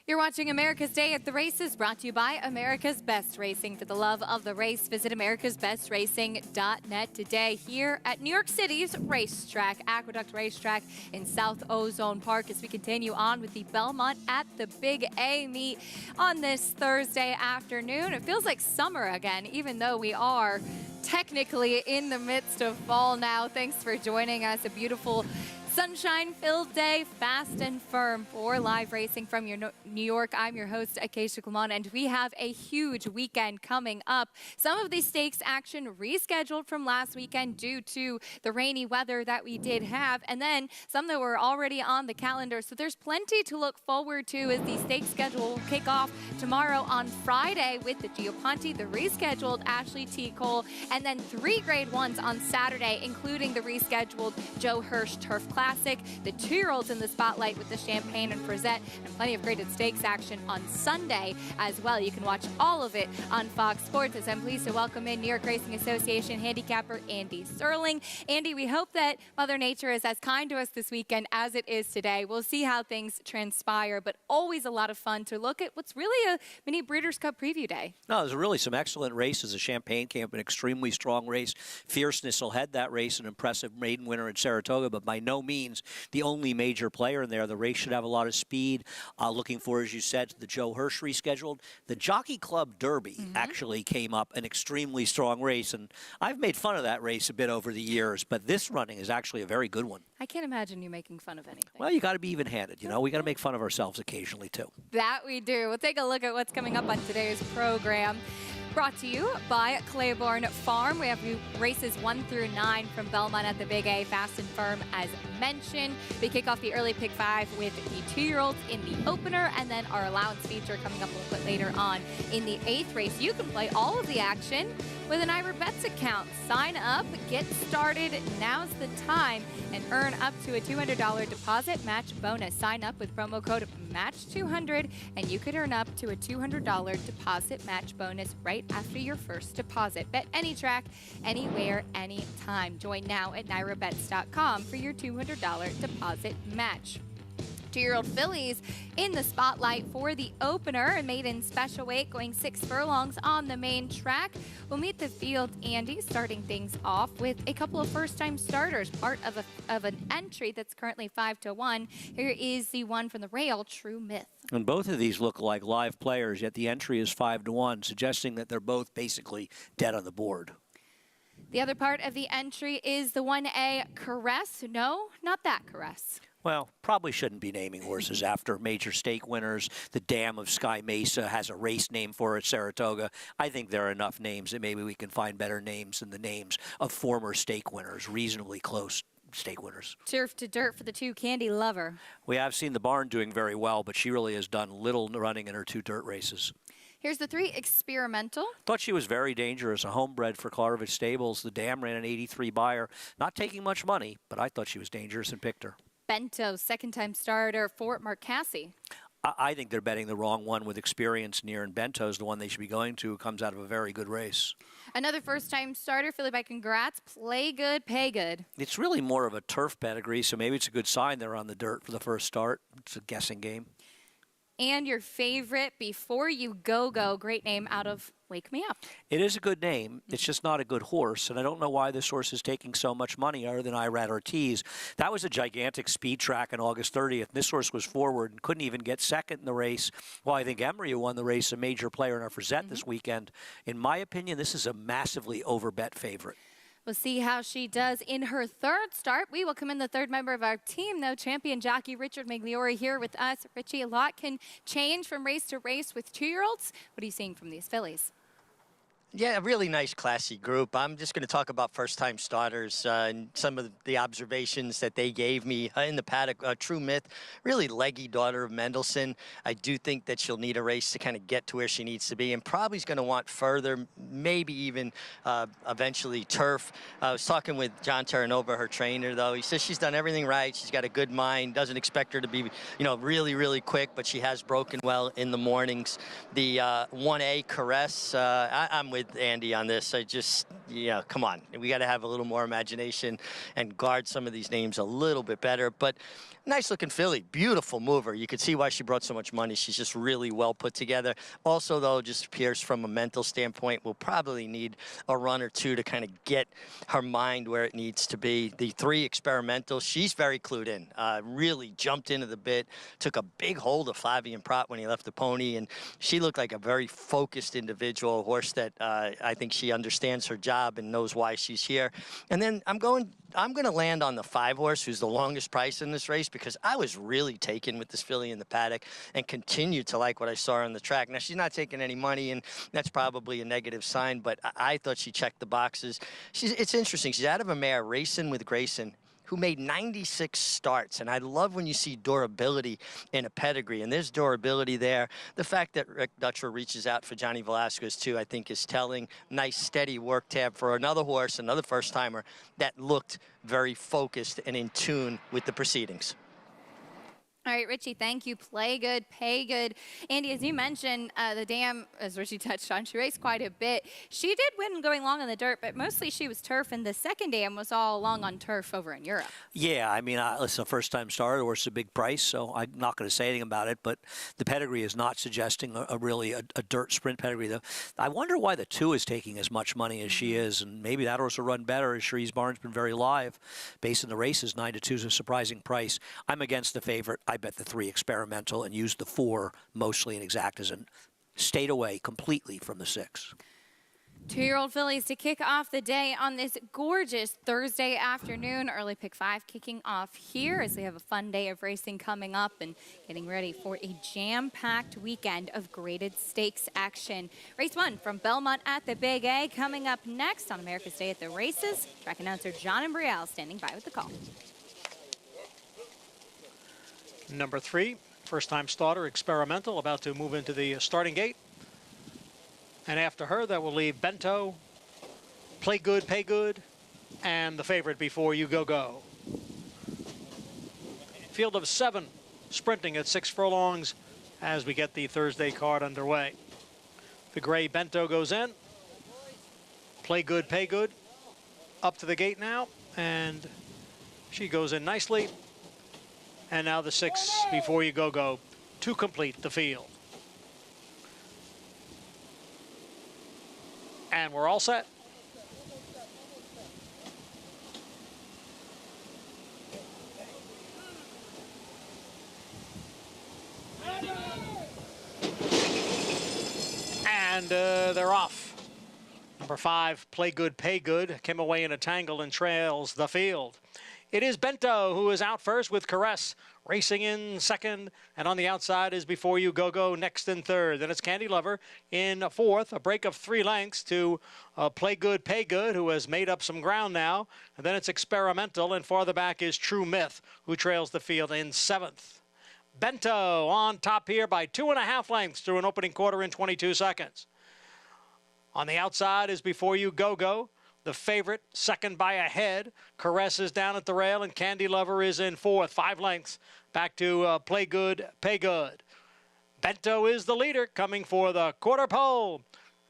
You're watching America's Day at the Races, brought to you by America's Best Racing. For the love of the race, visit americasbestracing.net today here at New York City's racetrack, Aqueduct Racetrack in South Ozone Park, as we continue on with the Belmont at the Big A meet on this Thursday afternoon. It feels like summer again, even though we are technically in the midst of fall now. Thanks for joining us. A beautiful sunshine-filled day, fast and firm for live racing from New York. I'm your host, Acacia Clement, and we have a huge weekend coming up. Some of the stakes action rescheduled from last weekend due to the rainy weather that we did have, and then some that were already on the calendar. So there's plenty to look forward to as the stakes schedule will kick off tomorrow on Friday with the Gio Ponte, the rescheduled Ashley T. Cole, and then 3 Grade 1s on Saturday, including the rescheduled Joe Hirsch Turf Classic, the 2-year-olds in the spotlight with the Champagne and Frazette, and plenty of graded stakes action on Sunday as well. You can watch all of it on Fox Sports, as I'm pleased to welcome in New York Racing Association handicapper Andy Serling. Andy, we hope that Mother Nature is as kind to us this weekend as it is today. We'll see how things transpire, but always a lot of fun to look at what's really a mini Breeders' Cup preview day. No, there's really some excellent races. The Champagne Camp, an extremely strong race. Fierceness will head that race, an impressive maiden winner in Saratoga, but by no means the only major player in there. The race should have a lot of speed. Looking for, as you said, the Joe Hirsch rescheduled. The Jockey Club Derby actually came up, an extremely strong race, and I've made fun of that race a bit over the years, but this running is actually a very good one. I can't imagine you making fun of anything. Well, you got to be even-handed, you know. We got to make fun of ourselves occasionally, too. That we do. We'll take a look at what's coming up on today's program. Brought to you by Claiborne Farm. We have races 1 through 9 from Belmont at the Big A, fast and firm as mentioned. We kick off the early pick 5 with the 2-year-olds in the opener, and then our allowance feature coming up a little bit later on in the 8th race. You can play all of the action with an Ira Betts account. Sign up, get started, now's the time, and earn up to a $200 deposit match bonus. Sign up with promo code MATCH200, and you could earn up to a $200 deposit match bonus right after your first deposit. Bet any track, anywhere, anytime. Join now at NYRABets.com for your $200 deposit match. 2-year-old fillies in the spotlight for the opener, and maiden special weight going 6 furlongs on the main track. We'll meet the field, Andy, starting things off with a couple of first-time starters, part of an entry that's currently 5-1. Here is the one from the rail, True Myth. And both of these look like live players, yet the entry is 5-1, suggesting that they're both basically dead on the board. The other part of the entry is the 1A Caress. No, not that Caress. Well, probably shouldn't be naming horses after major stake winners. The Dam of Sky Mesa has a race name for it, Saratoga. I think there are enough names that maybe we can find better names than the names of former stake winners, reasonably close stake winners. Turf to dirt for the 2 Candy Lover. We have seen the barn doing very well, but she really has done little running in her 2 dirt races. Here's the 3 Experimental. Thought she was very dangerous, a homebred for Klarovich Stables. The Dam ran an 83 buyer, not taking much money, but I thought she was dangerous and picked her. Bento, second-time starter for Mark Casse. I think they're betting the wrong one with Experience near, and Bento's the one they should be going to, who comes out of a very good race. Another first-time starter, filly by Congrats, Play Good, Pay Good. It's really more of a turf pedigree, so maybe it's a good sign they're on the dirt for the first start. It's a guessing game. And your favorite, Before You Go Go, great name out of Wake Me Up. It is a good name. It's just not a good horse, and I don't know why this horse is taking so much money other than Irad Ortiz. That was a gigantic speed track on August 30th. This horse was forward and couldn't even get second in the race. Well, I think Emery, who won the race, a major player in our Frazette this weekend. In my opinion, this is a massively overbet favorite. We'll see how she does in her 3rd start. We welcome in the 3rd member of our team, though, champion jockey Richard Migliore here with us. Richie, a lot can change from race to race with 2-year-olds. What are you seeing from these fillies? Yeah, a really nice, classy group. I'm just going to talk about first-time starters and some of the observations that they gave me in the paddock. True Myth, really leggy daughter of Mendelssohn. I do think that she'll need a race to kind of get to where she needs to be, and probably is going to want further, maybe even eventually turf. I was talking with John Terranova, her trainer, though. He says she's done everything right. She's got a good mind. Doesn't expect her to be, really, really quick, but she has broken well in the mornings. The 1A Caress, I'm with Andy on this. I just, come on. We got to have a little more imagination and guard some of these names a little bit better. But Nice looking filly, beautiful mover. You could see why she brought so much money. She's just really well put together. Also, though, just appears from a mental standpoint, will probably need a run or two to kind of get her mind where it needs to be. The 3 Experimental, she's very clued in. Really jumped into the bit, took a big hold of Flavien Prat when he left the pony, and she looked like a very focused individual, a horse that I think she understands her job and knows why she's here. And then I'm going to land on the 5 horse, who's the longest price in this race, because I was really taken with this filly in the paddock and continued to like what I saw on the track. Now, she's not taking any money, and that's probably a negative sign, but I thought she checked the boxes. It's interesting. She's out of a mare, Racing with Grayson, who made 96 starts. And I love when you see durability in a pedigree, and there's durability there. The fact that Rick Dutcher reaches out for Johnny Velasquez, too, I think is telling. Nice, steady work tab for another horse, another first-timer that looked very focused and in tune with the proceedings. All right, Richie, thank you. Play good, pay good. Andy, as you mentioned, the dam, as Richie touched on, she raced quite a bit. She did win going long on the dirt, but mostly she was turf, and the second dam was all long on turf over in Europe. Yeah, I mean, listen, a first-time starter, or it's a big price, so I'm not going to say anything about it, but the pedigree is not suggesting a dirt sprint pedigree. Though. I wonder why the 2 is taking as much money as she is, and maybe that horse will run better. Shree's Barnes been very live. Based on the races, 9-2 is a surprising price. I'm against the favorite. I bet the 3 Experimental and used the 4 mostly in exactas and stayed away completely from the 6. 2-year-old fillies to kick off the day on this gorgeous Thursday afternoon. Early pick 5 kicking off here as we have a fun day of racing coming up and getting ready for a jam-packed weekend of graded stakes action. Race 1 from Belmont at the Big A coming up next on America's Day at the Races. Track announcer John Imbriel standing by with the call. Number 3, first-time starter, Experimental, about to move into the starting gate. And after her, that will leave Bento, Play Good, Pay Good, and the favorite Before You Go Go. Field of 7 sprinting at 6 furlongs as we get the Thursday card underway. The gray Bento goes in. Play Good, Pay Good. Up to the gate now, and she goes in nicely. And now the 6 Before You Go Go to complete the field. And we're all set. And they're off. Number 5, Play Good, Pay Good, came away in a tangle and trails the field. It is Bento who is out first with Caress racing in second, and on the outside is Before You Go Go next in third. Then it's Candy Lover in fourth, a break of 3 lengths to Play Good, Pay Good, who has made up some ground now. And then it's Experimental, and farther back is True Myth, who trails the field in 7th. Bento on top here by 2.5 lengths through an opening quarter in 22 seconds. On the outside is Before You Go Go. The favorite, second by a head. Caress is down at the rail, and Candy Lover is in 4th. 5 lengths back to Play Good, Pay Good. Bento is the leader, coming for the quarter pole.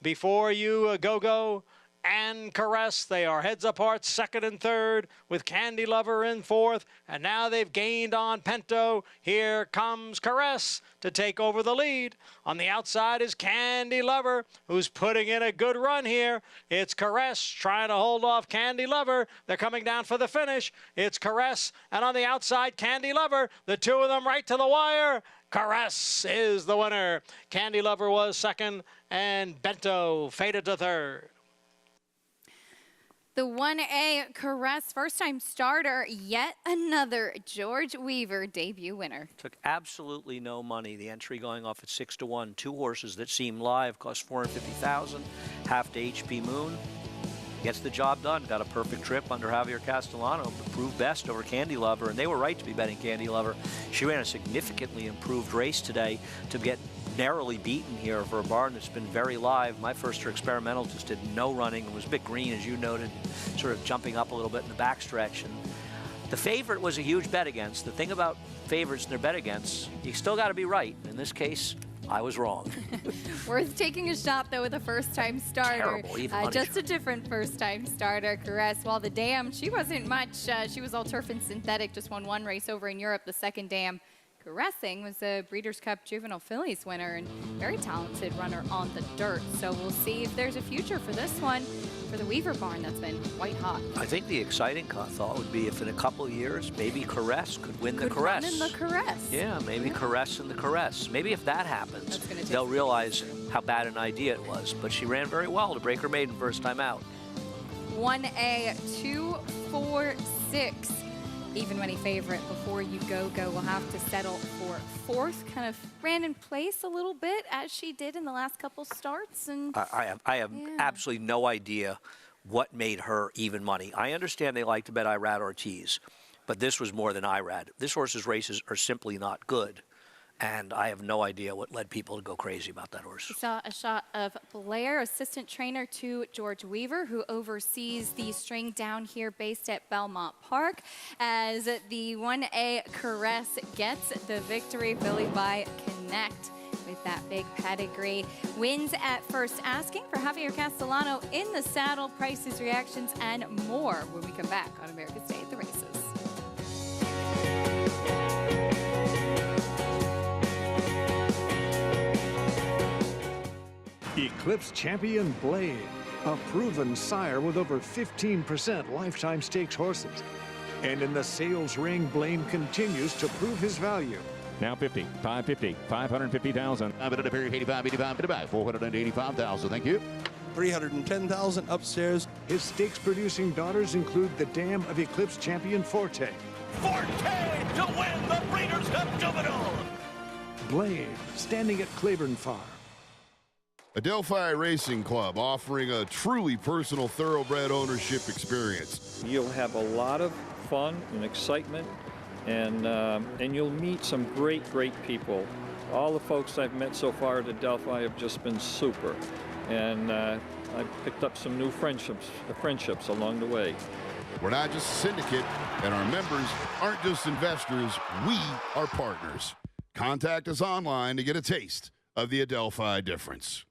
Before You Go Go and Caress, they are heads apart, second and third, with Candy Lover in 4th. And now they've gained on Bento. Here comes Caress to take over the lead. On the outside is Candy Lover, who's putting in a good run here. It's Caress trying to hold off Candy Lover. They're coming down for the finish. It's Caress, and on the outside, Candy Lover. The 2 of them right to the wire. Caress is the winner. Candy Lover was second, and Bento faded to third. The 1A Caress, first-time starter, yet another George Weaver debut winner. Took absolutely no money. The entry going off at 6-1. 2 horses that seem live, cost $450,000. Half to HP Moon. Gets the job done. Got a perfect trip under Javier Castellano. Proved best over Candy Lover, and they were right to be betting Candy Lover. She ran a significantly improved race today to get narrowly beaten here for a barn that's been very live. My first Experimental just did no running. It was a bit green, as you noted, sort of jumping up a little bit in the backstretch. And the favorite was a huge bet against. The thing about favorites and their bet against, you still got to be right. In this case, I was wrong. Worth taking a shot, though, with a first-time starter. Terrible, even money just a shot. different first-time starter, Caress. While the dam, she wasn't much. She was all turf and synthetic, just won one race over in Europe. The second dam, Caressing, was a Breeders' Cup Juvenile Fillies winner and very talented runner on the dirt. So we'll see if there's a future for this one for the Weaver barn that's been white hot. I think the exciting thought would be if in a couple of years, maybe Caress could win the Caress. Run in the Caress. Yeah, maybe Caress in the Caress. Maybe if that happens, That's gonna take they'll some realize future. how bad an idea it was. But she ran very well to break her maiden first time out. 1A, 2, 4, 6. Even money favorite Before You Go will have to settle for fourth. Kind of ran in place a little bit as she did in the last couple starts. And I have Yeah. absolutely no idea what made her even money. I understand they like to bet Irad Ortiz, but this was more than Irad. This horse's races are simply not good. And I have no idea what led people to go crazy about that horse. we saw a shot of Blair, assistant trainer to George Weaver, who oversees the string down here based at Belmont Park, as the 1A Caress gets the victory. Billy by Connect with that big pedigree. Wins at first asking for Javier Castellano in the saddle, prices, reactions, and more when we come back on America's Day at the Races. Eclipse Champion Blade, a proven sire with over 15% lifetime stakes horses. And in the sales ring, Blaine continues to prove his value. Now 50, 550, 550,000. I'm at a period 85, 85 to the back, 485,000. Thank you. 310,000 upstairs. His stakes producing daughters include the dam of Eclipse Champion Forte. Forte to win the Breeders' Cup Juvenile. Blade, standing at Claiborne Farm. Adelphi Racing Club, offering a truly personal thoroughbred ownership experience. You'll have a lot of fun and excitement, and you'll meet some great people. All the folks I've met so far at Adelphi have just been super, and I've picked up some new friendships along the way. We're not just a syndicate, and our members aren't just investors, we are partners. Contact us online to get a taste of the Adelphi difference.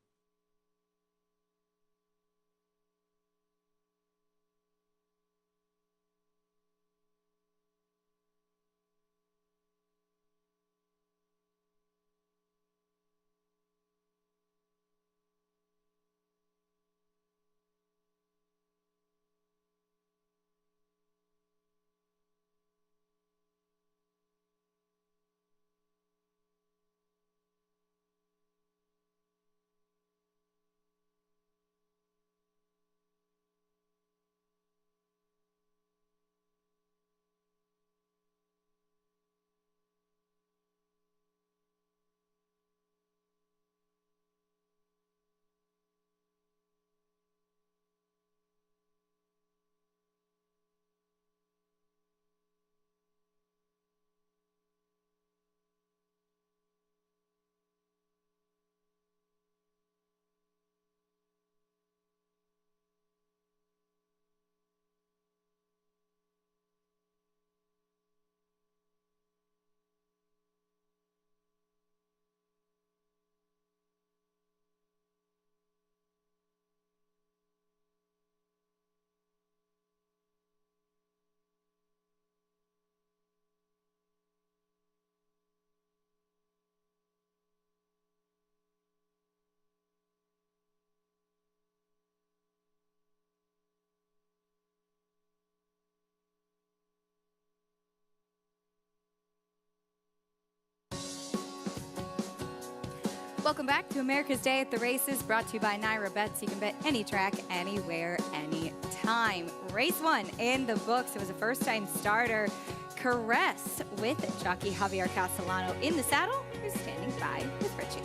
Welcome back to America's Day at the Races, brought to you by Naira Bets. You can bet any track, anywhere, anytime. Race 1 in the books. It was a first-time starter. Caress with jockey Javier Castellano in the saddle, who's standing by with Richie.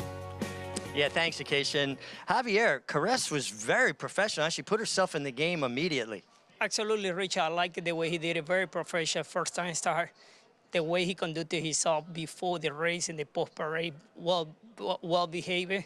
Yeah, thanks, Acacia. And Javier, Caress was very professional. She put herself in the game immediately. Absolutely, Richard. I like the way he did it. Very professional, first-time start. The way he conducted himself before the race and the post-parade, well behaved.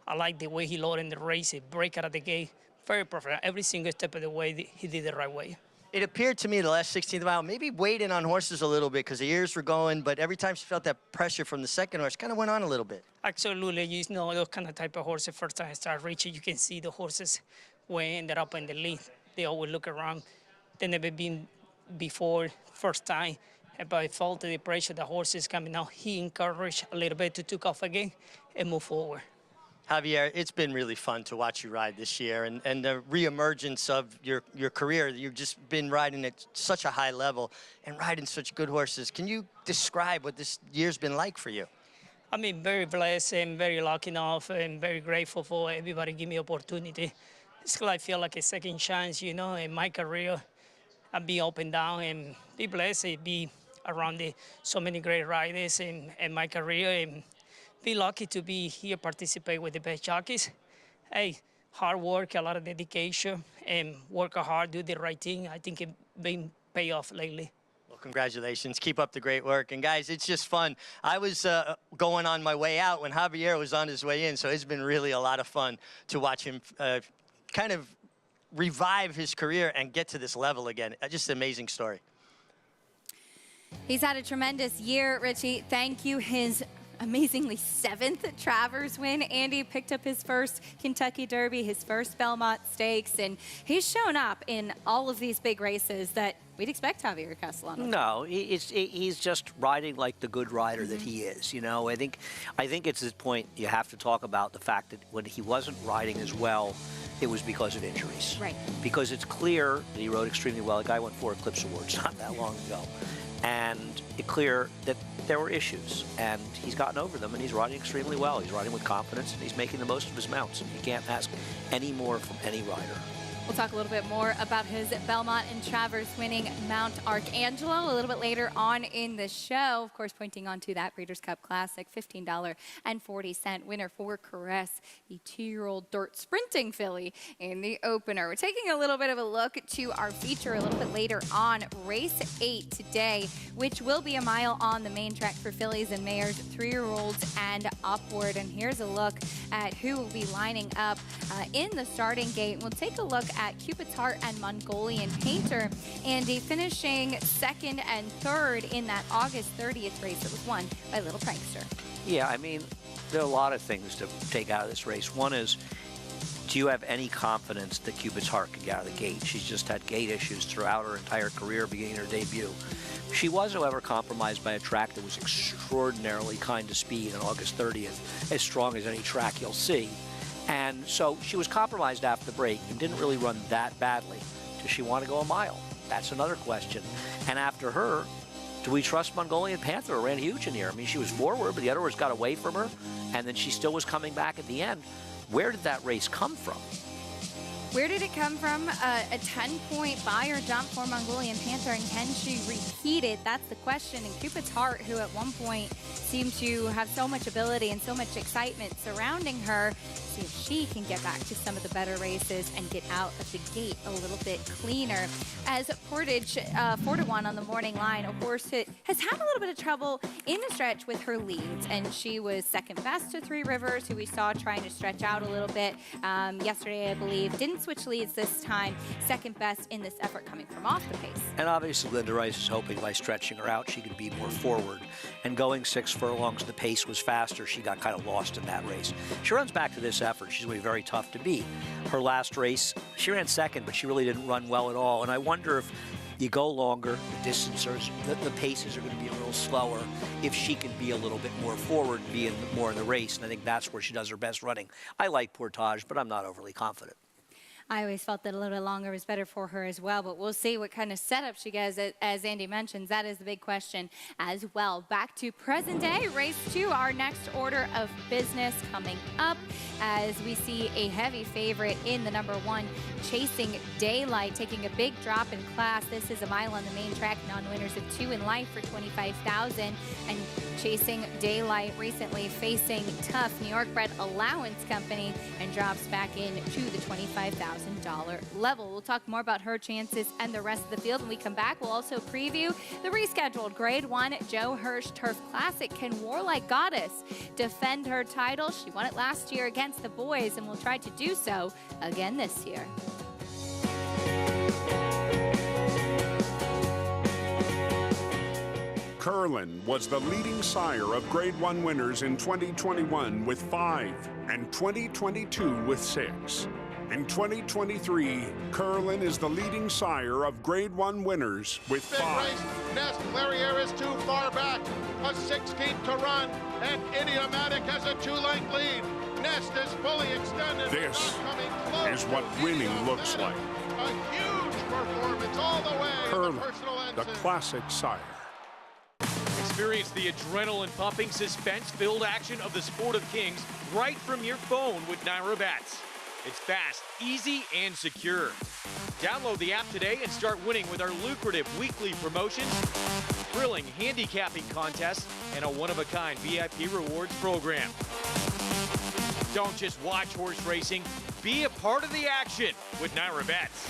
I like the way he loaded in the race, he break out of the gate. Very professional. Every single step of the way, he did it the right way. It appeared to me the last 16th mile, maybe weighed in on horses a little bit because the ears were going, but every time she felt that pressure from the second horse, kind of went on a little bit. Absolutely, you know, those kind of type of horses, first time I start reaching, you can see the horses when they ended up in the lead. They always look around. They never been before, first time. But I felt the pressure, the horses coming out. He encouraged a little bit to take off again and move forward. Javier, it's been really fun to watch you ride this year, and the reemergence of your career. You've just been riding at such a high level and riding such good horses. Can you describe what this year's been like for you? I mean, very blessed and very lucky enough and very grateful for everybody give me opportunity. It's like I feel like a second chance, you know, in my career. I'll be up and down and be blessed and be around so many great riders in my career and be lucky to be here, participate with the best jockeys. Hey, hard work, a lot of dedication, and work hard, do the right thing. I think it's been pay off lately. Well, congratulations. Keep up the great work. And, guys, it's just fun. I was going on my way out when Javier was on his way in, so it's been really a lot of fun to watch him kind of revive his career and get to this level again. Just an amazing story. He's had a tremendous year, Richie. Thank you. His amazingly 7th Travers win. Andy picked up his first Kentucky Derby, his first Belmont Stakes, and he's shown up in all of these big races that we'd expect Javier Castellano. No, he's just riding like the good rider that he is. You know, I think it's this point you have to talk about the fact that when he wasn't riding as well, it was because of injuries. Right. Because it's clear that he rode extremely well. The guy won 4 Eclipse Awards not that long ago. And it's clear that there were issues, and he's gotten over them, and he's riding extremely well. He's riding with confidence, and he's making the most of his mounts. You can't ask any more from any rider. We'll talk a little bit more about his Belmont and Travers winning Mount Archangelo a little bit later on in the show. Of course, pointing on to that Breeders' Cup Classic, $15.40 winner for Caress, the 2-year-old dirt sprinting filly in the opener. We're taking a little bit of a look to our feature a little bit later on, race 8 today, which will be a mile on the main track for fillies and mares, 3-year-olds and upward. And here's a look at who will be lining up in the starting gate. We'll take a look at Cupid's Heart and Mongolian Painter, Andy finishing 2nd and 3rd in that August 30th race that was won by Little Prankster. Yeah, I mean, there are a lot of things to take out of this race. One is, do you have any confidence that Cupid's Heart can get out of the gate? She's just had gait issues throughout her entire career, beginning her debut. She was, however, compromised by a track that was extraordinarily kind to speed on August 30th, as strong as any track you'll see. And so she was compromised after the break and didn't really run that badly. Does she want to go a mile? That's another question. And after her, do we trust Mongolian Panther? Ran huge in here. I mean, she was forward, but the other horse got away from her, and then she still was coming back at the end. Where did that race come from? Where did it come from? A 10-point buy or dump for Mongolian Panther, and can she repeat it? That's the question. And Cupid's Heart, who at one point seemed to have so much ability and so much excitement surrounding her, see if she can get back to some of the better races and get out of the gate a little bit cleaner. As Portage, 4-1 on the morning line, a horse that has had a little bit of trouble in the stretch with her leads, and she was second best to Three Rivers, who we saw trying to stretch out a little bit yesterday, I believe. Didn't switch leads this time, second best in this effort coming from off the pace. And obviously Linda Rice is hoping by stretching her out she could be more forward. And going 6 furlongs, the pace was faster. She got kind of lost in that race. She runs back to this effort. She's going to be very tough to beat. Her last race, she ran second, but she really didn't run well at all. And I wonder if you go longer, the distancers, the paces are going to be a little slower. If she can be a little bit more forward, be more in the race. And I think that's where she does her best running. I like Portage, but I'm not overly confident. I always felt that a little bit longer was better for her as well, but we'll see what kind of setup she gets. As Andy mentions, that is the big question as well. Back to present day, race 2, our next order of business coming up as we see a heavy favorite in the number 1, Chasing Daylight, taking a big drop in class. This is a mile on the main track, non-winners of 2 in life for $25,000, and Chasing Daylight recently facing tough New York-bred Allowance Company and drops back in to the $25,000 level. We'll talk more about her chances and the rest of the field when we come back. We'll also preview the rescheduled Grade 1 Joe Hirsch Turf Classic. Can Warlike Goddess defend her title? She won it last year against the boys and will try to do so again this year. Curlin was the leading sire of Grade 1 winners in 2021 with 5 and 2022 with 6. In 2023, Curlin is the leading sire of Grade 1 winners with 5. Big race. Nest, Clariere is too far back. A 16th to run, and Idiomatic has a 2-length lead. Nest is fully extended. This is what winning looks like. A huge performance all the way. Curlin, the classic sire. Experience the adrenaline-pumping, suspense-filled action of the Sport of Kings right from your phone with Naira Bats. It's fast, easy, and secure. Download the app today and start winning with our lucrative weekly promotions, thrilling handicapping contests, and a one-of-a-kind VIP rewards program. Don't just watch horse racing, be a part of the action with Naira Bats.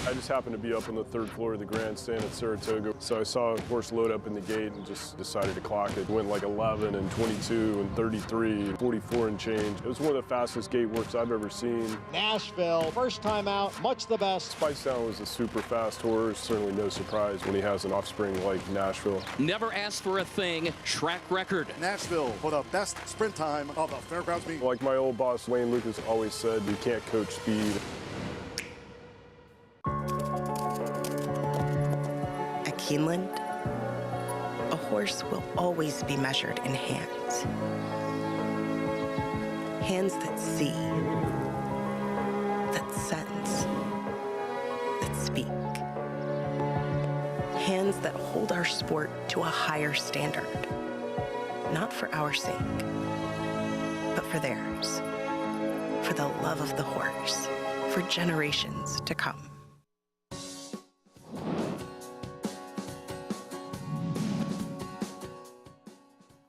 I just happened to be up on the 3rd floor of the grandstand at Saratoga, so I saw a horse load up in the gate and just decided to clock it. Went like 11 and 22 and 33 and 44 and change. It was one of the fastest gate works I've ever seen. Nashville, first time out, much the best. Spice Down was a super fast horse, certainly no surprise when he has an offspring like Nashville. Never asked for a thing, track record. Nashville for the best sprint time of the Fairgrounds meet. Like my old boss Wayne Lucas always said, you can't coach speed. At Keeneland, a horse will always be measured in hands. Hands that see, that sense, that speak. Hands that hold our sport to a higher standard. Not for our sake, but for theirs. For the love of the horse, for generations to come.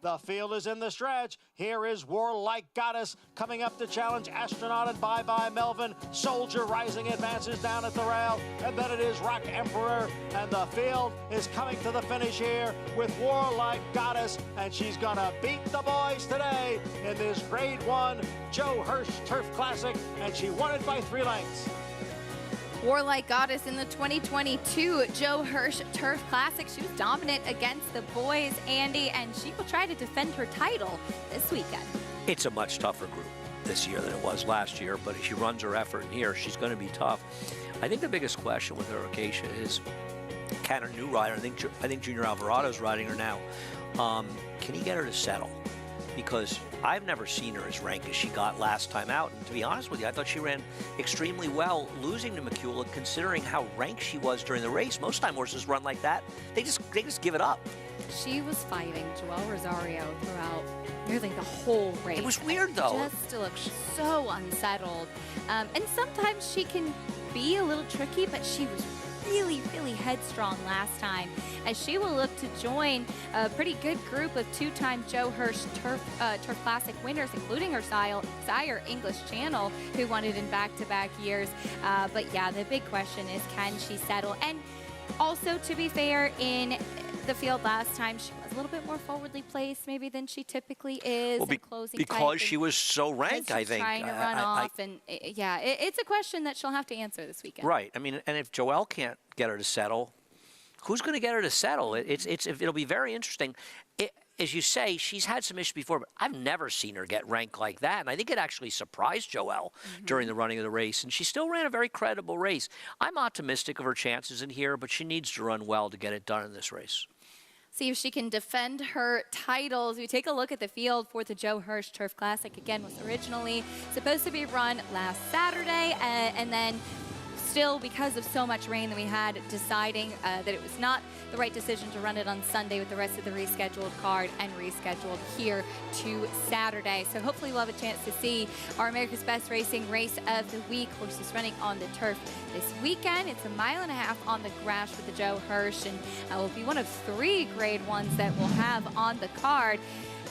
The field is in the stretch. Here is Warlike Goddess coming up to challenge Astronauted Bye Melvin. Soldier Rising advances down at the rail. And then it is Rock Emperor. And the field is coming to the finish here with Warlike Goddess. And she's going to beat the boys today in this Grade 1 Joe Hirsch Turf Classic. And she won it by 3 lengths. Warlike Goddess in the 2022 Joe Hirsch Turf Classic. She was dominant against the boys, Andy, and she will try to defend her title this weekend. It's a much tougher group this year than it was last year, but if she runs her effort in here, she's going to be tough. I think the biggest question with her, Acacia, is can her new rider, I think Junior Alvarado's riding her now, can he get her to settle? Because I've never seen her as rank as she got last time out. And to be honest with you, I thought she ran extremely well, losing to McCulloch, considering how rank she was during the race. Most time horses run like that. They just give it up. She was fighting Joel Rosario throughout nearly the whole race. It was weird, though. Just looked so unsettled. And sometimes she can be a little tricky, but she was really, really headstrong last time, as she will look to join a pretty good group of 2-time Joe Hirsch Turf Classic winners, including her sire, English Channel, who won it in back-to-back years. But yeah, the big question is, can she settle? And also, to be fair, in the field last time, she was a little bit more forwardly placed maybe than she typically is. Well, because she was so ranked, I think. Trying to run off, and yeah, it's a question that she'll have to answer this weekend. Right. I mean, and if Joelle can't get her to settle, who's going to get her to settle? It'll be very interesting. As you say, she's had some issues before, but I've never seen her get ranked like that. And I think it actually surprised Joelle during the running of the race. And she still ran a very credible race. I'm optimistic of her chances in here, but she needs to run well to get it done in this race. See if she can defend her titles. We take a look at the field for the Joe Hirsch Turf Classic. Again, was originally supposed to be run last Saturday, and then still, because of so much rain that we had, deciding that it was not the right decision to run it on Sunday with the rest of the rescheduled card and rescheduled here to Saturday. So hopefully we'll have a chance to see our America's Best Racing Race of the Week horses running on the turf this weekend. It's 1.5 miles on the grass with the Joe Hirsch, and will be one of 3 Grade 1s that we'll have on the card.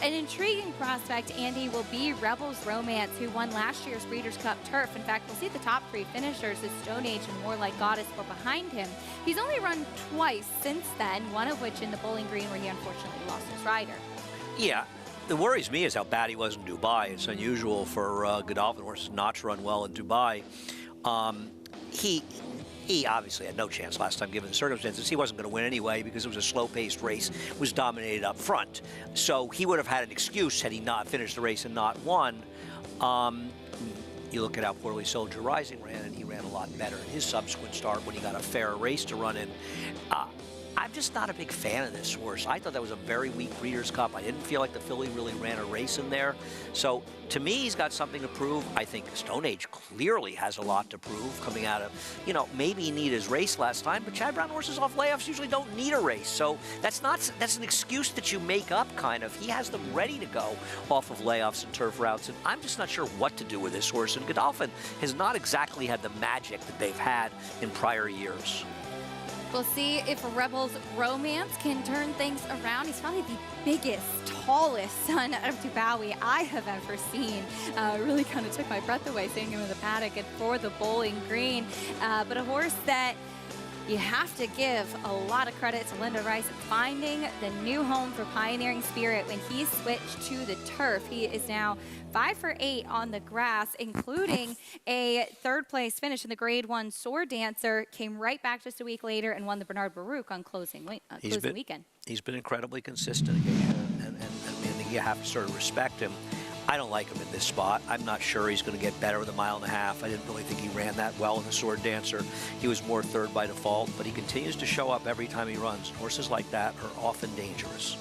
An intriguing prospect, Andy, will be Rebels Romance, who won last year's Breeders' Cup Turf. In fact, we'll see the top 3 finishers as Stone Age and Warlike Goddess were behind him. He's only run twice since then, one of which in the Bowling Green, where he unfortunately lost his rider. Yeah. What worries me is how bad he was in Dubai. It's unusual for Godolphin horses not to run well in Dubai. He obviously had no chance last time given the circumstances. He wasn't going to win anyway because it was a slow-paced race, was dominated up front. So he would have had an excuse had he not finished the race and not won. You look at how poorly Soldier Rising ran, and he ran a lot better in his subsequent start when he got a fair race to run in. I'm just not a big fan of this horse. I thought that was a very weak Breeders' Cup. I didn't feel like the filly really ran a race in there. So to me, he's got something to prove. I think Stone Age clearly has a lot to prove coming out of, you know, maybe he needed his race last time, but Chad Brown horses off layoffs usually don't need a race. So that's an excuse that you make up, kind of. He has them ready to go off of layoffs and turf routes, and I'm just not sure what to do with this horse. And Godolphin has not exactly had the magic that they've had in prior years. We'll see if Rebels Romance can turn things around. He's probably the biggest, tallest son of Dubawi I have ever seen. Really kind of took my breath away seeing him in the paddock and for the Bowling Green. But a horse that you have to give a lot of credit to Linda Rice finding the new home for Pioneering Spirit when he switched to the turf. He is now 5 for 8 on the grass, including a third-place finish in the Grade 1 Sword Dancer. Came right back just a week later and won the Bernard Baruch on closing weekend. He's been incredibly consistent again, and you have to sort of respect him. I don't like him in this spot. I'm not sure he's going to get better with a 1.5 miles. I didn't really think he ran that well in the Sword Dancer. He was more third by default, but he continues to show up every time he runs. Horses like that are often dangerous.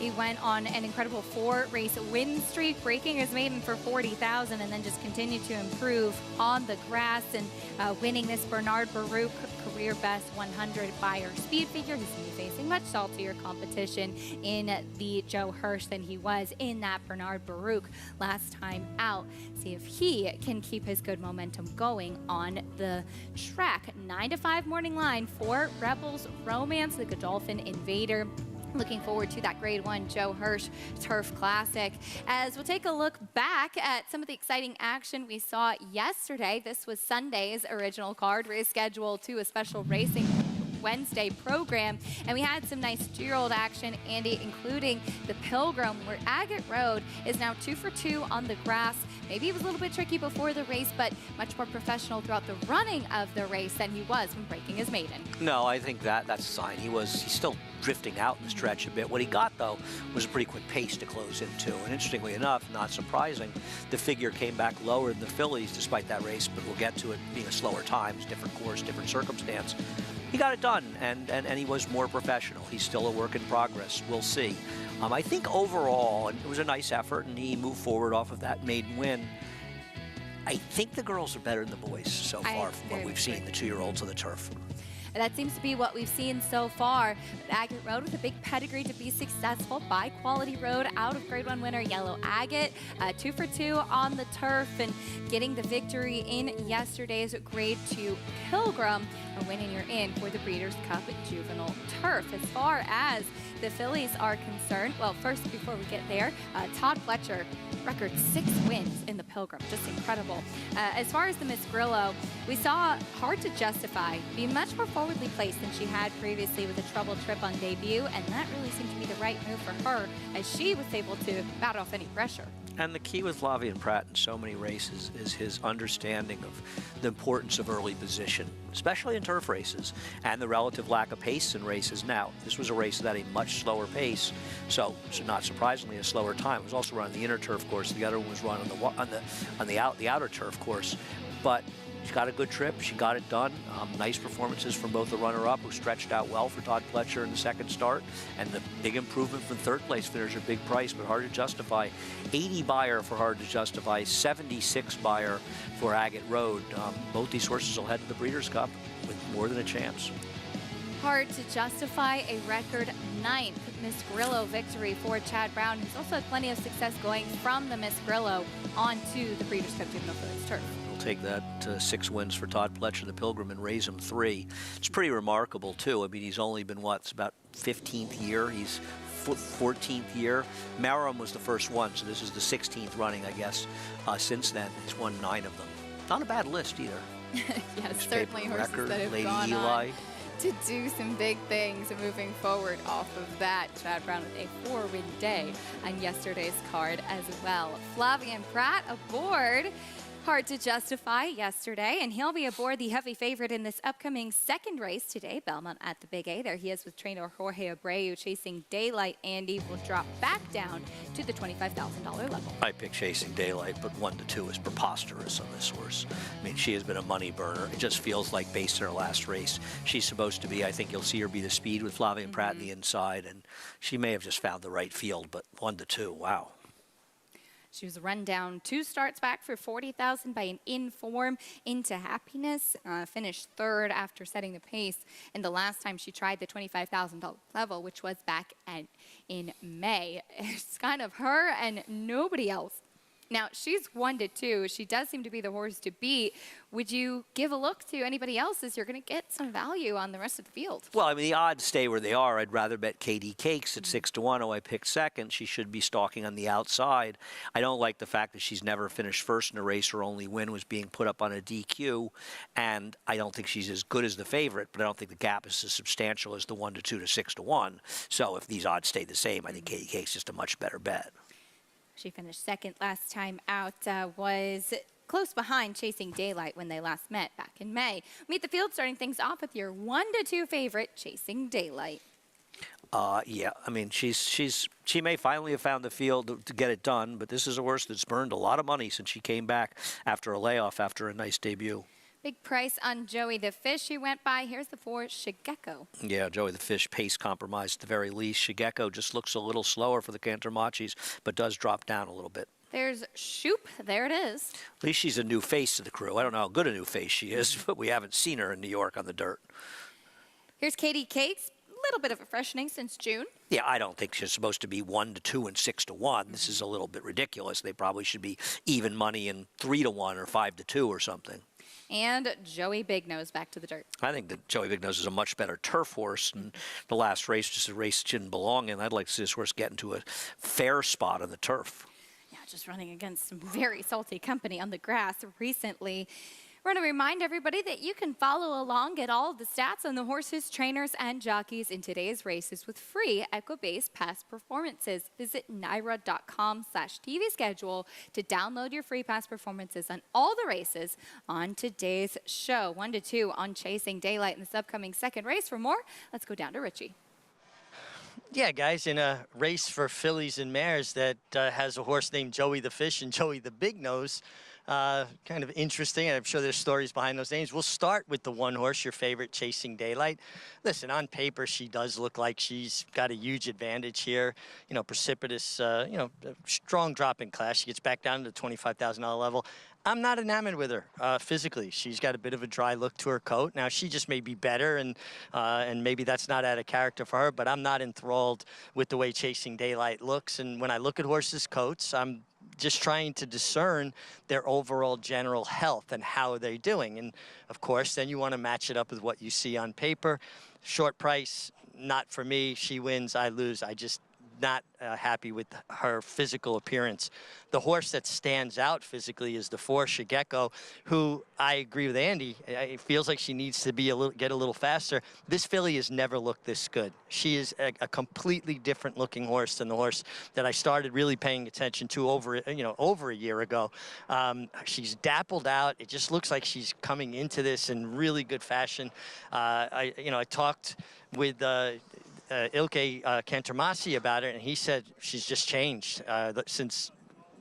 He went on an incredible 4-race win streak, breaking his maiden for 40,000, and then just continued to improve on the grass and winning this Bernard Baruch career best 100 Beyer speed figure. He's going to be facing much saltier competition in the Joe Hirsch than he was in that Bernard Baruch last time out. See if he can keep his good momentum going on the track. 9 to 5 morning line for Rebels Romance, the Godolphin Invader. Looking forward to that Grade 1 Joe Hirsch Turf Classic. As we'll take a look back at some of the exciting action we saw yesterday. This was Sunday's original card, rescheduled to a special Racing Wednesday program, and we had some nice 2-year-old action, Andy, including the Pilgrim, where Agate Road is now 2 for 2 on the grass. Maybe it was a little bit tricky before the race, but much more professional throughout the running of the race than he was when breaking his maiden. No, I think that's a sign. He's still drifting out in the stretch a bit. What he got, though, was a pretty quick pace to close into. And interestingly enough, not surprising, the figure came back lower than the fillies despite that race, but we'll get to it being a slower time, different course, different circumstance. He got it done, and he was more professional. He's still a work in progress. We'll see. I think overall, and it was a nice effort, and he moved forward off of that maiden win. I think the girls are better than the boys so far from what we've seen, the 2-year-olds on the turf. And that seems to be what we've seen so far. But Agate Road with a big pedigree to be successful by Quality Road out of Grade 1 winner Yellow Agate. 2 for 2 on the turf and getting the victory in yesterday's Grade 2 Pilgrim. A win and you're in for the Breeders' Cup Juvenile Turf. As far as the fillies are concerned, well, first, before we get there, Todd Pletcher, record 6 wins in the Pilgrim. Just incredible. As far as the Miss Grillo, we saw Hard to Justify be much more forwardly placed than she had previously with a trouble trip on debut, and that really seemed to be the right move for her as she was able to bat off any pressure. And the key with Flavien Prat in so many races is his understanding of the importance of early position, especially in turf races, and the relative lack of pace in races. Now, this was a race that had a much slower pace, so not surprisingly a slower time. It was also run on the inner turf course. The other one was run on the outer turf course, but she got a good trip. She got it done. Nice performances from both the runner-up, who stretched out well for Todd Pletcher in the second start, and the big improvement from third-place finisher Big Price, but Hard to Justify. 80 Beyer for Hard to Justify, 76 Beyer for Agate Road. Both these horses will head to the Breeders' Cup with more than a chance. Hard to Justify, a record 9th Miss Grillo victory for Chad Brown, who's also had plenty of success going from the Miss Grillo onto the Breeders' Cup Juvenile Fillies turf. Take that 6 wins for Todd Pletcher, the Pilgrim, and raise him 3. It's pretty remarkable, too. I mean, he's only been, it's about 15th year. He's 14th year. Marum was the first one, so this is the 16th running, I guess, since then. He's won 9 of them. Not a bad list, either. Yes, certainly horses record, that have Lady gone Eli. on to do some big things moving forward off of that. Chad Brown with a 4-win day on yesterday's card as well. Flavien Prat aboard Hard to Justify yesterday, and he'll be aboard the heavy favorite in this upcoming second race today, Belmont at the Big A. There he is with trainer Jorge Abreu chasing Daylight. Andy will drop back down to the $25,000 level. I pick Chasing Daylight, but 1-2 is preposterous on this horse. I mean, she has been a money burner. It just feels like, based on her last race, she's supposed to be, I think you'll see her be the speed with Flavien Prat on the inside, and she may have just found the right field, but 1-2, wow. She was run down 2 starts back for $40,000 by an In-Form Into Happiness. Finished third after setting the pace. And the last time she tried the $25,000 level, which was back in May. It's kind of her and nobody else. Now, she's 1-2. She does seem to be the horse to beat. Would you give a look to anybody else as you're going to get some value on the rest of the field? Well, I mean, the odds stay where they are. I'd rather bet Katie Cakes at 6-1, who I picked second. She should be stalking on the outside. I don't like the fact that she's never finished first in a race. Her only win was being put up on a DQ. And I don't think she's as good as the favorite, but I don't think the gap is as substantial as the 1-2 to 6-1. So if these odds stay the same, I think Katie Cakes is just a much better bet. She finished second last time out, was close behind Chasing Daylight when they last met back in May. Meet the field, starting things off with your 1-2 favorite, Chasing Daylight. Yeah, I mean, she may finally have found the field to get it done, but this is a horse that's burned a lot of money since she came back after a layoff after a nice debut. Big price on Joey the Fish who went by. Here's the 4, Shigeko. Yeah, Joey the Fish, pace compromised at the very least. Shigeko just looks a little slower for the Cantermachis, but does drop down a little bit. There's Shoop. There it is. At least she's a new face to the crew. I don't know how good a new face she is, but we haven't seen her in New York on the dirt. Here's Katie Cakes. A little bit of a freshening since June. Yeah, I don't think she's supposed to be 1-2 and 6-1. This is a little bit ridiculous. They probably should be even money in 3-1 or 5-2 or something. And Joey Big Nose back to the dirt. I think that Joey Big Nose is a much better turf horse, and the last race, just a race she didn't belong in. I'd like to see this horse get into a fair spot on the turf. Yeah, just running against some very salty company on the grass recently. We're going to remind everybody that you can follow along, get all of the stats on the horses, trainers, and jockeys in today's races with free Equibase past performances. Visit NYRA.com/TV schedule to download your free past performances on all the races on today's show. 1-2 on Chasing Daylight in this upcoming second race. For more, let's go down to Richie. Yeah, guys, in a race for fillies and mares that has a horse named Joey the Fish and Joey the Big Nose, kind of interesting, and I'm sure there's stories behind those names. We'll start with the one horse, your favorite, Chasing Daylight. Listen, on paper, she does look like she's got a huge advantage here. You know, precipitous, strong drop in class. She gets back down to the $25,000 level. I'm not enamored with her physically. She's got a bit of a dry look to her coat. Now, she just may be better, and maybe that's not out of character for her, but I'm not enthralled with the way Chasing Daylight looks. And when I look at horses' coats, I'm just trying to discern their overall general health and how they're doing. And, of course, then you want to match it up with what you see on paper. Short price, not for me. She wins, I lose. I just not happy with her physical appearance. The horse that stands out physically is the 4, Shigeko, who I agree with Andy. It feels like she needs to be get a little faster. This filly has never looked this good. She is a completely different looking horse than the horse that I started really paying attention to over a year ago. She's dappled out. It just looks like she's coming into this in really good fashion. I talked with Ilke Cantermasi about it, and he said she's just changed since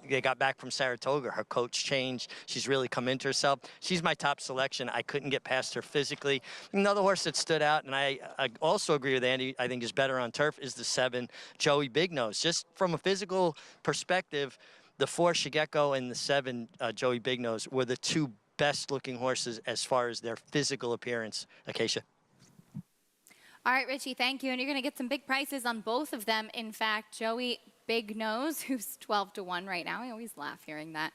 they got back from Saratoga. Her coach changed. She's really come into herself. She's my top selection. I couldn't get past her physically. Another horse that stood out, and I also agree with Andy, I think is better on turf, is the 7, Joey Big Nose. Just from a physical perspective, the 4, Shigeko, and the 7, Joey Big Nose, were the 2 best-looking horses as far as their physical appearance. Acacia. All right, Richie, thank you. And you're going to get some big prices on both of them. In fact, Joey Big Nose, who's 12-1 right now. I always laugh hearing that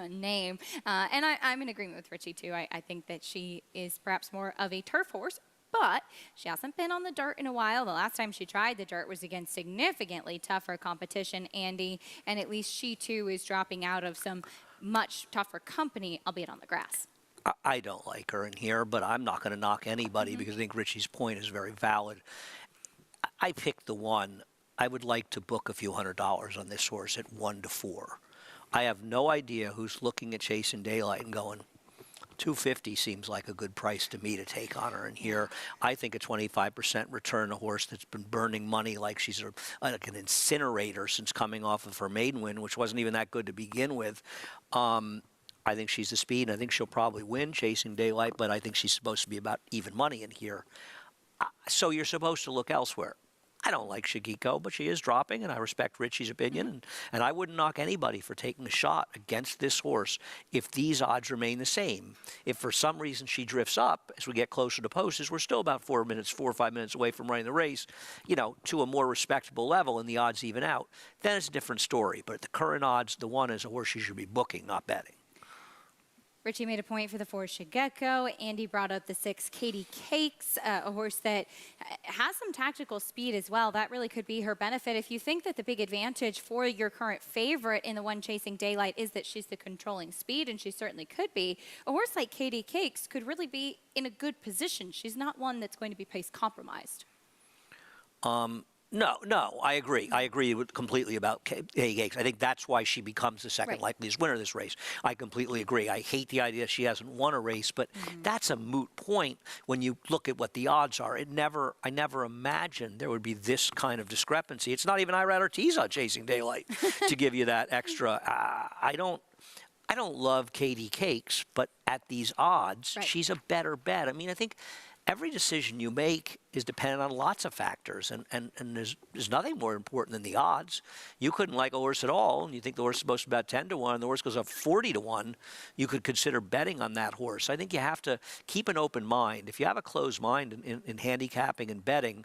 name. And I'm in agreement with Richie, too. I think that she is perhaps more of a turf horse, but she hasn't been on the dirt in a while. The last time she tried the dirt was against significantly tougher competition, Andy, and at least she, too, is dropping out of some much tougher company, albeit on the grass. I don't like her in here, but I'm not going to knock anybody because I think Richie's point is very valid. I picked the 1. I would like to book a few $100s on this horse at 1-4. I have no idea who's looking at Chasing Daylight and going, 250 seems like a good price to me to take on her. And here, I think a 25% return, a horse that's been burning money like she's like an incinerator since coming off of her maiden win, which wasn't even that good to begin with. I think she's the speed. I think she'll probably win Chasing Daylight, but I think she's supposed to be about even money in here. So you're supposed to look elsewhere. I don't like Shigeko, but she is dropping, and I respect Richie's opinion. And I wouldn't knock anybody for taking a shot against this horse if these odds remain the same. If for some reason she drifts up as we get closer to posters, we're still about 4 or 5 minutes away from running the race, you know, to a more respectable level, and the odds even out. Then it's a different story. But at the current odds, the one is a horse you should be booking, not betting. Richie made a point for the 4 Shigeko. Andy brought up the 6 Katie Cakes, a horse that has some tactical speed as well. That really could be her benefit. If you think that the big advantage for your current favorite in the one Chasing Daylight is that she's the controlling speed, and she certainly could be, a horse like Katie Cakes could really be in a good position. She's not one that's going to be pace compromised. No, I agree. I agree completely about Katie Cakes. I think that's why she becomes the second likeliest winner of this race. I completely agree. I hate the idea she hasn't won a race, but that's a moot point when you look at what the odds are. I never imagined there would be this kind of discrepancy. It's not even Irad Ortiz on Chasing Daylight to give you that extra. I don't love Katie Cakes, but at these odds, she's a better bet. I mean, I think every decision you make is dependent on lots of factors, and there's nothing more important than the odds. You couldn't like a horse at all, and you think the horse is supposed to be about 10 to 1, and the horse goes up 40 to 1, you could consider betting on that horse. I think you have to keep an open mind. If you have a closed mind in handicapping and betting,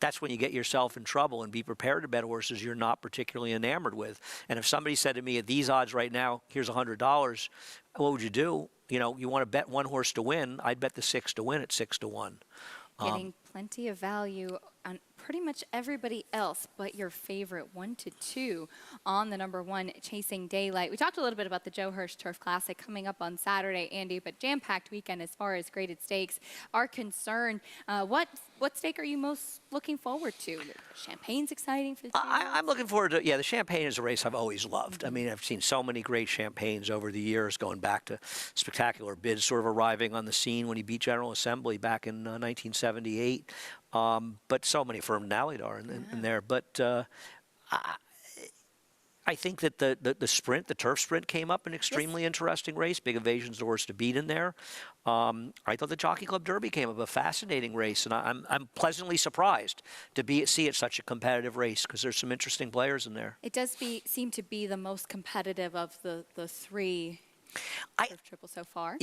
that's when you get yourself in trouble, and be prepared to bet horses you're not particularly enamored with. And if somebody said to me, at these odds right now, here's $100, what would you do? You know, you want to bet one horse to win, I'd bet the 6 to win at 6 to 1. Getting plenty of value on pretty much everybody else but your favorite 1 to 2 on the number 1 Chasing Daylight. We talked a little bit about the Joe Hirsch Turf Classic coming up on Saturday, Andy, but jam-packed weekend as far as graded stakes are concerned. What stake are you most looking forward to? Champagne's exciting for the I'm looking forward to, the Champagne is a race I've always loved. I mean, I've seen so many great Champagnes over the years, going back to Spectacular Bids sort of arriving on the scene when he beat General Assembly back in 1978. But so many for Nalidar in there. But I think that the sprint, the turf sprint, came up an extremely interesting race. Big Evasion's the horse to beat in there. I thought the Jockey Club Derby came up a fascinating race, and I'm pleasantly surprised to see it such a competitive race, because there's some interesting players in there. It does seem to be the most competitive of the 3 triples so far.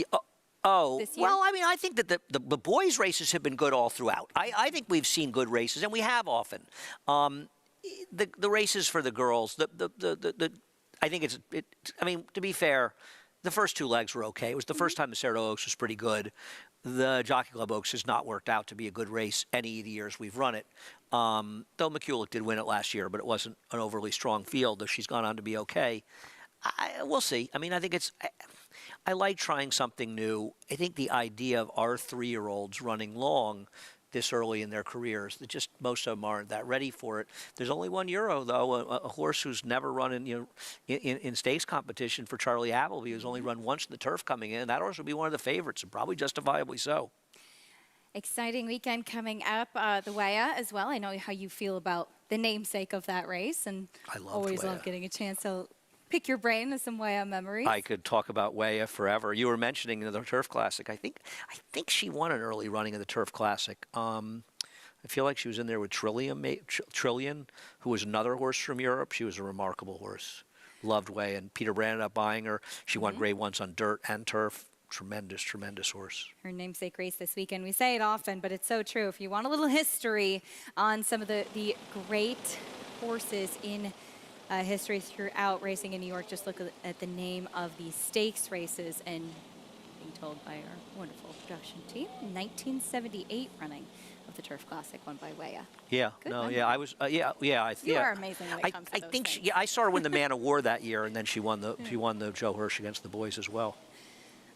Well, I mean, I think that the boys' races have been good all throughout. I think we've seen good races, and we have often. The races for the girls, I think I mean, to be fair, the first 2 legs were okay. It was the first time the Saratoga Oaks was pretty good. The Jockey Club Oaks has not worked out to be a good race any of the years we've run it. Though McCulloch did win it last year, but it wasn't an overly strong field, though she's gone on to be okay. We'll see. I mean, I think I like trying something new. I think the idea of our 3-year-olds running long this early in their careers, that just most of them aren't that ready for it. There's only €1, though, a horse who's never run in stakes competition for Charlie Appleby, who's only run once in the turf coming in. That horse would be one of the favorites, and probably justifiably so. Exciting weekend coming up, the Weah as well. I know how you feel about the namesake of that race, and I always love getting a chance to pick your brain with some Weah memories. I could talk about Weah forever. You were mentioning the Turf Classic. I think she won an early running of the Turf Classic. I feel like she was in there with Trillion, who was another horse from Europe. She was a remarkable horse. Loved Weah, and Peter Brand ended up buying her. She won grade 1s on dirt and turf. Tremendous horse. Her namesake race this weekend. We say it often, but it's so true. If you want a little history on some of the great horses in history throughout racing in New York, just look at the name of the stakes races, and being told by our wonderful production team, 1978 running of the Turf Classic, won by Weah. Yeah, I was, You are amazing when it comes to those things. I saw her win the Man of War that year, and then she won the Joe Hirsch against the boys as well.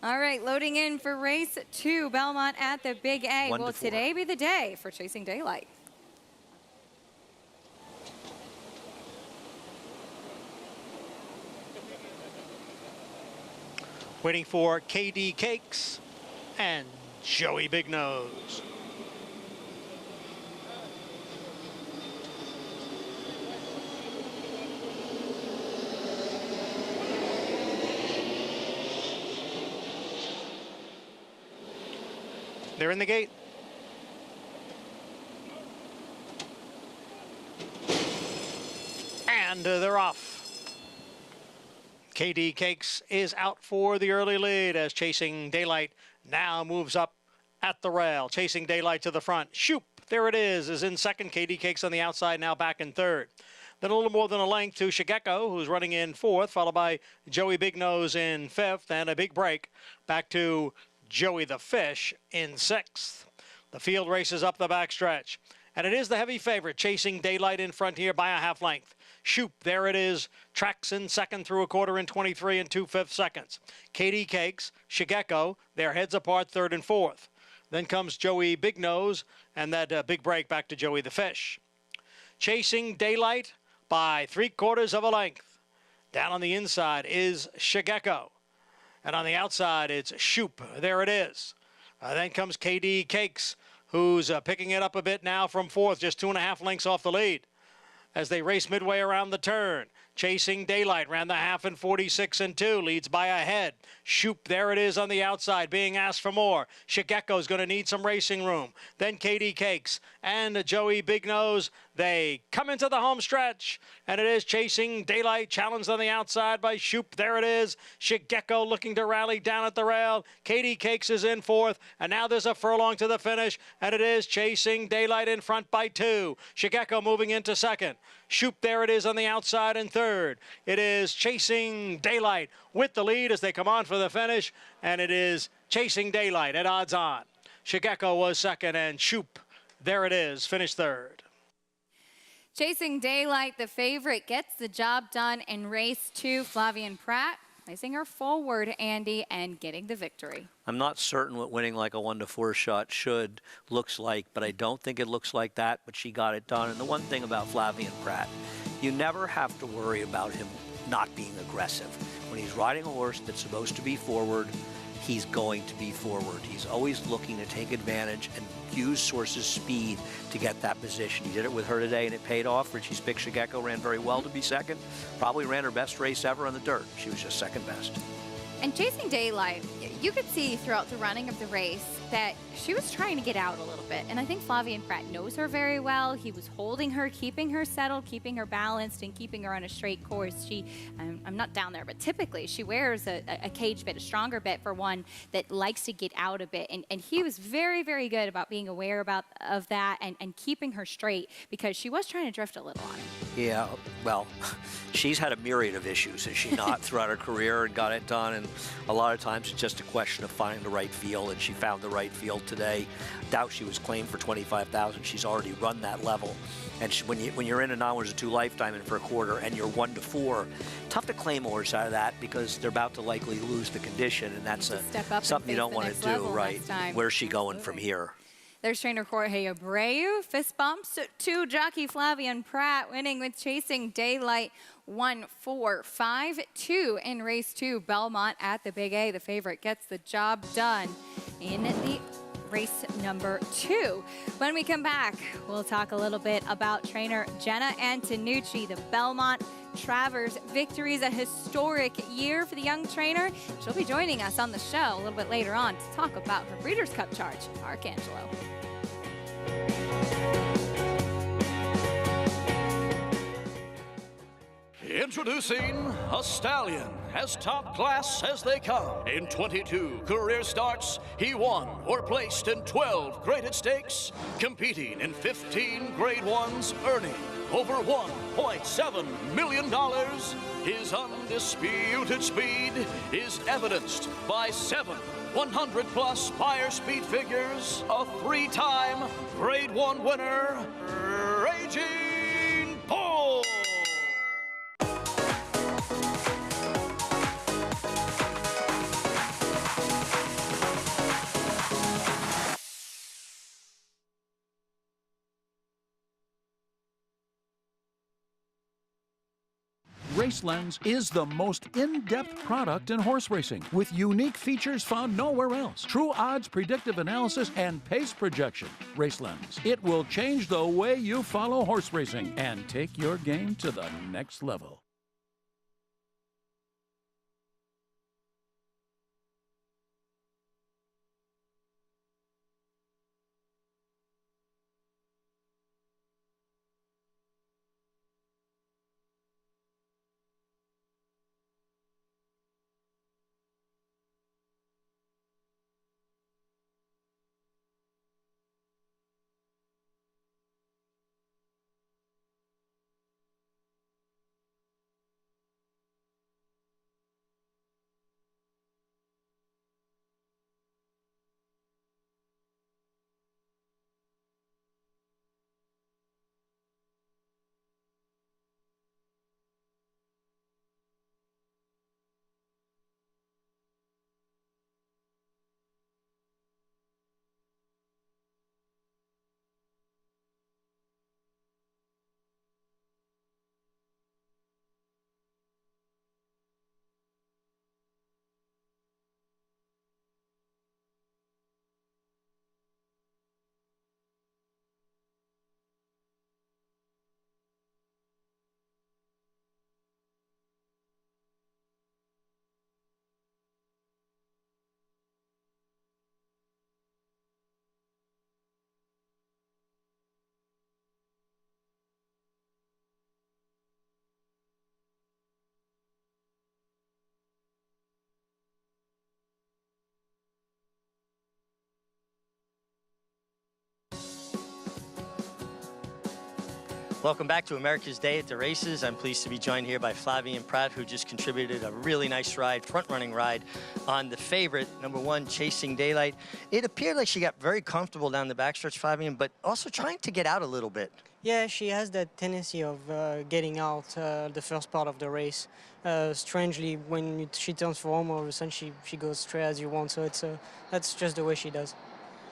All right, loading in for race 2, Belmont at the Big A. Will 1 to 4. Today be the day for Chasing Daylight? Waiting for KD Cakes and Joey Big Nose. They're in the gate. And they're off. KD Cakes is out for the early lead as Chasing Daylight now moves up at the rail. Chasing Daylight to the front. Shoop, there it is in second. KD Cakes on the outside, now back in third. Then a little more than a length to Shigeko, who's running in fourth, followed by Joey Big Nose in fifth, and a big break back to Joey the Fish in sixth. The field races up the backstretch, and it is the heavy favorite, Chasing Daylight, in front here by a half length. Shoop, there it is, tracks in second through a quarter in 23 and 2/5 seconds. KD Cakes, Shigeko, their heads apart third and fourth. Then comes Joey Big Nose, and that big break back to Joey the Fish. Chasing Daylight by 3/4 of a length. Down on the inside is Shigeko, and on the outside it's Shoop, there it is. Then comes KD Cakes, who's picking it up a bit now from fourth, just 2.5 lengths off the lead as they race midway around the turn. Chasing Daylight ran the half in 46 and 2, leads by a head. Shoop, there it is on the outside, being asked for more. Shigeko's going to need some racing room. Then KD Cakes and Joey Big Nose. They come into the home stretch, and it is Chasing Daylight challenged on the outside by Shoop. There it is. Shigeko looking to rally down at the rail. KD Cakes is in fourth, and now there's a furlong to the finish, and it is Chasing Daylight in front by 2. Shigeko moving into second. Shoop, there it is on the outside in third. It is Chasing Daylight with the lead as they come on for the finish, and it is Chasing Daylight at odds on. Shigeko was second, and Shoop, there it is, finished third. Chasing Daylight, the favorite, gets the job done in race 2. Flavien Prat placing her forward, Andy, and getting the victory. I'm not certain what winning like a 1-4 shot should looks like, but I don't think it looks like that, but she got it done. And the one thing about Flavien Prat, you never have to worry about him not being aggressive. When he's riding a horse that's supposed to be forward, he's going to be forward. He's always looking to take advantage and use Source's speed to get that position. He did it with her today, and it paid off. Richie's pick, Shigeko, ran very well to be second. Probably ran her best race ever on the dirt. She was just second best. And Chasing Daylight, you could see throughout the running of the race that she was trying to get out a little bit. And I think Flavien Prat knows her very well. He was holding her, keeping her settled, keeping her balanced, and keeping her on a straight course. I'm not down there, but typically she wears a cage bit, a stronger bit for one that likes to get out a bit. And he was very, very good about being aware of that and keeping her straight, because she was trying to drift a little on him. Yeah, well, she's had a myriad of issues, has she not, throughout her career, and got it done. And a lot of times it's just a question of finding the right field, and she found the right field today. Doubt she was claimed for $25,000. She's already run that level. And when you're in a non-winners of 2 lifetime and for a quarter and you're 1-4, tough to claim a horse out of that because they're about to likely lose the condition, and that's something you don't want to do, right? Where's she going from here? There's trainer Jorge Abreu. Fist bumps to jockey Flavien Prat, winning with Chasing Daylight 1-4-5-2 in race 2. Belmont at the Big A. The favorite gets the job done in the race number 2. When we come back, we'll talk a little bit about trainer Jenna Antonucci. The Belmont Travers victory is a historic year for the young trainer. She'll be joining us on the show a little bit later on to talk about her Breeders' Cup charge. Arcangelo. Introducing a stallion, as top class as they come. In 22 career starts, he won or placed in 12 graded stakes, competing in 15 grade ones, earning over $1.7 million. His undisputed speed is evidenced by 7 100-plus Beyer speed figures, a 3-time grade 1 winner, Raging Bull. Race Lens is the most in-depth product in horse racing, with unique features found nowhere else. True odds, predictive analysis, and pace projection. Race Lens. It will change the way you follow horse racing and take your game to the next level. Welcome back to America's Day at the Races. I'm pleased to be joined here by Flavien Prat, who just contributed a really nice ride, front-running ride, on the favorite, #1, Chasing Daylight. It appeared like she got very comfortable down the backstretch, Flavien, but also trying to get out a little bit. Yeah, she has that tendency of getting out the first part of the race. Strangely, when she turns for home, all of a sudden she goes straight as you want. So that's just the way she does.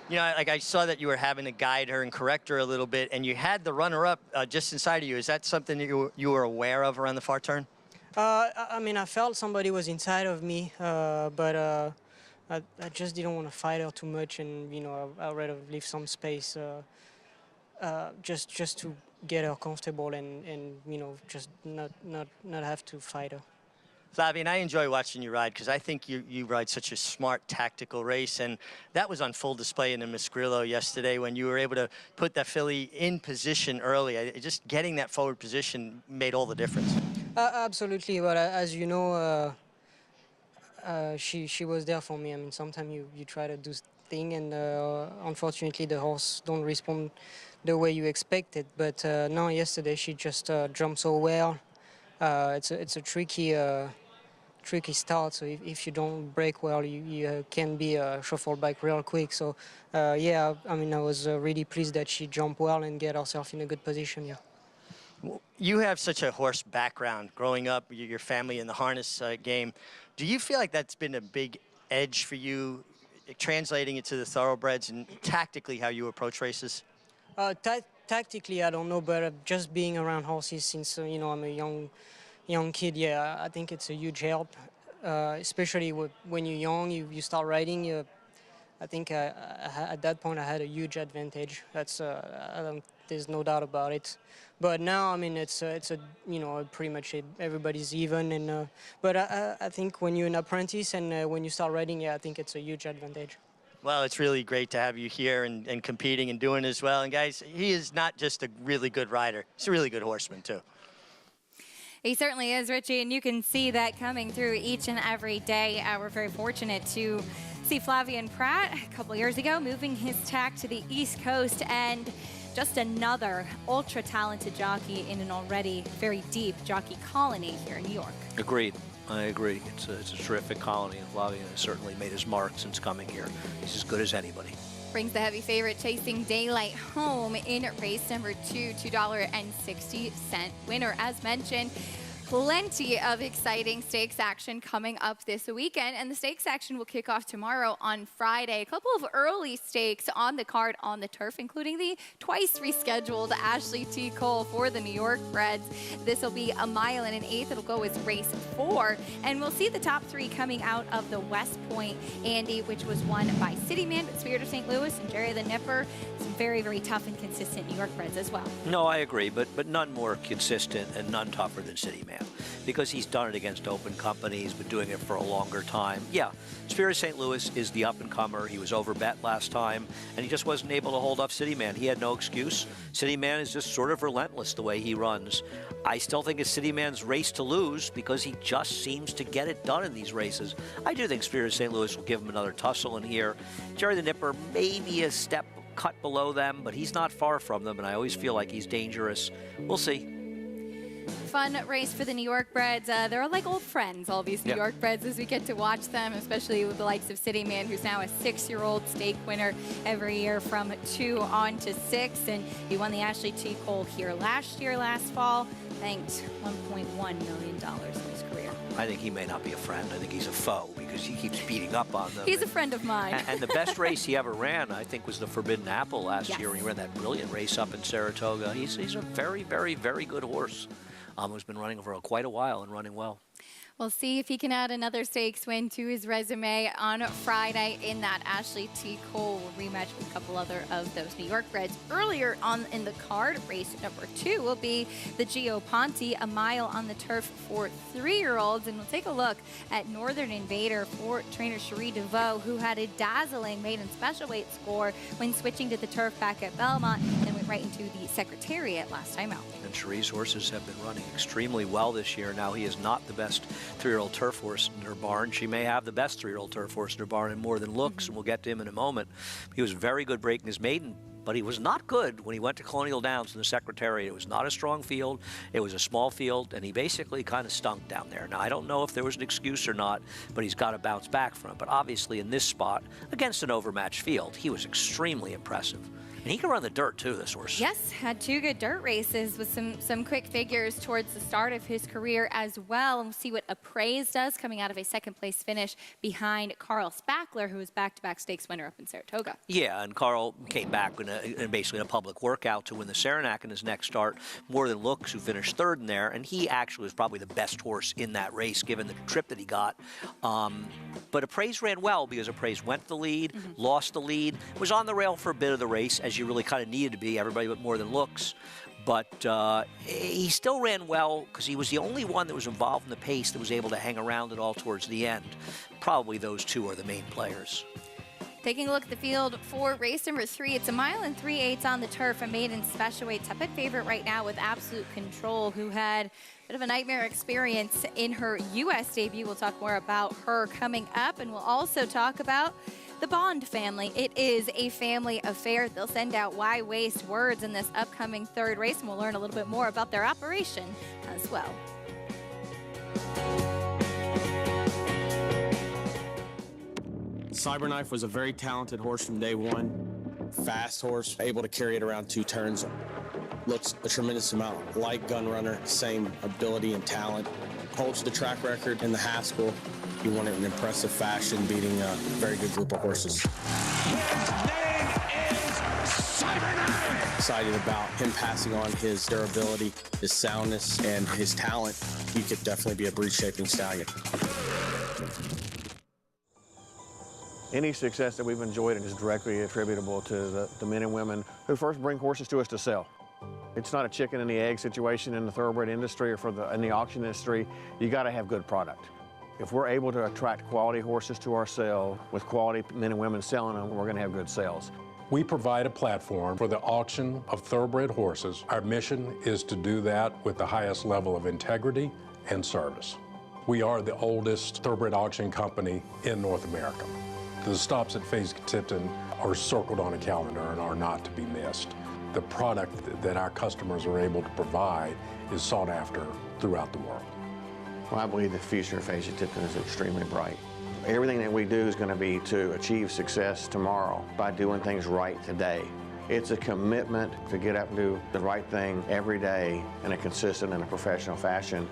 You know, like I saw that you were having to guide her and correct her a little bit, and you had the runner-up just inside of you. Is that something that you were aware of around the far turn? I mean, I felt somebody was inside of me, but I just didn't want to fight her too much, and you know, I'd rather leave some space just to get her comfortable and you know, just not have to fight her. Flavien, I enjoy watching you ride because I think you ride such a smart, tactical race, and that was on full display in the Miss Grillo yesterday when you were able to put that filly in position early. Just getting that forward position made all the difference. Absolutely, but as you know, she was there for me. I mean, sometimes you try to do thing, and unfortunately the horse don't respond the way you expected. But no, yesterday she just jumped so well. It's a tricky start, so if you don't break well, you can be shuffled back real quick. So yeah, I mean, I was really pleased that she jumped well and get herself in a good position. Yeah. You have such a horse background growing up, your family in the harness game. Do you feel like that's been a big edge for you, translating it to the thoroughbreds and tactically how you approach races? Tactically, I don't know, but just being around horses since you know, I'm a young kid, yeah, I think it's a huge help, especially when you're young, you start riding. I think at that point I had a huge advantage. That's there's no doubt about it. But now, I mean, it's a you know, pretty much everybody's even. And but I think when you're an apprentice and when you start riding, yeah, I think it's a huge advantage. Well, it's really great to have you here and competing and doing as well. And guys, he is not just a really good rider; he's a really good horseman too. He certainly is, Richie, and you can see that coming through each and every day. We're very fortunate to see Flavien Prat a couple years ago moving his tack to the East Coast, and just another ultra-talented jockey in an already very deep jockey colony here in New York. Agreed. I agree. It's a terrific colony, and Flavien has certainly made his mark since coming here. He's as good as anybody. Brings the heavy favorite Chasing Daylight home in race number 2, $2.60 winner. As mentioned, Plenty of exciting stakes action coming up this weekend, and the stakes action will kick off tomorrow on Friday. A couple of early stakes on the card on the turf, including the twice rescheduled Ashley T. Cole for the New York Breds. This will be a mile and an eighth. It'll go as race 4, and we'll see the top 3 coming out of the West Point Andy, which was won by City Man, but Spirit of St. Louis and Jerry the Nipper. Some very, very tough and consistent New York Breds as well. No, I agree, but none more consistent and none tougher than City Man, because he's done it against open companies, been doing it for a longer time. Yeah, Spirit of St. Louis is the up-and-comer. He was overbet last time, and he just wasn't able to hold off City Man. He had no excuse. City Man is just sort of relentless the way he runs. I still think it's City Man's race to lose because he just seems to get it done in these races. I do think Spirit of St. Louis will give him another tussle in here. Jerry the Nipper maybe a step cut below them, but he's not far from them, and I always feel like he's dangerous. We'll see. Fun race for the New York Breds. They're like old friends, all these New York Breds, as we get to watch them, especially with the likes of City Man, who's now a 6-year-old stake winner every year from 2 on to 6. And he won the Ashley T. Cole here last fall, banked $1.1 million in his career. I think he may not be a friend. I think he's a foe because he keeps beating up on them. He's a friend of mine. And the best race he ever ran, I think, was the Forbidden Apple last year when he ran that brilliant race up in Saratoga. He's a very, very, very good horse. Who's been running for quite a while and running well. We'll see if he can add another stakes win to his resume on Friday in that Ashley T. Cole rematch with a couple other of those New York Breds. Earlier on in the card, race number 2 will be the Gio Ponte, a mile on the turf for 3-year-olds. And we'll take a look at Northern Invader for trainer Cherie DeVoe, who had a dazzling maiden special weight score when switching to the turf back at Belmont and went right into the Secretariat last time out. And Cherie's horses have been running extremely well this year. Now, he is not the best 3-year-old turf horse in her barn. She may have the best 3-year-old turf horse in her barn in More Than Looks, and we'll get to him in a moment. He was very good breaking his maiden, but he was not good when he went to Colonial Downs in the Secretariat. It was not a strong field. It was a small field, and he basically kind of stunk down there. Now, I don't know if there was an excuse or not, but he's got to bounce back from it. But obviously, in this spot, against an overmatched field, he was extremely impressive. And he can run the dirt, too, this horse. Yes, had 2 good dirt races with some quick figures towards the start of his career as well. And we'll see what Appraise does coming out of a second-place finish behind Carl Spackler, who was back-to-back stakes winner up in Saratoga. Yeah, and Carl came back in basically a public workout to win the Saranac in his next start. More Than Looks, who finished 3rd in there, and he actually was probably the best horse in that race, given the trip that he got. But Appraise ran well because Appraise went the lead, lost the lead, was on the rail for a bit of the race, as you really kind of needed to be, everybody but More Than Looks. But he still ran well because he was the only one that was involved in the pace that was able to hang around it all towards the end. Probably those 2 are the main players. Taking a look at the field for race number 3, it's a mile and 3/8 on the turf, a maiden special weight. Top favorite right now with Absolute Control, who had a bit of a nightmare experience in her U.S. debut. We'll talk more about her coming up, and we'll also talk about the Bond family. It is a family affair. They'll send out Why Waste words in this upcoming 3rd race, and we'll learn a little bit more about their operation as well. Cyberknife was a very talented horse from day one. Fast horse, able to carry it around 2 turns. Looks a tremendous amount like Gunrunner, same ability and talent. Holds the track record in the Haskell. He won it in impressive fashion, beating a very good group of horses. His name is Cyberknife! Excited about him passing on his durability, his soundness, and his talent. He could definitely be a breed-shaping stallion. Any success that we've enjoyed is directly attributable to the men and women who first bring horses to us to sell. It's not a chicken and the egg situation in the thoroughbred industry or in the auction industry. You got to have good product. If we're able to attract quality horses to our sale with quality men and women selling them, we're going to have good sales. We provide a platform for the auction of thoroughbred horses. Our mission is to do that with the highest level of integrity and service. We are the oldest thoroughbred auction company in North America. The stops at Fasig-Tipton are circled on a calendar and are not to be missed. The product that our customers are able to provide is sought after throughout the world. Well, I believe the future of Fasig-Tipton is extremely bright. Everything that we do is going to be to achieve success tomorrow by doing things right today. It's a commitment to get up and do the right thing every day in a consistent and a professional fashion.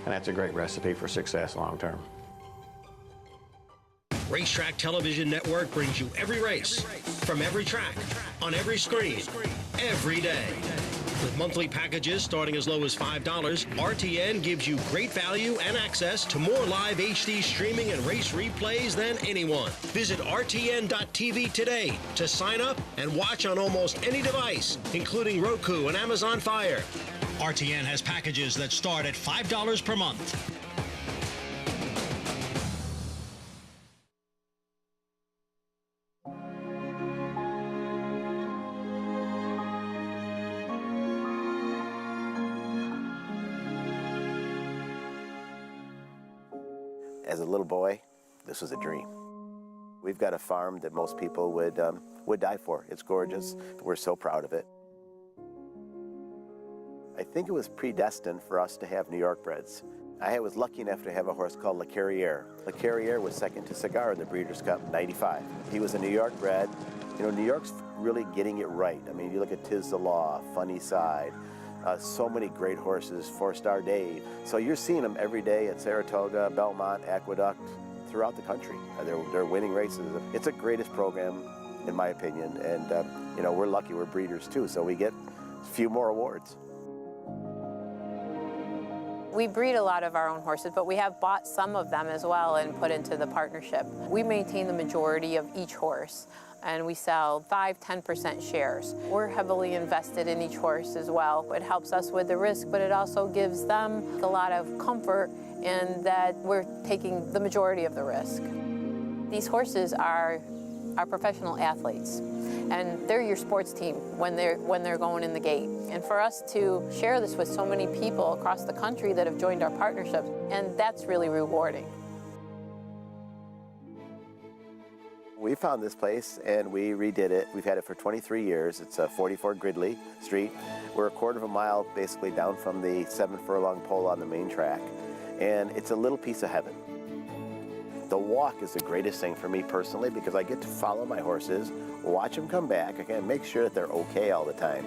and that's a great recipe for success long term. Racetrack Television Network brings you every race, from every track, on every screen, every day. With monthly packages starting as low as $5, RTN gives you great value and access to more live HD streaming and race replays than anyone. Visit RTN.tv today to sign up and watch on almost any device, including Roku and Amazon Fire. RTN has packages that start at $5 per month. As a little boy, this was a dream. We've got a farm that most people would die for. It's gorgeous. We're so proud of it. I think it was predestined for us to have New York breds. I was lucky enough to have a horse called Le Carriere. Le Carriere was second to Cigar in the Breeders' Cup in '95. He was a New York bred. You know, New York's really getting it right. I mean, you look at Tiz the Law, Funny Side, so many great horses, 4-Star Dave. So you're seeing them every day at Saratoga, Belmont, Aqueduct, throughout the country. They're winning races. It's the greatest program, in my opinion. And, you know, we're lucky we're breeders too, so we get a few more awards. We breed a lot of our own horses, but we have bought some of them as well and put into the partnership. We maintain the majority of each horse, and we sell 5–10% shares. We're heavily invested in each horse as well. It helps us with the risk, but it also gives them a lot of comfort in that we're taking the majority of the risk. These horses are professional athletes, and they're your sports team when they're going in the gate. And for us to share this with so many people across the country that have joined our partnership, and that's really rewarding. We found this place and we redid it. We've had it for 23 years. It's 44 Gridley Street. We're a quarter of a mile basically down from the 7-furlong pole on the main track. And it's a little piece of heaven. The walk is the greatest thing for me personally because I get to follow my horses, watch them come back, I can make sure that they're okay all the time.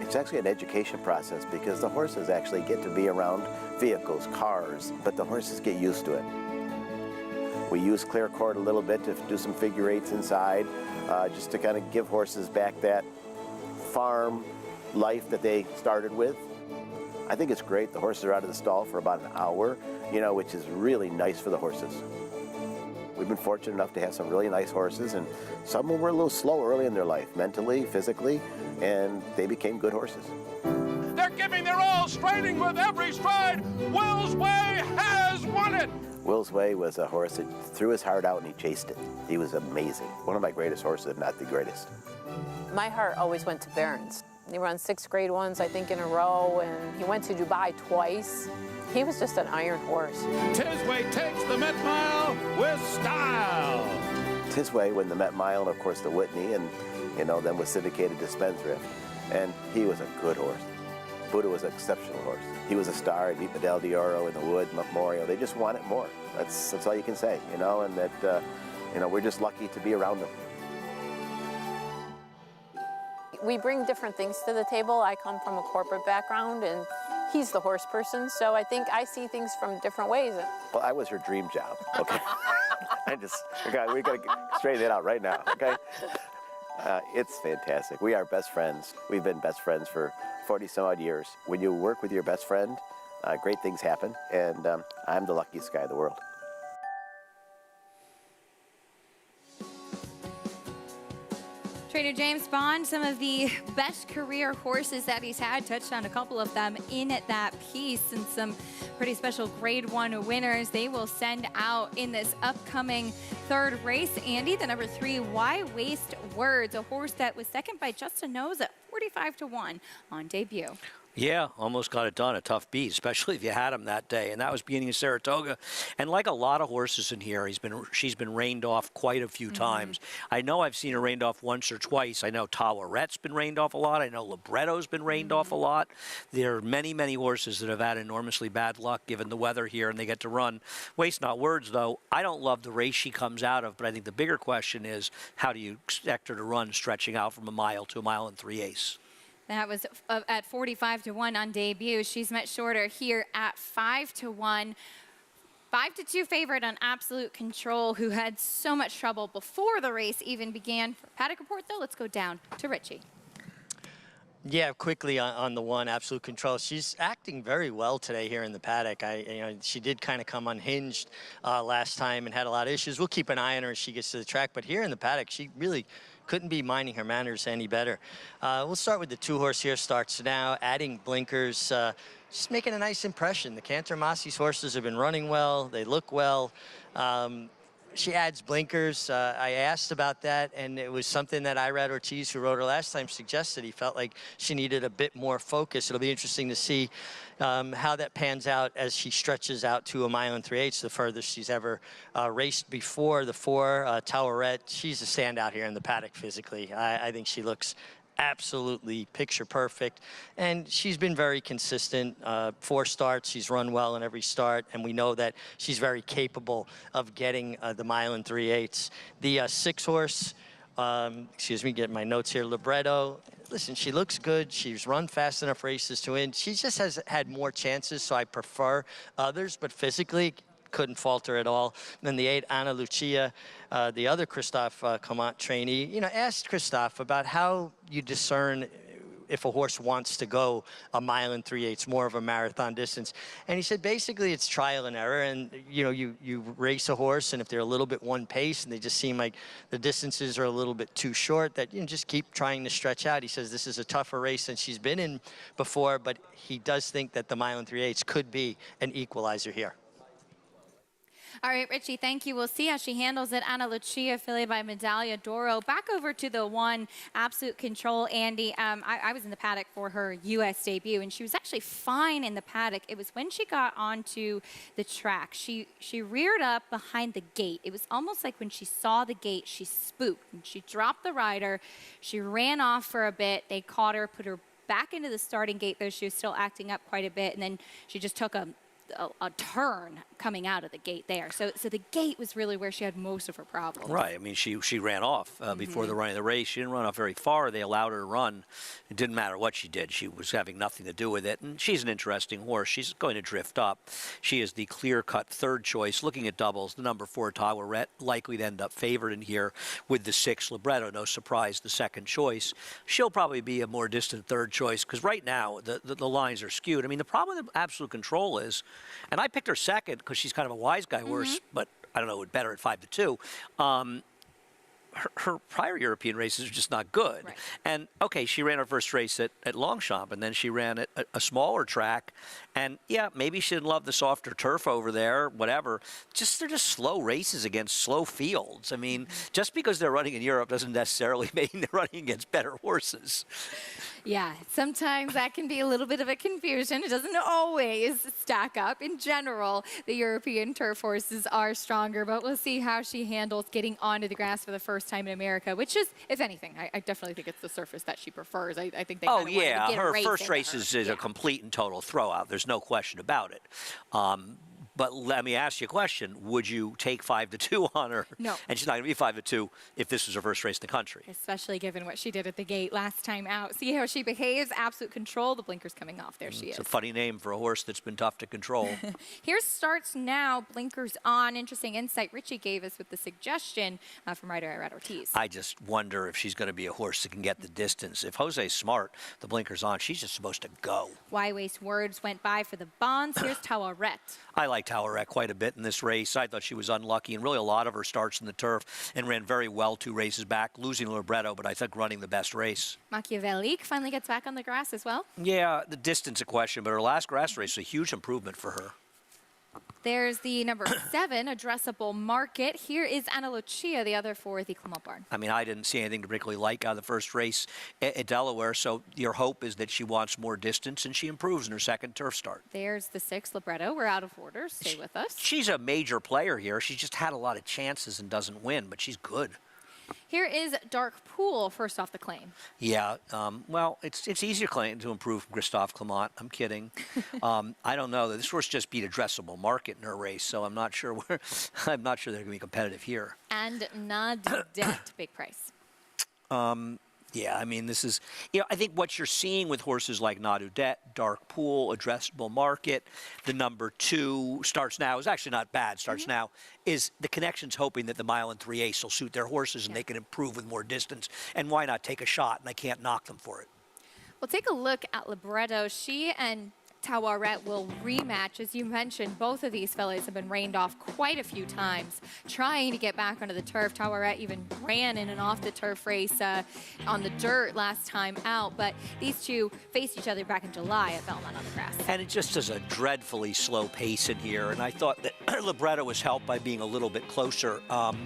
It's actually an education process because the horses actually get to be around vehicles, cars, but the horses get used to it. We use clear cord a little bit to do some figure eights inside, just to kind of give horses back that farm life that they started with. I think it's great. The horses are out of the stall for about an hour, you know, which is really nice for the horses. We've been fortunate enough to have some really nice horses, and some of them were a little slow early in their life, mentally, physically, and they became good horses. They're giving their all, striding with every stride. Will's Way has won it. Will's Way was a horse that threw his heart out and he chased it. He was amazing. One of my greatest horses, if not the greatest. My heart always went to Barons. He ran 6 grade ones, I think, in a row, and he went to Dubai twice. He was just an iron horse. Tisway takes the Met Mile with style. Tisway won the Met Mile and, of course, the Whitney, and, you know, then was syndicated to Spendthrift. And he was a good horse. Buddha was an exceptional horse. He was a star. He beat Medal d'Oro in the Wood Memorial. They just wanted more. That's all you can say, you know, and that, you know, we're just lucky to be around them. We bring different things to the table. I come from a corporate background, and he's the horse person, so I think I see things from different ways. Well, I was her dream job, okay? We got to straighten it out right now, okay? It's fantastic. We are best friends. We've been best friends for 40-some-odd years. When you work with your best friend, great things happen, and I'm the luckiest guy in the world. Trainer James Bond, some of the best career horses that he's had, touched on a couple of them in that piece, and some pretty special Grade 1 winners they will send out in this upcoming third race. Andy, the number 3, Why Waste Words, a horse that was second by Justin Knows at 45-1 on debut. Yeah, almost got it done. A tough beat, especially if you had him that day. And that was beginning of Saratoga. And like a lot of horses in here, she's been reined off quite a few times. I know I've seen her reined off once or twice. I know Tawaret's been reined off a lot. I know Libretto's been reined off a lot. There are many, many horses that have had enormously bad luck given the weather here, and they get to run. Waste not words, though. I don't love the race she comes out of, but I think the bigger question is, how do you expect her to run stretching out from a mile to a mile and 3/8? That was at 45-1 on debut. She's much shorter here at 5-1. 5-2 favorite on Absolute Control, who had so much trouble before the race even began. For Paddock Report, though, let's go down to Richie. Yeah, quickly on the one, Absolute Control. She's acting very well today here in the paddock. She did kind of come unhinged last time and had a lot of issues. We'll keep an eye on her as she gets to the track, but here in the paddock, she really couldn't be minding her manners any better. We'll start with the 2-horse here. Starts now, adding blinkers, just making a nice impression. The Cantor Massey's horses have been running well. They look well. She adds blinkers. I asked about that, and it was something that Irad Ortiz, who rode her last time, suggested. He felt like she needed a bit more focus. It'll be interesting to see how that pans out as she stretches out to 1 mile and 3/8, the furthest she's ever raced before. The 4, Towerette, she's a standout here in the paddock physically. I think she looks absolutely picture perfect, and she's been very consistent. 4 starts, she's run well in every start, and we know that she's very capable of getting the 1 mile and 3/8. The 6-horse, excuse me, get my notes here, Libretto. Listen, she looks good. She's run fast enough races to win. She just has had more chances, so I prefer others, but physically couldn't falter at all. And then the 8, Ana Lucia, the other Christophe Clement trainee, asked Christophe about how you discern if a horse wants to go 1 mile and 3/8, more of a marathon distance. And he said basically it's trial and error, and you race a horse, and if they're a little bit one pace and they just seem like the distances are a little bit too short, that you just keep trying to stretch out. He says this is a tougher race than she's been in before, but he does think that the 1 mile and 3/8 could be an equalizer here. All right, Richie, thank you. We'll see how she handles it. Ana Lucia, affiliated by Medaglia d'Oro. Back over to the 1, Absolute Control, Andy. I was in the paddock for her U.S. debut, and she was actually fine in the paddock. It was when she got onto the track. She reared up behind the gate. It was almost like when she saw the gate, she spooked. And she dropped the rider. She ran off for a bit. They caught her, put her back into the starting gate, though she was still acting up quite a bit, and then she just took a turn coming out of the gate there. So the gate was really where she had most of her problems. Right. I mean, she ran off before the running of the race. She didn't run off very far. They allowed her to run. It didn't matter what she did. She was having nothing to do with it. And she's an interesting horse. She's going to drift up. She is the clear-cut 3rd choice. Looking at doubles, the number 4, Towerette, likely to end up favored in here with the 6, Libretto. No surprise, the 2nd choice. She'll probably be a more distant 3rd choice because right now the lines are skewed. I mean, the problem with Absolute Control is, and I picked her 2nd because she's kind of a wise guy horse, but I don't know, better at 5-2. Her prior European races are just not good. Right. And, okay, she ran her first race at Longchamp, and then she ran at a smaller track. And, yeah, maybe she didn't love the softer turf over there, whatever. They're just slow races against slow fields. I mean, just because they're running in Europe doesn't necessarily mean they're running against better horses. Yeah, sometimes that can be a little bit of a confusion. It doesn't always stack up. In general, the European turf horses are stronger, but we'll see how she handles getting onto the grass for the first time in America, which is, if anything, I definitely think it's the surface that she prefers. I think they kind of yeah, get her first race is a complete and total throwout. There's no question about it. But let me ask you a question. Would you take 5-2 on her? No. And she's not going to be 5-2 if this was her first race in the country. Especially given what she did at the gate last time out. See how she behaves. Absolute Control. The blinker's coming off. There she is. It's a funny name for a horse that's been tough to control. Here starts now. Blinkers on. Interesting insight Richie gave us with the suggestion from rider Irad Ortiz. I just wonder if she's going to be a horse that can get the distance. If Jose's smart, the blinker's on. She's just supposed to go. Why waste words went by for the bonds. Here's Towerette. I like Towerette quite a bit in this race. I thought she was unlucky, and really a lot of her starts in the turf, and ran very well 2 races back, losing Libretto, but I think running the best race. Machiavellique finally gets back on the grass as well. Yeah, the distance a question, but her last grass race was a huge improvement for her. There's the number 7, Addressable Market. Here is Ana Lucia, the other for the Clement barn. I mean, I didn't see anything to particularly like out of the first race at Delaware, so your hope is that she wants more distance and she improves in her 2nd turf start. There's the 6, Libretto. We're out of order. Stay with us. She's a major player here. She's just had a lot of chances and doesn't win, but she's good. Here is Dark Pool, first off the claim. Yeah, well, it's easier claim to improve from Christophe Clement. I'm kidding. I don't know. This horse just beat Addressable Market in her race, so I'm not sure they're going to be competitive here. And Nadet, big price. Yeah, I mean, this is, I think what you're seeing with horses like Nadudet, Dark Pool, Addressable Market, the number 2, Starts Now is actually not bad. Starts Now is the connection's hoping that the mile and 3/8 will suit their horses and they can improve with more distance. And why not take a shot? And I can't knock them for it. Well, take a look at Libretto. She and Tawaret will rematch. As you mentioned, both of these fellas have been rained off quite a few times, trying to get back onto the turf. Tawaret even ran in an off-the-turf race on the dirt last time out, but these two faced each other back in July at Belmont on the grass. And it just is a dreadfully slow pace in here, and I thought that Libretto was helped by being a little bit closer,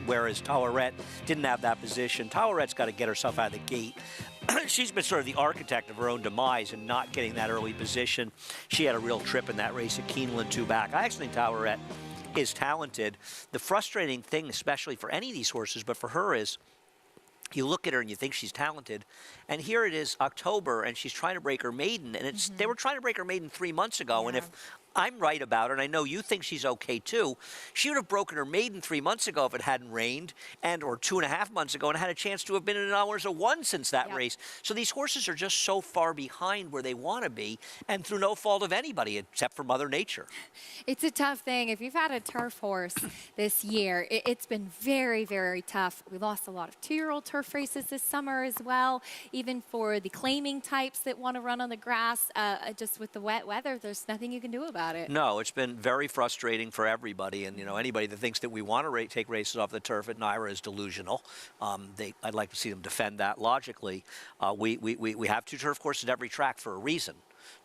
whereas Tawaret didn't have that position. Tawaret's got to get herself out of the gate. She's been sort of the architect of her own demise and not getting that early position. She had a real trip in that race at Keeneland 2 back. I actually think Tawaret is talented. The frustrating thing, especially for any of these horses, but for her is, you look at her and you think she's talented, and here it is October, and she's trying to break her maiden, and it's they were trying to break her maiden 3 months ago, and if I'm right about her, and I know you think she's okay too, she would have broken her maiden 3 months ago if it hadn't rained, or 2.5 months ago, and had a chance to have been in an hours of 1 since that race. So these horses are just so far behind where they want to be, and through no fault of anybody except for Mother Nature. It's a tough thing. If you've had a turf horse this year, it's been very, very tough. We lost a lot of 2-year-old turf races this summer as well, even for the claiming types that want to run on the grass. Just with the wet weather, there's nothing you can do about it. No, it's been very frustrating for everybody, and anybody that thinks that we want to take races off the turf at NYRA is delusional. I'd like to see them defend that logically. We have 2 turf courses at every track for a reason.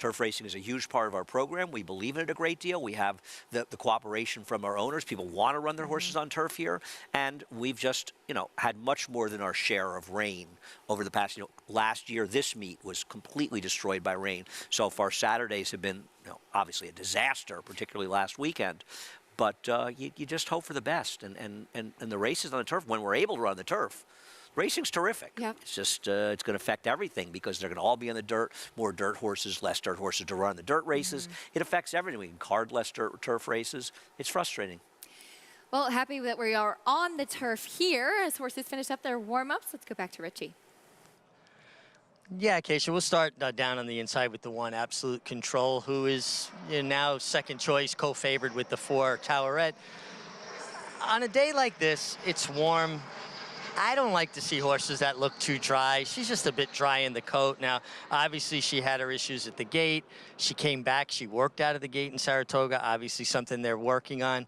Turf racing is a huge part of our program. We believe in it a great deal. We have the cooperation from our owners. People want to run their horses on turf here. And we've just, had much more than our share of rain over the past, last year, this meet was completely destroyed by rain. So far, Saturdays have been, obviously a disaster, particularly last weekend. But you just hope for the best. And the races on the turf, when we're able to run the turf, racing's terrific. Yep. It's just, it's going to affect everything because they're going to all be on the dirt, more dirt horses, less dirt horses to run the dirt races. It affects everything. We can card less turf races. It's frustrating. Well, happy that we are on the turf here as horses finish up their warm-ups. Let's go back to Richie. Yeah, Keisha, we'll start down on the inside with the 1, Absolute Control, who is now second choice, co-favored with the 4, Tawaret. On a day like this, it's warm. I don't like to see horses that look too dry. She's just a bit dry in the coat. Now, obviously, she had her issues at the gate. She came back. She worked out of the gate in Saratoga, obviously something they're working on.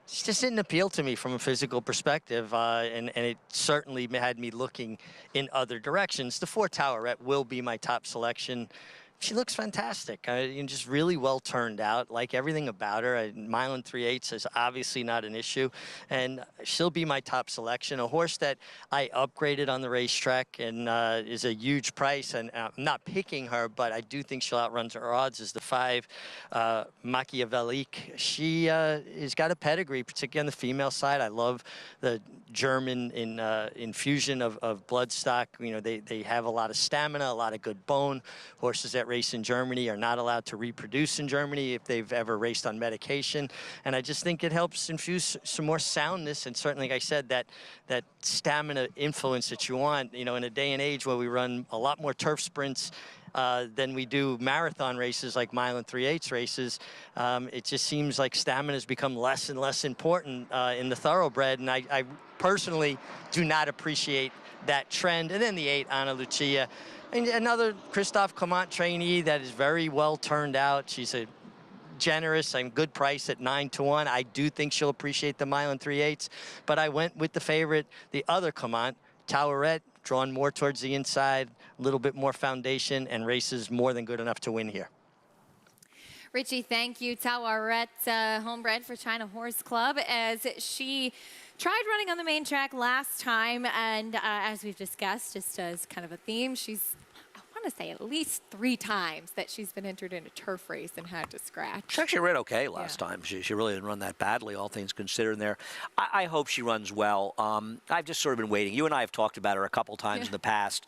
She just didn't appeal to me from a physical perspective, and it certainly had me looking in other directions. The 4, Tawaret, will be my top selection. She looks fantastic. Just really well turned out. Like everything about her. A mile and 3/8 is obviously not an issue, and she'll be my top selection. A horse that I upgraded on the racetrack and is a huge price. And I'm not picking her, but I do think she'll outrun her odds. Is the 5, Machiavellique. She has got a pedigree, particularly on the female side. I love the German infusion of bloodstock. They have a lot of stamina, a lot of good bone. Horses that race in Germany are not allowed to reproduce in Germany if they've ever raced on medication. And I just think it helps infuse some more soundness and certainly, like I said, that stamina influence that you want. In a day and age where we run a lot more turf sprints than we do marathon races like mile and 3/8 races, it just seems like stamina has become less and less important in the thoroughbred. And I personally do not appreciate that trend. And then the 8, Ana Lucia. And another Christophe Clement trainee that is very well turned out. She's a generous and good price at 9-1. I do think she'll appreciate the mile and 3/8, but I went with the favorite, the other Clement, Tawaret, drawn more towards the inside, a little bit more foundation, and races more than good enough to win here. Richie, thank you. Tawaret, homebred for China Horse Club, as she tried running on the main track last time, and as we've discussed, just as kind of a theme, she's, I want to say, at least 3 times that she's been entered in a turf race and had to scratch. She actually ran okay last time. She really didn't run that badly, all things considered there. I hope she runs well. I've just sort of been waiting. You and I have talked about her a couple times in the past,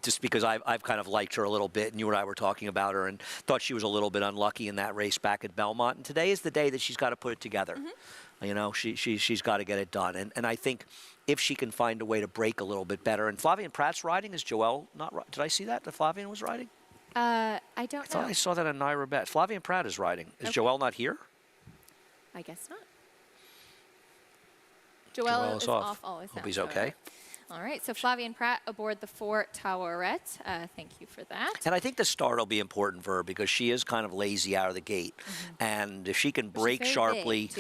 just because I've kind of liked her a little bit, and you and I were talking about her and thought she was a little bit unlucky in that race back at Belmont. And today is the day that she's got to put it together. You know, she's got to get it done. And I think if she can find a way to break a little bit better. And Flavien Prat's riding. Is Joelle not? Did I see that Flavien was riding? I don't know. I thought I saw that on Naira Bet. Flavien Prat is riding. Is Joelle not here? I guess not. Joelle is off. Oh, Hope he's okay. All right, so Flavien Prat aboard the 4 Towerette. Thank you for that. And I think the start will be important for her because she is kind of lazy out of the gate. And if she can break sharply,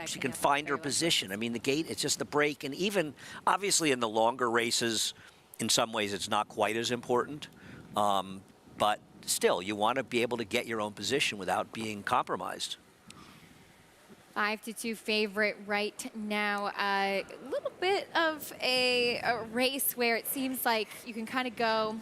she can find her position. I mean, the gate, it's just the break. And even, obviously, in the longer races, in some ways, it's not quite as important. But still, you want to be able to get your own position without being compromised. 5-2 favorite right now. A little bit of a race where it seems like you can kind of go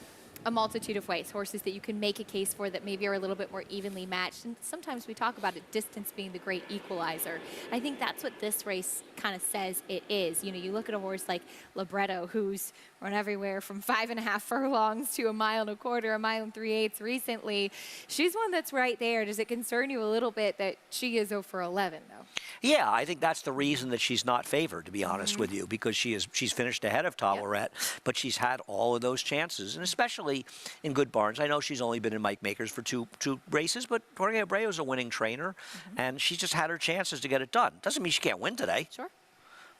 a multitude of ways. Horses that you can make a case for that maybe are a little bit more evenly matched. And sometimes we talk about it, distance being the great equalizer. I think that's what this race kind of says it is. You know, you look at a horse like Libretto, who's run everywhere from 5.5 furlongs to 1.25 miles, 1 3/8 recently. She's one that's right there. Does it concern you a little bit that she is 0 for 11, though? Yeah, I think that's the reason that she's not favored, to be honest with you, because she's finished ahead of Towerette, but she's had all of those chances, and especially in good barns. I know she's only been in Mike Makers for two races, but Jorge Abreu's a winning trainer, and she's just had her chances to get it done. Doesn't mean she can't win today. Sure.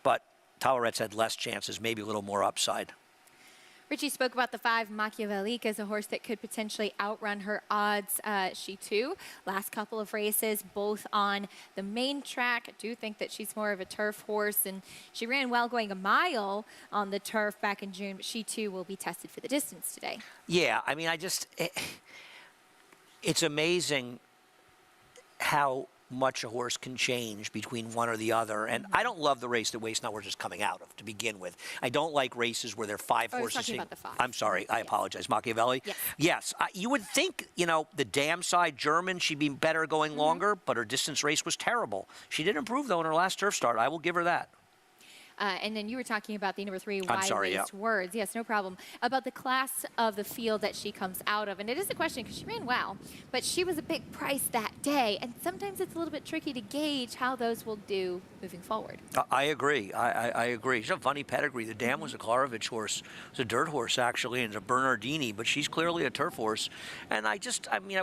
But Towerette's had less chances, maybe a little more upside. Richie spoke about the 5 Machiavellique as a horse that could potentially outrun her odds. She too, last couple of races, both on the main track. I do think that she's more of a turf horse, and she ran well going 1 mile on the turf back in June, but she too will be tested for the distance today. Yeah, I mean, it's amazing how much a horse can change between one or the other. And I don't love the race that Waste Not Worth is coming out of to begin with. I don't like races where there are 5 horses. Talking about the 5. I'm sorry. I apologize. Machiavelli? Yes. You would think, you know, the Dam Side German, she'd be better going longer, but her distance race was terrible. She did improve, though, in her last turf start. I will give her that. And then you were talking about the number 3, Wide-Waist Words. Yes, no problem. About the class of the field that she comes out of. And it is a question because she ran well, but she was a big price that day. And sometimes it's a little bit tricky to gauge how those will do moving forward. I agree. I agree. She's a funny pedigree. The Dam was a Klarovich horse. It was a dirt horse, actually, and it's a Bernardini, but she's clearly a turf horse. And I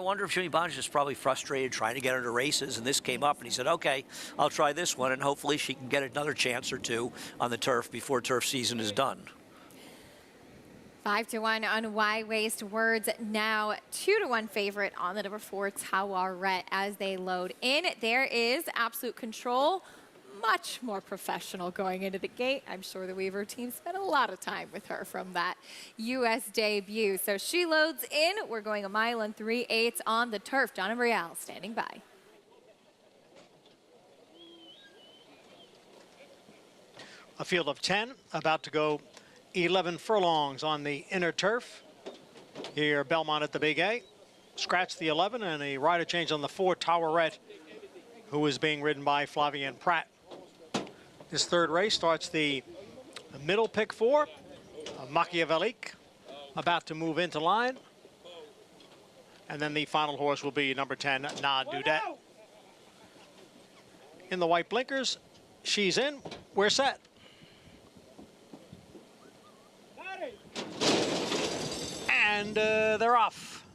wonder if Jimmy Bonds is probably frustrated trying to get her to races, and this came up, and he said, okay, I'll try this one, and hopefully she can get another chance or two on the turf before turf season is done. 5-1 on Wide-Waist Words. Now 2-1 favorite on the number 4 Towerette as they load in. There is Absolute Control, much more professional going into the gate. I'm sure the Weaver team spent a lot of time with her from that U.S. debut. So she loads in. We're going 1 3/8 on the turf. Donna Brielle standing by. A field of 10, about to go 11 furlongs on the inner turf. Here, Belmont at the Big A. Scratch the 11 and a rider change on the 4, Towerette, who is being ridden by Flavien Prat. This third race starts the middle pick 4, Machiavellique, about to move into line. And then the final horse will be number 10, Na Dudette. In the white blinkers, she's in, we're set. And they're off.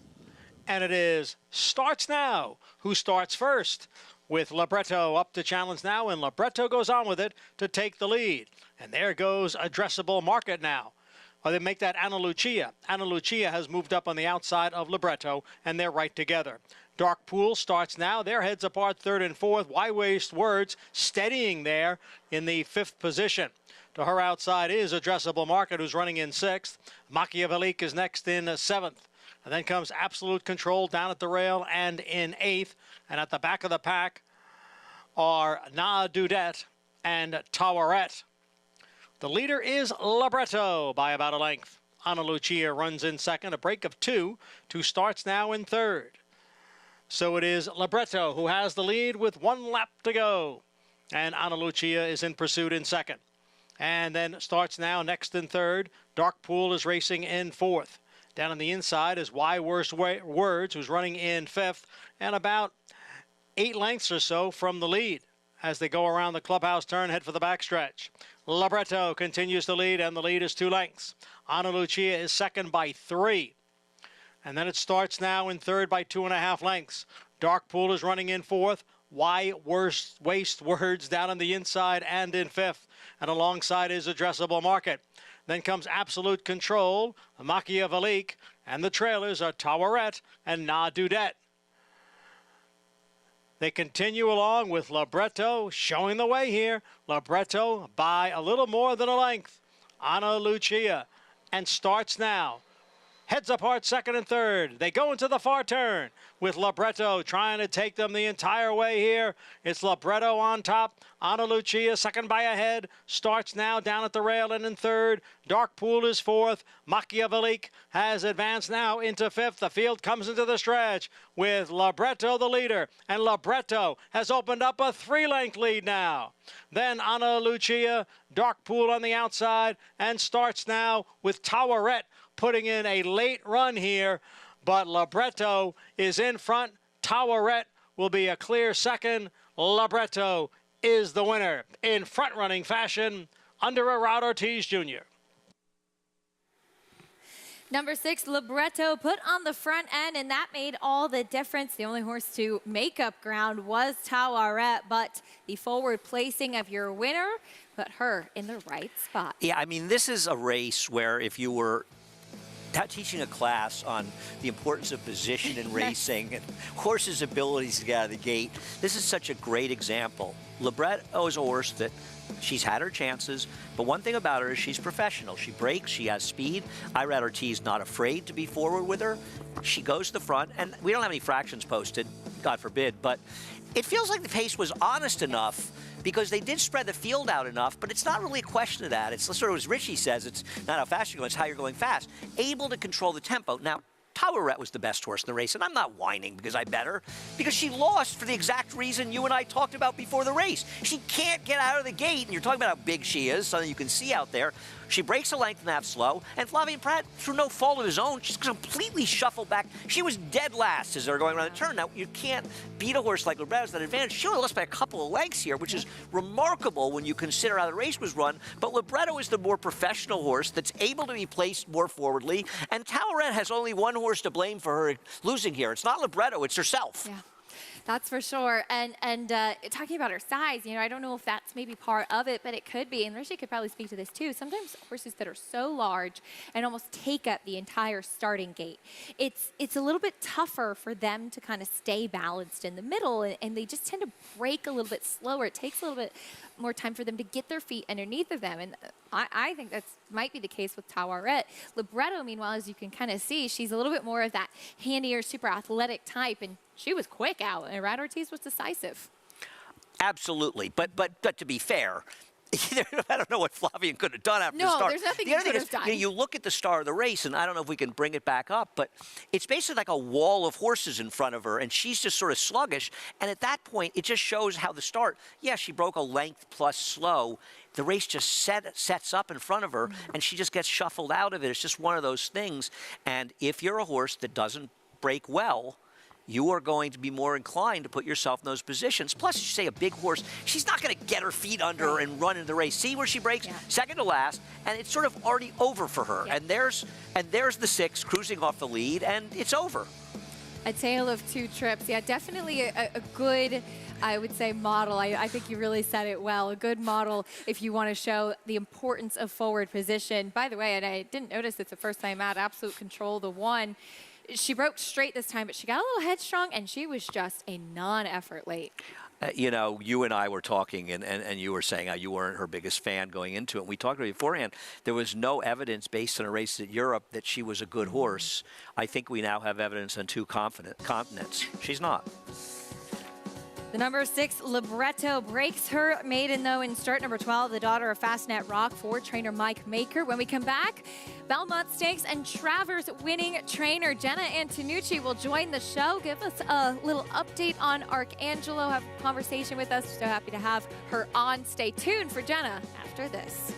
And it is Starts Now. Who starts first? With Libretto up to challenge now, and Libretto goes on with it to take the lead. And there goes Addressable Market now. Or they make that Ana Lucia. Ana Lucia has moved up on the outside of Libretto, and they're right together. Dark Pool starts now. Their heads apart, 3rd and 4th. Wide-Waist Words steadying there in the 5th position. To her outside is Addressable Market, who's running in 6th. Machiavellique is next in 7th. And then comes Absolute Control down at the rail and in 8th. And at the back of the pack are Na Dudette and Towerette. The leader is Libretto by about a length. Ana Lucia runs in 2nd, a break of 2. 2 starts now in 3rd. So it is Libretto who has the lead with 1 lap to go. And Ana Lucia is in pursuit in 2nd. And then Starts Now next in 3rd. Dark Pool is racing in 4th. Down on the inside is Wide-Waist Words, who's running in 5th, and about 8 lengths or so from the lead. as they go around the clubhouse turn, head for the backstretch. Libretto continues to lead, and the lead is 2 lengths. Ana Lucia is second by 3. And then it starts now in third by 2.5 lengths. Dark Pool is running in fourth. Waste Words down on the inside and in fifth. And alongside is Addressable Market. Then comes Absolute Control, Machiavellique, and the trailers are Towerette and Na Dudette. They continue along with Libretto showing the way here. Libretto by a little more than a length. Ana Lucia, and starts now. Heads apart second and third. They go into the far turn with Libretto trying to take them the entire way here. It's Libretto on top. Ana Lucia second by a head. Starts now down at the rail and in third. Dark Pool is fourth. Machiavellique has advanced now into fifth. The field comes into the stretch with Libretto the leader. And Libretto has opened up a 3-length lead now. Then Ana Lucia, Dark Pool on the outside, and starts now with Towerette putting in a late run here, but Libretto is in front. Towerette will be a clear second. Libretto is the winner in front-running fashion under Erod Ortiz Jr. Number 6, Libretto put on the front end, and that made all the difference. The only horse to make up ground was Towerette, but the forward placing of your winner put her in the right spot. Yeah, I mean, this is a race where if you were teaching a class on the importance of position in racing and horses' abilities to get out of the gate, this is such a great example. Libretto is a horse that she's had her chances, but one thing about her is she's professional. She breaks, she has speed. Erod Ortiz not afraid to be forward with her. She goes to the front, and we don't have any fractions posted, God forbid, but it feels like the pace was honest enough because they did spread the field out enough, but it's not really a question of that. It's sort of as Richie says, it's not how fast you're going, it's how you're going fast. Able to control the tempo. Now, Towerette was the best horse in the race, and I'm not whining because I bet her, because she lost for the exact reason you and I talked about before the race. She can't get out of the gate, and you're talking about how big she is, something you can see out there. She breaks a length and a half slow, and Flavien Prat, through no fault of his own, she's completely shuffled back. She was dead last as they were going around the turn. Now, you can't beat a horse like Libretto's that advantage. She only lost by a couple of lengths here, which is remarkable when you consider how the race was run, but Libretto is the more professional horse that's able to be placed more forwardly, and Towerette has only one horse to blame for her losing here. It's not Libretto, it's herself. Yeah. That's for sure. And talking about her size, you know, I don't know if that's maybe part of it, but it could be. And Richie could probably speak to this too. Sometimes horses that are so large and almost take up the entire starting gate, it's a little bit tougher for them to kind of stay balanced in the middle, and they just tend to break a little bit slower. It takes a little bit more time for them to get their feet underneath of them. And I think that might be the case with Towerette. Libretto, meanwhile, as you can kind of see, she's a little bit more of that handier, super athletic type, and she was quick out, and Erod Ortiz was decisive. Absolutely, but to be fair, I don't know what Flavien could have done after the start. No, there's nothing he could have done. You look at the start of the race, and I don't know if we can bring it back up, but it's basically like a wall of horses in front of her, and she's just sort of sluggish. And at that point, it just shows how the start, yeah, she broke a length plus slow. The race just sets up in front of her, and she just gets shuffled out of it. It's just one of those things. And if you're a horse that doesn't break well, you are going to be more inclined to put yourself in those positions. Plus, you say a big horse, she's not going to get her feet under her and run into the race. See where she breaks? Yeah. Second to last, and it's sort of already over for her. Yeah. And there's the 6 cruising off the lead, and it's over. A tale of 2 trips. Yeah, definitely a good, I would say, model. I think you really said it well. A good model if you want to show the importance of forward position. By the way, and I didn't notice it's the first time at Absolute Control, the 1. She broke straight this time, but she got a little headstrong, and she was just a non-effort late. You know, you and I were talking, and you were saying how you weren't her biggest fan going into it. We talked about it beforehand. There was no evidence based on a race at Europe that she was a good horse. I think we now have evidence on 2 continents. She's not. The number 6, Libretto, breaks her maiden, though, in start number 12, the daughter of Fastnet Rock, for trainer Mike Maker. When we come back, Belmont Stakes and Travers winning trainer Jenna Antonucci will join the show, give us a little update on Arcangelo, have a conversation with us. So happy to have her on. Stay tuned for Jenna after this.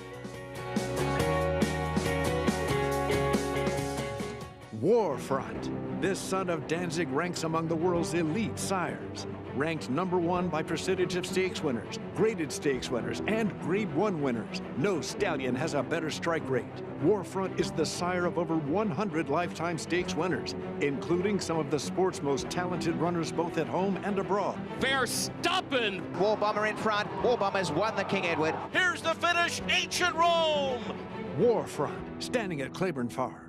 Warfront. This son of Danzig ranks among the world's elite sires. Ranked #1 by percentage of stakes winners, graded stakes winners, and Grade 1 winners. No stallion has a better strike rate. Warfront is the sire of over 100 lifetime stakes winners, including some of the sport's most talented runners both at home and abroad. Verstappen! War Bomber in front. War Bomber's won the King Edward. Here's the finish, Ancient Rome! Warfront, standing at Claiborne Farm.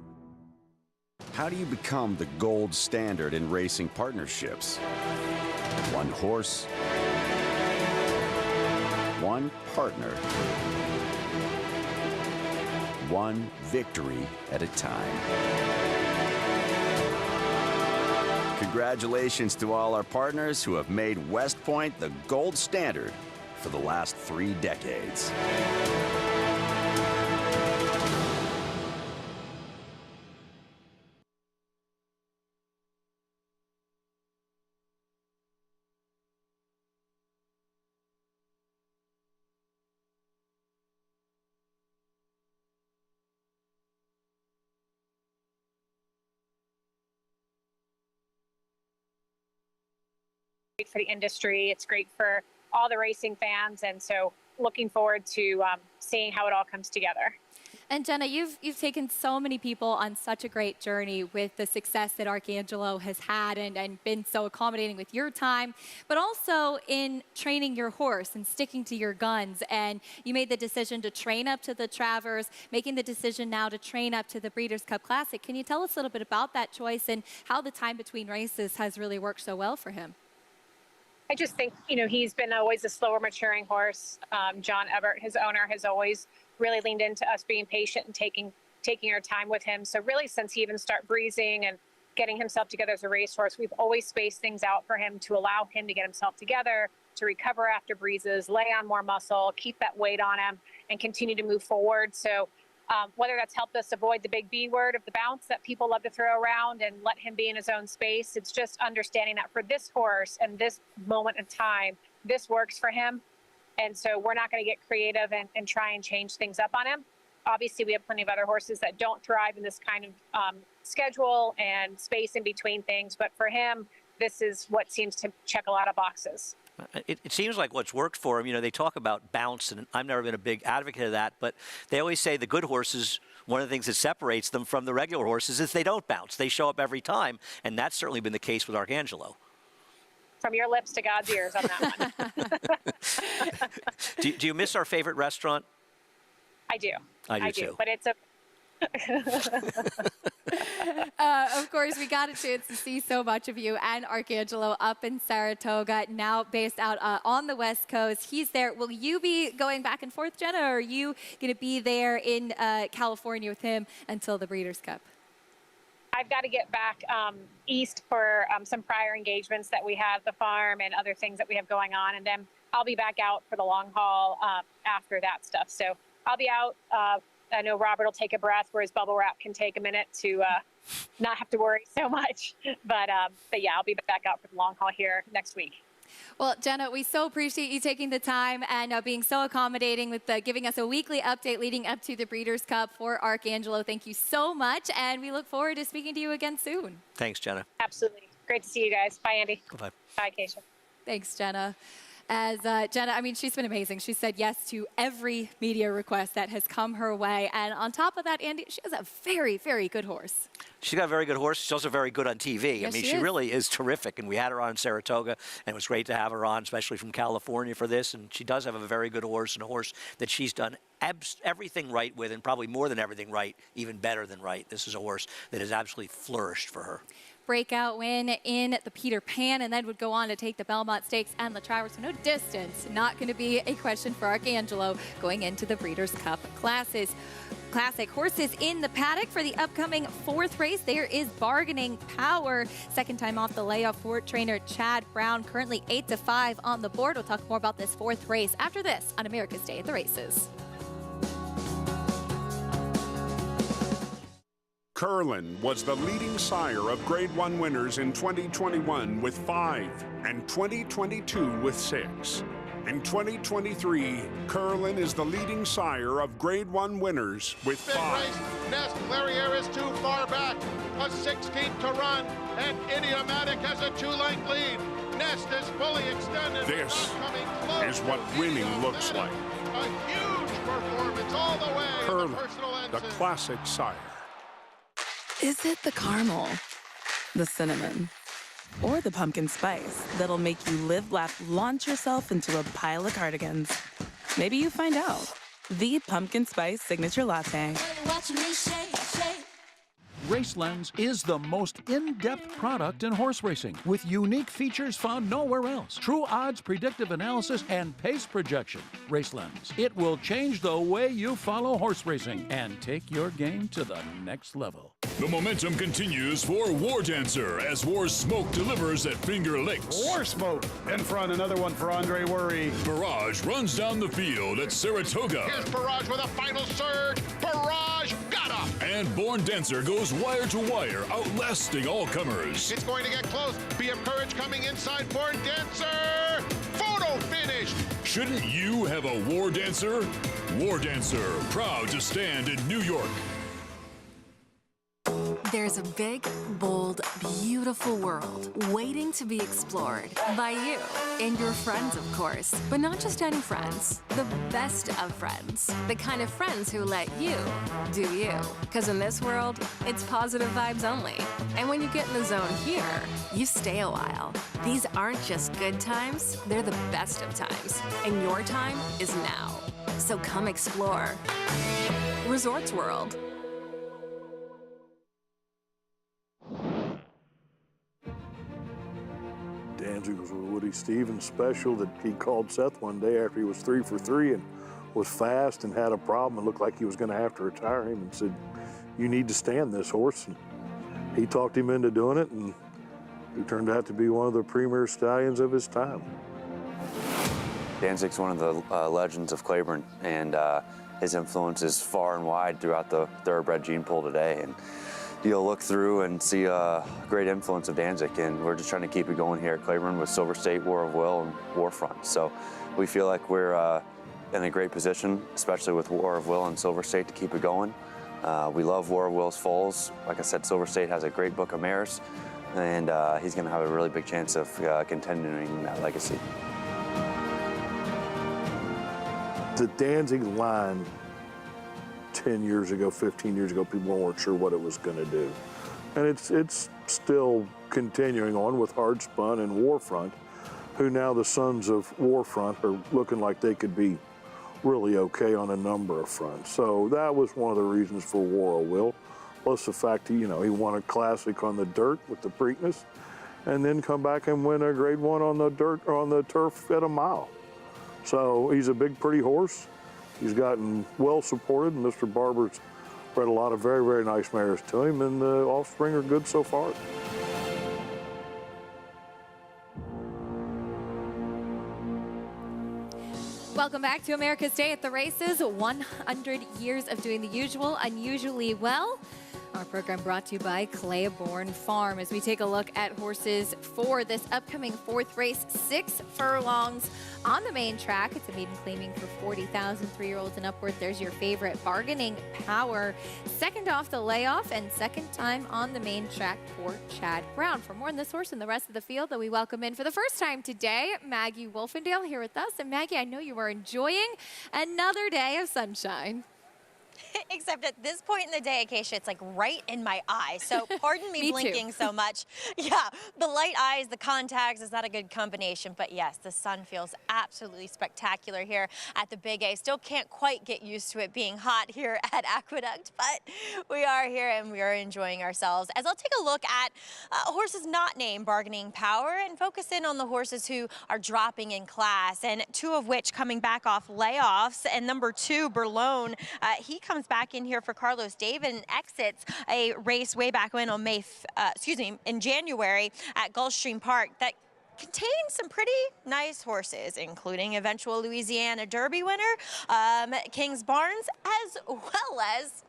How do you become the gold standard in racing partnerships? One horse, one partner, one victory at a time. Congratulations to all our partners who have made West Point the gold standard for the last 3 decades. Great for the industry. It's great for all the racing fans, and so looking forward to seeing how it all comes together. And Jenna, you've taken so many people on such a great journey with the success that Arcangelo has had and been so accommodating with your time, but also in training your horse and sticking to your guns. And you made the decision to train up to the Travers, making the decision now to train up to the Breeders' Cup Classic. Can you tell us a little bit about that choice and how the time between races has really worked so well for him? I just think, he's been always a slower maturing horse. John Ebert, his owner, has always really leaned into us being patient and taking our time with him. So really, since he even started breezing and getting himself together as a racehorse, we've always spaced things out for him to allow him to get himself together, to recover after breezes, lay on more muscle, keep that weight on him, and continue to move forward. So whether that's helped us avoid the big B word of the bounce that people love to throw around and let him be in his own space, it's just understanding that for this horse and this moment in time, this works for him. And so we're not going to get creative and try and change things up on him. Obviously, we have plenty of other horses that don't thrive in this kind of schedule and space in between things. But for him, this is what seems to check a lot of boxes. It seems like what's worked for him. They talk about bounce, and I've never been a big advocate of that, but they always say the good horses, one of the things that separates them from the regular horses is they don't bounce. They show up every time, and that's certainly been the case with Arcangelo. From your lips to God's ears on that one. Do you miss our favorite restaurant? I do. I do too. But it's a... Of course, we got a chance to see so much of you and Arcangelo up in Saratoga, now based out on the West Coast. He's there. Will you be going back and forth, Jenna, or are you going to be there in California with him until the Breeders' Cup? I've got to get back east for some prior engagements that we have at the farm and other things that we have going on. And then I'll be back out for the long haul after that stuff. So I'll be out. I know Robert will take a breath where his bubble wrap can take a minute to not have to worry so much. But yeah, I'll be back out for the long haul here next week. Well, Jenna, we so appreciate you taking the time and being so accommodating with giving us a weekly update leading up to the Breeders' Cup for Arcangelo. Thank you so much, and we look forward to speaking to you again soon. Thanks, Jenna. Absolutely. Great to see you guys. Bye, Andy. Bye. Bye, Keisha. Thanks, Jenna. As Jenna, I mean, she's been amazing. She said yes to every media request that has come her way. And on top of that, Andy, she has a very, very good horse. She's got a very good horse. She's also very good on TV. Yes, I mean, she really is terrific. And we had her on in Saratoga, and it was great to have her on, especially from California for this. And she does have a very good horse, and a horse that she's done everything right with, and probably more than everything right, even better than right. This is a horse that has absolutely flourished for her. Breakout win in the Peter Pan, and then would go on to take the Belmont Stakes and the Travers. So no distance, not going to be a question for Arcangelo going into the Breeders' Cup Classic. Horses in the paddock for the upcoming 4th race. There is Bargaining Power. Second time off the layoff for trainer Chad Brown. Currently 8-5 on the board. We'll talk more about this 4th race after this on America's Day at the Races. Curlin was the leading sire of Grade 1 winners in 2021 with 5 and 2022 with 6. In 2023, Curlin is the leading sire of Grade 1 winners with Big 5. race. Nest Clariere is too far back. A 16th to run, and Idiomatic has a 2-length lead. Nest is fully extended. This Not coming close is what to winning looks like. A huge performance all the way. in Curlin, the personal the ensign. classic sire. Is it the caramel, the cinnamon, or the pumpkin spice that'll make you live, laugh, launch yourself into a pile of cardigans? Maybe you find out. The Pumpkin Spice Signature Latte. Racelens is the most in-depth product in horse racing with unique features found nowhere else. True odds, predictive analysis, and pace projection. Racelens. It will change the way you follow horse racing and take your game to the next level. The momentum continues for War Dancer as War Smoke delivers at Finger Lakes. War Smoke in front, another one for Andre Worry. Barrage runs down the field at Saratoga. Here's Barrage with a final surge. Barrage got up. And Born Dancer goes wire to wire, outlasting all comers. It's going to get close. Be of Courage coming inside. Born Dancer. Photo finish. Shouldn't you have a War Dancer? War Dancer, proud to stand in New York. There's a big, bold, beautiful world waiting to be explored by you and your friends, of course. But not just any friends, the best of friends. The kind of friends who let you do you. Because in this world, it's positive vibes only. And when you get in the zone here, you stay a while. These aren't just good times, they're the best of times. And your time is now. So come explore. Resorts World. Danzig was with Woody Stevens special that he called Seth one day after he was 3 for 3 and was fast and had a problem and looked like he was going to have to retire him and said, "You need to stand this horse." And he talked him into doing it, and he turned out to be one of the premier stallions of his time. Danzig's one of the legends of Claiborne, and his influence is far and wide throughout the thoroughbred gene pool today. And you'll look through and see a great influence of Danzig, and we're just trying to keep it going here at Claiborne with Silver State, War of Will, and Warfront. So we feel like we're in a great position, especially with War of Will and Silver State, to keep it going. We love War of Will's foals. Like I said, Silver State has a great book of mares, and he's going to have a really big chance of continuing that legacy. The Danzig line 10 years ago, 15 years ago, people weren't sure what it was going to do. And it's still continuing on with Hardspun and Warfront, who now the sons of Warfront are looking like they could be really okay on a number of fronts. So that was one of the reasons for War of Will, plus the fact he won a classic on the dirt with the Preakness, and then come back and win a Grade 1 on the dirt or on the turf at a mile. So he's a big, pretty horse. He's gotten well supported, and Mr. Barber's bred a lot of very, very nice mares to him, and the offspring are good so far. Welcome back to America's Day at the Races. 100 years of doing the usual, unusually well. Our program brought to you by Claiborne Farm as we take a look at horses for this upcoming 4th race, 6 furlongs on the main track. It's a maiden claiming for 40,000 3-year-olds and upward. There's your favorite, Bargaining Power. Second off the layoff and second time on the main track for Chad Brown. For more on this horse and the rest of the field that we welcome in for the first time today, Maggie Wolfendale here with us. And Maggie, I know you are enjoying another day of sunshine. Except at this point in the day, Acacia, it's like right in my eye. So pardon me, blinking so much. Yeah, the light eyes, the contacts, is not a good combination. But yes, the sun feels absolutely spectacular here at the Big A. Still can't quite get used to it being hot here at Aqueduct, but we are here and we are enjoying ourselves. As I'll take a look at horses not named Bargaining Power and focus in on the horses who are dropping in class, and 2 of which coming back off layoffs. And number 2, Burlone, he comes back in here for Carlos David and exits a race way back when on in January at Gulfstream Park that contains some pretty nice horses, including eventual Louisiana Derby winner, Kings Barnes, as well as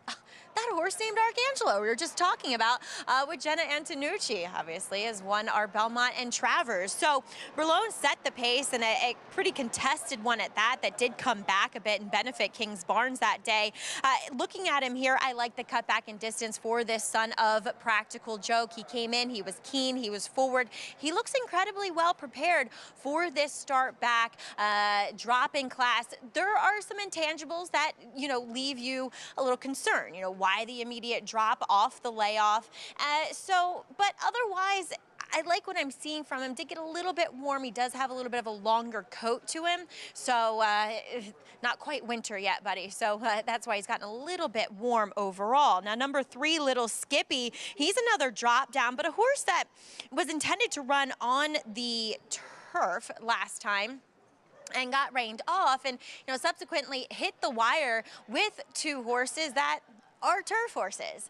that horse named Arcangelo we were just talking about with Jenna Antonucci, obviously, has won our Belmont and Travers. So Berlone set the pace, and a pretty contested one at that did come back a bit and benefit Kings Barnes that day. Looking at him here, I like the cutback in distance for this son of Practical Joke. He came in, he was keen, he was forward. He looks incredibly well prepared for this start back, drop in class. There are some intangibles that, you know, leave you a little concerned. You know, why the immediate drop off the layoff? But otherwise, I like what I'm seeing from him. Did get a little bit warm. He does have a little bit of a longer coat to him. So not quite winter yet, buddy. So that's why he's gotten a little bit warm overall. Now, number 3, Little Skippy. He's another drop down, but a horse that was intended to run on the turf last time and got rained off, and subsequently hit the wire with 2 horses that are turf horses.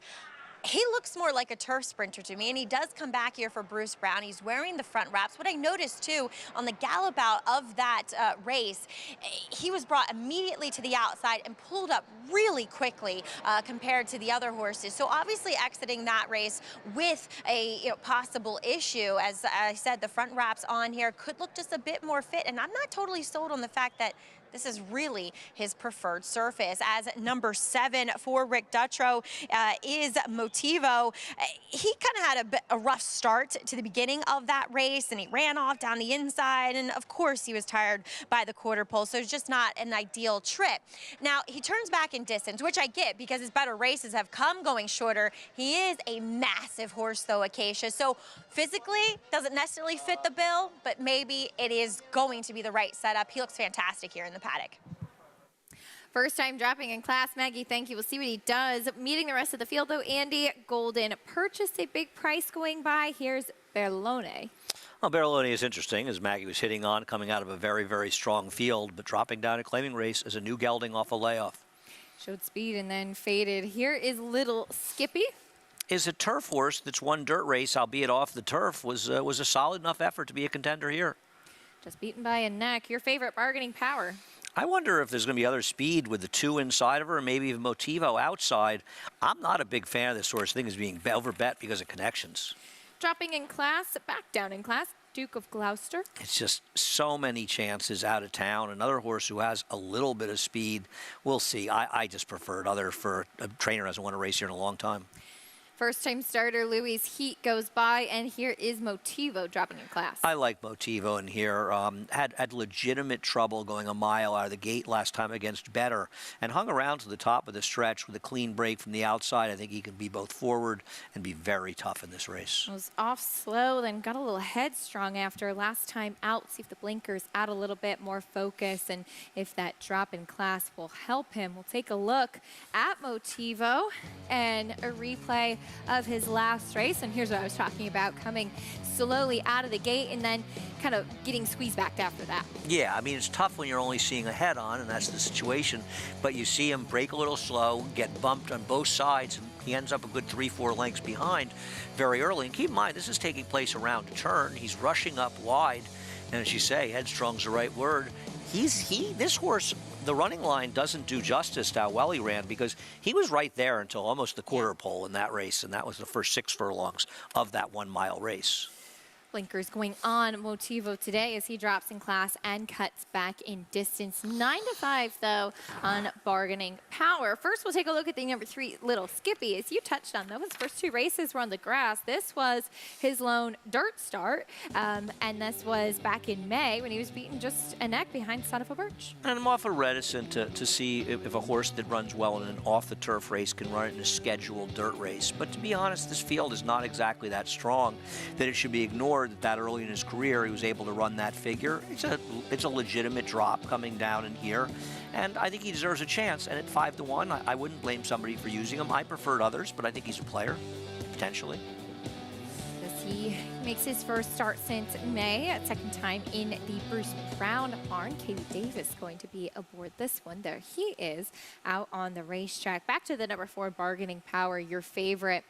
He looks more like a turf sprinter to me, and he does come back here for Bruce Brown. He's wearing the front wraps. What I noticed, too, on the gallop out of that race, he was brought immediately to the outside and pulled up really quickly compared to the other horses. So obviously exiting that race with a possible issue. As I said, the front wraps on here could look just a bit more fit, and I'm not totally sold on the fact that this is really his preferred surface. As number 7 for Rick Dutrow is Motivo. He kind of had a rough start to the beginning of that race, and he ran off down the inside, and of course he was tired by the quarter pole, so it's just not an ideal trip. Now, he turns back in distance, which I get because his better races have come going shorter. He is a massive horse, though, Acacia, so physically doesn't necessarily fit the bill, but maybe it is going to be the right setup. He looks fantastic here in the paddock. First time dropping in class, Maggie, thank you. We'll see what he does. Meeting the rest of the field, though, Andy Golden purchased a big price going by. Here's Berlone. Well, Berlone is interesting, as Maggie was hitting on, coming out of a very, very strong field, but dropping down a claiming race as a new gelding off a layoff. Showed speed and then faded. Here is Little Skippy. Is a turf horse that's won dirt race, albeit off the turf, was a solid enough effort to be a contender here. Just beaten by a neck. Your favorite Bargaining Power. I wonder if there's going to be other speed with the 2 inside of her, and maybe even Motivo outside. I'm not a big fan of this horse. I think it's being overbet because of connections. Dropping in class, back down in class, Duke of Gloucester. It's just so many chances out of town. Another horse who has a little bit of speed. We'll see. I just prefer another for a trainer who hasn't won a race here in a long time. First-time starter Louis Heat goes by, and here is Motivo dropping in class. I like Motivo in here. Had legitimate trouble going a mile out of the gate last time against Better, and hung around to the top of the stretch with a clean break from the outside. I think he can be both forward and be very tough in this race. Was off slow, then got a little headstrong after last time out. See if the blinkers add a little bit more focus, and if that drop in class will help him. We'll take a look at Motivo and a replay of his last race, and here's what I was talking about, coming slowly out of the gate and then kind of getting squeezed back after that. Yeah, I mean, it's tough when you're only seeing a head-on, and that's the situation, but you see him break a little slow, get bumped on both sides, and he ends up a good 3-4 lengths behind very early. And keep in mind, this is taking place around a turn. He's rushing up wide, and as you say, headstrong's the right word. This horse, the running line doesn't do justice to how well he ran, because he was right there until almost the quarter pole in that race, and that was the first 6 furlongs of that 1-mile race. Blinkers going on Motivo today as he drops in class and cuts back in distance. 9-5, though, on Bargaining Power. First, we'll take a look at the number 3, Little Skippy. As you touched on, though, his first 2 races were on the grass. This was his lone dirt start, and this was back in May when he was beaten just a neck behind Son of a Birch. And I'm awful reticent to see if a horse that runs well in an off-the-turf race can run it in a scheduled dirt race. But to be honest, this field is not exactly that strong that it should be ignored that early in his career he was able to run that figure. It's a legitimate drop coming down in here, and I think he deserves a chance. And at 5-1, I wouldn't blame somebody for using him. I preferred others, but I think he's a player, potentially. As he makes his first start since May, a second time in the Bruce Brown barn. Katie Davis going to be aboard this one. There he is out on the racetrack. Back to the number 4, Bargaining Power, your favorite.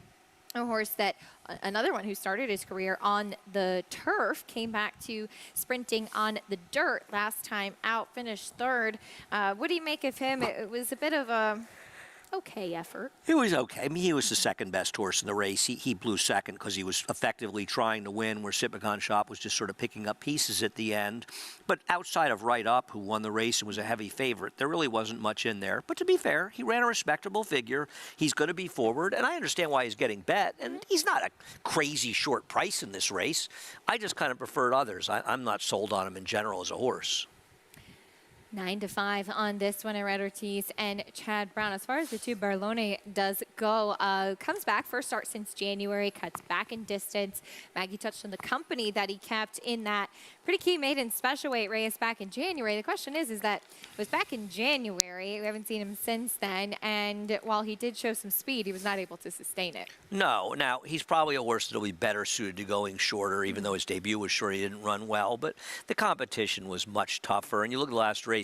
A horse that, another one who started his career on the turf, came back to sprinting on the dirt last time out, finished 3rd. What do you make of him? It was a bit of a okay effort. It was okay. I mean, he was the second best horse in the race. He blew second because he was effectively trying to win, where Sipicon Shop was just sort of picking up pieces at the end. But outside of Right Up, who won the race and was a heavy favorite, there really wasn't much in there. But to be fair, he ran a respectable figure. He's going to be forward, and I understand why he's getting bet. And he's not a crazy short price in this race. I just kind of preferred others. I'm not sold on him in general as a horse. 9-5 on this one at Red Ortiz and Chad Brown. As far as the two, Barlone does go. Comes back, first start since January, cuts back in distance. Maggie touched on the company that he kept in that pretty key maiden special weight race back in January. The question is that it was back in January. We haven't seen him since then. And while he did show some speed, he was not able to sustain it. No. Now, he's probably a horse that'll be better suited to going shorter, even though his debut was short. He didn't run well. But the competition was much tougher. And you look at the last race,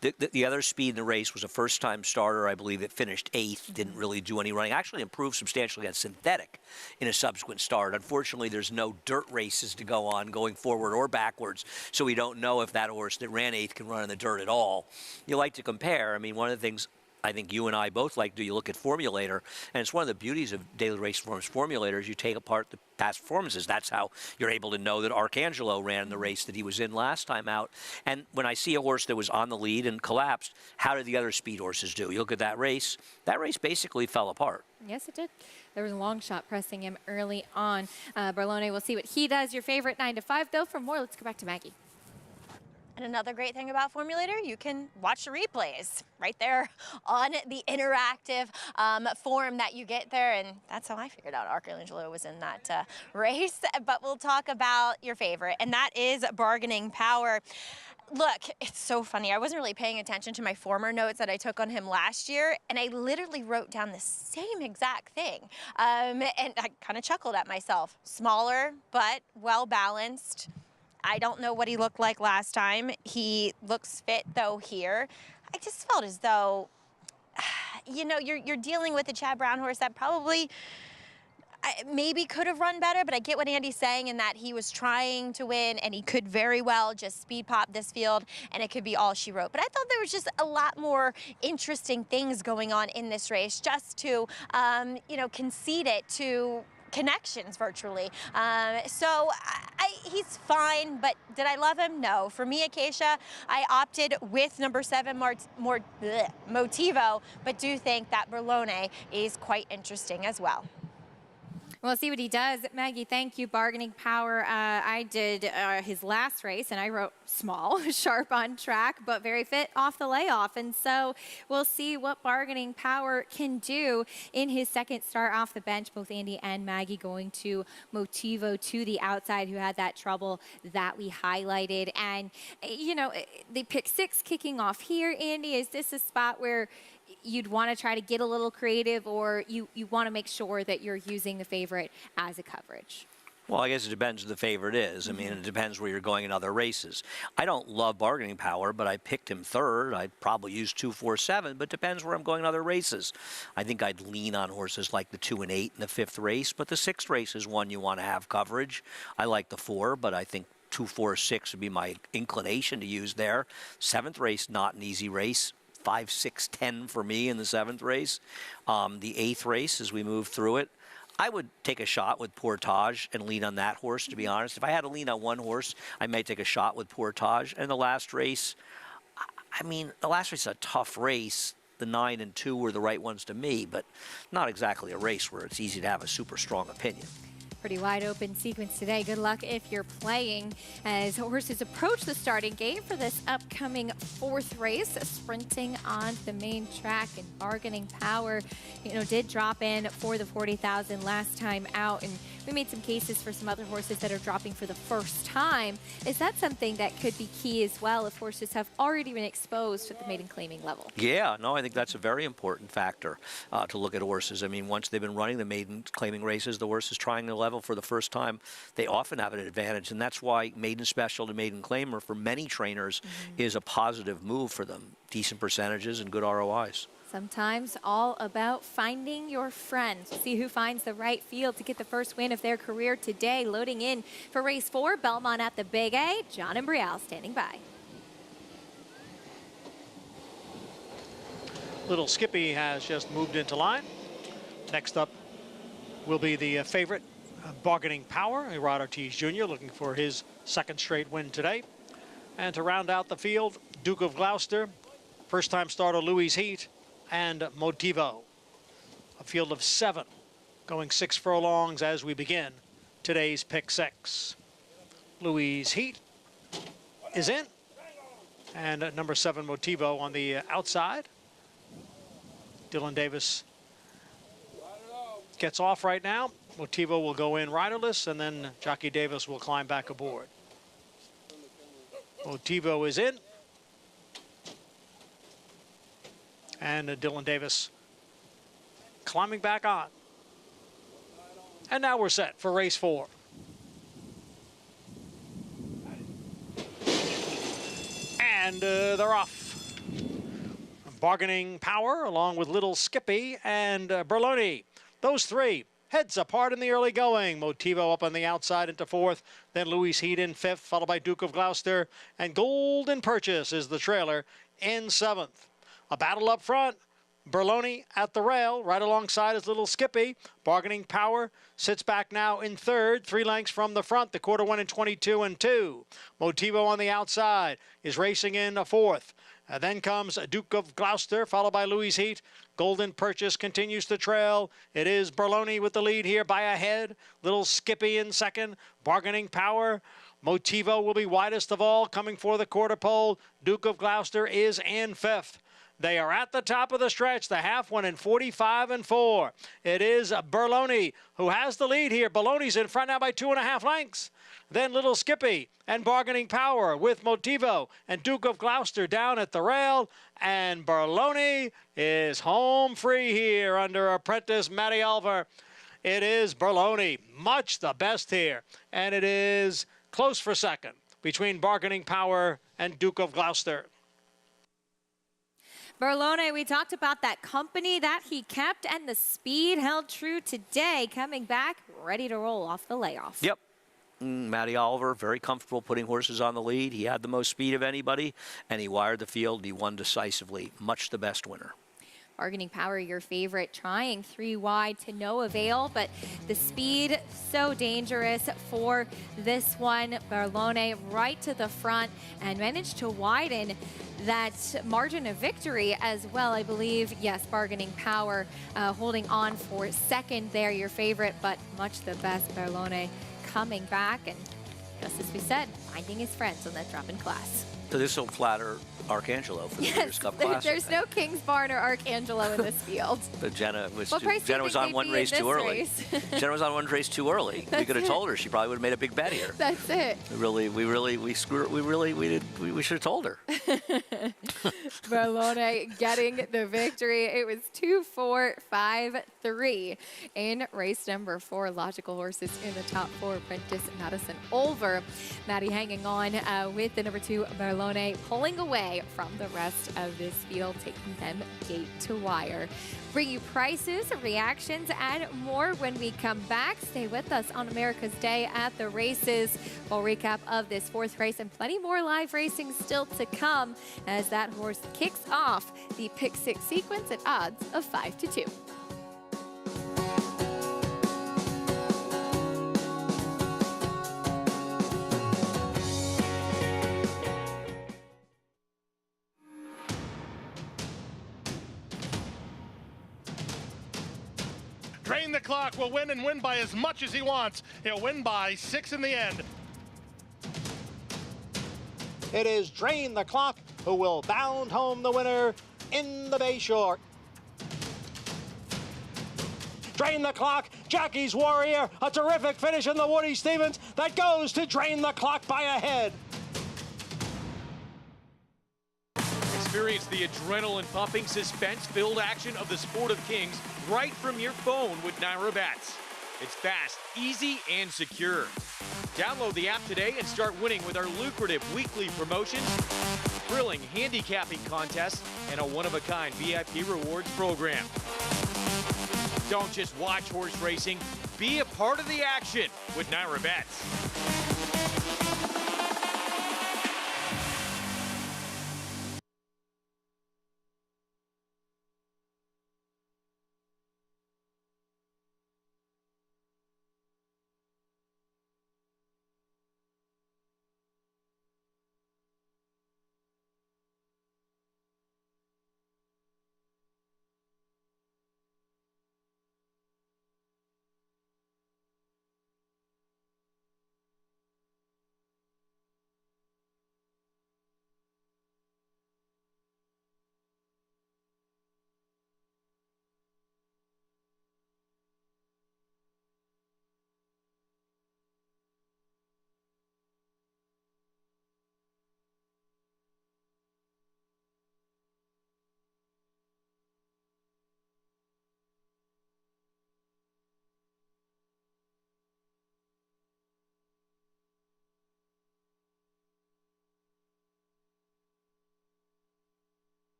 the other speed in the race was a first-time starter. I believe it finished 8th, didn't really do any running. Actually improved substantially on synthetic in a subsequent start. Unfortunately, there's no dirt races to go on going forward or backwards, so we don't know if that horse that ran 8th can run in the dirt at all. You like to compare. I mean, one of the things I think you and I both like to do, you look at Formulator, and it's one of the beauties of Daily Race Performance Formulators. You take apart the past performances. That's how you're able to know that Arcangelo ran the race that he was in last time out. And when I see a horse that was on the lead and collapsed, how did the other speed horses do? You look at that race basically fell apart. Yes, it did. There was a long shot pressing him early on. Barlone, we'll see what he does. Your favorite 9-5, though. For more, let's go back to Maggie. And another great thing about Formulator, you can watch the replays right there on the interactive form that you get there. And that's how I figured out Arcangelo was in that race. But we'll talk about your favorite, and that is Bargaining Power. Look, it's so funny. I wasn't really paying attention to my former notes that I took on him last year, and I literally wrote down the same exact thing. And I kind of chuckled at myself. Smaller, but well-balanced. I don't know what he looked like last time. He looks fit, though, here. I just felt as though, you know, you're dealing with a Chad Brown horse that probably maybe could have run better, but I get what Andy's saying in that he was trying to win, and he could very well just speed pop this field, and it could be all she wrote. But I thought there was just a lot more interesting things going on in this race, just to, you know, concede it to connections virtually. So he's fine, but did I love him? No. For me, Acacia, I opted with number 7, Motivo, but do think that Barlone is quite interesting as well. We'll see what he does. Maggie, thank you. Bargaining Power. I did his last race, and I wrote small, sharp on track, but very fit off the layoff. And so we'll see what Bargaining Power can do in his second start off the bench. Both Andy and Maggie going to Motivo to the outside, who had that trouble that we highlighted. And, you know, they pick 6 kicking off here. Andy, is this a spot where you'd want to try to get a little creative, or you want to make sure that you're using the favorite as a coverage? Well, I guess it depends who the favorite is. I mean, it depends where you're going in other races. I don't love Bargaining Power, but I picked him 3rd. I'd probably use 2, 4, 7, but depends where I'm going in other races. I think I'd lean on horses like the 2 and 8 in the 5th race, but the 6th race is one you want to have coverage. I like the 4, but I think 2, 4, 6 would be my inclination to use there. 7th race, not an easy race. 5, 6, 10 for me in the 7th race. The 8th race, as we move through it, I would take a shot with Portage and lean on that horse, to be honest. If I had to lean on one horse, I may take a shot with Portage. And the last race, I mean, the last race is a tough race. The 9 and 2 were the right ones to me, but not exactly a race where it's easy to have a super strong opinion. Pretty wide open sequence today. Good luck if you're playing as horses approach the starting gate for this upcoming 4th race, sprinting on the main track. And Bargaining Power, you know, did drop in for the 40,000 last time out, and we made some cases for some other horses that are dropping for the first time. Is that something that could be key as well if horses have already been exposed at the maiden claiming level? Yeah, no, I think that's a very important factor to look at horses. I mean, once they've been running the maiden claiming races, the horse is trying the level for the first time. They often have an advantage, and that's why maiden special to maiden claimer for many trainers is a positive move for them. Decent percentages and good ROIs. Sometimes all about finding your friends. We'll see who finds the right field to get the first win of their career today. Loading in for race 4, Belmont at the Big A. John and Brielle standing by. Little Skippy has just moved into line. Next up will be the favorite, Bargaining Power, Rod Ortiz Jr., looking for his second straight win today. And to round out the field, Duke of Gloucester, first-time starter Louis Heat, and Motivo. A field of 7, going 6 furlongs as we begin today's Pick 6. Louis Heat is in, and number 7, Motivo, on the outside. Dylan Davis gets off right now. Motivo will go in riderless, and then Jockey Davis will climb back aboard. Motivo is in, and Dylan Davis climbing back on. And now we're set for race 4. And they're off. Bargaining Power, along with Little Skippy and Berloni. Those 3 heads apart in the early going. Motivo up on the outside into 4th. Then Louis Heat in 5th, followed by Duke of Gloucester. And Golden Purchase is the trailer in 7th. A battle up front. Berloni at the rail, right alongside his Little Skippy. Bargaining Power sits back now in 3rd, 3 lengths from the front. The quarter went in 22 and 2. Motivo on the outside is racing in 4th. Then comes Duke of Gloucester, followed by Louis Heat. Golden Purchase continues to trail. It is Berloni with the lead here by a head. Little Skippy in 2nd. Bargaining Power. Motivo will be widest of all, coming for the quarter pole. Duke of Gloucester is in 5th. They are at the top of the stretch. The half went in 45 and 4. It is Berloni who has the lead here. Berloni's in front now by 2.5 lengths. Then Little Skippy and Bargaining Power with Motivo and Duke of Gloucester down at the rail. And Berloni is home free here under apprentice Matty Oliver. It is Berloni, much the best here. And it is close for second between Bargaining Power and Duke of Gloucester. Berloni, we talked about that company that he kept, and the speed held true today, coming back ready to roll off the layoff. Yep. Matty Oliver, very comfortable putting horses on the lead. He had the most speed of anybody, and he wired the field. He won decisively. Much the best winner. Bargaining Power, your favorite, trying 3 wide to no avail, but the speed so dangerous for this one. Berloni right to the front and managed to widen that margin of victory as well, I believe. Yes, Bargaining Power holding on for second there, your favorite, but much the best. Berloni coming back and, just as we said, finding his friends on that drop-in class. So this will flatter Arcangelo for the Breeders' Cup Classic. There's no Kings Barn or Arcangelo in this field. But Jenna was Jenna was on one race too early. Jenna was on one race too early. We could have told her. She probably would have made a big bet here. That's it. We should have told her. Berloni getting the victory. It was 2-4-5-3 in race number 4. Logical Horses in the top 4. Apprentice Madison Olver. Maddie hanging on with the number 2 Berloni, pulling away from the rest of this field, taking them gate to wire. Bring you prices, reactions, and more when we come back. Stay with us on America's Day at the Races. Full recap of this 4th race and plenty more live racing still to come as that horse kicks off the Pick 6 sequence at odds of 5-2. Drain the Clock will win and win by as much as he wants. He'll win by 6 in the end. It is Drain the Clock who will bound home the winner in the Bay Short. Drain the Clock, Jackie's Warrior, a terrific finish in the Woody Stevens that goes to Drain the Clock by a head. Experience the adrenaline-pumping, suspense-filled action of the Sport of Kings right from your phone with Naira Bets. It's fast, easy, and secure. Download the app today and start winning with our lucrative weekly promotions, thrilling handicapping contests, and a one-of-a-kind VIP rewards program. Don't just watch horse racing, be a part of the action with Naira Bets.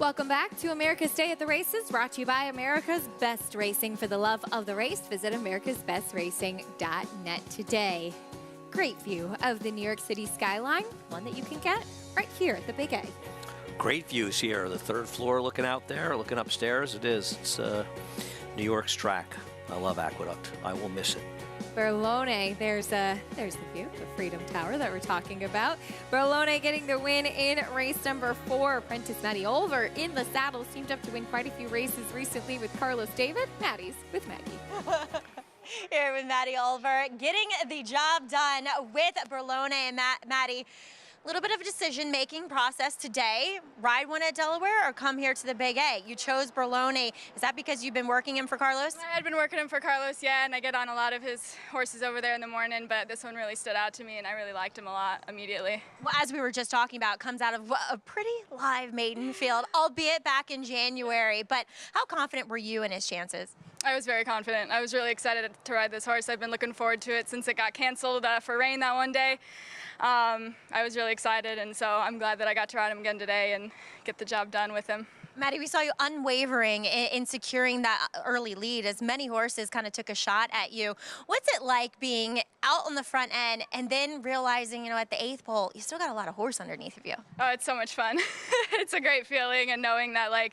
Welcome back to America's Day at the Races, brought to you by America's Best Racing. For the love of the race, visit americasbestracing.net today. Great view of the New York City skyline, one that you can get right here at the Big A. Great views here. The third floor looking out there, looking upstairs. It is. It's New York's track. I love Aqueduct. I will miss it. Berlone, there's the view, the Freedom Tower that we're talking about. Berlone getting the win in race number 4. Apprentice Maddie Olver in the saddle. Teamed up to win quite a few races recently with Carlos David. Maddie's with Maggie. Here with Maddie Olver, getting the job done with Berlone and Maddie. A little bit of a decision-making process today. Ride one at Delaware or come here to the Big A? You chose Berlone. Is that because you've been working him for Carlos? I had been working him for Carlos, yeah, and I get on a lot of his horses over there in the morning, but this one really stood out to me, and I really liked him a lot immediately. Well, as we were just talking about, comes out of a pretty live maiden field, albeit back in January. But how confident were you in his chances? I was very confident. I was really excited to ride this horse. I've been looking forward to it since it got canceled for rain that one day. I was really excited, and so I'm glad that I got to ride him again today and get the job done with him. Maddie, we saw you unwavering in securing that early lead as many horses kind of took a shot at you. What's it like being out on the front end and then realizing, at the 8th pole, you still got a lot of horse underneath of you? Oh, it's so much fun. It's a great feeling, and knowing that, when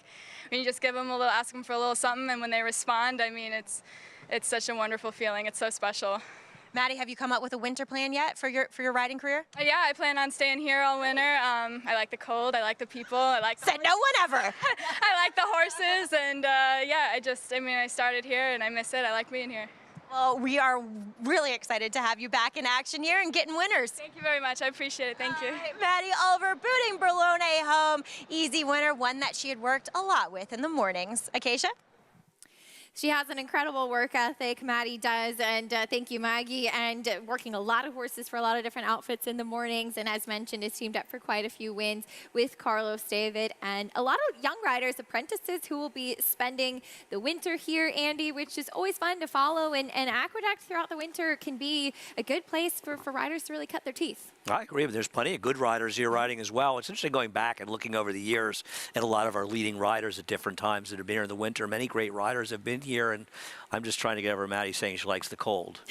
you just give them ask them for a little something, and when they respond, I mean, it's such a wonderful feeling. It's so special. Maddie, have you come up with a winter plan yet for your riding career? Yeah, I plan on staying here all winter. I like the cold. I like the people. Said no one ever. I like the horses, and yeah, I started here and I miss it. I like being here. Well, we are really excited to have you back in action here and getting winners. Thank you very much. I appreciate it. Thank you. Right, Maddie Olver booting Berlone home. Easy winner, one that she had worked a lot with in the mornings. Acacia? She has an incredible work ethic, Maddie does, and thank you, Maggie, and working a lot of horses for a lot of different outfits in the mornings, and as mentioned, is teamed up for quite a few wins with Carlos David, and a lot of young riders, apprentices, who will be spending the winter here, Andy, which is always fun to follow, and Aqueduct throughout the winter can be a good place for riders to really cut their teeth. I agree. There's plenty of good riders here riding as well. It's interesting going back and looking over the years at a lot of our leading riders at different times that have been here in the winter. Many great riders have been here, and I'm just trying to get over Maddie saying she likes the cold.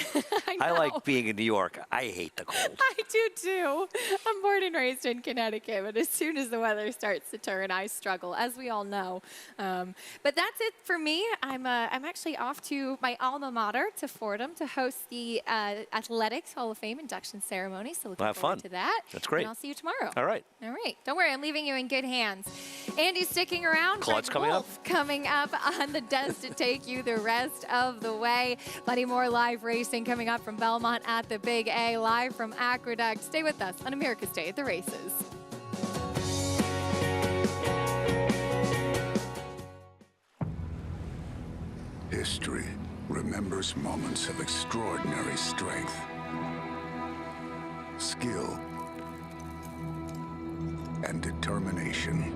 I like being in New York. I hate the cold. I do too. I'm born and raised in Connecticut, but as soon as the weather starts to turn, I struggle, as we all know. But that's it for me. I'm actually off to my alma mater, to Fordham, to host the Athletics Hall of Fame induction ceremony. So looking forward to that. That's great. And I'll see you tomorrow. All right. All right. Don't worry, I'm leaving you in good hands. Andy's sticking around. Claude's coming up. Coming up on the Des to take you the rest of the way. Plenty more live racing coming up from Belmont at the Big A, live from Aqueduct. Stay with us on America's Day at the Races. History remembers moments of extraordinary strength, skill, and determination.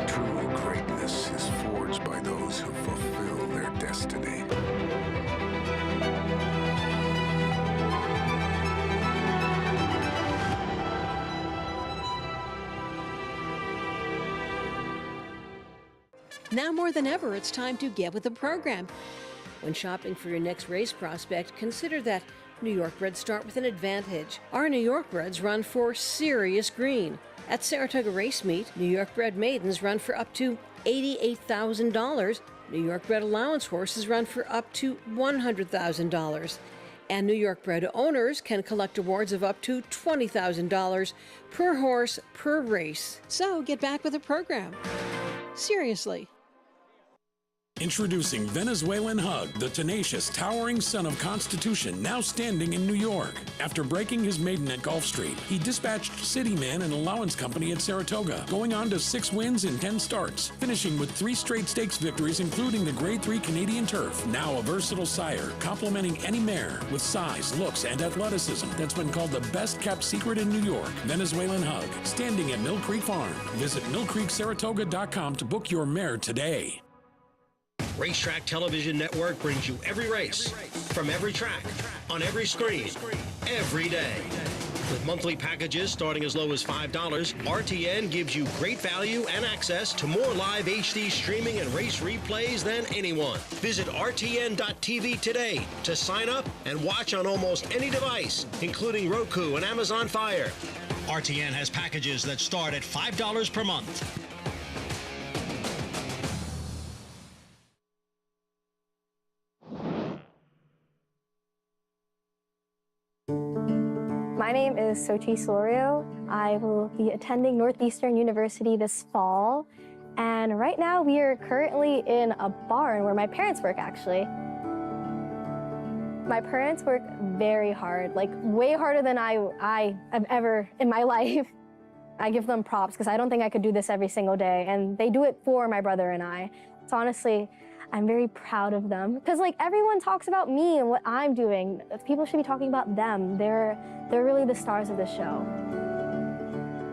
True greatness is forged by those who fulfill their destiny. Now more than ever, it's time to get with the program. When shopping for your next race prospect, consider that New York breds start with an advantage. Our New York breds run for serious green. At Saratoga Race Meet, New York bred maidens run for up to $88,000. New York bred allowance horses run for up to $100,000. And New York bred owners can collect awards of up to $20,000 per horse per race. So get back with the program. Seriously. Introducing Venezuelan Hug, the tenacious, towering son of Constitution, now standing in New York. After breaking his maiden at Gulfstream, he dispatched Cityman and Allowance Company at Saratoga, going on to 6 wins in 10 starts, finishing with 3 straight stakes victories, including the Grade 3 Canadian Turf. Now a versatile sire, complementing any mare with size, looks, and athleticism that's been called the best-kept secret in New York. Venezuelan Hug, standing at Mill Creek Farm. Visit millcreeksaratoga.com to book your mare today. Racetrack Television Network brings you every race, from every track, on every screen, every day. With monthly packages starting as low as $5, RTN gives you great value and access to more live HD streaming and race replays than anyone. Visit RTN.tv today to sign up and watch on almost any device, including Roku and Amazon Fire. RTN has packages that start at $5 per month. My name is Sochi Solorio. I will be attending Northeastern University this fall. And right now we are currently in a barn where my parents work, actually. My parents work very hard, like way harder than I have ever in my life. I give them props because I don't think I could do this every single day. And they do it for my brother and I. So honestly, I'm very proud of them because like everyone talks about me and what I'm doing. People should be talking about them. They're really the stars of the show.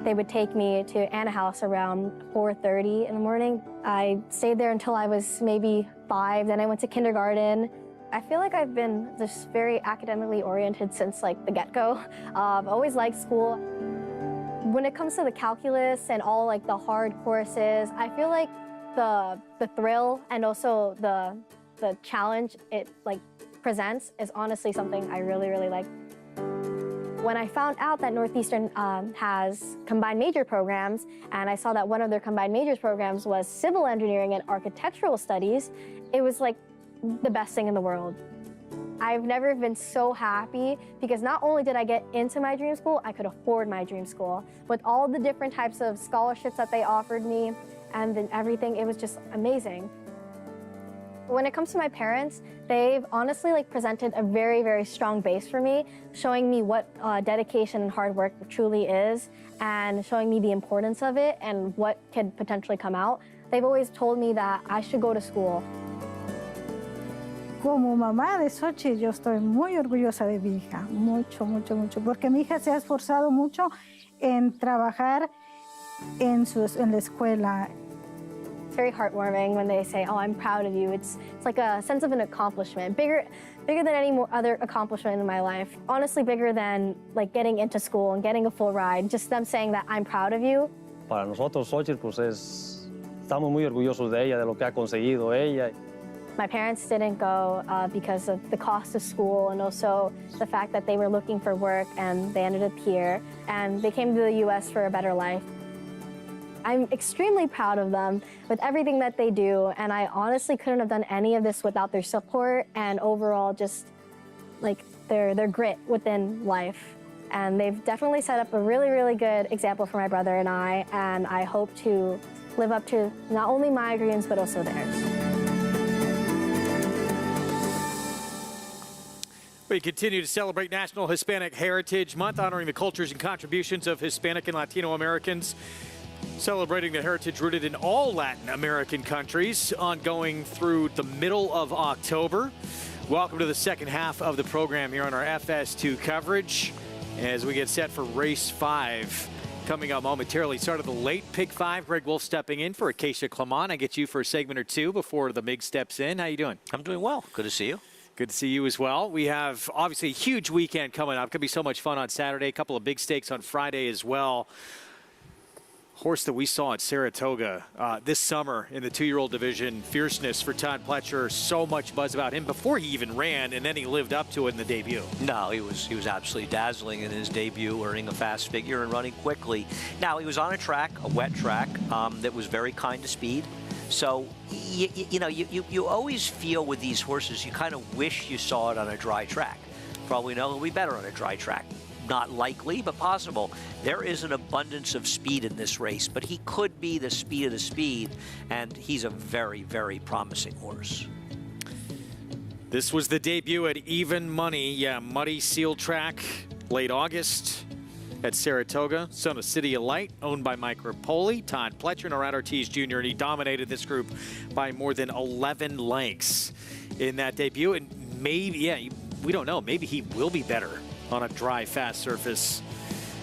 They would take me to Anna House around 4:30 in the morning. I stayed there until I was maybe 5. Then I went to kindergarten. I feel like I've been just very academically oriented since like the get-go. I've always liked school. When it comes to the calculus and all like the hard courses, I feel like the thrill and also the challenge it like presents is honestly something I really, really like. When I found out that Northeastern has combined major programs, and I saw that one of their combined majors programs was civil engineering and architectural studies, it was like the best thing in the world. I've never been so happy because not only did I get into my dream school, I could afford my dream school. With all the different types of scholarships that they offered me and then everything, it was just amazing. When it comes to my parents, they've honestly like presented a very, very strong base for me, showing me what dedication and hard work truly is and showing me the importance of it and what could potentially come out. They've always told me that I should go to school. Como mamá de Sochi, yo estoy muy orgullosa de mi hija, mucho, mucho, mucho, porque mi hija se ha esforzado mucho en trabajar en la escuela. It's very heartwarming when they say, "Oh, I'm proud of you." It's like a sense of an accomplishment, bigger than any other accomplishment in my life. Honestly, bigger than like getting into school and getting a full ride. Just them saying that I'm proud of you. Para nosotros, Xochitl, pues estamos muy orgullosos de ella, de lo que ha conseguido ella. My parents didn't go because of the cost of school and also the fact that they were looking for work and they ended up here and they came to the U.S. for a better life. I'm extremely proud of them with everything that they do, and I honestly couldn't have done any of this without their support and overall just like their grit within life. And they've definitely set up a really, really good example for my brother and I hope to live up to not only my dreams but also theirs. We continue to celebrate National Hispanic Heritage Month, honoring the cultures and contributions of Hispanic and Latino Americans. Celebrating the heritage rooted in all Latin American countries, ongoing through the middle of October. Welcome to the second half of the program here on our FS2 coverage as we get set for race 5 coming up momentarily. Start of the late pick 5. Greg Wolf stepping in for Acacia Clement. I get you for a segment or two before the MIG steps in. How you doing? I'm doing well. Good to see you. Good to see you as well. We have obviously a huge weekend coming up. Could be so much fun on Saturday. A couple of big stakes on Friday as well. Horse that we saw at Saratoga this summer in the 2-year-old division, Fierceness for Todd Pletcher. So much buzz about him before he even ran, and then he lived up to it in the debut. No, he was absolutely dazzling in his debut, earning a fast figure and running quickly. Now, he was on a track, a wet track, that was very kind to speed. So, you always feel with these horses, you kind of wish you saw it on a dry track. Probably know it'll be better on a dry track. Not likely, but possible. There is an abundance of speed in this race, but he could be the speed of the speed, and he's a very, very promising horse. This was the debut at Even Money. Yeah, muddy seal track, late August at Saratoga. Son of City of Light, owned by Mike Rapoli, Todd Pletcher, and Irad Ortiz Jr., and he dominated this group by more than 11 lengths in that debut. And maybe, we don't know, maybe he will be better on a dry, fast surface.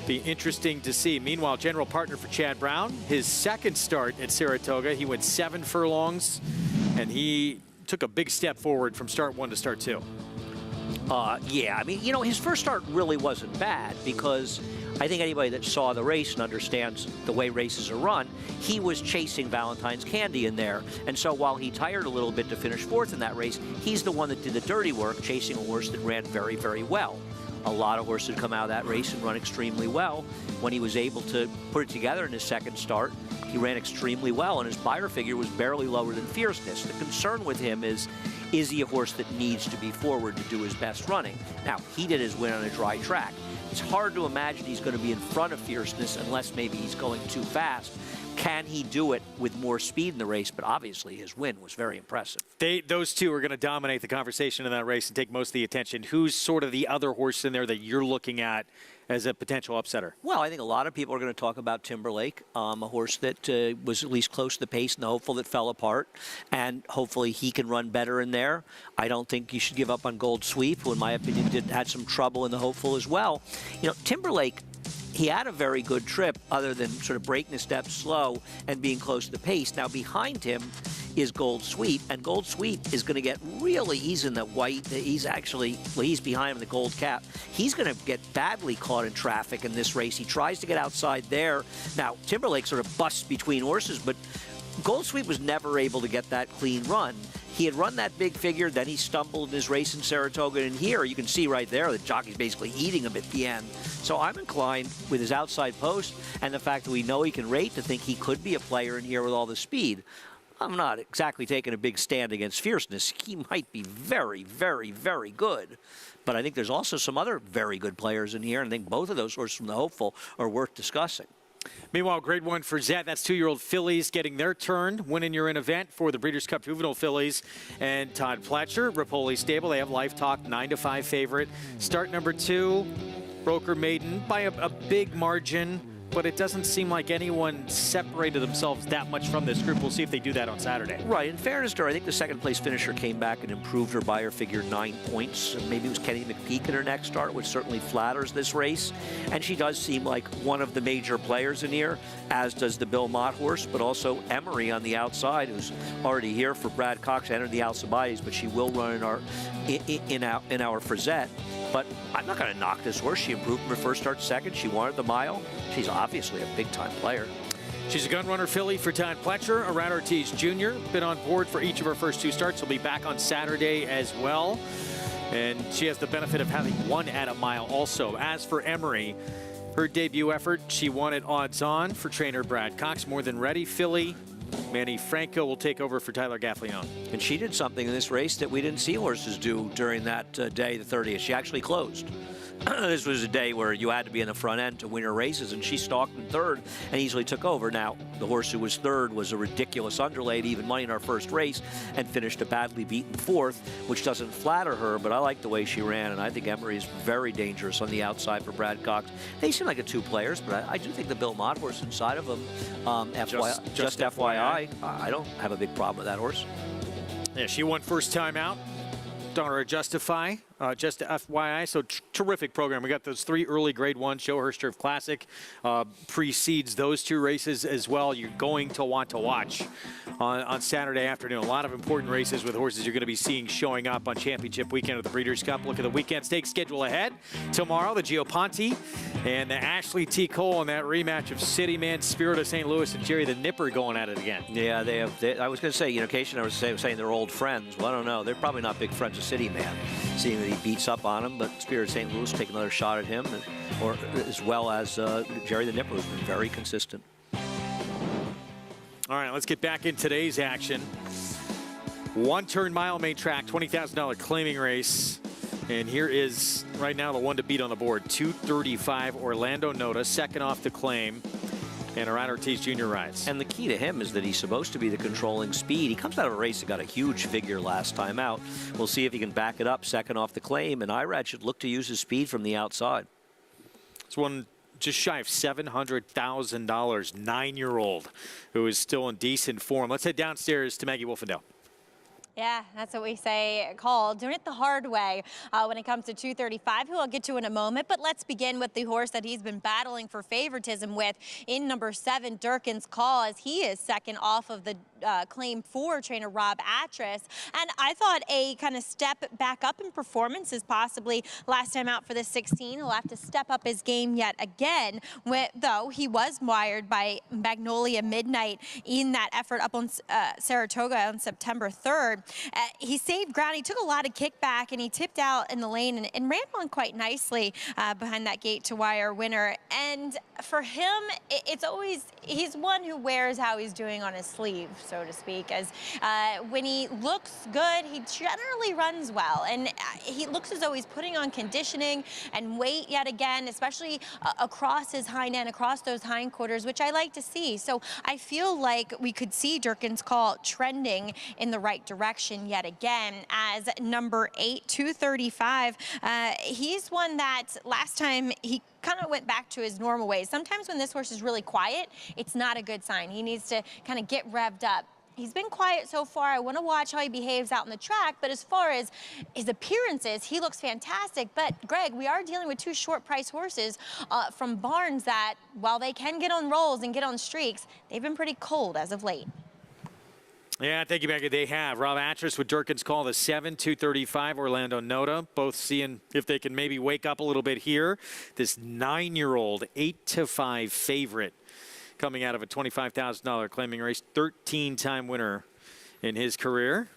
Be interesting to see. Meanwhile, general partner for Chad Brown, his second start at Saratoga, he went 7 furlongs, and he took a big step forward from start 1 to start 2. Yeah, I mean, you know, his first start really wasn't bad because I think anybody that saw the race and understands the way races are run, he was chasing Valentine's Candy in there. And so while he tired a little bit to finish fourth in that race, he's the one that did the dirty work, chasing a horse that ran very, very well. A lot of horses come out of that race and run extremely well. When he was able to put it together in his second start, he ran extremely well, and his Beyer figure was barely lower than Fierceness. The concern with him is he a horse that needs to be forward to do his best running? Now, he did his win on a dry track. It's hard to imagine he's going to be in front of Fierceness unless maybe he's going too fast. Can he do it with more speed in the race? But obviously his win was very impressive. Those two are going to dominate the conversation in that race and take most of the attention. Who's sort of the other horse in there that you're looking at as a potential upsetter? Well, I think a lot of people are going to talk about Timberlake, a horse that was at least close to the pace and the hopeful that fell apart, and hopefully he can run better in there. I don't think you should give up on Gold Sweep, who in my opinion had some trouble in the hopeful as well. You know, Timberlake, he had a very good trip other than sort of breaking the steps slow and being close to the pace. Now behind him is Gold Sweep, and Gold Sweep is going to get really, he's in the white, he's actually, well, he's behind him in the gold cap. He's going to get badly caught in traffic in this race. He tries to get outside there. Now, Timberlake sort of busts between horses, but Gold Sweep was never able to get that clean run. He had run that big figure, then he stumbled in his race in Saratoga, and here you can see right there the jockey's basically eating him at the end. So I'm inclined with his outside post and the fact that we know he can rate to think he could be a player in here with all the speed. I'm not exactly taking a big stand against Fierceness. He might be very, very, very good. But I think there's also some other very good players in here, and I think both of those horses from the hopeful are worth discussing. Meanwhile, grade 1 for Zet. That's 2-year-old fillies getting their turn, winning your event for the Breeders' Cup Juvenile fillies. And Todd Pletcher, Rapoli Stable, they have Life Talk, 9-5 favorite. Start number 2, Broker Maiden by a big margin, but it doesn't seem like anyone separated themselves that much from this group. We'll see if they do that on Saturday. Right. In fairness to her, I think the second place finisher came back and improved her Beyer figure 9 points. Maybe it was Kenny McPeak in her next start, which certainly flatters this race. And she does seem like one of the major players in here, as does the Bill Mott horse, but also Emery on the outside, who's already here for Brad Cox, entered the Alcibiades, but she will run in our Frizette. But I'm not going to knock this horse. She improved from her first start to second. She wanted the mile. She's obviously a big-time player. She's a gun runner filly for Todd Pletcher. Around Ortiz Jr. been on board for each of her first 2 starts. She'll be back on Saturday as well. And she has the benefit of having won at a mile also. As for Emery, her debut effort, she won at odds on for trainer Brad Cox. More than ready filly. Manny Franco will take over for Tyler Gaffalione. And she did something in this race that we didn't see horses do during that day, the 30th. She actually closed. This was a day where you had to be in the front end to win her races, and she stalked in third and easily took over. Now, the horse who was third was a ridiculous underlaid, even money in our first race, and finished a badly beaten fourth, which doesn't flatter her, but I like the way she ran, and I think Emery is very dangerous on the outside for Brad Cox. They seem like the 2 players, but I do think the Bill Mott horse inside of them, just FYI, I don't have a big problem with that horse. Yeah, she won first time out. Daughter Justify, just FYI, so terrific program. We got those 3 early grade 1 Showhurst Turf Classic, precedes those 2 races as well. You're going to want to watch on Saturday afternoon. A lot of important races with horses you're going to be seeing showing up on championship weekend of the Breeders' Cup. Look at the weekend stakes schedule ahead. Tomorrow, the Gio Ponte and the Ashley T. Cole in that rematch of City Man, Spirit of St. Louis, and Jerry the Nipper going at it again. Yeah, I was going to say, you know, Cation, I was saying they're old friends. Well, I don't know. They're probably not big friends of City Man, seeing that he beats up on him, but Spirit of St. Louis take another shot at him, or as well as Jerry the Nipper, who's been very consistent. All right, let's get back in today's action. 1-turn mile main track, $20,000 claiming race. And here is right now the one to beat on the board, 235 Orlando Nota, second off the claim. And Around Ortiz Jr. rides. And the key to him is that he's supposed to be the controlling speed. He comes out of a race that got a huge figure last time out. We'll see if he can back it up second off the claim. And Irad should look to use his speed from the outside. This one just shy of $700,000, 9-year-old who is still in decent form. Let's head downstairs to Maggie Wolfendale. Yeah, that's what we say, Cole. Doing it the hard way when it comes to 235, who I'll get to in a moment. But let's begin with the horse that he's been battling for favoritism with in number 7, Durkin's Call, as he is second off of the Claim 4 trainer Rob Atras. And I thought a kind of step back up in performances possibly last time out for the 16. He'll have to step up his game yet again, though he was wired by Magnolia Midnight in that effort up on Saratoga on September 3rd. He saved ground. He took a lot of kickback, and he tipped out in the lane and ran on quite nicely behind that gate-to-wire winner. And for him, it's always, he's one who wears how he's doing on his sleeve, so to speak, as when he looks good, he generally runs well. And he looks as though he's putting on conditioning and weight yet again, especially across his hind end, across those hindquarters, which I like to see. So I feel like we could see Durkin's Call trending in the right direction yet again as number 8, 235. He's one that last time he kind of went back to his normal ways. Sometimes when this horse is really quiet, it's not a good sign. He needs to kind of get revved up. He's been quiet so far. I want to watch how he behaves out on the track, but as far as his appearances, he looks fantastic. But Greg, we are dealing with 2 short price horses from barns that, while they can get on rolls and get on streaks, they've been pretty cold as of late. Yeah, thank you, Becca. They have Rob Atras with Durkin's Call, the 7, 235, Orlando Nota, both seeing if they can maybe wake up a little bit here. This 9-year-old, 8-5 favorite coming out of a $25,000 claiming race, 13-time winner in his career.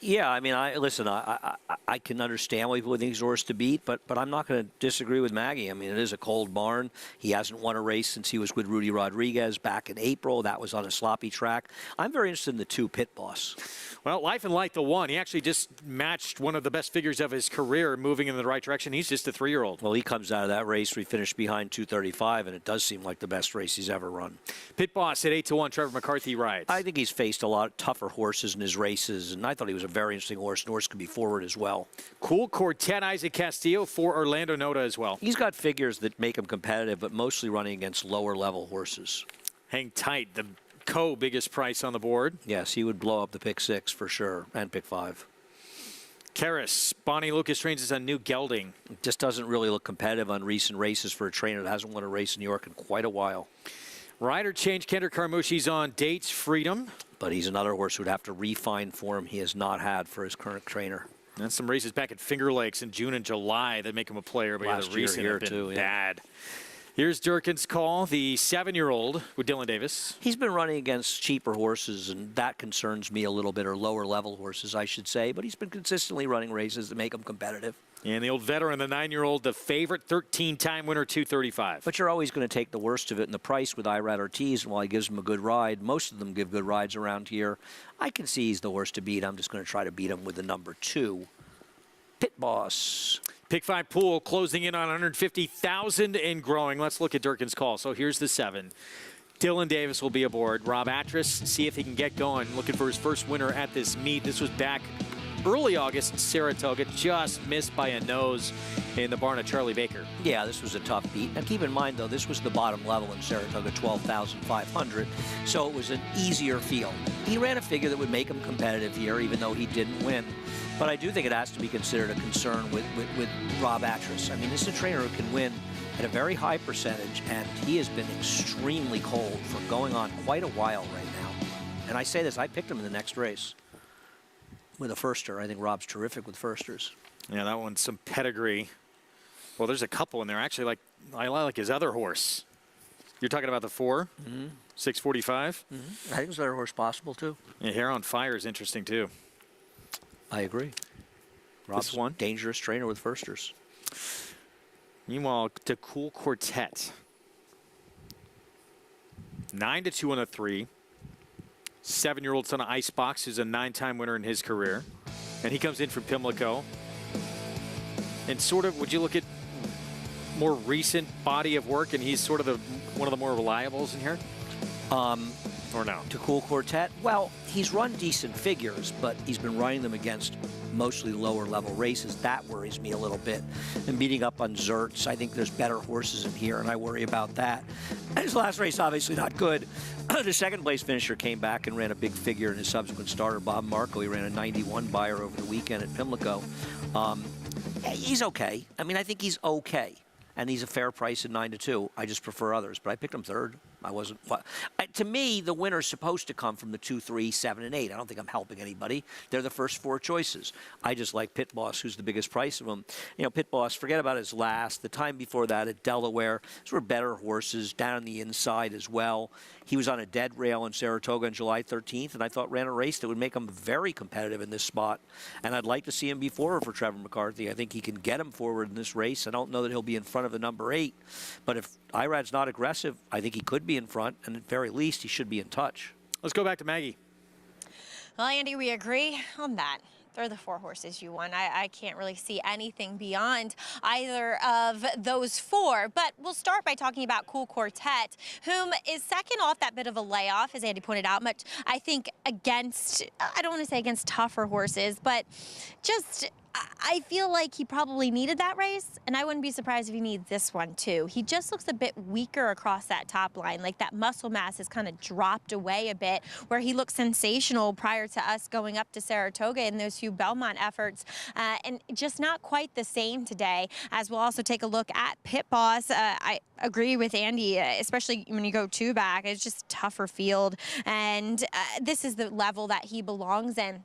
Yeah, I mean, I can understand why people think he's a horse to beat, but I'm not going to disagree with Maggie. I mean, it is a cold barn. He hasn't won a race since he was with Rudy Rodriguez back in April. That was on a sloppy track. I'm very interested in the 2, Pit Boss. Well, Life and Light, the 1, he actually just matched one of the best figures of his career, moving in the right direction. He's just a 3-year-old. Well, he comes out of that race where he finished behind 235, and it does seem like the best race he's ever run. Pit Boss at 8-1, Trevor McCarthy rides. I think he's faced a lot tougher horses in his races, and I thought he was a very interesting horse. Norris could be forward as well. Cool Quartet, Isaac Castillo for Orlando Nota as well. He's got figures that make him competitive, but mostly running against lower level horses. Hang tight. The biggest price on the board. Yes, he would blow up the pick 6 for sure, and pick 5. Karis, Bonnie Lucas trains us on New Gelding. Just doesn't really look competitive on recent races for a trainer that hasn't won a race in New York in quite a while. Rider change, Kendrick Carmouche's on Dates Freedom. But he's another horse who'd have to refine form he has not had for his current trainer. And some races back at Finger Lakes in June and July that make him a player, but last the recent year have been too, bad. Here's Durkin's Call, the 7-year-old with Dylan Davis. He's been running against cheaper horses, and that concerns me a little bit, or lower level horses, I should say. But he's been consistently running races that make him competitive. And the old veteran, the 9-year-old, the favorite, 13-time winner, 235. But you're always going to take the worst of it in the price with Irad Ortiz, and while he gives him a good ride, most of them give good rides around here. I can see he's the horse to beat. I'm just going to try to beat him with the number 2, Pit Boss. Pick 5 pool closing in on 150,000 and growing. Let's look at Durkin's Call. So here's the 7. Dylan Davis will be aboard. Rob Atras, see if he can get going. Looking for his first winner at this meet. This was back early August, Saratoga, just missed by a nose in the barn of Charlie Baker. Yeah, this was a tough beat. Now keep in mind, though, this was the bottom level in Saratoga, 12,500, so it was an easier field. He ran a figure that would make him competitive here, even though he didn't win. But I do think it has to be considered a concern with Rob Atras. I mean, this is a trainer who can win at a very high percentage, and he has been extremely cold for going on quite a while right now. And I say this, I picked him in the next race with a firster. I think Rob's terrific with firsters. Yeah, that one's some pedigree. Well, there's a couple in there. Actually, I like his other horse. You're talking about the 4, 645? I think his other horse possible, too. Yeah, Hair on Fire is interesting, too. I agree. Rob's one dangerous trainer with firsters. Meanwhile, to Cool Quartet. 9-2 on the 3. 7-year-old son of Icebox, who's a 9-time winner in his career. And he comes in from Pimlico. And sort of, would you look at more recent body of work, and he's sort of one of the more reliables in here? or no? To Cool Quartet? Well, he's run decent figures, but he's been running them against mostly lower level races. That worries me a little bit. And beating up on Zerts, I think there's better horses in here, and I worry about that. His last race, obviously not good. The second place finisher came back and ran a big figure in his subsequent starter, Bob Marco. He ran a 91 buyer over the weekend at Pimlico. He's okay. I mean, I think he's okay. And he's a fair price at 9-2. I just prefer others, but I picked him third. I wasn't. To me, the winner's supposed to come from the 2, 3, 7, and 8. I don't think I'm helping anybody. They're the first 4 choices. I just like Pit Boss, who's the biggest price of them. You know, Pit Boss, forget about his last. The time before that at Delaware, those were better horses down on the inside as well. He was on a dead rail in Saratoga on July 13th, and I thought ran a race that would make him very competitive in this spot. And I'd like to see him be forward for Trevor McCarthy. I think he can get him forward in this race. I don't know that he'll be in front of the number 8, but if Irad's not aggressive, I think he could be in front, and at very least, he should be in touch. Let's go back to Maggie. Well, Andy, we agree on that. They're the 4 horses you won. I can't really see anything beyond either of those 4. But we'll start by talking about Cool Quartet, whom is second off that bit of a layoff, as Andy pointed out, much, I think, against, I don't want to say against tougher horses, but just I feel like he probably needed that race, and I wouldn't be surprised if he needs this one too. He just looks a bit weaker across that top line, like that muscle mass has kind of dropped away a bit, where he looked sensational prior to us going up to Saratoga in those few Belmont efforts, and just not quite the same today. As we'll also take a look at Pit Boss. I agree with Andy, especially when you go 2 back. It's just a tougher field, and this is the level that he belongs in.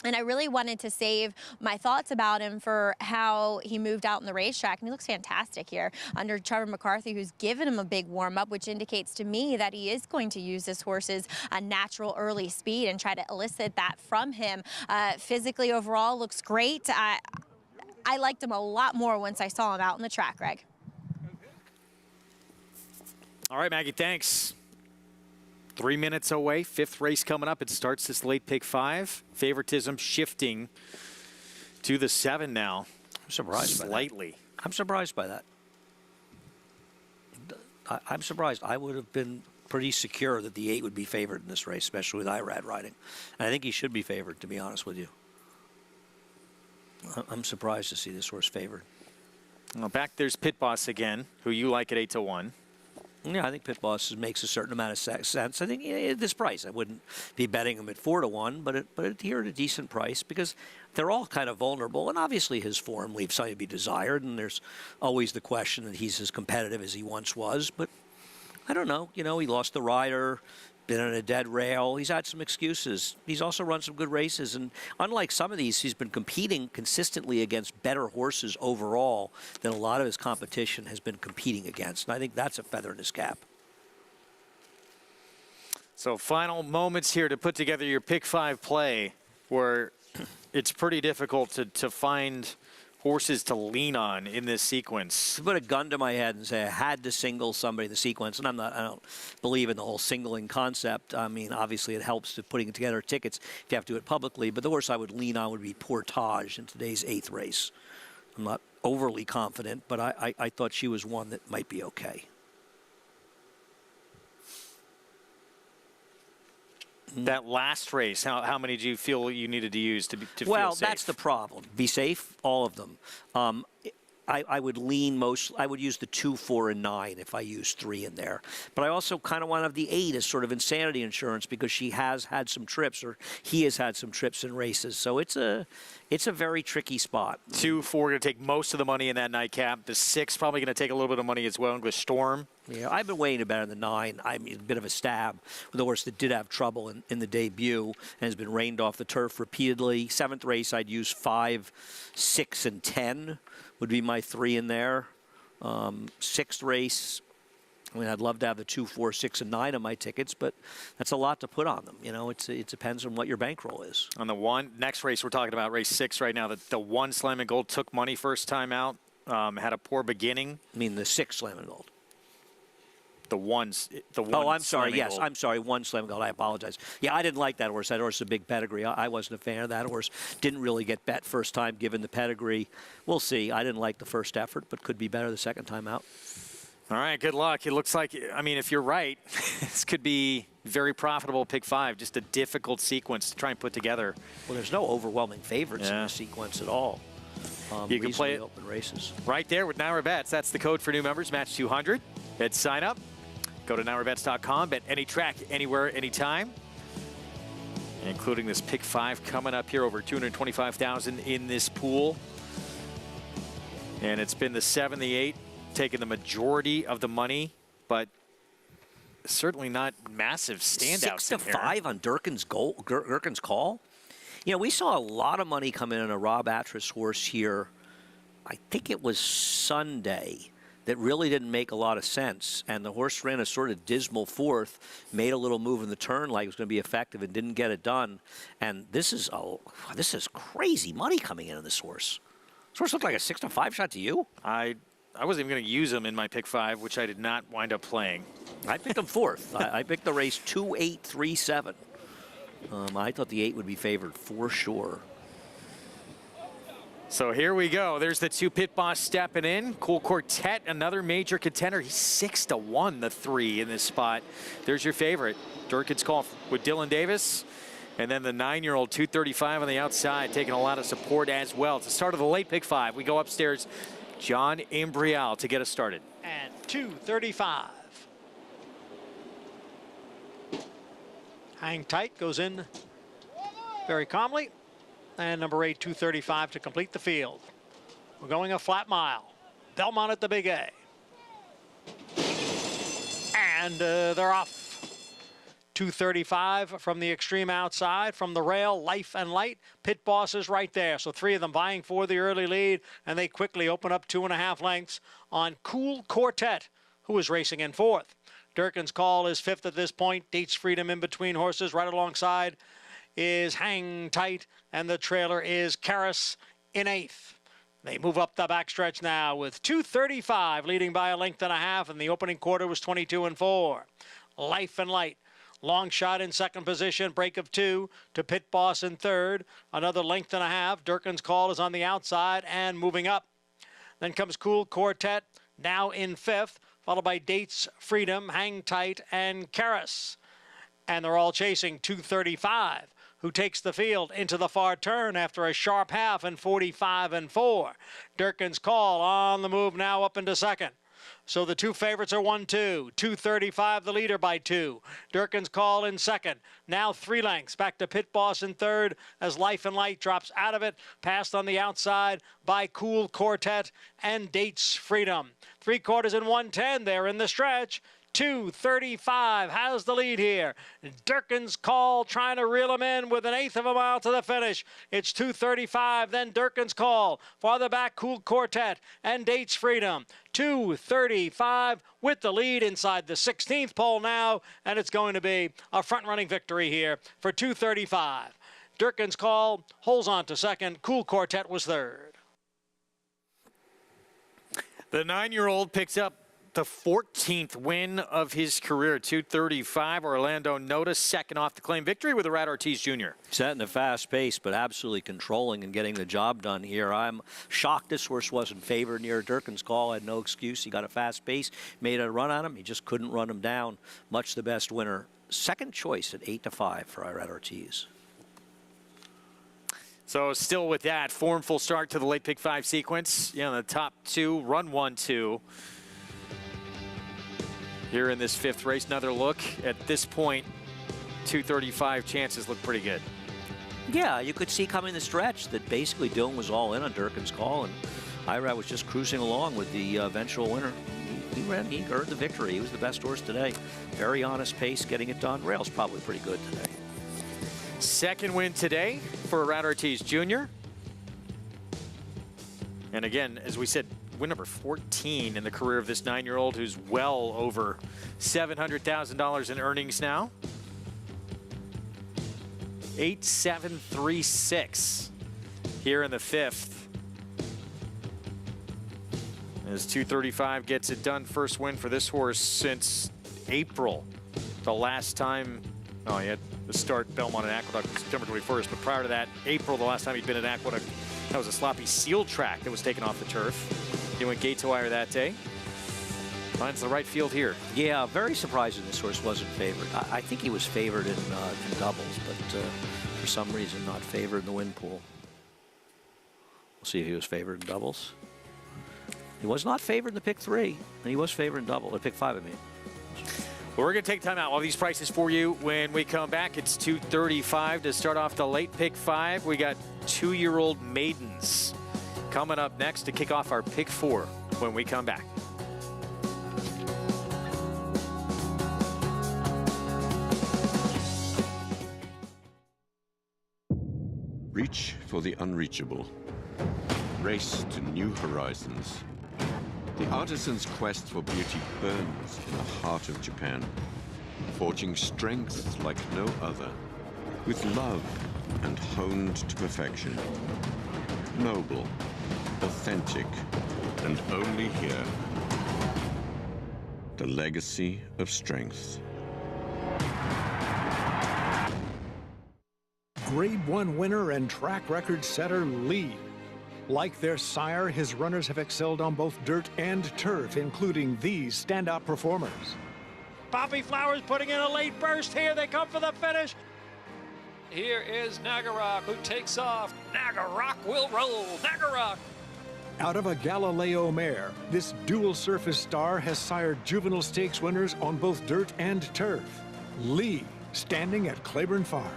And I really wanted to save my thoughts about him for how he moved out in the racetrack. And he looks fantastic here under Trevor McCarthy, who's given him a big warm-up, which indicates to me that he is going to use this horse's natural early speed and try to elicit that from him. Physically, overall, looks great. I liked him a lot more once I saw him out in the track, Greg. All right, Maggie, thanks. 3 minutes away, 5th race coming up. It starts this late pick 5. Favoritism shifting to the 7 now. I'm surprised slightly. By that. I'm surprised by that. I'm surprised. I would have been pretty secure that the 8 would be favored in this race, especially with Irad riding. And I think he should be favored, to be honest with you. I'm surprised to see this horse favored. Well, back there's Pit Boss again, who you like at 8-1. Yeah, I think Pit Boss makes a certain amount of sense. I think at this price, I wouldn't be betting him at 4-1, but here at a decent price because they're all kind of vulnerable. And obviously his form leaves something to be desired. And there's always the question that he's as competitive as he once was. But I don't know. You know, he lost the rider, been on a dead rail. He's had some excuses. He's also run some good races. And unlike some of these, he's been competing consistently against better horses overall than a lot of his competition has been competing against. And I think that's a feather in his cap. So final moments here to put together your pick 5 play, where it's pretty difficult to find horses to lean on in this sequence. To put a gun to my head and say I had to single somebody in the sequence, and I don't believe in the whole singling concept. I mean, obviously it helps to putting together tickets if you have to do it publicly, but the horse I would lean on would be Portage in today's 8th race. I'm not overly confident, but I thought she was one that might be okay. That last race, how many do you feel you needed to use to feel well, safe? That's the problem. Be safe, all of them. I would lean I would use the 2, 4, and 9 if I used 3 in there. But I also kind of want to have the 8 as sort of insanity insurance because she has had some trips, or he has had some trips in races. So it's a very tricky spot. 2, 4 going to take most of the money in that nightcap. The 6 probably going to take a little bit of money as well with Storm. Yeah, I've been weighing it better than 9. I mean, a bit of a stab with a horse that did have trouble in the debut and has been rained off the turf repeatedly. 7th race, I'd use 5, 6, and 10 would be my 3 in there. 6th race, I mean, I'd love to have the 2, 4, 6, and 9 on my tickets, but that's a lot to put on them. You know, it depends on what your bankroll is. On the next race, we're talking about race 6 right now. The 1 Slam and Gold took money first time out, had a poor beginning. I mean, the 6 Slam and Gold. The one. Oh, I'm sorry. Yes, I'm sorry. 1 Slam Gold. I apologize. Yeah, I didn't like that horse. That horse is a big pedigree. I wasn't a fan of that horse. Didn't really get bet first time given the pedigree. We'll see. I didn't like the first effort, but could be better the second time out. All right, good luck. It looks like, I mean, if you're right, this could be very profitable pick 5. Just a difficult sequence to try and put together. Well, there's no overwhelming favorites in the sequence at all. You can play it open races right there with NYRA Bets. That's the code for new members, match 200. Hit sign up. Go to NYRABets.com. Bet any track, anywhere, anytime. Including this pick 5 coming up here, over 225,000 in this pool. And it's been the 7, the 8, taking the majority of the money, but certainly not massive standouts. 6-5 on Durkin's call. You know, we saw a lot of money come in on a Rob Atras horse here. I think it was Sunday. That really didn't make a lot of sense. And the horse ran a sort of dismal fourth, made a little move in the turn like it was going to be effective and didn't get it done. And this is crazy money coming in on this horse. This horse looked like a 6-5 shot to you. I wasn't even going to use him in my pick 5, which I did not wind up playing. I picked him fourth. I picked the race 2-8-3-7. I thought the 8 would be favored for sure. So here we go. There's the 2 Pit Boss stepping in. Cool Quartet, another major contender. He's 6-1, the 3 in this spot. There's your favorite. Durkin's call with Dylan Davis. And then the 9-year-old 235 on the outside, taking a lot of support as well. It's the start of the late pick 5. We go upstairs. John Imbrial to get us started. And 235. Hang Tight goes in very calmly. And number 8, 235 to complete the field. We're going a flat mile. Belmont at the Big A. And they're off. 235 from the extreme outside. From the rail, Life and Light. Pit Boss is right there. So 3 of them vying for the early lead. And they quickly open up 2.5 lengths on Cool Quartet, who is racing in 4th. Durkin's Call is 5th at this point. Dates Freedom in between horses right alongside is Hang Tight, and the trailer is Karis in 8th. They move up the backstretch now with 235 leading by a length and a half, and the opening quarter was 22-4. Life and Light, long shot in 2nd position, break of 2 to Pit Boss in 3rd. Another length and a half. Durkin's Call is on the outside and moving up. Then comes Cool Quartet, now in 5th, followed by Dates Freedom, Hang Tight, and Karis. And they're all chasing 235. Who takes the field into the far turn after a sharp half and 45-4. Durkin's Call on the move now up into 2nd. So the 2 favorites are 1-2. 235 the leader by 2. Durkin's Call in 2nd. Now 3 lengths. Back to Pit Boss in 3rd as Life and Light drops out of it. Passed on the outside by Cool Quartet and Dates Freedom. 3/4 and 110 there in the stretch. 235 has the lead here. Durkin's Call trying to reel him in with 1/8 of a mile to the finish. It's 235, then Durkin's Call. Farther back, Cool Quartet and Dates Freedom. 235 with the lead inside the 16th pole now, and it's going to be a front-running victory here for 235. Durkin's Call holds on to 2nd. Cool Quartet was 3rd. The 9-year-old picks up the 14th win of his career, 235. Orlando Notice, 2nd off the claim victory with Irad Ortiz Jr. Setting a fast pace, but absolutely controlling and getting the job done here. I'm shocked this horse wasn't favored near Durkin's Call. Had no excuse. He got a fast pace, made a run on him. He just couldn't run him down. Much the best winner. Second choice at 8-5 for Irad Ortiz. So still with that, formful start to the late pick 5 sequence. You know, the top 2, run 1-2. Here in this 5th race, another look. At this point, 235 chances look pretty good. Yeah, you could see coming the stretch that basically Dylan was all in on Durkin's Call, and Irad was just cruising along with the eventual winner. He earned the victory. He was the best horse today. Very honest pace, getting it done. Rail's probably pretty good today. 2nd win today for Irad Ortiz Jr. And again, as we said, win number 14 in the career of this 9-year-old who's well over $700,000 in earnings now. 8-7-3-6 here in the 5th. As 235 gets it done, first win for this horse since April. The last time, oh, he had the start Belmont and Aqueduct on September 21st, but prior to that, April, the last time he'd been at Aqueduct, that was a sloppy seal track that was taken off the turf. He went gate to wire that day. Finds the right field here. Yeah, very surprising this horse wasn't favored. I think he was favored in doubles, but for some reason not favored in the win pool. We'll see if he was favored in doubles. He was not favored in the pick 3, and he was favored in double, pick 5, I mean. Well, we're going to take time out. All these prices for you when we come back. It's $235 to start off the late pick 5. We got 2-year-old maidens coming up next to kick off our pick 4 when we come back. Reach for the unreachable. Race to new horizons. The artisan's quest for beauty burns in the heart of Japan, forging strength like no other, with love and honed to perfection. Noble, authentic, and only here. The legacy of strength. Grade 1 winner and track record setter Lee. Like their sire, his runners have excelled on both dirt and turf, including these standout performers. Poppy Flowers putting in a late burst here. They come for the finish. Here is Nagarok, who takes off. Nagarok will roll. Nagarok. Out of a Galileo mare, this dual surface star has sired juvenile stakes winners on both dirt and turf. Lee, standing at Claiborne Farm.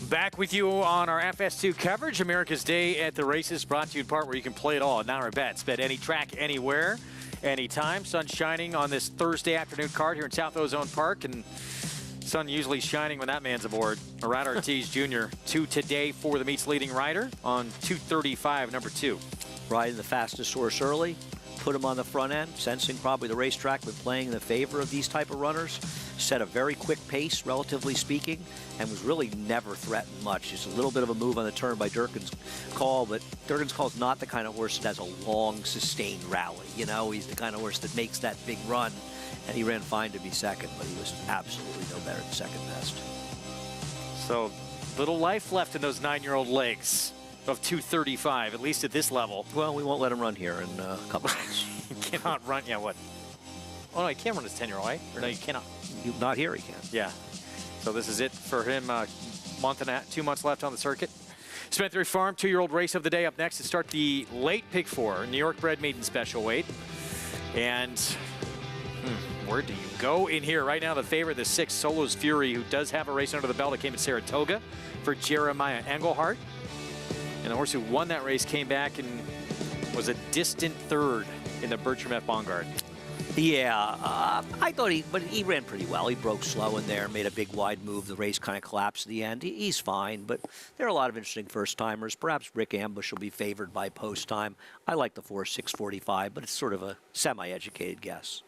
Back with you on our FS2 coverage, America's Day at the Races, brought to you in part where you can play it all at NaraBets. Bet any track, anywhere, anytime. Sun shining on this Thursday afternoon card here in South Ozone Park, and sun usually shining when that man's aboard. Murat Ortiz Jr. 2 today for the meet's leading rider on 235, number 2. Riding the fastest horse early, put him on the front end, sensing probably the racetrack been playing in the favor of these type of runners. Set a very quick pace, relatively speaking, and was really never threatened much. Just a little bit of a move on the turn by Durkin's Call, but Durkin's Call is not the kind of horse that has a long, sustained rally. You know, he's the kind of horse that makes that big run, and he ran fine to be second, but he was absolutely no better than second best. So, little life left in those 9-year-old legs of 235, at least at this level. Well, we won't let him run here in a couple of months. He cannot run, yeah, what? Oh, no, he can't run his 10-year-old, right? Or no, you cannot. Not here, he can. Yeah. So this is it for him. Month and 2 months left on the circuit. Smithbury Farm, 2-year-old race of the day up next to start the late pick 4, New York bred maiden special weight. And where do you go in here? Right now, the favorite, the 6, Solo's Fury, who does have a race under the belt. It came at Saratoga for Jeremiah Engelhardt. And the horse who won that race came back and was a distant third in the Bertram F. Bongard. Yeah, I thought he ran pretty well. He broke slow in there, made a big wide move. The race kind of collapsed at the end. He's fine, but there are a lot of interesting first-timers. Perhaps Rick Ambush will be favored by post time. I like the 4, 645, but it's sort of a semi-educated guess.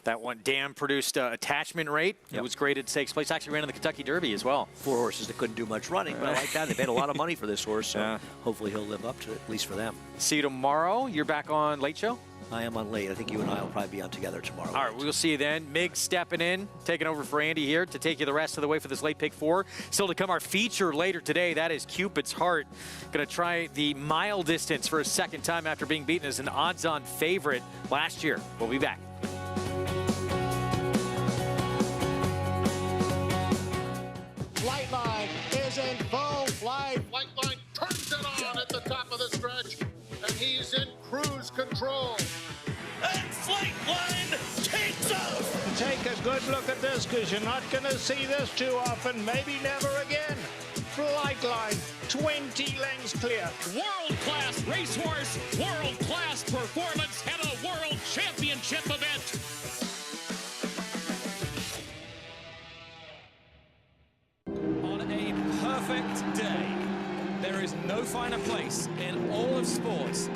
That one dam-produced attachment rate. It was great at Stakes Place. Actually ran in the Kentucky Derby as well. 4 horses that couldn't do much running, but I like that. They paid a lot of money for this horse, so hopefully he'll live up to it, at least for them. See you tomorrow. You're back on Late Show? I am on Late. I think you and I will probably be on together tomorrow. All right, we'll see you then. Mig stepping in, taking over for Andy here to take you the rest of the way for this late pick 4. Still to come, our feature later today. That is Cupid's Heart. Going to try the mile distance for a second time after being beaten as an odds-on favorite last year. We'll be back. Flightline is in full flight. Flightline turns it on at the top of the stretch, and he's in cruise control. And Flightline takes off. Take a good look at this, because you're not going to see this too often, maybe never again. Flightline, 20 lengths clear. World-class racehorse, world-class performance at a world championship event. On a perfect day, there is no finer place in all of sports.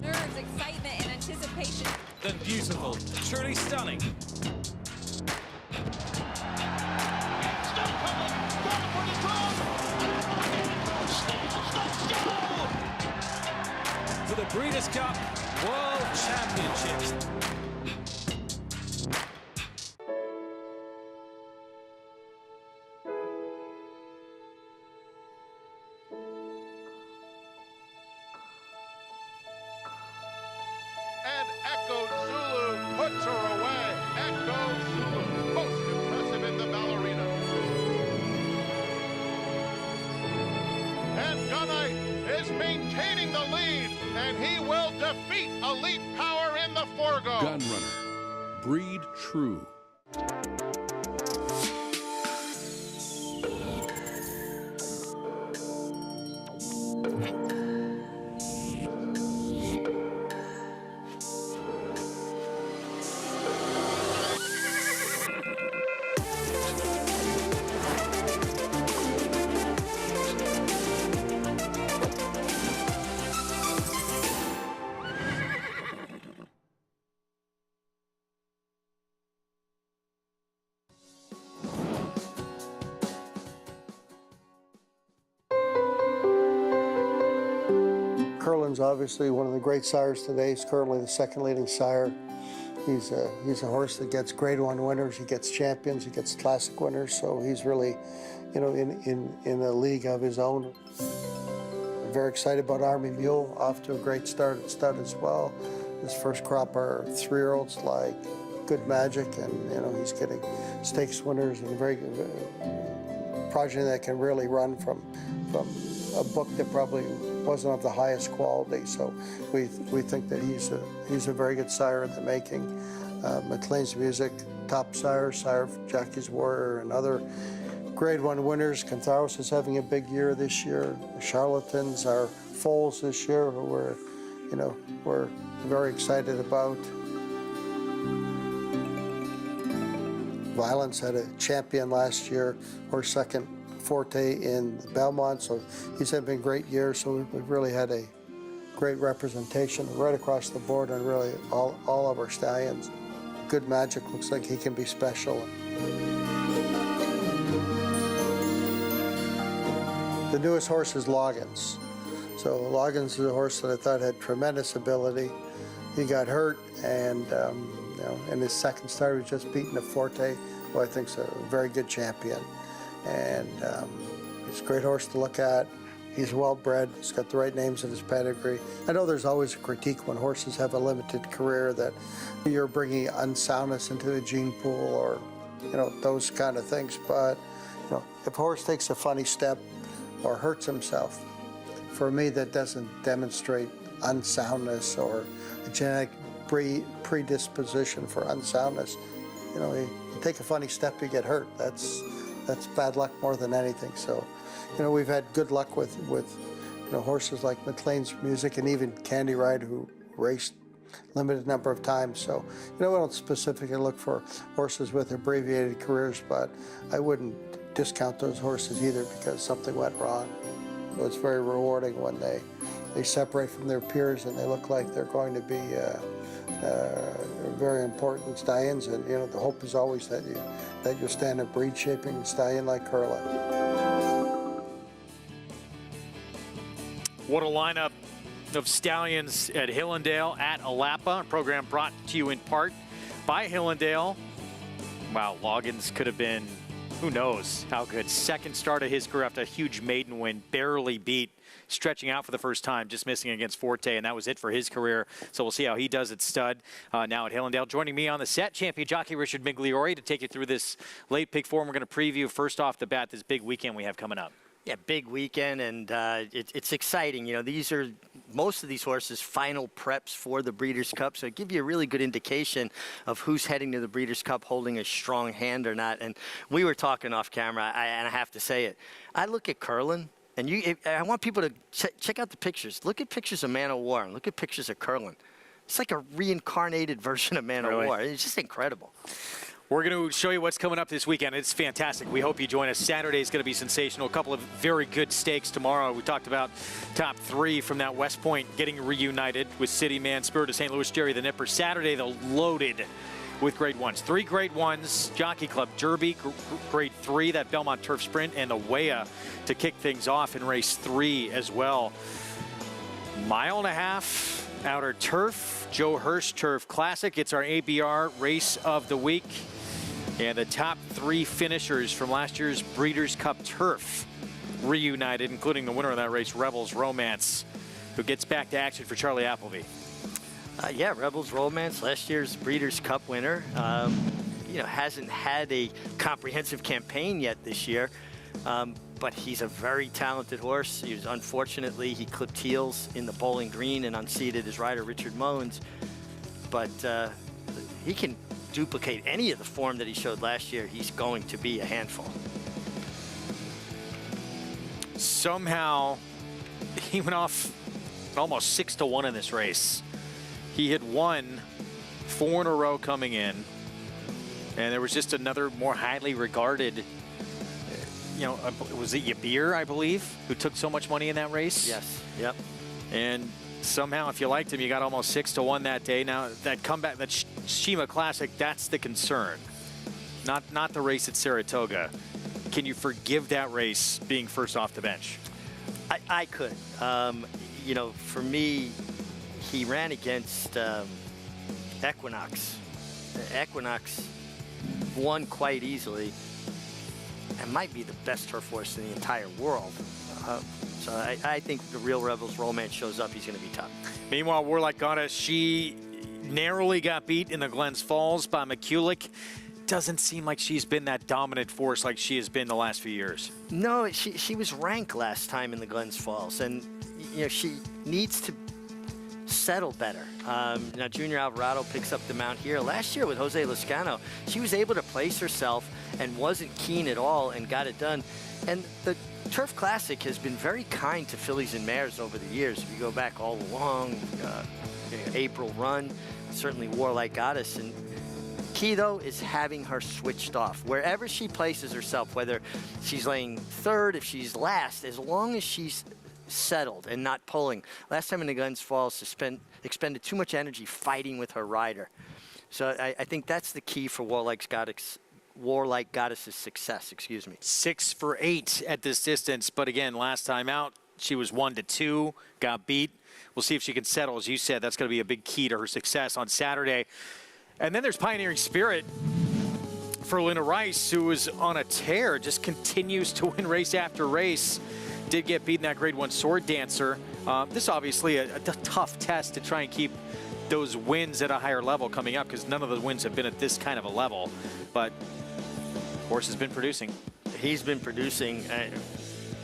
Nerves, excitement, and anticipation. Than beautiful, truly stunning. For the Breeders' Cup World Championships. And Echo Zulu puts her away. Echo Zulu, most impressive in the ballerina. And Gunite is maintaining the lead, and he will defeat Elite Power in the Forego. Gunrunner. Breed true. Curlin's obviously one of the great sires today. He's currently the second leading sire. He's a horse that gets Grade 1 winners, he gets champions, he gets classic winners, so he's really, you know, in a league of his own. I'm very excited about Army Mule, off to a great start at stud as well. His first crop are 3-year-olds like Good Magic, and you know, he's getting stakes winners and a very good progeny that can really run from a book that probably wasn't of the highest quality. So we think that he's a very good sire in the making. McLean's Music, top sire of Jackie's Warrior, and other Grade 1 winners. Cantharos is having a big year this year. Charlatans are foals this year, who we're very excited about. Violence had a champion last year, or second Forte in Belmont, so he's having a great year. So we've really had a great representation right across the board on really all of our stallions. Good Magic looks like he can be special. The newest horse is Loggins. So Loggins is a horse that I thought had tremendous ability. He got hurt, and you know, in his second start, he was just beaten a Forte, who I think is a very good champion. And he's a great horse to look at. He's well bred. He's got the right names in his pedigree. I know there's always a critique when horses have a limited career that you're bringing unsoundness into the gene pool, or you know, those kind of things. But you know, if a horse takes a funny step or hurts himself, for me that doesn't demonstrate unsoundness or a genetic predisposition for unsoundness. You know, you take a funny step, you get hurt. That's bad luck more than anything. So, you know, we've had good luck with you know, horses like McLean's Music and even Candy Ride, who raced limited number of times. So, you know, we don't specifically look for horses with abbreviated careers, but I wouldn't discount those horses either because something went wrong. It was very rewarding when they they separate from their peers and they look like they're going to be very important stallions. And you know, the hope is always that you'll stand a breed shaping stallion like Curlin. What a lineup of stallions at Hillendale, at Alapa. A program brought to you in part by Hillendale. Wow, Loggins could have been, who knows how good. Second start of his career after a huge maiden win, barely beat, stretching out for the first time, just missing against Forte, and that was it for his career. So we'll see how he does at stud now at Hillendale. Joining me on the set, champion jockey Richard Migliori to take you through this late pick form. We're going to preview first off the bat this big weekend we have coming up. Yeah, big weekend, and it's exciting. You know, these are most of these horses' final preps for the Breeders' Cup, so it gives you a really good indication of who's heading to the Breeders' Cup holding a strong hand or not. And we were talking off camera, and I have to say it. I look at Curlin, and I want people to check out the pictures. Look at pictures of Man o' War, and look at pictures of Curlin. It's like a reincarnated version of Man o' War. It's just incredible. We're going to show you what's coming up this weekend. It's fantastic. We hope you join us. Saturday is going to be sensational. A couple of very good stakes tomorrow. We talked about top three from that West Point getting reunited with City Man, Spirit of St. Louis, Jerry the Nipper. Saturday, they're loaded with grade ones. 3 grade ones, Jockey Club Derby, grade 3, that Belmont Turf Sprint, and the Weah to kick things off in race 3 as well. 1.5 mile outer turf, Joe Hirsch Turf Classic. It's our ABR race of the week. And the top 3 finishers from last year's Breeders' Cup Turf reunited, including the winner of that race, Rebels Romance, who gets back to action for Charlie Appleby. Yeah, Rebels Romance, last year's Breeders' Cup winner. You know, hasn't had a comprehensive campaign yet this year, but he's a very talented horse. Unfortunately, he clipped heels in the Bowling Green and unseated his rider, Richard Moens. But he can duplicate any of the form that he showed last year. He's going to be a handful. Somehow, he went off almost 6-1 in this race. He had won 4 in a row coming in, and there was just another more highly regarded, you know, was it Yabir, I believe, who took so much money in that race? Yes. Yep. And somehow, if you liked him, you got almost 6-1 that day. Now, that comeback, that Shima Classic, that's the concern. Not the race at Saratoga. Can you forgive that race being first off the bench? I could. You know, for me, he ran against Equinox. Equinox won quite easily and might be the best turf horse in the entire world. So I think the real Rebels Romance shows up, he's going to be tough. Meanwhile, Warlike Goddess, she narrowly got beat in the Glens Falls by McCulloch. Doesn't seem like she's been that dominant force like she has been the last few years. No, she was ranked last time in the Glens Falls, and you know, she needs to settle better. Now, Junior Alvarado picks up the mount here. Last year with Jose Lezcano, she was able to place herself and wasn't keen at all and got it done. And the Turf Classic has been very kind to fillies and mares over the years. If you go back all along, April Run, certainly Warlike Goddess. And key, though, is having her switched off. Wherever she places herself, whether she's laying third, if she's last, as long as she's settled and not pulling. Last time in the Glens Falls, expended too much energy fighting with her rider. So I think that's the key for Warlike Goddess's success, 6 for 8 at this distance, but again, last time out, she was 1-2, got beat. We'll see if she can settle. As you said, that's going to be a big key to her success on Saturday. And then there's Pioneering Spirit for Linda Rice, who is on a tear, just continues to win race after race. Did get beat in that grade 1 Sword Dancer. This is obviously a tough test to try and keep those wins at a higher level coming up, because none of the wins have been at this kind of a level. But horse has been producing. He's been producing a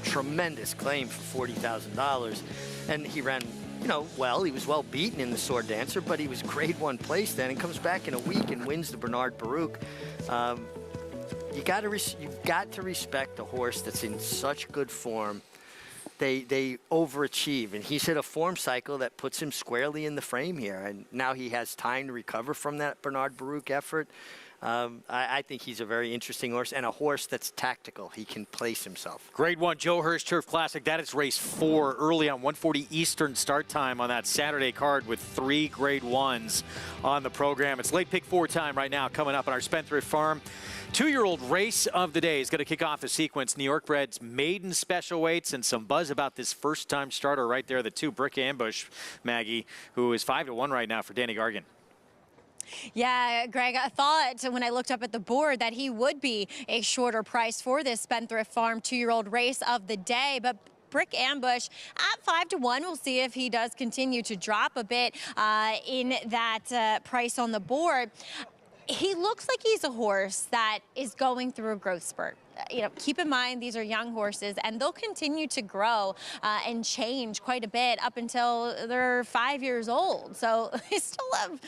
tremendous claim for $40,000. And he ran, you know, well. He was well beaten in the Sword Dancer, but he was grade 1 place then and comes back in a week and wins the Bernard Baruch. You've got to respect a horse that's in such good form. They overachieve, and he's hit a form cycle that puts him squarely in the frame here. And now he has time to recover from that Bernard Baruch effort. I think he's a very interesting horse and a horse that's tactical. He can place himself. Grade 1 Joe Hirsch Turf Classic. That is race 4 early on 1:40 Eastern start time on that Saturday card with 3 Grade 1s on the program. It's late pick 4 time right now coming up on our Spendthrift Farm. 2-year-old race of the day is going to kick off the sequence. New York bred's maiden special weights, and some buzz about this first-time starter right there, the 2 Brick Ambush, Maggie, who is 5-1 right now for Danny Gargan. Yeah, Greg, I thought when I looked up at the board that he would be a shorter price for this Spendthrift Farm 2-year-old race of the day, but Brick Ambush at 5-1. We'll see if he does continue to drop a bit in that price on the board. He looks like he's a horse that is going through a growth spurt. You know, keep in mind these are young horses, and they'll continue to grow and change quite a bit up until they're 5 years old. So they still have,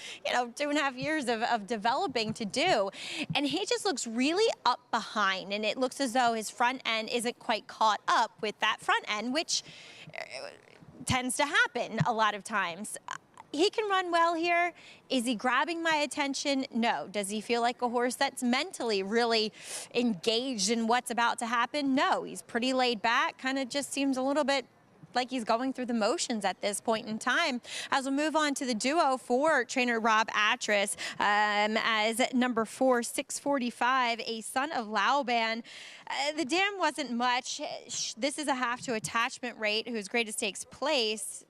2.5 years of developing to do. And he just looks really up behind, and it looks as though his front end isn't quite caught up with that front end, which tends to happen a lot of times. He can run well here. Is he grabbing my attention? No. Does he feel like a horse that's mentally really engaged in what's about to happen? No. He's pretty laid back, kind of just seems a little bit like he's going through the motions at this point in time. As we move on to the duo for trainer Rob Atras, as number 4, 645, a Son of Laoban. The dam wasn't much. This is a half to attachment rate whose greatest takes place.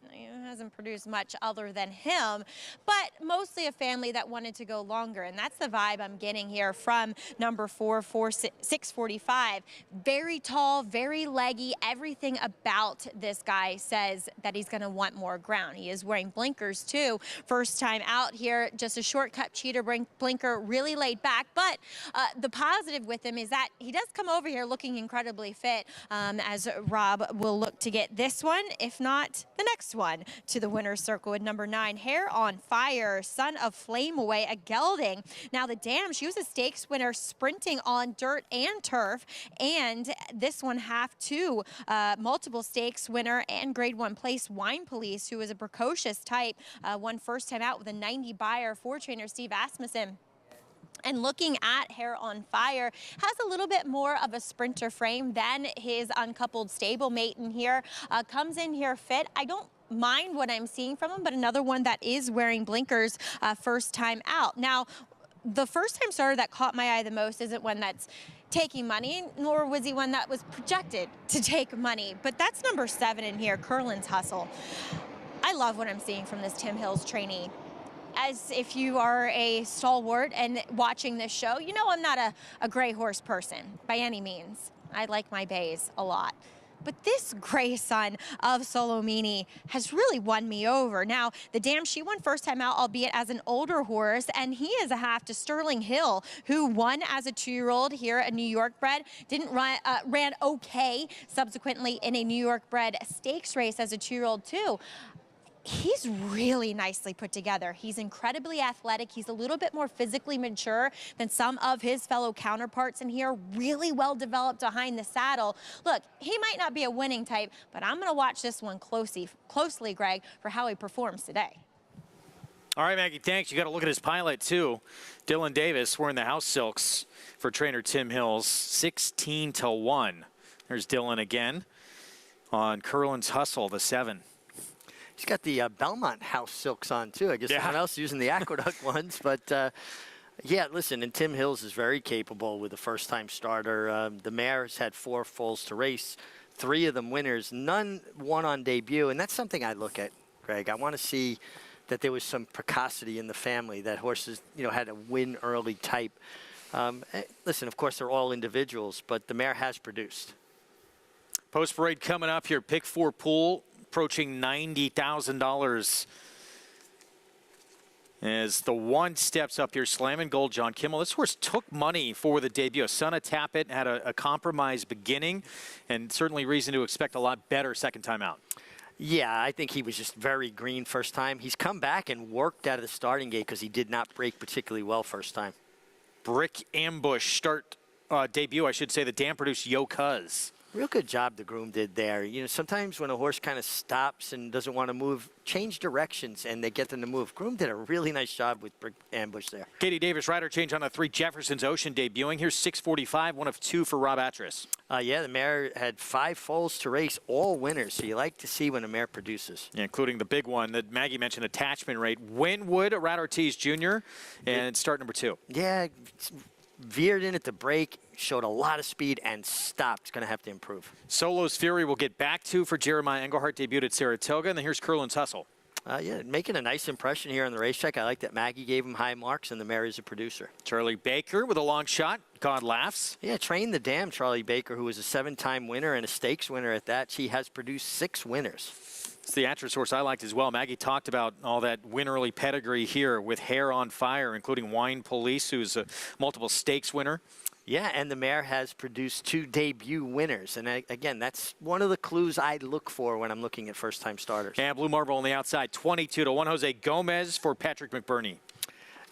Hasn't produced much other than him, but mostly a family that wanted to go longer, and that's the vibe I'm getting here from number 4, 645. Very tall, very leggy. Everything about this guy says that he's going to want more ground. He is wearing blinkers too. First time out here, just a shortcut cheater blinker, really laid back, but the positive with him is that he does come over here looking incredibly fit, as Rob will look to get this one, if not the next one, to the winner's circle with number 9, Hair on Fire, Son of Flame Away, a gelding. Now the dam, she was a stakes winner sprinting on dirt and turf, and this one half to multiple stakes winner and grade 1 place Wine Police, who is a precocious type, won first time out with a 90 buyer for trainer Steve Asmussen. And looking at Hair on Fire, has a little bit more of a sprinter frame than his uncoupled stablemate in here. Comes in here fit. I don't mind what I'm seeing from him, but another one that is wearing blinkers first time out. Now, the first time starter that caught my eye the most isn't one that's taking money, nor was he one that was projected to take money, but that's number 7 in here, Curlin's Hustle. I love what I'm seeing from this Tim Hills trainee. As if you are a stalwart and watching this show, you know I'm not a gray horse person by any means. I like my bays a lot. But this gray son of Solomini has really won me over. Now, the dam, she won first time out, albeit as an older horse, and he is a half to Sterling Hill, who won as a 2-year-old here, a New York bred. Didn't run, ran okay subsequently in a New York bred stakes race as a 2-year-old too. He's really nicely put together. He's incredibly athletic. He's a little bit more physically mature than some of his fellow counterparts in here. Really well developed behind the saddle. Look, he might not be a winning type, but I'm going to watch this one closely, Greg, for how he performs today. All right, Maggie, thanks. You got to look at his pilot, too. Dylan Davis wearing the house silks for trainer Tim Hills, 16-1. There's Dylan again on Curlin's Hustle, the 7. He's got the Belmont house silks on, too. I guess someone else using the Aqueduct ones. But, yeah, listen, and Tim Hills is very capable with a first-time starter. The mare has had 4 foals to race, 3 of them winners, none won on debut. And that's something I look at, Greg. I want to see that there was some precocity in the family, that horses, had a win-early type. Listen, of course, they're all individuals, but the mare has produced. Post-parade coming up here, pick 4 pool. Approaching $90,000 as the 1 steps up here, slamming gold. John Kimmel. This horse took money for the debut. Son of Tappet had a compromised beginning, and certainly reason to expect a lot better second time out. Yeah, I think he was just very green first time. He's come back and worked out of the starting gate because he did not break particularly well first time. Brick Ambush start debut, I should say. The dam produced Yo Cuz. Real good job the groom did there. You know, sometimes when a horse kind of stops and doesn't want to move, change directions and they get them to move. Groom did a really nice job with Ambush there. Katie Davis, rider change on the 3 Jefferson's Ocean debuting. Here's 6:45, one of 2 for Rob Atras. Yeah, the mare had 5 foals to race, all winners. So you like to see when a mare produces. Yeah, including the big one that Maggie mentioned, Attachment Rate. Winwood, Rat Ortiz Jr., and start number 2. Yeah, veered in at the break, showed a lot of speed, and stopped. It's going to have to improve. Solo's Fury will get back to for Jeremiah Engelhardt, debuted at Saratoga. And then here's Curlin's Hustle. Yeah, making a nice impression here on the racetrack. I like that Maggie gave him high marks, and the mare is a producer. Charlie Baker with a long shot. God laughs. Yeah, trained the dam, Charlie Baker, who was a 7-time winner and a stakes winner at that. She has produced 6 winners. It's the Atras horse I liked as well. Maggie talked about all that win-early pedigree here with Hair on Fire, including Wine Police, who's a multiple stakes winner. Yeah, and the mare has produced 2 debut winners. And again, that's one of the clues I look for when I'm looking at first-time starters. And Blue Marble on the outside, 22-1. Jose Gomez for Patrick McBurney.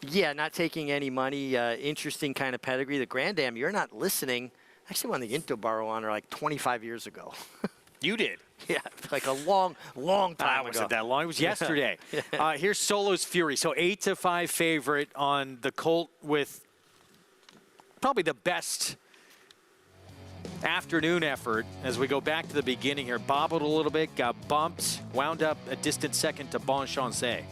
Yeah, not taking any money. Interesting kind of pedigree. The Grand Dam, you're not listening. I actually won the Intoboro honor like 25 years ago. You did? Yeah, like a long, long time ago. Wasn't that long. It was yesterday. Here's Solo's Fury. So 8-5 favorite on the colt with probably the best afternoon effort as we go back to the beginning here. Bobbled a little bit, got bumped, wound up a distant second to Bon Chancé.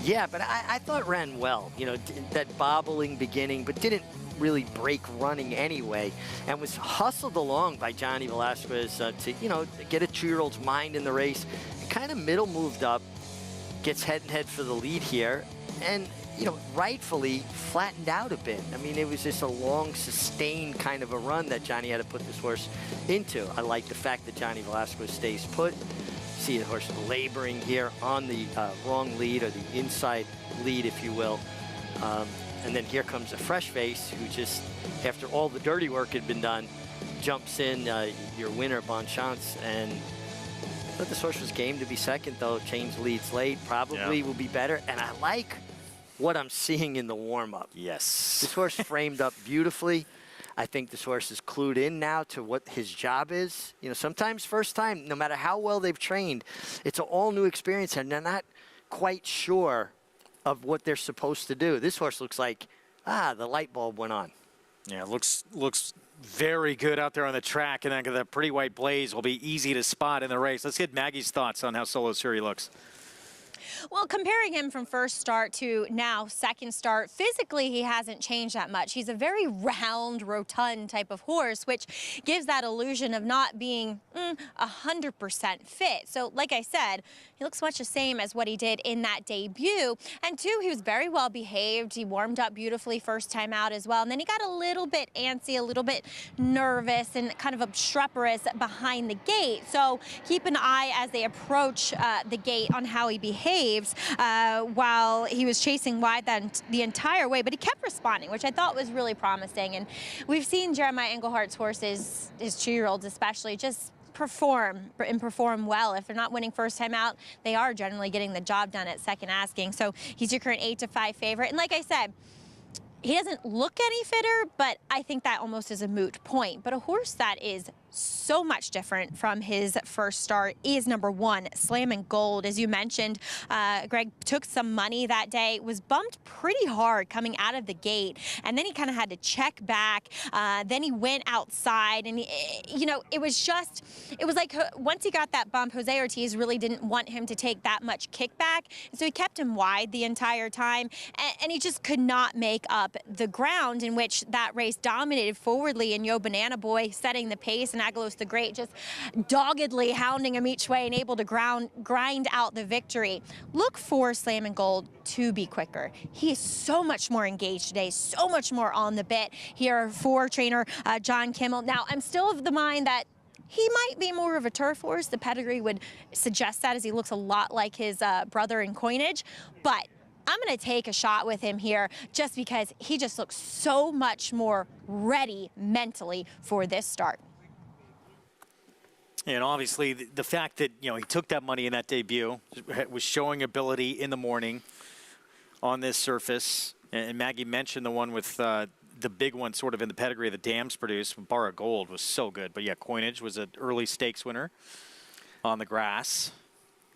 Yeah, but I thought ran well. You know, that bobbling beginning, but didn't really break running anyway, and was hustled along by Johnny Velasquez to, you know, get a 2-year-old's mind in the race. Kind of middle moved up, gets head-and-head for the lead here, and, you know, rightfully flattened out a bit. I mean, it was just a long, sustained kind of a run that Johnny had to put this horse into. I like the fact that Johnny Velasquez stays put. See the horse laboring here on the wrong lead, or the inside lead, if you will. And then here comes a fresh face who just, after all the dirty work had been done, jumps in, your winner, Bon Chance. And I thought this horse was game to be second, though. Changed leads late, probably will be better. And I like what I'm seeing in the warm-up. Yes. This horse framed up beautifully. I think this horse is clued in now to what his job is. You know, sometimes first time, no matter how well they've trained, it's an all-new experience, and they're not quite sure of what they're supposed to do. This horse looks like, the light bulb went on. Yeah, looks very good out there on the track, and then the pretty white blaze will be easy to spot in the race. Let's get Maggie's thoughts on how Solo's Fury looks. Well, comparing him from first start to now second start, physically he hasn't changed that much. He's a very round, rotund type of horse, which gives that illusion of not being 100% fit. So like I said, he looks much the same as what he did in that debut. And 2, he was very well behaved. He warmed up beautifully first time out as well. And then he got a little bit antsy, a little bit nervous and kind of obstreperous behind the gate. So keep an eye as they approach the gate on how he behaves while he was chasing wide the entire way. But he kept responding, which I thought was really promising. And we've seen Jeremiah Engelhardt's horses, his 2-year-olds especially, just perform well. If they're not winning first time out, they are generally getting the job done at second asking. So he's your current 8-5 favorite. And like I said, he doesn't look any fitter, but I think that almost is a moot point. But a horse that is so much different from his first start is number 1, Slammin' Gold. As you mentioned, Greg took some money that day, was bumped pretty hard coming out of the gate, and then he kind of had to check back. Then he went outside, and you know, it was like once he got that bump, Jose Ortiz really didn't want him to take that much kickback, so he kept him wide the entire time, and he just could not make up the ground in which that race dominated forwardly, and Yo Banana Boy setting the pace, and Agalos the Great just doggedly hounding him each way and able to grind out the victory. Look for Slammin' Gold to be quicker. He is so much more engaged today, so much more on the bit here for trainer John Kimmel. Now, I'm still of the mind that he might be more of a turf horse. The pedigree would suggest that, as he looks a lot like his brother in coinage, but I'm going to take a shot with him here just because he just looks so much more ready mentally for this start. And obviously, the fact that, you know, he took that money in that debut, was showing ability in the morning on this surface. And Maggie mentioned the one with the big one sort of in the pedigree of the dams produced. Bar of Gold was so good. But, yeah, Coinage was an early stakes winner on the grass.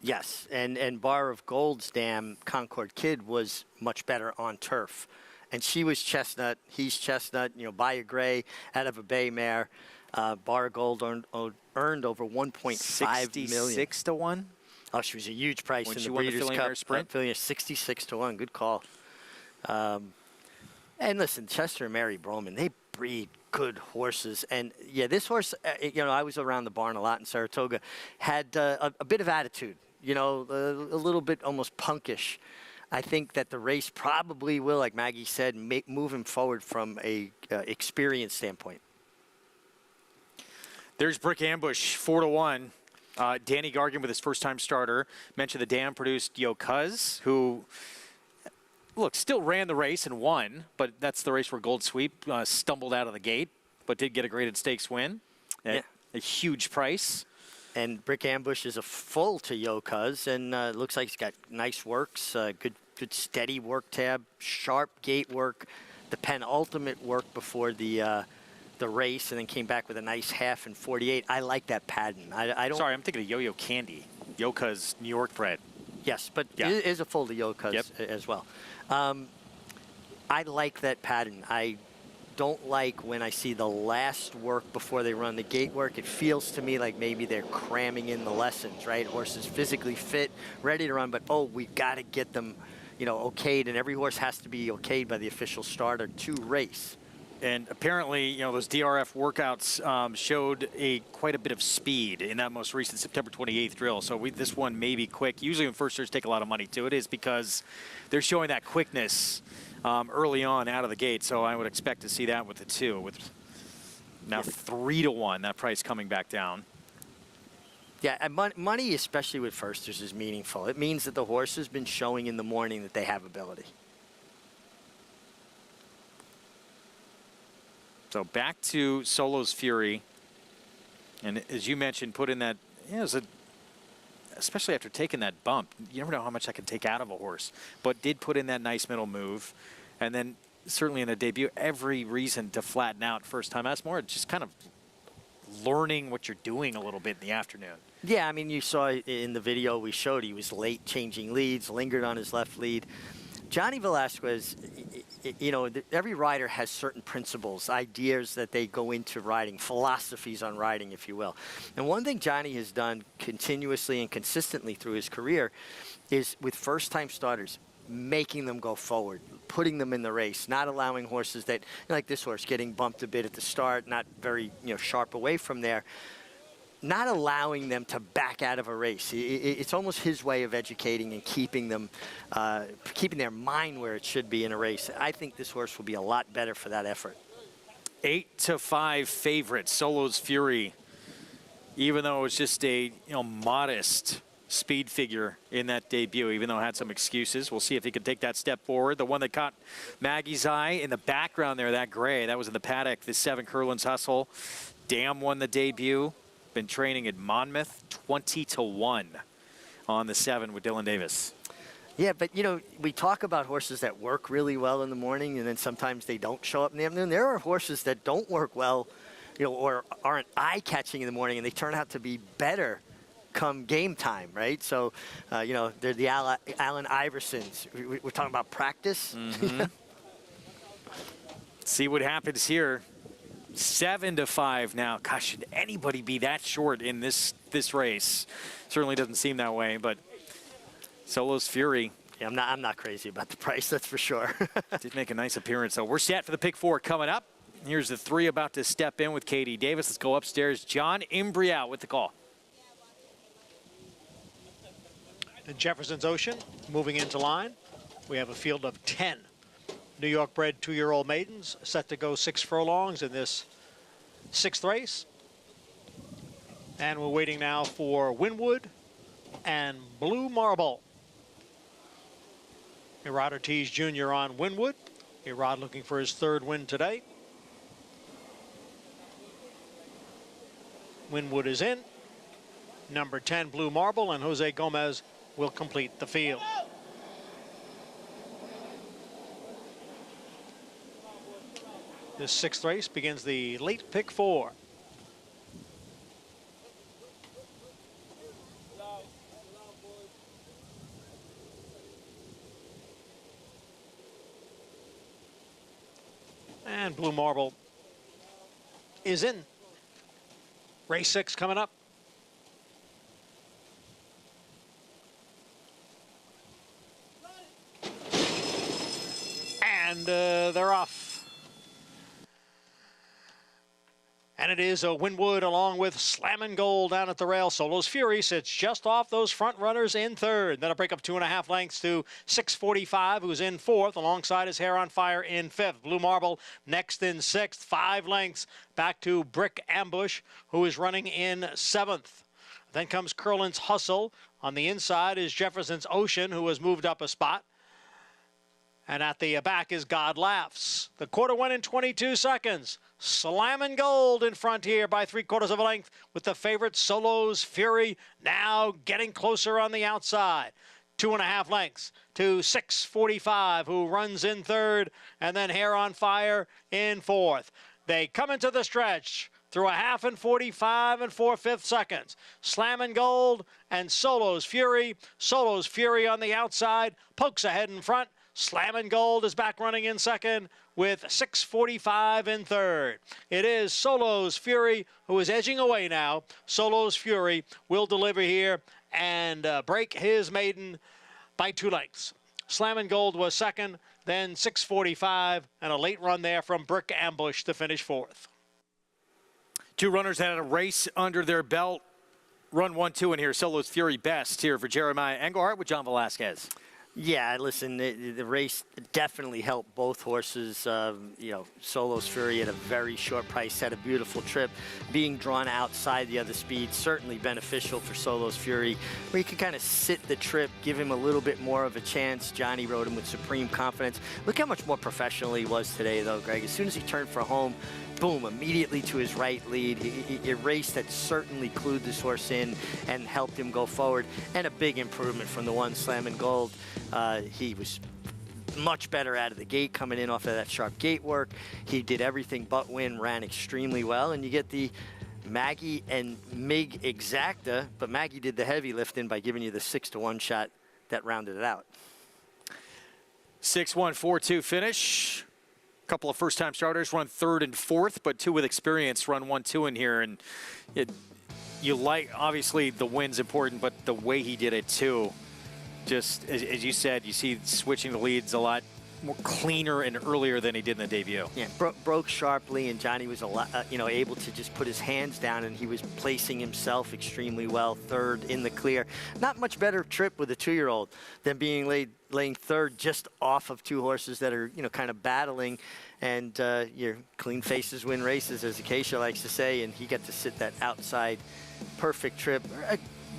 Yes, and Bar of Gold's dam, Concord Kid, was much better on turf. And she was chestnut, he's chestnut, you know, Bayou Gray out of a bay mare. Bar of Gold earned over 1.5 million. 66-1? Oh, she was a huge price When in she the won the Breeders' Filly Cup. Mare Sprint? 66-1, good call. And listen, Chester and Mary Broman, they breed good horses. And, yeah, this horse, you know, I was around the barn a lot in Saratoga, had a bit of attitude, you know, a little bit almost punkish. I think that the race probably will, like Maggie said, move him forward from a experience standpoint. There's Brick Ambush, 4-1. Danny Gargan with his first-time starter. Mentioned the dam-produced Yo Cuz, who, look, still ran the race and won, but that's the race where Gold Sweep stumbled out of the gate, but did get a graded stakes win at a huge price. And Brick Ambush is a full to Yo Cuz, and looks like he's got nice works, good steady work tab, sharp gate work, the penultimate work before the race, and then came back with a nice half in 48. I like that pattern. I don't. Sorry, I'm thinking of Yo-Yo Candy. Yo Cuz New York bred. Yes, but it is a full to Yo Cuz as well. I like that pattern. I don't like when I see the last work before they run the gate work. It feels to me like maybe they're cramming in the lessons, right? Horses physically fit, ready to run, but we've got to get them, you know, okayed, and every horse has to be okayed by the official starter to race. And apparently, you know, those DRF workouts showed quite a bit of speed in that most recent September 28th drill. So this one may be quick. Usually when first starters take a lot of money to it is because they're showing that quickness early on out of the gate. So I would expect to see that with the two. With now 3-1, that price coming back down. Yeah, and money, especially with firsters, is meaningful. It means that the horse has been showing in the morning that they have ability. So back to Solo's Fury. And as you mentioned, put in that, you know, especially after taking that bump, you never know how much that can take out of a horse. But did put in that nice middle move. And then certainly in the debut, every reason to flatten out first time. That's more just kind of learning what you're doing a little bit in the afternoon. Yeah, I mean, you saw in the video we showed he was late changing leads, lingered on his left lead. Johnny Velasquez, you know, every rider has certain principles, ideas that they go into riding, philosophies on riding, if you will. And one thing Johnny has done continuously and consistently through his career is with first-time starters, making them go forward, putting them in the race, not allowing horses that, like this horse, getting bumped a bit at the start, not very, you know, sharp away from there, not allowing them to back out of a race. It's almost his way of educating and keeping them, keeping their mind where it should be in a race. I think this horse will be a lot better for that effort. 8-5 favorite, Solo's Fury. Even though it was just a modest speed figure in that debut, even though it had some excuses. We'll see if he can take that step forward. The one that caught Maggie's eye in the background there, that gray, that was in the paddock, the 7 Curlin's Hustle. Dam won the debut. Been training at Monmouth, 20-1 on the 7 with Dylan Davis. Yeah, but, you know, we talk about horses that work really well in the morning and then sometimes they don't show up in the afternoon. There are horses that don't work well, you know, or aren't eye-catching in the morning and they turn out to be better come game time, right? So, you know, they're the Allen Iversons. We're talking about practice. Mm-hmm. See what happens here. 7-5 now. Gosh, should anybody be that short in this race? Certainly doesn't seem that way, but Solo's Fury. Yeah, I'm not crazy about the price, that's for sure. Did make a nice appearance, though. We're set for the pick 4 coming up. Here's the 3 about to step in with Katie Davis. Let's go upstairs. John Imbrial with the call. And Jefferson's Ocean moving into line. We have a field of 10 New York bred 2-year-old maidens set to go 6 furlongs in this 6th race. And we're waiting now for Winwood and Blue Marble. Erod Ortiz Jr. on Winwood. Erod looking for his 3rd win today. Winwood is in. Number 10, Blue Marble, and Jose Gomez will complete the field. This sixth race begins the late pick 4. And Blue Marble is in. Race 6 coming up. And they're off. And it is Winwood along with Slammin' Gold down at the rail. Solo's Fury sits just off those front runners in third. Then a break of 2.5 lengths to 645, who's in fourth, alongside his Hair on Fire in fifth. Blue Marble next in sixth, 5 lengths back to Brick Ambush, who is running in seventh. Then comes Curlin's Hustle. On the inside is Jefferson's Ocean, who has moved up a spot. And at the back is God Laughs. The quarter went in 22 seconds. Slammin' Gold in front here by 3/4 of a length with the favorite Solo's Fury now getting closer on the outside. 2.5 lengths to 645, who runs in third, and then Hair on Fire in fourth. They come into the stretch through a half in 45 and 4/5 seconds. Slammin' Gold and Solo's Fury. Solo's Fury on the outside, pokes ahead in front. Slammin' Gold is back running in second with 645 in third. It is Solo's Fury who is edging away now. Solo's Fury will deliver here and break his maiden by 2 lengths. Slammin' Gold was second, then 645, and a late run there from Brick Ambush to finish fourth. 2 runners that had a race under their belt. Run 1-2 in here. Solo's Fury best here for Jeremiah Engelhardt with John Velasquez. Yeah, listen, the race definitely helped both horses. You know, Solo's Fury at a very short price, had a beautiful trip. Being drawn outside the other speed, certainly beneficial for Solo's Fury, where you can kind of sit the trip, give him a little bit more of a chance. Johnny rode him with supreme confidence. Look how much more professional he was today, though, Greg. As soon as he turned for home, boom, immediately to his right lead. A race that certainly clued this horse in and helped him go forward. And a big improvement from the one Slammin' Gold. He was much better out of the gate coming in off of that sharp gate work. He did everything but win, ran extremely well. And you get the Maggie and Mig Exacta, but Maggie did the heavy lifting by giving you the 6-1 shot that rounded it out. 6-1, 4-2 finish. A couple of first-time starters run third and fourth, but 2 with experience run 1-2 in here. And you like, obviously, the win's important, but the way he did it, too. Just, as you said, you see switching the leads a lot more cleaner and earlier than he did in the debut. Yeah, broke sharply, and Johnny was able to just put his hands down, and he was placing himself extremely well, third in the clear. Not much better trip with a 2-year-old than being laying third just off of 2 horses that are, kind of battling. And your clean faces win races, as Acacia likes to say, and he got to sit that outside perfect trip.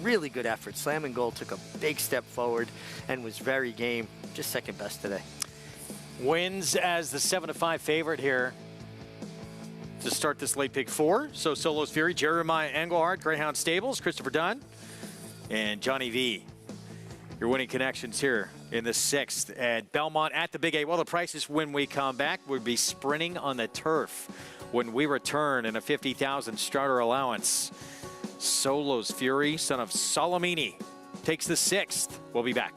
Really good effort. Slammin' Gold took a big step forward and was very game. Just second best today. Wins as the 7-5 favorite here to start this late pick 4. So Solo's Fury, Jeremiah Engelhardt, Greyhound Stables, Christopher Dunn, and Johnny V. Your winning connections here in the 6th at Belmont at the Big A. Well, the prices when we come back would be sprinting on the turf when we return in a 50,000 starter allowance. Solo's Fury, son of Salamini, takes the 6th. We'll be back.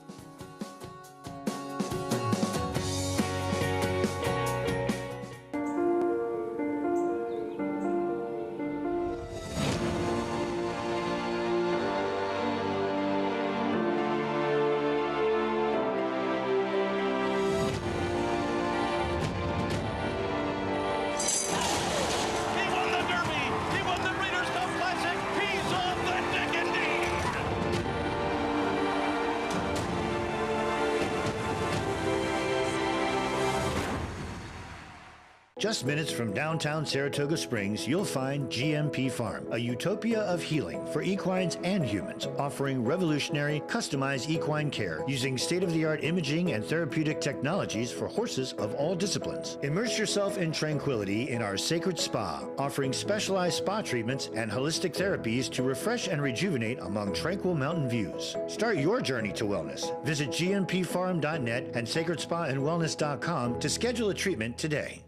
Just minutes from downtown Saratoga Springs, you'll find GMP Farm, a utopia of healing for equines and humans, offering revolutionary, customized equine care using state-of-the-art imaging and therapeutic technologies for horses of all disciplines. Immerse yourself in tranquility in our sacred spa, offering specialized spa treatments and holistic therapies to refresh and rejuvenate among tranquil mountain views. Start your journey to wellness. Visit gmpfarm.net and sacredspaandwellness.com to schedule a treatment today.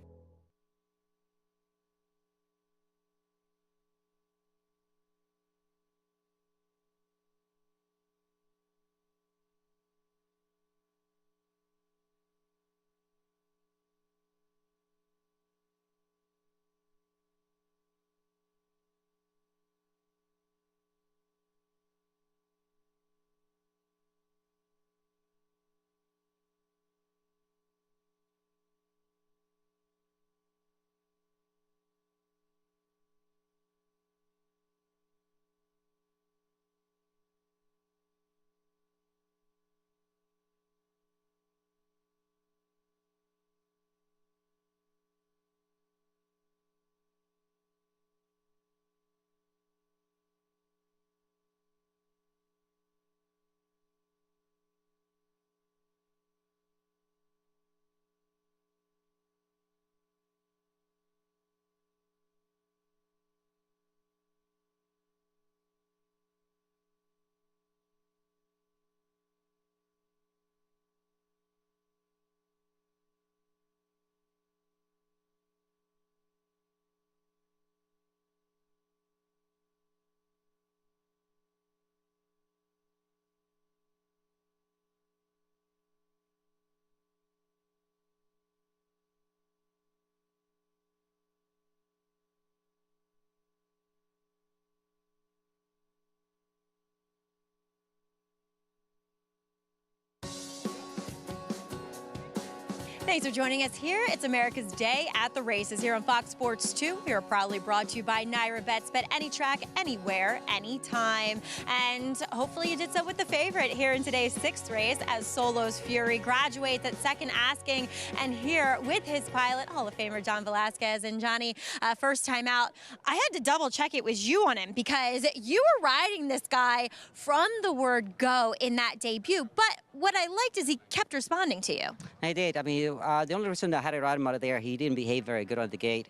Thanks for joining us here. It's America's Day at the Races here on Fox Sports 2. We are proudly brought to you by Naira Bets. Bet any track, anywhere, anytime. And hopefully you did so with the favorite here in today's 6th race as Solos Fury graduates at second asking. And here with his pilot, Hall of Famer John Velasquez. And Johnny, first time out, I had to double check it was you on him because you were riding this guy from the word go in that debut. But what I liked is he kept responding to you. I did. I mean, the only reason I had to ride him out of there, he didn't behave very good on the gate,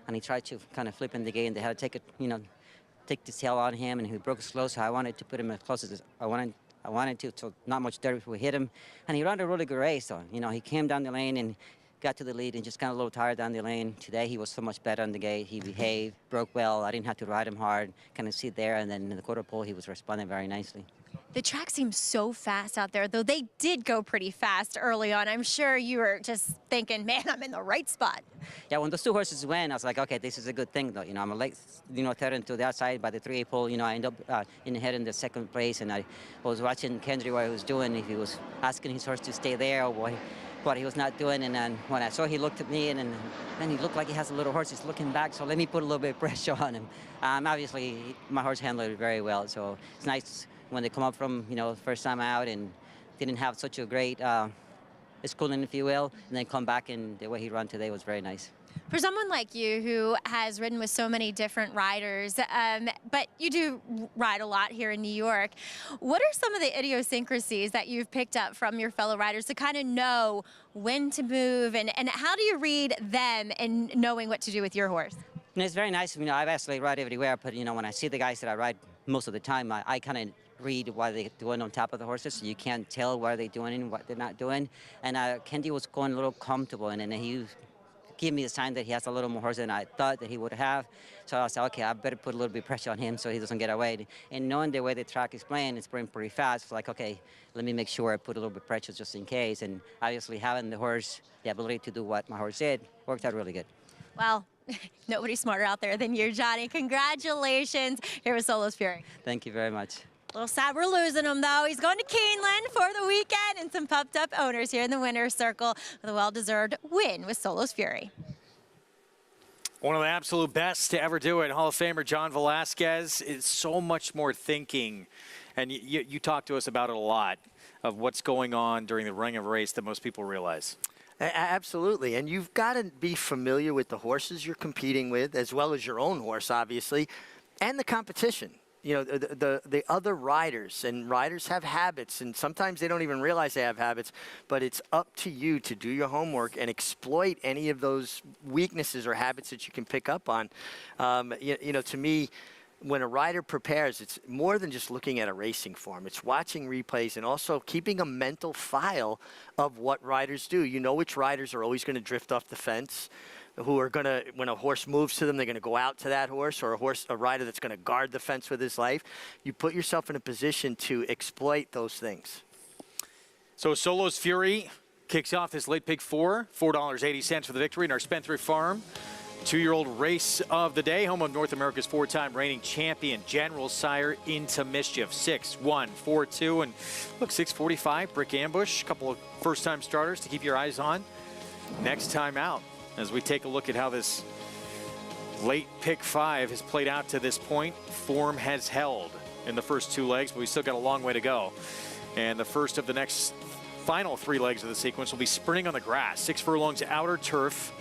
and he tried to kind of flip in the gate, and they had to take it, take the tail on him, and he broke slow. So I wanted to put him as close as I wanted to, so not much dirt would hit him, and he ran a really good race. So he came down the lane and got to the lead, and just kind of a little tired down the lane. Today he was so much better on the gate. He behaved, broke well. I didn't have to ride him hard. Kind of sit there, and then in the quarter pole he was responding very nicely. The track seems so fast out there, though they did go pretty fast early on. I'm sure you were just thinking, man, I'm in the right spot. Yeah, when those two horses went, I was like, okay, this is a good thing, though. I'm a late, third into the outside by the 3-8 pole. I end up in the head in the second place, and I was watching Kendry what he was doing, if he was asking his horse to stay there or what he was not doing. And then when I saw he looked at me, and then he looked like he has a little horse. He's looking back, so let me put a little bit of pressure on him. Obviously, my horse handled it very well, so it's nice when they come up from, first time out and didn't have such a great schooling, if you will, and then come back, and the way he ran today was very nice. For someone like you who has ridden with so many different riders, but you do ride a lot here in New York, what are some of the idiosyncrasies that you've picked up from your fellow riders to kind of know when to move, and how do you read them and knowing what to do with your horse? And it's very nice. I've actually ride everywhere, but when I see the guys that I ride most of the time, I kind of read what they're doing on top of the horses, so you can't tell what they're doing and what they're not doing. And Kendi was going a little comfortable, and then he gave me a sign that he has a little more horse than I thought that he would have. So I said, okay, I better put a little bit of pressure on him so he doesn't get away. And knowing the way the track is playing, it's playing pretty fast. It's like, okay, let me make sure I put a little bit of pressure just in case. And obviously having the horse, the ability to do what my horse did, worked out really good. Well, nobody's smarter out there than you, Johnny. Congratulations. Here with Solos Fury. Thank you very much. A little sad we're losing him, though. He's going to Keeneland for the weekend, and some pumped-up owners here in the winner's circle with a well-deserved win with Solos Fury. One of the absolute best to ever do it, Hall of Famer John Velasquez. Is so much more thinking, and you talk to us about it a lot, of what's going on during the running of a race that most people realize. Absolutely, and you've got to be familiar with the horses you're competing with, as well as your own horse, obviously, and the competition. The other riders, and riders have habits, and sometimes they don't even realize they have habits, but it's up to you to do your homework and exploit any of those weaknesses or habits that you can pick up on. To me, when a rider prepares, it's more than just looking at a racing form. It's watching replays and also keeping a mental file of what riders do. You know which riders are always going to drift off the fence, who are going to, when a horse moves to them, they're going to go out to that horse, or a rider that's going to guard the fence with his life. You put yourself in a position to exploit those things. So Solos Fury kicks off this late pick $4.80 for the victory in our Spendthrift Farm 2-year-old race of the day, home of North America's 4-time reigning champion, General Sire Into Mischief. 6-1, 4-2, and look, 6:45, Brick Ambush. A couple of first-time starters to keep your eyes on next time out, as we take a look at how this late pick 5 has played out to this point. Form has held in the first 2 legs, but we still got a long way to go. And the first of the next final 3 legs of the sequence will be sprinting on the grass. 6 furlongs outer turf.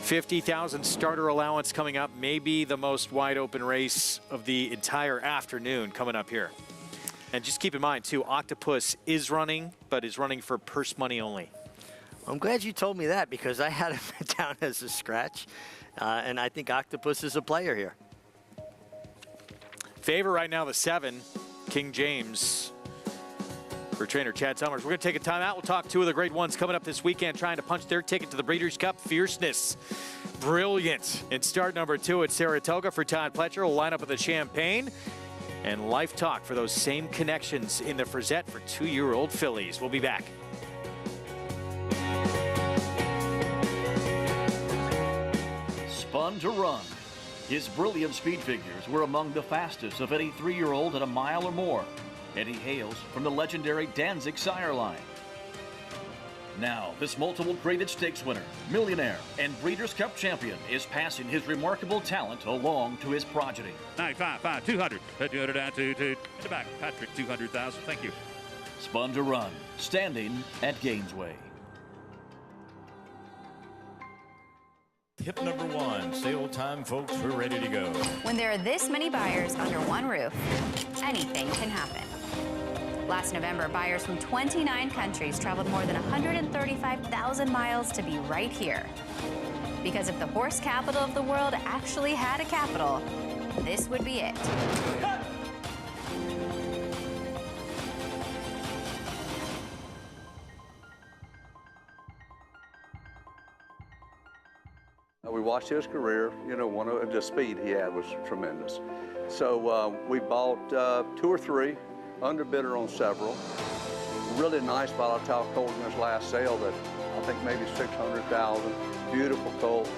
50,000 starter allowance coming up. Maybe the most wide open race of the entire afternoon coming up here. And just keep in mind too, Octopus is running, but is running for purse money only. I'm glad you told me that, because I had him down as a scratch, and I think Octopus is a player here. Favorite right now, the 7, King James, for trainer Chad Summers. We're going to take a timeout. We'll talk 2 of the great ones coming up this weekend, trying to punch their ticket to the Breeders' Cup. Fierceness, brilliant in start number 2 at Saratoga for Todd Pletcher. We'll line up with the Champagne. And Life Talk for those same connections in the Frizette for 2-year-old fillies. We'll be back. Spun to Run. His brilliant speed figures were among the fastest of any 3-year-old at a mile or more, and he hails from the legendary Danzig sire line. Now, this multiple graded stakes winner, millionaire, and Breeders' Cup champion is passing his remarkable talent along to his progeny. 95, 5, 200. 200 down, 2, 2. In the back, Patrick, 200,000. Thank you. Spun to run, standing at Gainesway. Tip number 1, sale time, folks, we're ready to go. When there are this many buyers under one roof, anything can happen. Last November, buyers from 29 countries traveled more than 135,000 miles to be right here. Because if the horse capital of the world actually had a capital, this would be it. We watched his career. You know, the speed he had was tremendous. So we bought 2 or 3, underbidder on several. Really nice volatile colt in his last sale that I think maybe $600,000. Beautiful colt.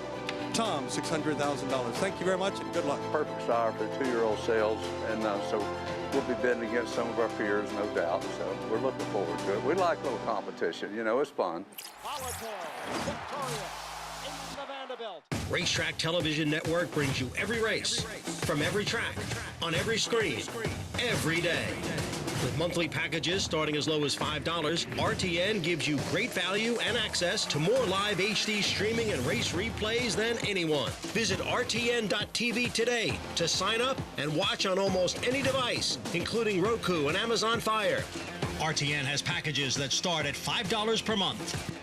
Tom, $600,000. Thank you very much and good luck. Perfect sire for 2-year-old sales, and so we'll be bidding against some of our peers, no doubt. So we're looking forward to it. We like a little competition. You know, it's fun. Racetrack Television Network brings you every race, from every track, on every screen, every day. With monthly packages starting as low as $5, RTN gives you great value and access to more live HD streaming and race replays than anyone. Visit RTN.tv today to sign up and watch on almost any device, including Roku and Amazon Fire. RTN has packages that start at $5 per month.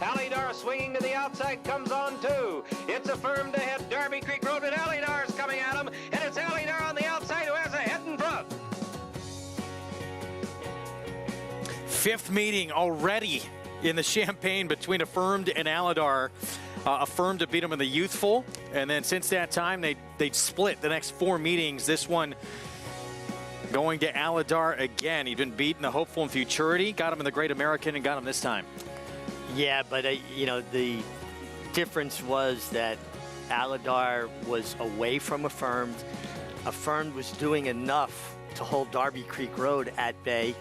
Alydar swinging to the outside, comes on 2. It's affirmed ahead. Darby Creek Road, but Alydar's coming at him, and it's Alydar on the outside who has a head in front. 5th meeting already in the Champaign between Affirmed and Alydar. Affirmed to beat him in the Youthful, and then since that time they'd split the next 4 meetings. This one going to Alydar again. He'd been beaten the Hopeful and Futurity, got him in the Great American, and got him this time. Yeah, but you know, the difference was that Alydar was away from Affirmed. Affirmed was doing enough to hold Darby Creek Road at bay,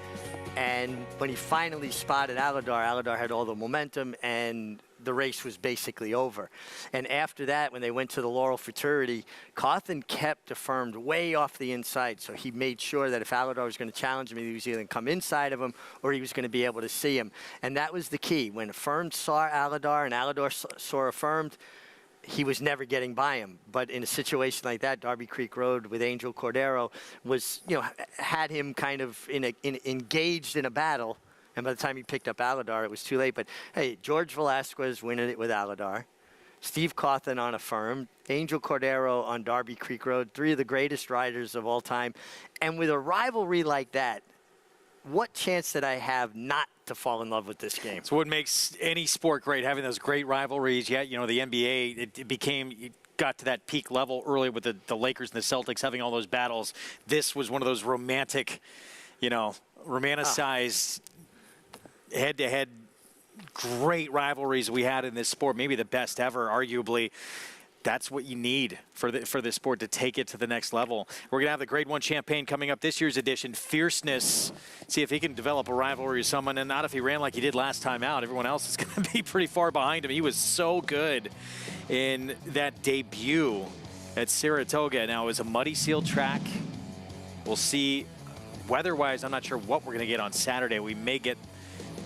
and when he finally spotted Alydar, Alydar had all the momentum, and the race was basically over. And after that, when they went to the Laurel Futurity, Cawthon kept Affirmed way off the inside, so he made sure that if Alydar was going to challenge him, he was either going to come inside of him or he was going to be able to see him. And that was the key. When Affirmed saw Alydar and Alydar saw Affirmed, he was never getting by him. But in a situation like that, Darby Creek Road with Angel Cordero was, you know, had him kind of engaged in a battle. And by the time he picked up Alydar, it was too late. But, hey, George Velasquez winning it with Alydar. Steve Cawthon on Affirmed. Angel Cordero on Darby Creek Road. 3 of the greatest riders of all time. And with a rivalry like that, what chance did I have not to fall in love with this game? It's what makes any sport great, having those great rivalries. Yeah, you know, the NBA, it got to that peak level early with the Lakers and the Celtics having all those battles. This was one of those romantic, you know, romanticized head-to-head great rivalries we had in this sport, maybe the best ever, arguably. That's what you need for this sport to take it to the next level. We're going to have the Grade 1 Champaign coming up this year's edition. Fierceness, see if he can develop a rivalry with someone, and not if he ran like he did last time out. Everyone else is going to be pretty far behind him. He was so good in that debut at Saratoga. Now, it was a muddy seal track. We'll see. Weather-wise, I'm not sure what we're going to get on Saturday. We may get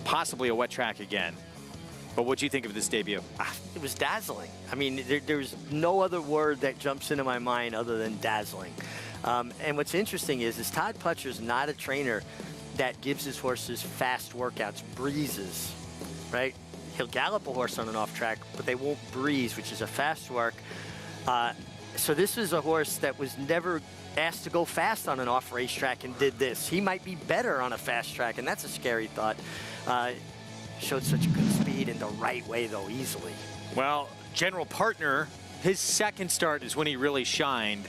possibly a wet track again. But what do you think of this debut? It was dazzling. I mean, there's no other word that jumps into my mind other than dazzling. And what's interesting is Todd Pletcher's not a trainer that gives his horses fast workouts, breezes, right? He'll gallop a horse on an off track, but they won't breeze, which is a fast work. So this is a horse that was never asked to go fast on an off racetrack and did this. He might be better on a fast track, and that's a scary thought. Showed such good speed in the right way, though, easily. Well, General Partner, his second start is when he really shined.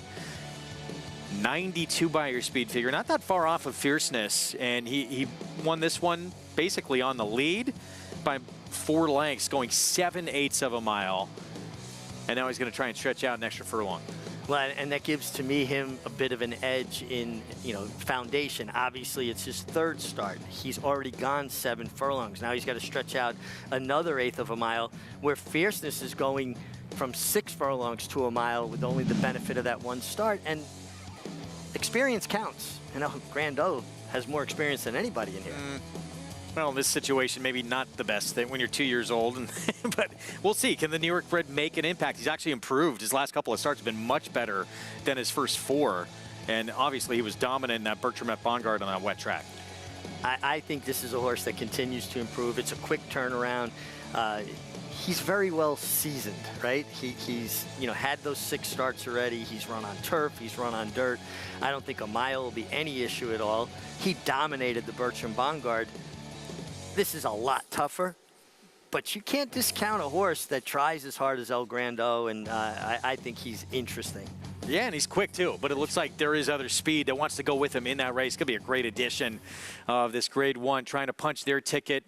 92 by your speed figure, not that far off of Fierceness, and he won this one basically on the lead by 4 lengths, going 7/8 of a mile. And now he's going to try and stretch out an extra furlong. Well, and that gives to me him a bit of an edge in, foundation. Obviously, it's his third start. He's already gone 7 furlongs. Now he's got to stretch out another 1/8 of a mile, where Fierceness is going from 6 furlongs to a mile with only the benefit of that one start. And experience counts. Grandot has more experience than anybody in here. Well, in this situation, maybe not the best thing when you're 2 years old, but we'll see. Can the New York bred make an impact? He's actually improved. His last couple of starts have been much better than his first 4, and obviously he was dominant in that Bertram et Bongard on that wet track. I think this is a horse that continues to improve. It's a quick turnaround. He's very well seasoned, right? He's had those 6 starts already. He's run on turf. He's run on dirt. I don't think a mile will be any issue at all. He dominated the Bertram Bongard. This is a lot tougher, but you can't discount a horse that tries as hard as El Grandot, and I think he's interesting. Yeah, and he's quick too, but it looks like there is other speed that wants to go with him in that race. Could be a great addition of this Grade 1, trying to punch their ticket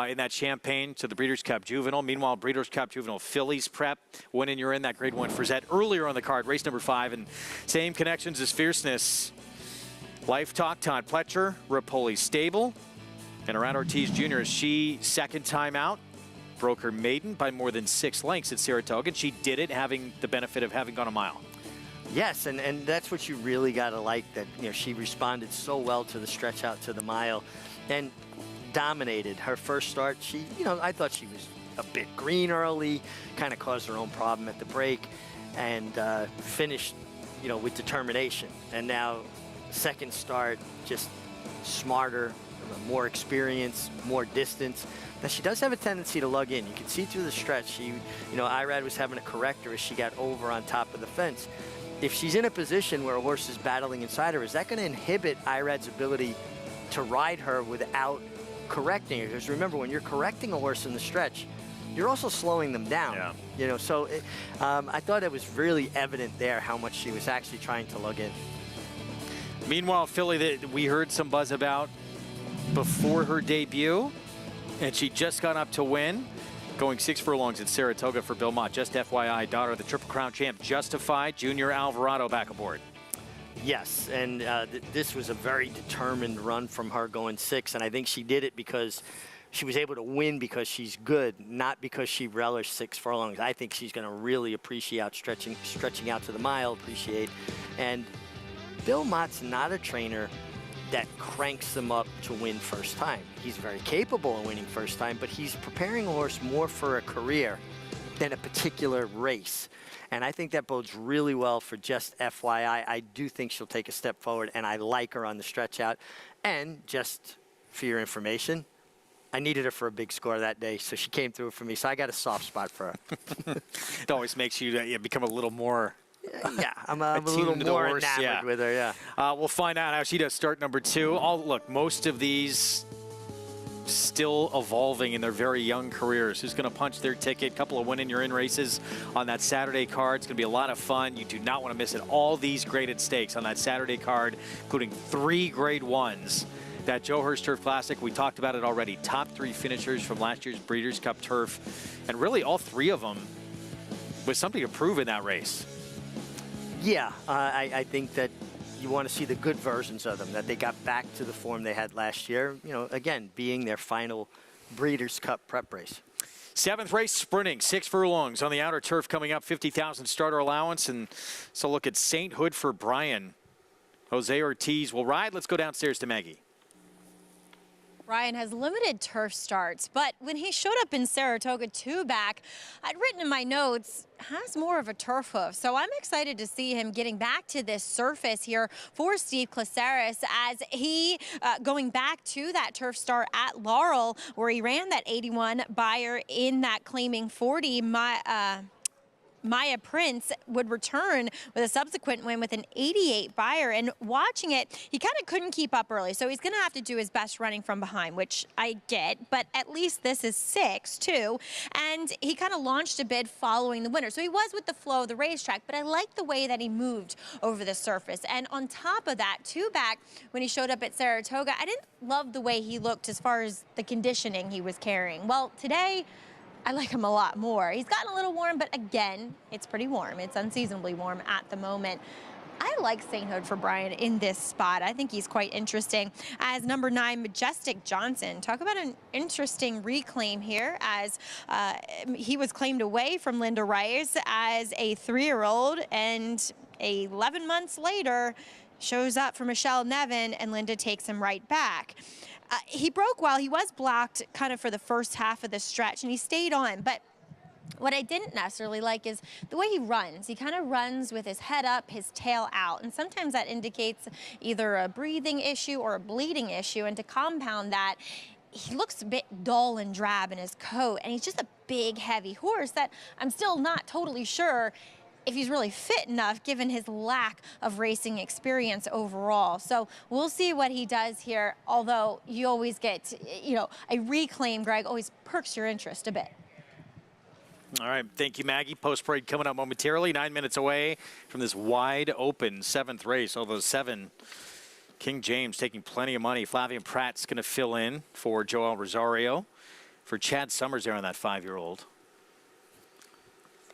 in that Champagne to the Breeders' Cup Juvenile. Meanwhile, Breeders' Cup Juvenile fillies prep. When you're in that Grade 1 Frizette earlier on the card, race number 5, and same connections as Fierceness. Life Talk, Todd Pletcher, Rapoli Stable. And Around Ortiz Jr., she second time out, broke her maiden by more than 6 lengths at Saratoga, and she did it having the benefit of having gone a mile. Yes, and that's what you really got to like, that she responded so well to the stretch out to the mile and dominated her first start. She, I thought she was a bit green early, kind of caused her own problem at the break, and finished, with determination. And now second start, just smarter, more experience, more distance. Now, she does have a tendency to lug in. You can see through the stretch. She, Irad was having to correct her as she got over on top of the fence. If she's in a position where a horse is battling inside her, is that going to inhibit Irad's ability to ride her without correcting her? Because remember, when you're correcting a horse in the stretch, you're also slowing them down. Yeah. So I thought it was really evident there how much she was actually trying to lug in. Meanwhile, filly that we heard some buzz about before her debut, and she just got up to win, going 6 furlongs at Saratoga for Bill Mott. Just FYI, daughter of the Triple Crown champ, Justified, Junior Alvarado back aboard. Yes, and this was a very determined run from her going 6, and I think she did it because she was able to win because she's good, not because she relished 6 furlongs. I think she's going to really appreciate stretching out to the mile, and Bill Mott's not a trainer that cranks them up to win first time. He's very capable of winning first time, but he's preparing a horse more for a career than a particular race. And I think that bodes really well for Just FYI. I do think she'll take a step forward, and I like her on the stretch out. And just for your information, I needed her for a big score that day, so she came through for me. So I got a soft spot for her. It always makes you become a little more... Yeah, I'm a little more enamored with her, yeah. We'll find out how she does start number 2. Look, most of these still evolving in their very young careers. Who's going to punch their ticket? Couple of win-in-your-in races on that Saturday card. It's going to be a lot of fun. You do not want to miss it. All these graded stakes on that Saturday card, including 3 Grade 1s. That Joe Hurst Turf Classic, we talked about it already. Top 3 finishers from last year's Breeders' Cup Turf. And really all 3 of them with something to prove in that race. Yeah, I think that you want to see the good versions of them, that they got back to the form they had last year, again, being their final Breeders' Cup prep race. 7th race, sprinting, 6 furlongs on the outer turf coming up, 50,000 starter allowance. And so look at St. Hood for Brian. Jose Ortiz will ride. Let's go downstairs to Maggie. Brian has limited turf starts, but when he showed up in Saratoga 2-back, I'd written in my notes, has more of a turf hoof. So I'm excited to see him getting back to this surface here for Steve Classeris as he going back to that turf start at Laurel, where he ran that 81 Beyer in that claiming 40. Maya Prince would return with a subsequent win with an 88 Beyer, and watching it, he kind of couldn't keep up early, so he's going to have to do his best running from behind, which I get, but at least this is 6 too, and he kind of launched a bid following the winner, so he was with the flow of the racetrack, but I like the way that he moved over the surface. And on top of that, 2-back, when he showed up at Saratoga, I didn't love the way he looked as far as the conditioning he was carrying. Well, today, I like him a lot more. He's gotten a little warm, but again, it's pretty warm. It's unseasonably warm at the moment. I like Sainthood for Brian in this spot. I think he's quite interesting. As number 9, Majestic Johnson. Talk about an interesting reclaim here, as he was claimed away from Linda Rice as a 3-year-old, and 11 months later shows up for Michelle Nevin, and Linda takes him right back. He broke while he was blocked kind of for the first half of the stretch, and he stayed on. But what I didn't necessarily like is the way he runs. He kind of runs with his head up, his tail out, and sometimes that indicates either a breathing issue or a bleeding issue. And to compound that, he looks a bit dull and drab in his coat, and he's just a big, heavy horse that I'm still not totally sure if he's really fit enough given his lack of racing experience overall. So we'll see what he does here, although you always get, you know, a reclaim, Greg, always perks your interest a bit. All right, thank you, Maggie. Post-parade coming up momentarily. 9 minutes away from this wide-open 7th race. Although 7, King James taking plenty of money. Flavien Prat's going to fill in for Joel Rosario. For Chad Summers there on that 5-year-old.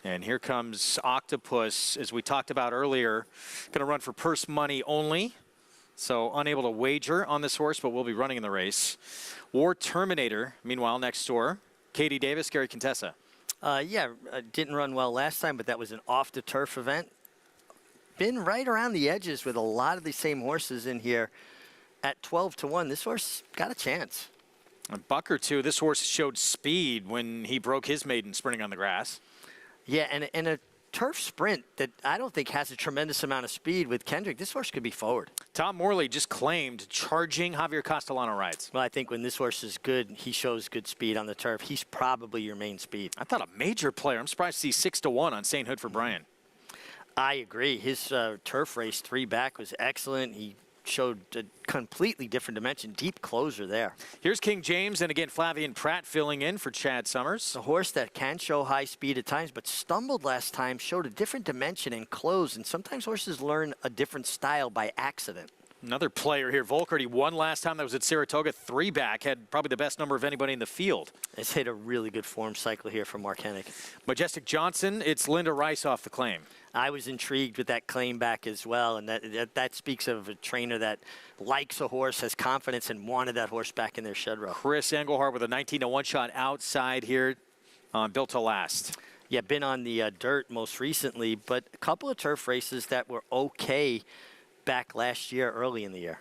And here comes Octopus, as we talked about earlier, going to run for purse money only. So unable to wager on this horse, but will be running in the race. War Terminator, meanwhile, next door. Katie Davis, Gary Contessa. Didn't run well last time, but that was an off-the-turf event. Been right around the edges with a lot of the same horses in here. At 12-1, this horse got a chance. A buck or two, this horse showed speed when he broke his maiden sprinting on the grass. Yeah, and a turf sprint that I don't think has a tremendous amount of speed with Kendrick. This horse could be forward. Tom Morley just claimed charging Javier Castellano rides. Well, I think when this horse is good, he shows good speed on the turf. He's probably your main speed. I thought a major player. I'm surprised to see 6-1 on Sainthood for Brian. I agree. His turf race 3 back was excellent. He showed a completely different dimension. Deep closer there. Here's King James, and again, Flavien Prat filling in for Chad Summers. A horse that can show high speed at times, but stumbled last time, showed a different dimension and close, and sometimes horses learn a different style by accident. Another player here, Volkert. He won last time. That was at Saratoga. 3 back. Had probably the best number of anybody in the field. It's hit a really good form cycle here for Mark Hennig. Majestic Johnson. It's Linda Rice off the claim. I was intrigued with that claim back as well, and that speaks of a trainer that likes a horse, has confidence, and wanted that horse back in their shed row. Chris Engelhardt with a 19-1 shot outside here, built to last. Yeah, been on the dirt most recently, but a couple of turf races that were okay back last year, early in the year.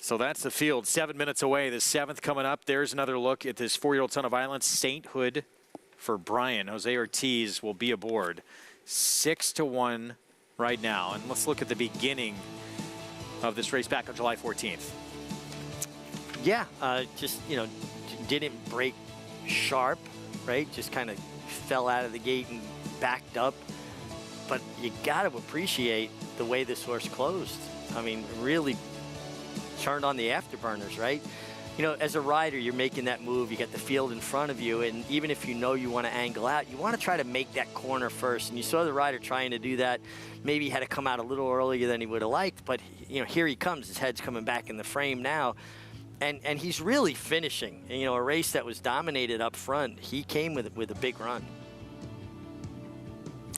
So that's the field. 7 minutes away. The 7th coming up. There's another look at this 4-year-old son of violence, Sainthood for Brian. Jose Ortiz will be aboard. 6-1 right now. And let's look at the beginning of this race back on July 14th. Yeah, just, you know, didn't break sharp, right? Just kind of fell out of the gate and backed up. But you got to appreciate the way this horse closed. I mean, really turned on the afterburners, right? You know, as a rider, you're making that move. You got the field in front of you, and even if you know you want to angle out, you want to try to make that corner first. And you saw the rider trying to do that. Maybe he had to come out a little earlier than he would have liked, but, you know, here he comes. His head's coming back in the frame now. And he's really finishing. And, you know, a race that was dominated up front, he came with a big run.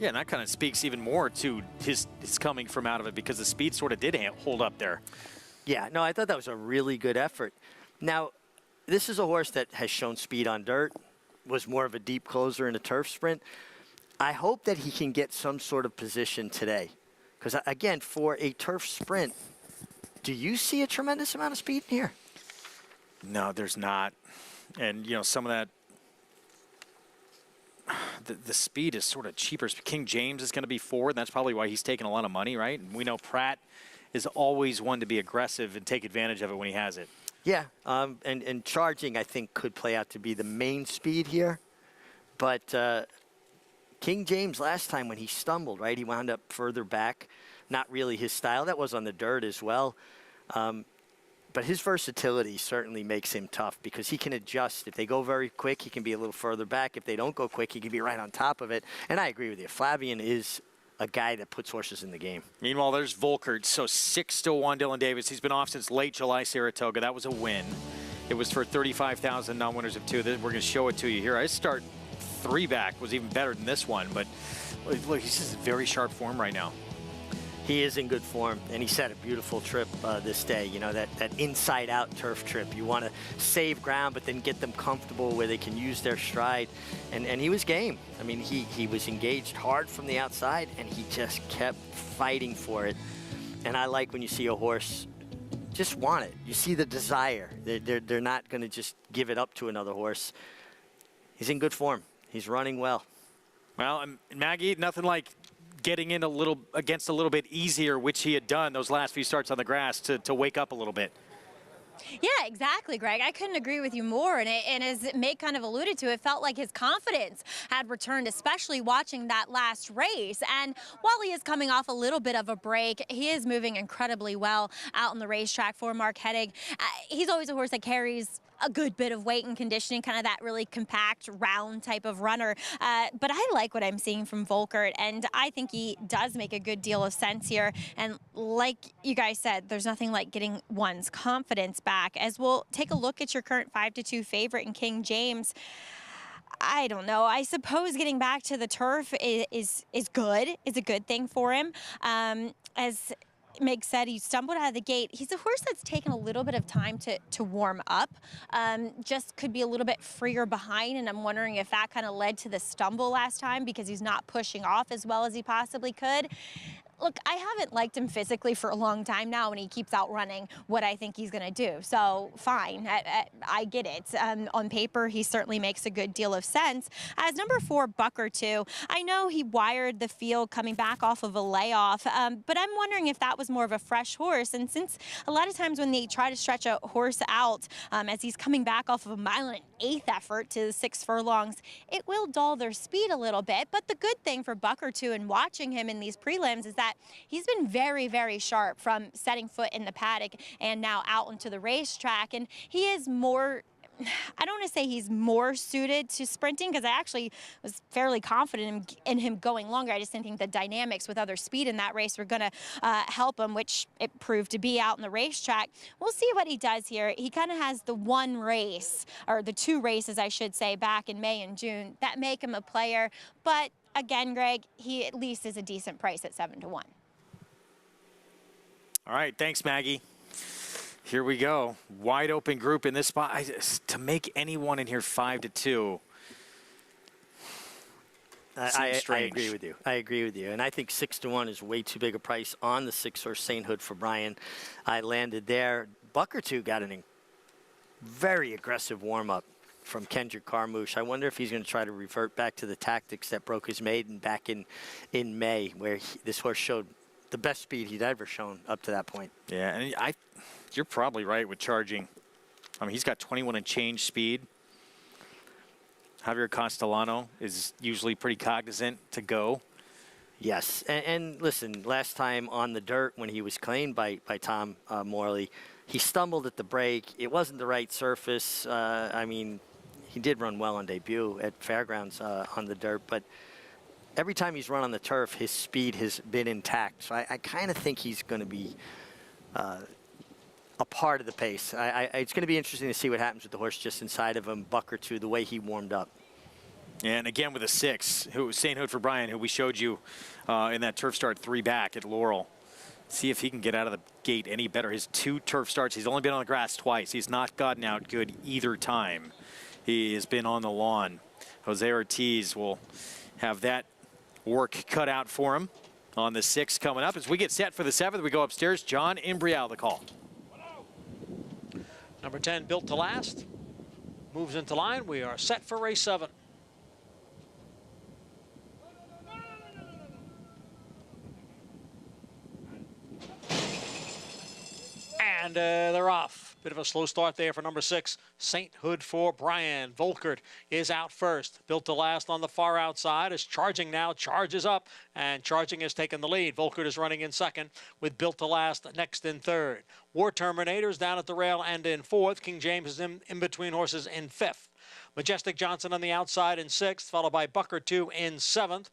Yeah, and that kind of speaks even more to his coming from out of it, because the speed sort of did hold up there. Yeah, no, I thought that was a really good effort. Now, this is a horse that has shown speed on dirt, was more of a deep closer in a turf sprint. I hope that he can get some sort of position today. Because, again, for a turf sprint, do you see a tremendous amount of speed in here? No, there's not. And, you know, some of that, the speed is sort of cheaper. King James is going to be forward, and that's probably why he's taking a lot of money, right? And we know Prat is always one to be aggressive and take advantage of it when he has it. Yeah, and charging, I think, could play out to be the main speed here. But King James last time when he stumbled, right, he wound up further back. Not really his style. That was on the dirt as well. But his versatility certainly makes him tough, because he can adjust. If they go very quick, he can be a little further back. If they don't go quick, he can be right on top of it. And I agree with you. Flavien is a guy that puts horses in the game. Meanwhile, there's Volkert. So 6-1 Dylan Davis. He's been off since late July, Saratoga. That was a win. It was for 35,000 non-winners of 2. We're going to show it to you here. I start 3 back was even better than this one, but look, he's just in very sharp form right now. He is in good form, and he set a beautiful trip this day. You know, that inside-out turf trip. You want to save ground, but then get them comfortable where they can use their stride. And he was game. I mean, he was engaged hard from the outside, and he just kept fighting for it. And I like when you see a horse just want it. You see the desire. They're not going to just give it up to another horse. He's in good form. He's running well. Well, and Maggie, nothing like getting in a little bit easier, which he had done those last few starts on the grass to wake up a little bit. Yeah, exactly, Greg. I couldn't agree with you more. And as Meg kind of alluded to, it felt like his confidence had returned, especially watching that last race. And while he is coming off a little bit of a break, he is moving incredibly well out on the racetrack for Mark Hennig. He's always a horse that carries a good bit of weight and conditioning, kind of that really compact, round type of runner. But I like what I'm seeing from Volkert, and I think he does make a good deal of sense here. And like you guys said, there's nothing like getting one's confidence back. As we'll take a look at your current 5-2 favorite in King James. I don't know. I suppose getting back to the turf is good. Is a good thing for him. As Meg said, he stumbled out of the gate. He's a horse that's taken a little bit of time to warm up. Just could be a little bit freer behind, and I'm wondering if that kind of led to the stumble last time because he's not pushing off as well as he possibly could. Look, I haven't liked him physically for a long time now, and he keeps outrunning what I think he's going to do. So, fine. I get it. On paper, he certainly makes a good deal of sense. As number 4, Buckaroo, I know he wired the field coming back off of a layoff, but I'm wondering if that was more of a fresh horse. And since a lot of times when they try to stretch a horse out, as he's coming back off of a 1.125 effort to 6 furlongs, it will dull their speed a little bit. But the good thing for Buckaroo and watching him in these prelims is that he's been very, very sharp from setting foot in the paddock and now out onto the racetrack. And he is more, I don't want to say he's more suited to sprinting because I actually was fairly confident in him going longer. I just didn't think the dynamics with other speed in that race were going to help him, which it proved to be out in the racetrack. We'll see what he does here. He kind of has the one race, or the 2 races, I should say, back in May and June that make him a player. But again, Greg, he at least is a decent price at 7-1. All right, thanks, Maggie. Here we go. Wide open group in this spot. To make anyone in here 5-2. I agree with you. I agree with you. And I think 6-1 is way too big a price on the 6-horse Sainthood for Brian. I landed there. Buckaroo got a very aggressive warm-up from Kendrick Carmouche. I wonder if he's going to try to revert back to the tactics that broke his maiden back in May, where this horse showed the best speed he'd ever shown up to that point. Yeah, and you're probably right with charging. I mean, he's got 21 and change speed. Javier Castellano is usually pretty cognizant to go. Yes, and listen, last time on the dirt when he was claimed by Tom Morley, he stumbled at the break. It wasn't the right surface. I mean, he did run well on debut at Fairgrounds on the dirt, but every time he's run on the turf, his speed has been intact. So I kind of think he's going to be a part of the pace. It's going to be interesting to see what happens with the horse just inside of him, Buckaroo, the way he warmed up. And again with a 6, Sainthood for Brian, who we showed you in that turf start 3 back at Laurel. See if he can get out of the gate any better. His 2 turf starts, he's only been on the grass twice. He's not gotten out good either time. He has been on the lawn. Jose Ortiz will have that work cut out for him on the 6 coming up. As we get set for the 7th, we go upstairs. John Imbrial, the call. Number 10, Built to Last, moves into line. We are set for race 7. And they're off. Bit of a slow start there for number 6, Sainthood for Brian. Volkert is out first. Built to Last on the far outside is charging now, charges up, and Charging has taken the lead. Volkert is running in second with Built to Last next in third. War Terminators down at the rail and in fourth. King James is in between horses in fifth. Majestic Johnson on the outside in sixth, followed by Buckaroo in seventh.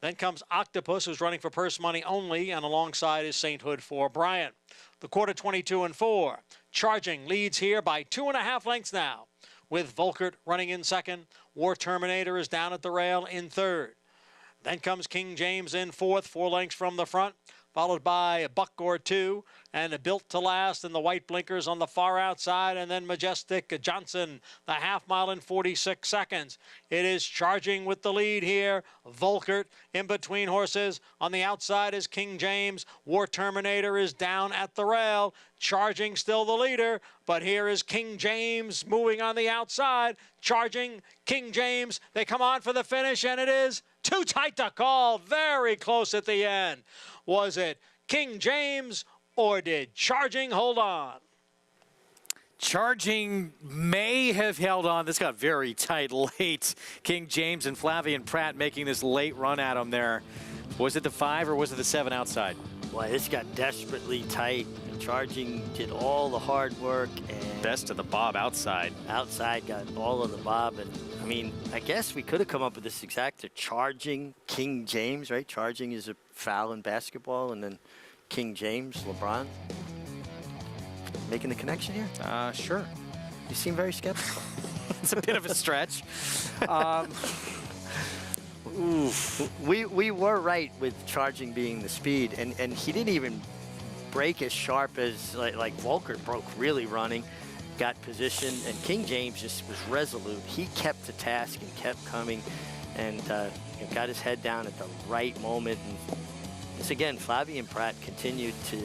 Then comes Octopus, who's running for purse money only, and alongside is Sainthood for Brian. The quarter 22 and 4. Charging leads here by 2.5 lengths now, with Volkert running in second. War Terminator is down at the rail in third. Then comes King James in fourth, 4 lengths from the front, followed by a buck or two, and Built to Last in the white blinkers on the far outside, and then Majestic Johnson, the half-mile in 46 seconds. It is Charging with the lead here. Volkert in between horses. On the outside is King James. War Terminator is down at the rail. Charging still the leader, but here is King James moving on the outside. Charging, King James, they come on for the finish, and it is too tight to call. Very close at the end. Was it King James or did Charging hold on? Charging may have held on. This got very tight late. King James and Flavien Prat making this late run at him there. Was it the 5 or was it the 7 outside? Boy, this got desperately tight. Charging did all the hard work. And best of the bob outside. Outside got all of the bob. And I mean, I guess we could have come up with this exact Charging King James, right? Charging is a foul in basketball, and then King James, LeBron. Making the connection here? Sure. You seem very skeptical. It's a bit of a stretch. We were right with Charging being the speed, and he didn't even break as sharp as like Volkert broke really running, got position, and King James just was resolute. He kept to task and kept coming, and got his head down at the right moment. And this again, Flavien Prat continued to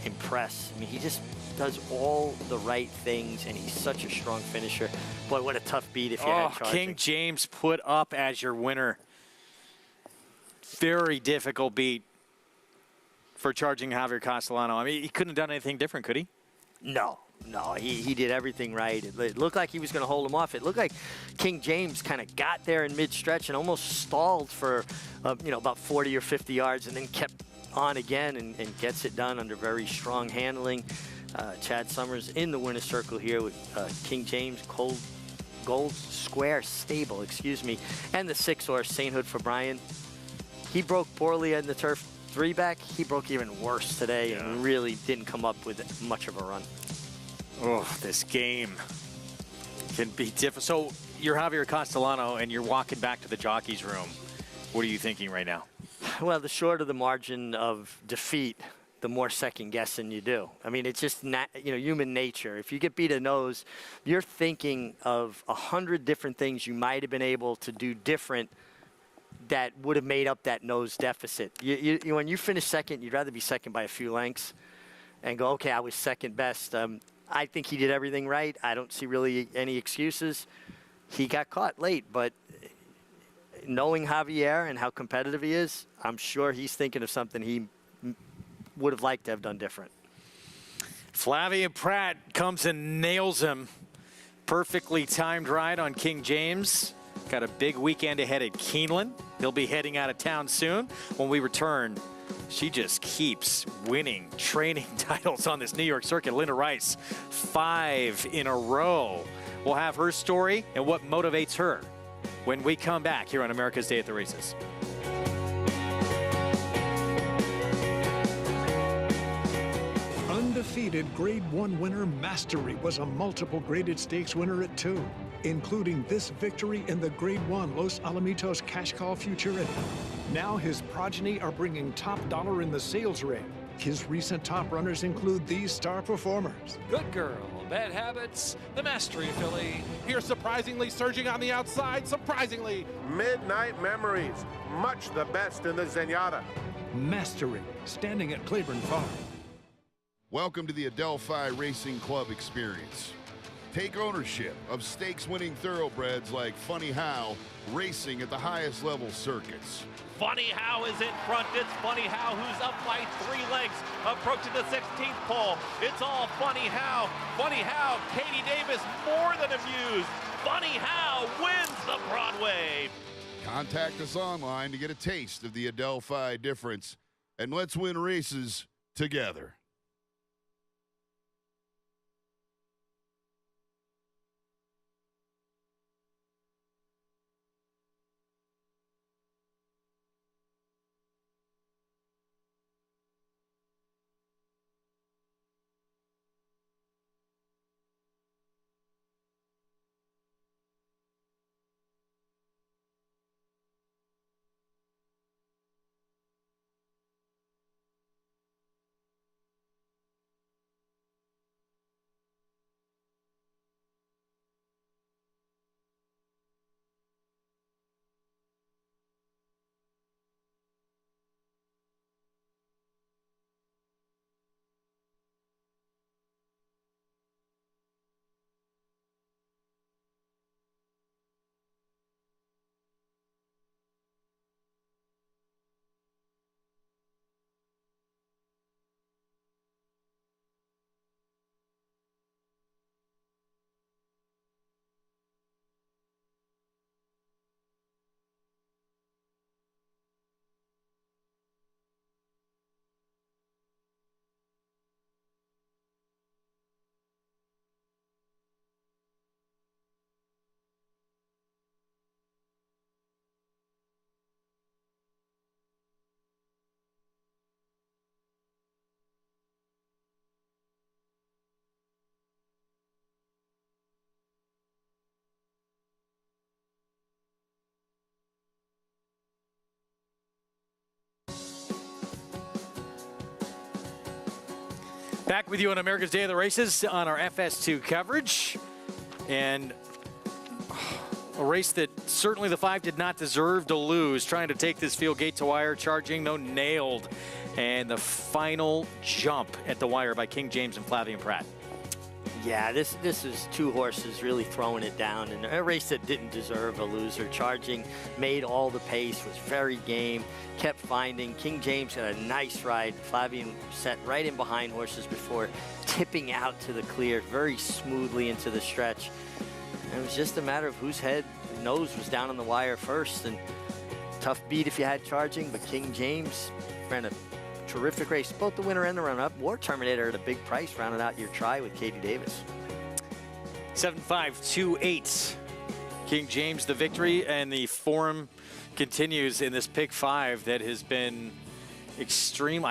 impress. I mean, he just does all the right things, and he's such a strong finisher. Boy, what a tough beat if you had Charging. King James put up as your winner. Very difficult beat for Charging Javier Castellano. I mean, he couldn't have done anything different, could he? No, he did everything right. It looked like he was going to hold him off. It looked like King James kind of got there in mid-stretch and almost stalled for, about 40 or 50 yards, and then kept on again and gets it done under very strong handling. Chad Summers in the winner's circle here with King James, Gold Square Stable, and the 6-horse St. Hood for Brian. He broke poorly in the turf 3-back. He broke even worse today and really didn't come up with much of a run. Oh, this game can be difficult. So you're Javier Castellano and you're walking back to the jockey's room. What are you thinking right now? Well, the shorter the margin of defeat, the more second guessing you do. I mean, it's just human nature. If you get beat a nose, you're thinking of 100 different things you might have been able to do different that would have made up that nose deficit. When you finish second, you'd rather be second by a few lengths and go, okay, I was second best. I think he did everything right. I don't see really any excuses. He got caught late, but knowing Javier and how competitive he is, I'm sure he's thinking of something he would have liked to have done different. Flavien Prat comes and nails him. Perfectly timed ride on King James. Got a big weekend ahead at Keeneland. He'll be heading out of town soon. When we return, she just keeps winning training titles on this New York circuit. Linda Rice, 5 in a row. We'll have her story and what motivates her when we come back here on America's Day at the Races. Undefeated Grade 1 winner Mastery was a multiple graded stakes winner at 2, including this victory in the Grade 1 Los Alamitos Cash Call Futurity. Now his progeny are bringing top dollar in the sales ring. His recent top runners include these star performers. Good Girl, Bad Habits, the Mastery filly. Here surprisingly surging on the outside, surprisingly. Midnight Memories, much the best in the Zenyatta. Mastery, standing at Claiborne Farm. Welcome to the Adelphi Racing Club experience. Take ownership of stakes-winning thoroughbreds like Funny How, racing at the highest level circuits. Funny How is in front. It's Funny How who's up by 3 lengths, approaching the 16th pole. It's all Funny How. Funny How, Katie Davis more than amused. Funny How wins the Broadway. Contact us online to get a taste of the Adelphi difference, and let's win races together. Back with you on America's Day of the Races on our FS2 coverage. And a race that certainly the 5 did not deserve to lose, trying to take this field gate to wire, charging, no, nailed. And the final jump at the wire by King James and Flavien Prat. Yeah, this is 2 horses really throwing it down in a race that didn't deserve a loser. Charging, made all the pace, was very game, kept finding. King James had a nice ride. Flavien set right in behind horses before tipping out to the clear very smoothly into the stretch. And it was just a matter of whose nose was down on the wire first. And tough beat if you had Charging, but King James ran a terrific race, both the winner and the runner-up. War Terminator at a big price rounded out your try with Katie Davis. 7-5-2-8. King James the victory, and the form continues in this pick 5 that has been extreme.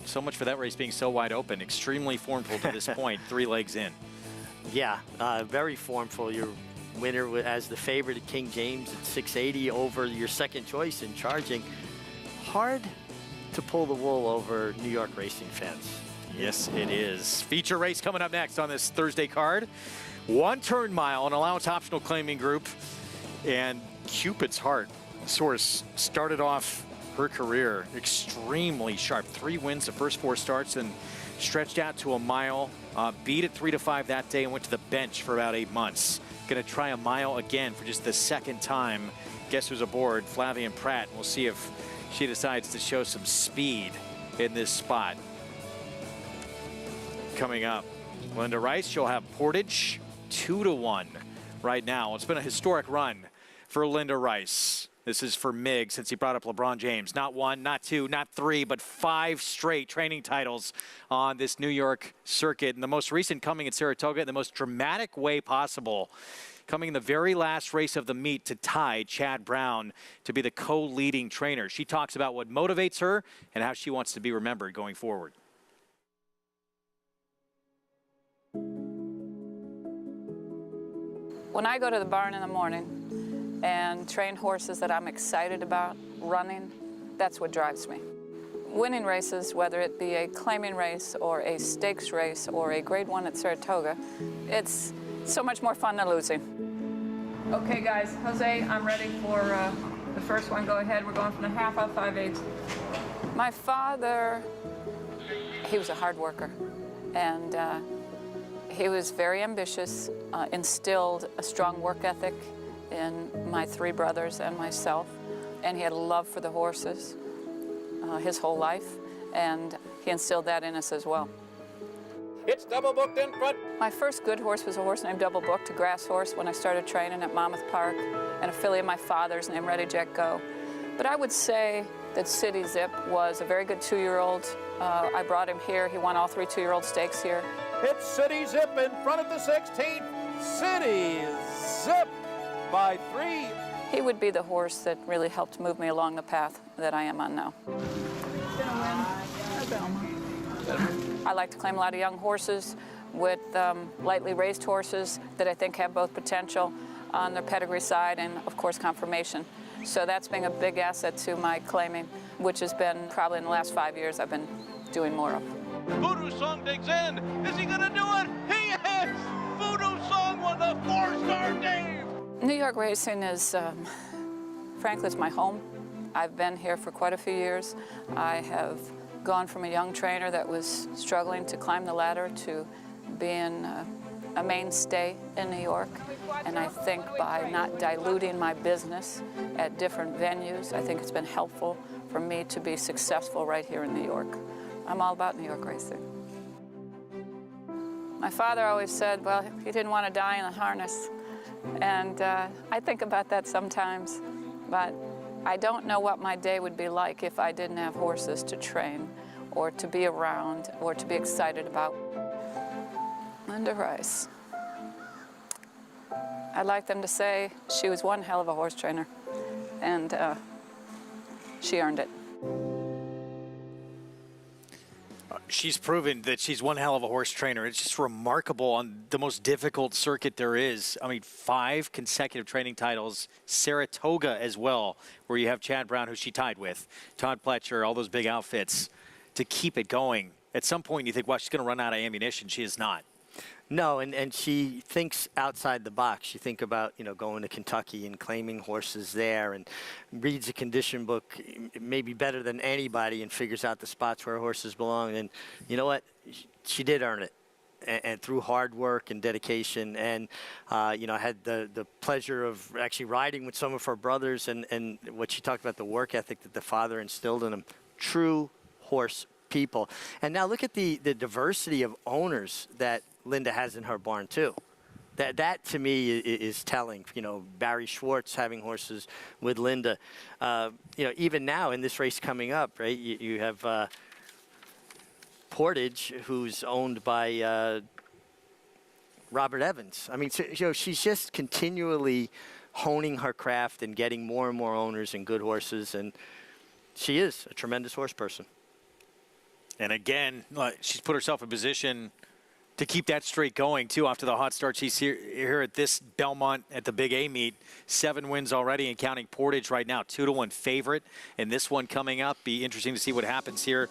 So much for that race being so wide open. Extremely formful to this point, 3 legs in. Yeah, very formful. Your winner as the favorite at King James at 680 over your second choice in Charging. Hard to pull the wool over New York racing fans. Yes, it is. Feature race coming up next on this Thursday card. 1 turn mile, an allowance optional claiming group. And Cupid's Heart, this horse started off her career extremely sharp. 3 wins the first 4 starts and stretched out to a mile. Beat it 3-5 that day and went to the bench for about 8 months. Going to try a mile again for just the 2nd time. Guess who's aboard? Flavien Prat. We'll see if she decides to show some speed in this spot. Coming up, Linda Rice, she'll have Portage 2-1 right now. It's been a historic run for Linda Rice. This is for Mig, since he brought up LeBron James. Not 1, not 2, not 3, but 5 straight training titles on this New York circuit. And the most recent coming at Saratoga in the most dramatic way possible. Coming in the very last race of the meet to tie Chad Brown to be the co-leading trainer. She talks about what motivates her and how she wants to be remembered going forward. When I go to the barn in the morning and train horses that I'm excited about running, that's what drives me. Winning races, whether it be a claiming race or a stakes race or a grade 1 at Saratoga, it's so much more fun than losing. Okay, guys, Jose, I'm ready for the first one. Go ahead. We're going from the half out 5/8. My father, he was a hard worker, and he was very ambitious, instilled a strong work ethic in my 3 brothers and myself, and he had a love for the horses his whole life, and he instilled that in us as well. It's Double Booked in front. My first good horse was a horse named Double Booked, a grass horse, when I started training at Monmouth Park, and a filly of my father's named Ready Jet Go. But I would say that City Zip was a very good 2-year-old. I brought him here. He won all 3 2-year-old stakes here. It's City Zip in front of the 16th. City Zip by 3. He would be the horse that really helped move me along the path that I am on now. I like to claim a lot of young horses with lightly raised horses that I think have both potential on their pedigree side and, of course, conformation. So that's been a big asset to my claiming, which has been probably in the last 5 years I've been doing more of. Voodoo Song digs in. Is he going to do it? He is! Voodoo Song with a 4-star Dave! New York racing is, frankly, it's my home. I've been here for quite a few years. I have gone from a young trainer that was struggling to climb the ladder to being a mainstay in New York. And I think by not diluting my business at different venues, I think it's been helpful for me to be successful right here in New York. I'm all about New York racing. My father always said, well, he didn't want to die in a harness. And I think about that sometimes, but I don't know what my day would be like if I didn't have horses to train or to be around or to be excited about. Linda Rice. I'd like them to say she was one hell of a horse trainer, and she earned it. She's proven that she's one hell of a horse trainer. It's just remarkable on the most difficult circuit there is. I mean, 5 consecutive training titles, Saratoga as well, where you have Chad Brown, who she tied with, Todd Pletcher, all those big outfits. To keep it going at some point you think, well, she's going to run out of ammunition. She is not. No, and she thinks outside the box. You think about, going to Kentucky and claiming horses there, and reads a condition book maybe better than anybody and figures out the spots where horses belong. And you know what? She did earn it. And through hard work and dedication, and I had the pleasure of actually riding with some of her brothers, and what she talked about, the work ethic that the father instilled in them. True horse people. And now look at the diversity of owners that Linda has in her barn too. That to me is telling. Barry Schwartz having horses with Linda. Even now in this race coming up, right? You have Portage, who's owned by Robert Evans. I mean, she's just continually honing her craft and getting more and more owners and good horses, and she is a tremendous horse person. And again, she's put herself in position to keep that streak going, too, after the hot start. She's here at this Belmont at the Big A meet. 7 wins already, and counting Portage right now, 2-1 favorite. And this one coming up, be interesting to see what happens here.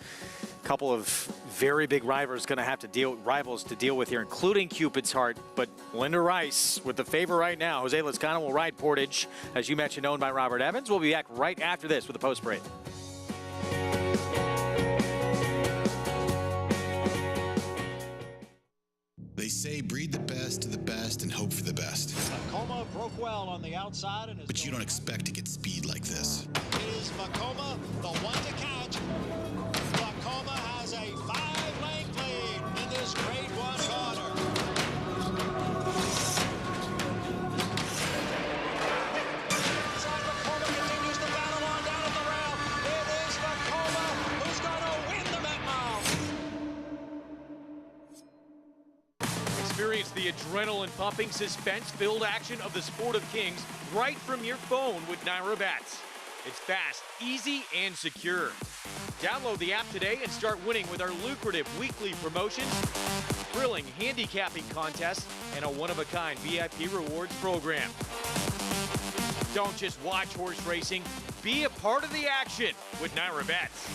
A couple of very big rivals going to have to deal with here, including Cupid's Heart. But Linda Rice with the favor right now. Jose Lezcano will ride Portage, as you mentioned, owned by Robert Evans. We'll be back right after this with the post-parade. They say breed the best to the best and hope for the best. Vekoma broke well on the outside. But you don't expect to get speed like this. Is Vekoma the one to catch? Vekoma has a 5-length lead in this Grade 1 quarter. Vekoma continues the battle on down at the rail. It is Vekoma who's going to win the Metmouth. Experience the adrenaline-pumping, suspense-filled action of the Sport of Kings right from your phone with Naira Bets. It's fast, easy, and secure. Download the app today and start winning with our lucrative weekly promotions, thrilling handicapping contests, and a one-of-a-kind VIP rewards program. Don't just watch horse racing, be a part of the action with Naira Bets.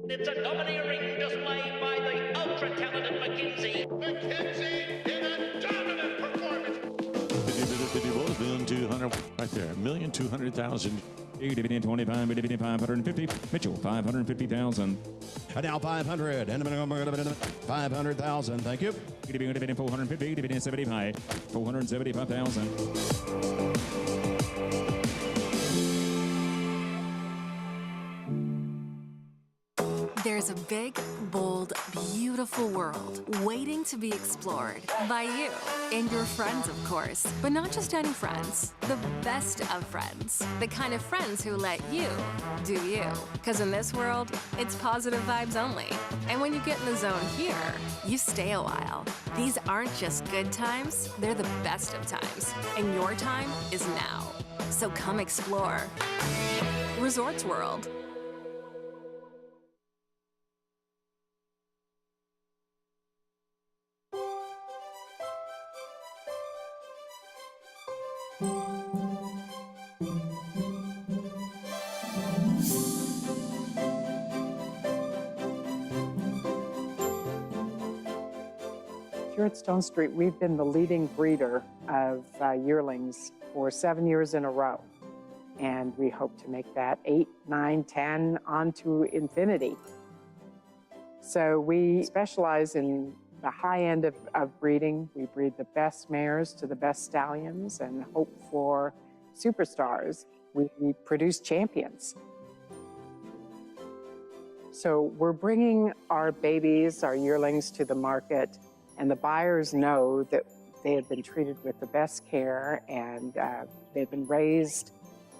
It's a domineering display by the ultra-talented McKenzie. McKenzie in a dominant performance. 1,200,000 right there. 1,200,000. 25, 550. Mitchell, 550,000. And now 500 and 500,000. Thank you. 450, 75, 475,000. There's a big, bold, beautiful world waiting to be explored by you and your friends, of course. But not just any friends, the best of friends. The kind of friends who let you do you. Because in this world, it's positive vibes only. And when you get in the zone here, you stay a while. These aren't just good times, they're the best of times. And your time is now. So come explore. Resorts World. Here at Stone Street, we've been the leading breeder of yearlings for 7 years in a row. And we hope to make that 8, 9, 10 on to infinity. So we specialize in the high end of breeding. We breed the best mares to the best stallions and hope for superstars. We produce champions. So we're bringing our babies, our yearlings, to the market, and the buyers know that they have been treated with the best care, and they've been raised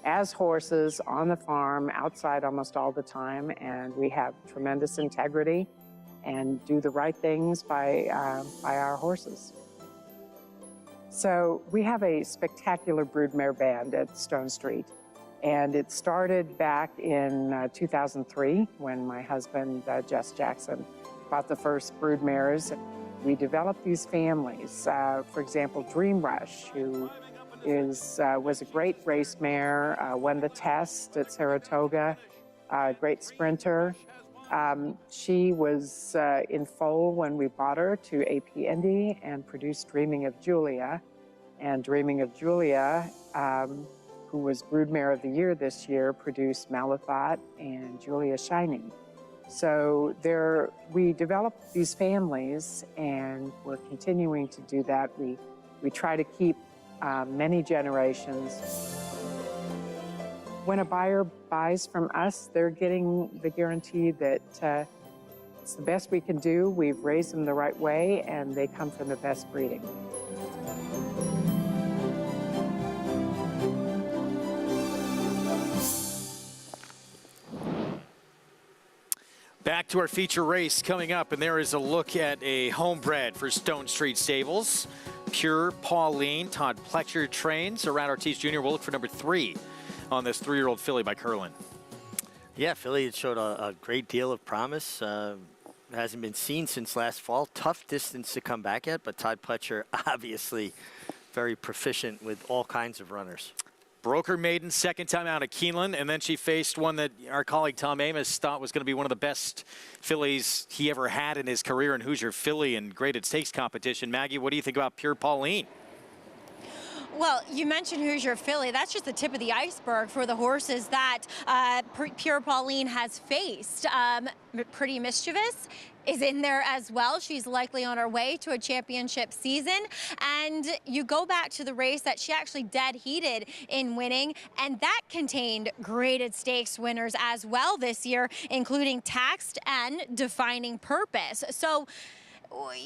as horses on the farm, outside almost all the time, and we have tremendous integrity and do the right things by our horses. So we have a spectacular broodmare band at Stone Street, and it started back in 2003 when my husband, Jess Jackson, bought the first broodmares. We developed these families. For example, Dream Rush, who was a great race mare, won the test at Saratoga, great sprinter. She was in foal when we bought her to AP Indy and produced Dreaming of Julia. And Dreaming of Julia, who was Broodmare of the Year this year, produced Malathaat and Julia Shining. So we developed these families, and we're continuing to do that. We try to keep many generations. When a buyer buys from us, they're getting the guarantee that it's the best we can do. We've raised them the right way, and they come from the best breeding. Back to our feature race coming up, and there is a look at a homebred for Stone Street Stables. Pure Pauline, Todd Pletcher trains. Around Ortiz Jr. will look for number 3 on this 3-year-old filly by Curlin. Yeah, filly had showed a great deal of promise. Hasn't been seen since last fall. Tough distance to come back at, but Todd Pletcher obviously very proficient with all kinds of runners. Broke her maiden second time out at Keeneland, and then she faced one that our colleague Tom Amos thought was going to be one of the best fillies he ever had in his career in Hoosier Filly and graded stakes competition. Maggie, what do you think about Pure Pauline? Well, you mentioned Hoosier Filly. That's just the tip of the iceberg for the horses that Pure Pauline has faced. Pretty Mischievous is in there as well. She's likely on her way to a championship season. And you go back to the race that she actually dead heated in winning, and that contained graded stakes winners as well this year, including Taxed and Defining Purpose. So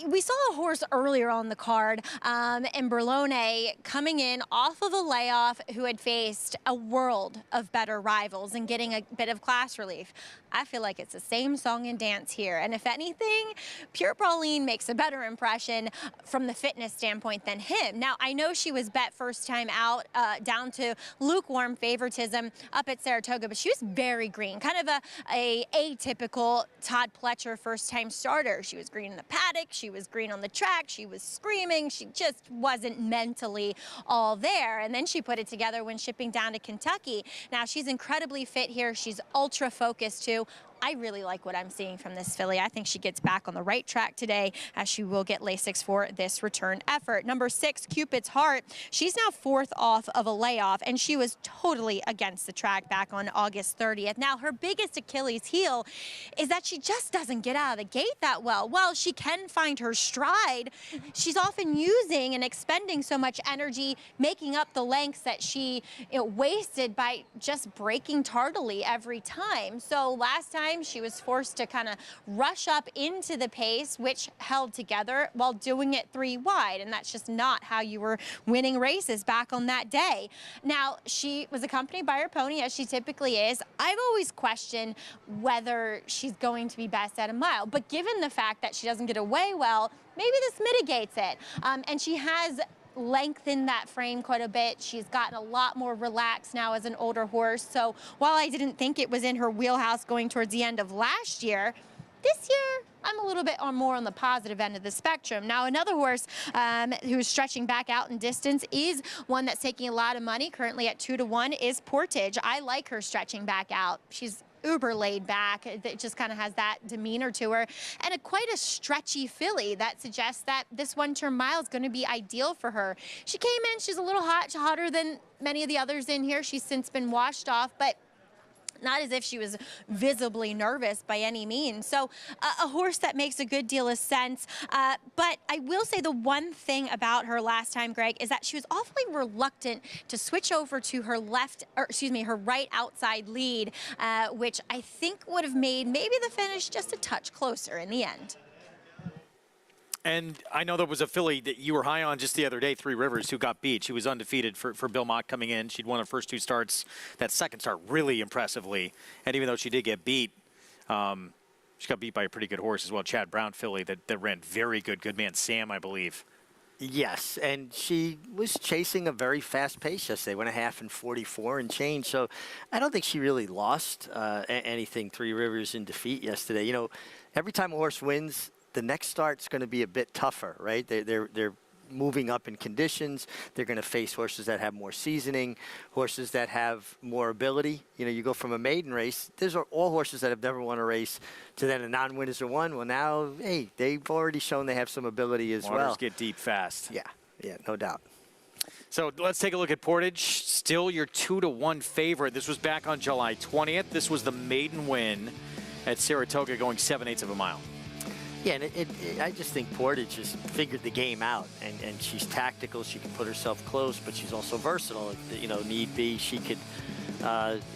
we saw a horse earlier on the card, in Berlone, coming in off of a layoff, who had faced a world of better rivals and getting a bit of class relief. I feel like it's the same song and dance here. And if anything, Pure Pauline makes a better impression from the fitness standpoint than him. Now, I know she was bet first time out, down to lukewarm favoritism up at Saratoga, but she was very green, kind of a atypical Todd Pletcher first time starter. She was green in the paddock, she was green on the track, she was screaming, she just wasn't mentally all there. And then she put it together when shipping down to Kentucky. Now, she's incredibly fit here. She's ultra focused too. I really like what I'm seeing from this filly. I think she gets back on the right track today, as she will get Lasix for this return effort. Number 6, Cupid's Heart. She's now 4th off of a layoff, and she was totally against the track back on August 30th. Now, her biggest Achilles heel is that she just doesn't get out of the gate that well. Well, she can find her stride. She's often using and expending so much energy, making up the lengths that she wasted by just braking tardily every time. So last time, she was forced to kind of rush up into the pace, which held together while doing it 3 wide. And that's just not how you were winning races back on that day. Now, she was accompanied by her pony, as she typically is. I've always questioned whether she's going to be best at a mile. But given the fact that she doesn't get away well, maybe this mitigates it. And she has lengthened that frame quite a bit. She's gotten a lot more relaxed now as an older horse. So while I didn't think it was in her wheelhouse going towards the end of last year, this year I'm a little bit more on the positive end of the spectrum. Now, another horse who's stretching back out in distance is one that's taking a lot of money, currently at 2-1, is Portage. I like her stretching back out. She's uber laid back. It just kind of has that demeanor to her, and quite a stretchy filly that suggests that this 1-turn mile is going to be ideal for her. She came in, she's a little hotter than many of the others in here. She's since been washed off, but not as if she was visibly nervous by any means. So a horse that makes a good deal of sense. But I will say the one thing about her last time, Greg, is that she was awfully reluctant to switch over to her her right outside lead, which I think would have made maybe the finish just a touch closer in the end. And I know there was a filly that you were high on just the other day, Three Rivers, who got beat. She was undefeated for Bill Mott coming in. She'd won her first 2 starts. That second start really impressively. And even though she did get beat, she got beat by a pretty good horse as well, Chad Brown filly that ran very good. Good man Sam, I believe. Yes, and she was chasing a very fast pace yesterday, went a half in 44 and change. So I don't think she really lost anything, Three Rivers, in defeat yesterday. You know, every time a horse wins, the next start's going to be a bit tougher, right? They're moving up in conditions. They're going to face horses that have more seasoning, horses that have more ability. You know, you go from a maiden race, these are all horses that have never won a race, to then a non-winners are won. Well, now, hey, they've already shown they have some ability as well. Waters get deep fast. Yeah, no doubt. So let's take a look at Portage. Still your 2-1 favorite. This was back on July 20th. This was the maiden win at Saratoga, going 7/8 of a mile. Yeah, and I just think Portage has figured the game out, and she's tactical. She can put herself close, but she's also versatile. You know, need be, she could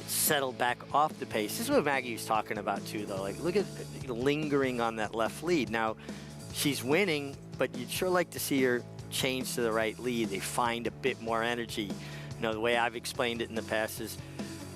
settle back off the pace. This is what Maggie was talking about too, though. Like, look at lingering on that left lead. Now, she's winning, but you'd sure like to see her change to the right lead. They find a bit more energy. You know, the way I've explained it in the past is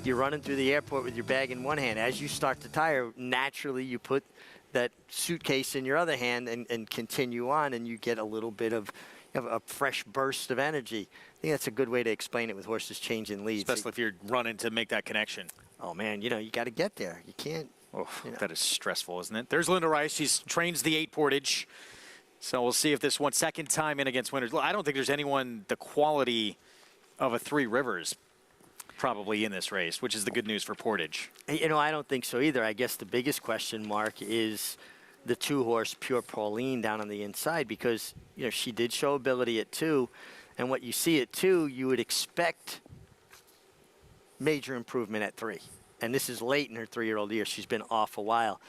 you're running through the airport with your bag in one hand. As you start to tire, naturally you put that suitcase in your other hand and continue on, and you get a little bit of a fresh burst of energy. I think that's a good way to explain it with horses changing leads. Especially if you're running to make that connection. Oh, man, you know, you got to get there. You can't. Oh, you know. That is stressful, isn't it? There's Linda Rice. She trains the 8 Portage. So we'll see if this one, second time in against winners. I don't think there's anyone the quality of a 3 Rivers probably in this race, which is the good news for Portage. You know, I don't think so either. I guess the biggest question mark is the 2-horse Pure Pauline down on the inside, because, you know, she did show ability at 2, and what you see at 2, you would expect major improvement at 3. And this is late in her 3-year-old year. She's been off a while.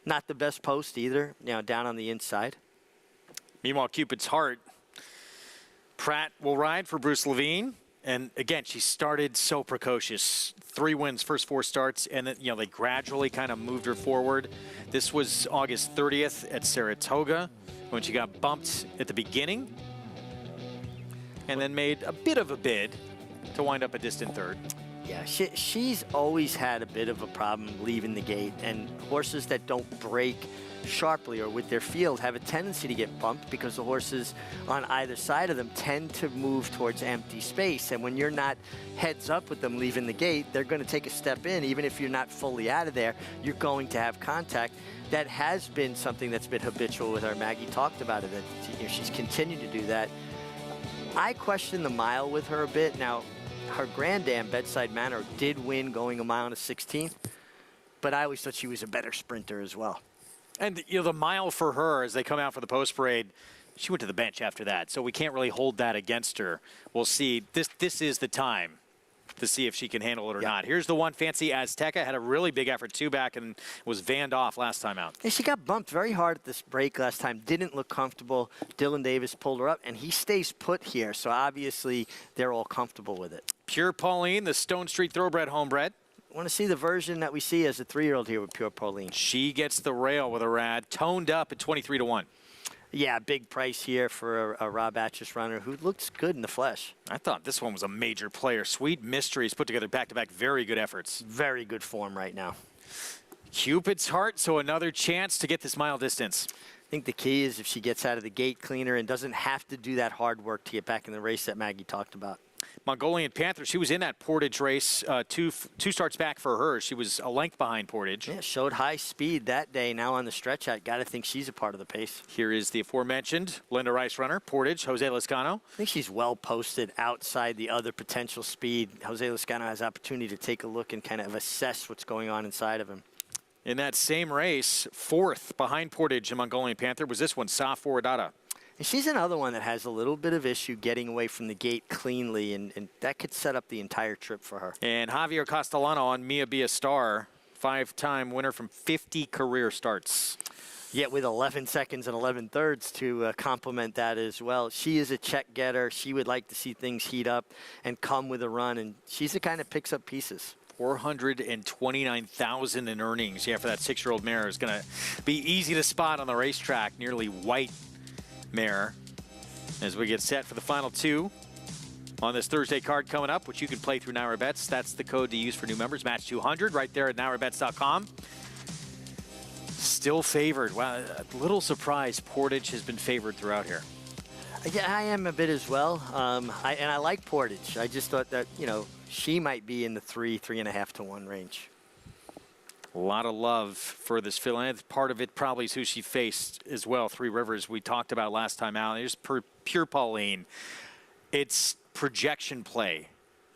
Not the best post either, you know, down on the inside. Meanwhile, Cupid's Heart, Pratt will ride for Bruce Levine. And again, she started so precocious. 3 wins, first 4 starts, and then, you know, they gradually kind of moved her forward. This was August 30th at Saratoga when she got bumped at the beginning, and then made a bit of a bid to wind up a distant 3rd. Yeah, she's always had a bit of a problem leaving the gate, and horses that don't break sharply or with their field have a tendency to get bumped because the horses on either side of them tend to move towards empty space, and when you're not heads up with them leaving the gate, they're going to take a step in. Even if you're not fully out of there, you're going to have contact. That has been something that's been habitual with her. Maggie talked about it, that, you know, she's continued to do that. I question the mile with her a bit. Now, her Grand Dam, Bedside Manor, did win going a mile and a 16th, but I always thought she was a better sprinter as well. And, you know, the mile for her as they come out for the post parade, she went to the bench after that, so we can't really hold that against her. We'll see. This is the time to see if she can handle it or not. Here's the one, Fancy Azteca, had a really big effort too back and was vanned off last time out. And she got bumped very hard at this break last time, didn't look comfortable. Dylan Davis pulled her up, and he stays put here, so obviously they're all comfortable with it. Pure Pauline, the Stone Street Thoroughbred homebred. I want to see the version that we see as a 3-year-old here with Pure Pauline. She gets the rail with a rad, toned up at 23-1. Yeah, big price here for a Rob Atchis runner who looks good in the flesh. I thought this one was a major player. Sweet Mysteries put together back-to-back very good efforts. Very good form right now. Cupid's Heart, so another chance to get this mile distance. I think the key is if she gets out of the gate cleaner and doesn't have to do that hard work to get back in the race that Maggie talked about. Mongolian Panther, she was in that Portage race, two starts back for her. She was a length behind Portage. Yeah, showed high speed that day. Now on the stretch out, got to think she's a part of the pace. Here is the aforementioned Linda Rice runner, Portage, Jose Lezcano. I think she's well posted outside the other potential speed. Jose Lezcano has opportunity to take a look and kind of assess what's going on inside of him. In that same race, 4th behind Portage and Mongolian Panther was this one, Sa Foradada. And she's another one that has a little bit of issue getting away from the gate cleanly, and that could set up the entire trip for her. And Javier Castellano on Mia Be a Star, 5-time winner from 50 career starts. Yet with 11 seconds and 11 thirds to complement that as well. She is a check getter. She would like to see things heat up and come with a run, and she's the kind that picks up pieces. 429,000 in earnings. Yeah, for that 6-year-old mare is going to be easy to spot on the racetrack. Nearly white mare as we get set for the final 2 on this Thursday card coming up, which you can play through Naira Bets. That's the code to use for new members, match 200 right there at NairaBets.com. Still favored. Wow, a little surprised Portage has been favored throughout here. Yeah, I am a bit as well. I like Portage. I just thought that, you know, she might be in the 3.5 to 1 range. A lot of love for this fill. And part of it probably is who she faced as well. 3 Rivers we talked about last time out. There's Pure Pauline. It's projection play,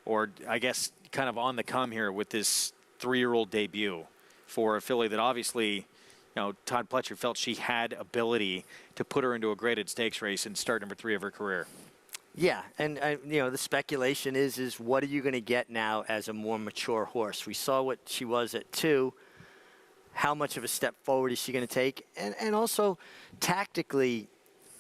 or I guess kind of on the come here with this 3-year-old debut for a filly that obviously, Todd Pletcher felt she had ability to put her into a graded stakes race and start number 3 of her career. Yeah, and the speculation is what are you going to get now as a more mature horse? We saw what she was at 2. How much of a step forward is she going to take? And also, tactically,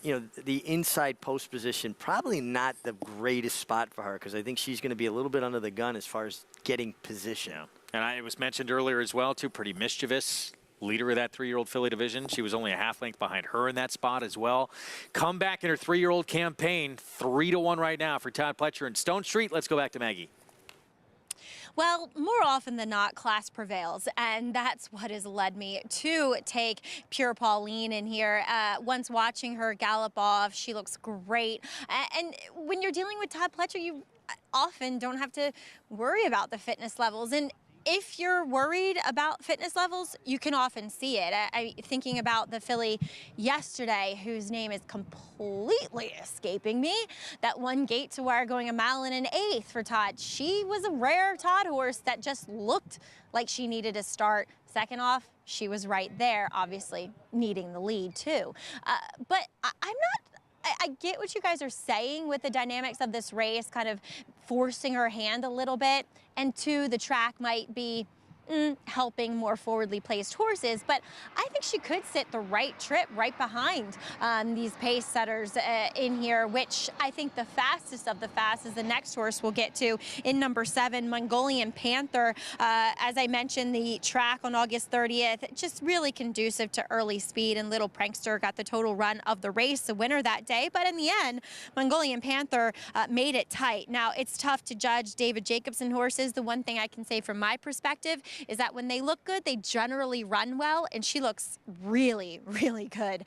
the inside post position, probably not the greatest spot for her because I think she's going to be a little bit under the gun as far as getting position. Yeah. And it was mentioned earlier as well, too, pretty mischievous. Leader of that 3-year-old filly division. She was only a half length behind her in that spot as well. Come back in her 3-year-old campaign, 3-1 right now for Todd Pletcher and Stone Street. Let's go back to Maggie. Well, more often than not, class prevails, and that's what has led me to take Pure Pauline in here. Once watching her gallop off, she looks great. And when you're dealing with Todd Pletcher, you often don't have to worry about the fitness levels. And if you're worried about fitness levels, you can often see it. Thinking about the filly yesterday, whose name is completely escaping me, that one gate to wire going 1 1/8 for Todd. She was a rare Todd horse that just looked like she needed a start. Second off, she was right there, obviously needing the lead too. But I get what you guys are saying with the dynamics of this race, kind of forcing her hand a little bit. And 2, the track might be helping more forwardly placed horses, but I think she could sit the right trip right behind these pace setters in here, which I think the fastest of the fast is the next horse we'll get to in number 7, Mongolian Panther. As I mentioned, the track on August 30th, just really conducive to early speed, and Little Prankster got the total run of the race, the winner that day. But in the end, Mongolian Panther made it tight. Now, it's tough to judge David Jacobson horses. The one thing I can say from my perspective is that when they look good, they generally run well, and she looks really, really good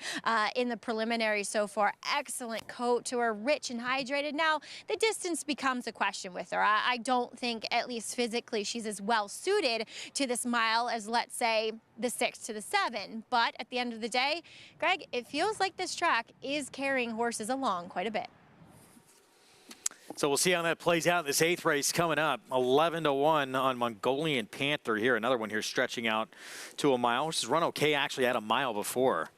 in the preliminary so far. Excellent coat to her, rich and hydrated. Now, the distance becomes a question with her. I don't think, at least physically, she's as well suited to this mile as, let's say, the 6 to the 7. But at the end of the day, Greg, it feels like this track is carrying horses along quite a bit. So we'll see how that plays out. This 8th race coming up, 11-1 on Mongolian Panther here. Another one here stretching out to 1 mile. Which has run okay actually at 1 mile before.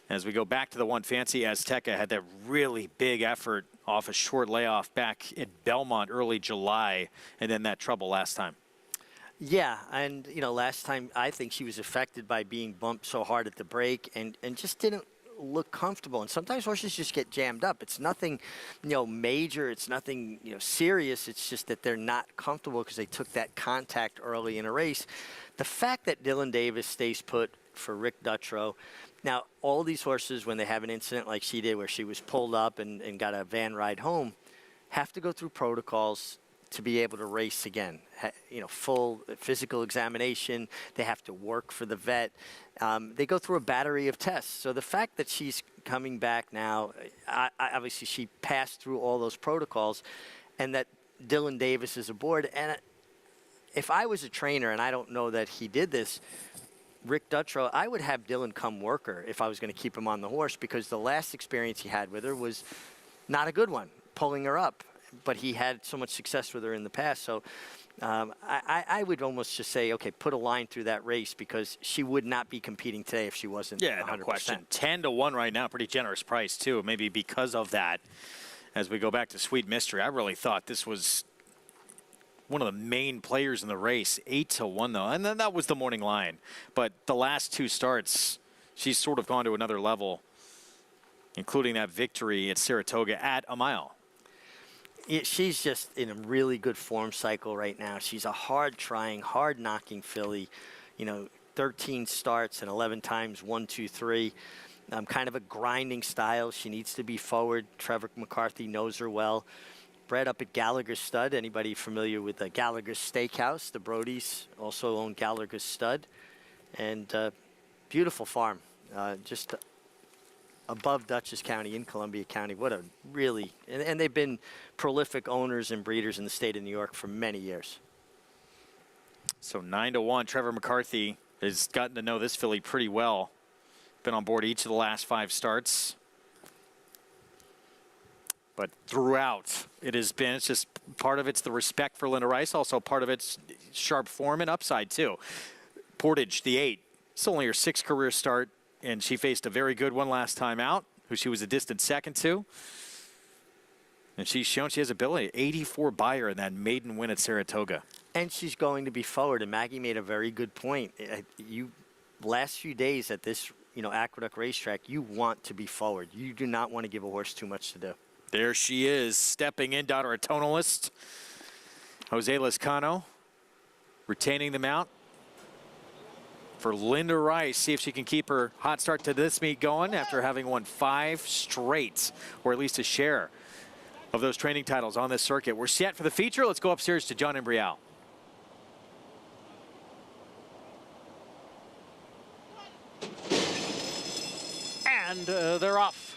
As we go back to the one, Fancy Azteca had that really big effort off a short layoff back in Belmont early July, and then that trouble last time. Yeah, and last time I think she was affected by being bumped so hard at the break and just didn't look comfortable. And sometimes horses just get jammed up. It's nothing, major. It's nothing, serious. It's just that they're not comfortable because they took that contact early in a race. The fact that Dylan Davis stays put for Rick Dutrow. Now, all these horses, when they have an incident like she did where she was pulled up and got a van ride home, have to go through protocols to be able to race again. Full physical examination. They have to work for the vet. They go through a battery of tests. So the fact that she's coming back now, obviously she passed through all those protocols, and that Dylan Davis is aboard. And if I was a trainer, and I don't know that he did this, Rick Dutrow, I would have Dylan come work her if I was going to keep him on the horse, because the last experience he had with her was not a good one, pulling her up. But he had so much success with her in the past. So I would almost just say, okay, put a line through that race, because she would not be competing today if she wasn't 100%. No question. 10-1 right now, pretty generous price too, maybe because of that. As we go back to Sweet Mystery, I really thought this was one of the main players in the race. 8-1 though, and then that was the morning line. But the last 2 starts, she's sort of gone to another level, including that victory at Saratoga at 1 mile. She's just in a really good form cycle right now. She's a hard-trying, hard-knocking filly. 13 starts and 11 times 1, 2, 3. Kind of a grinding style. She needs to be forward. Trevor McCarthy knows her well. Bred up at Gallagher's Stud. Anybody familiar with the Gallagher's Steakhouse? The Brodies also own Gallagher's Stud. And beautiful farm. Just above Dutchess County in Columbia County. What a really, and they've been prolific owners and breeders in the state of New York for many years. So 9-1, Trevor McCarthy has gotten to know this filly pretty well. Been on board each of the last 5 starts. But throughout, it's just part of it's the respect for Linda Rice, also part of it's sharp form and upside, too. Portage, the 8. It's only her 6th career start, and she faced a very good one last time out, who she was a distant second to. And she's shown she has ability. 84 Beyer in that maiden win at Saratoga. And she's going to be forward, and Maggie made a very good point. Last few days at this, Aqueduct Racetrack, you want to be forward. You do not want to give a horse too much to do. There she is, stepping in, daughter of Tonalist. Jose Lezcano retaining the mount for Linda Rice. See if she can keep her hot start to this meet going after having won 5 straight, or at least a share of those training titles on this circuit. We're set for the feature. Let's go upstairs to John Imbrial. And they're off.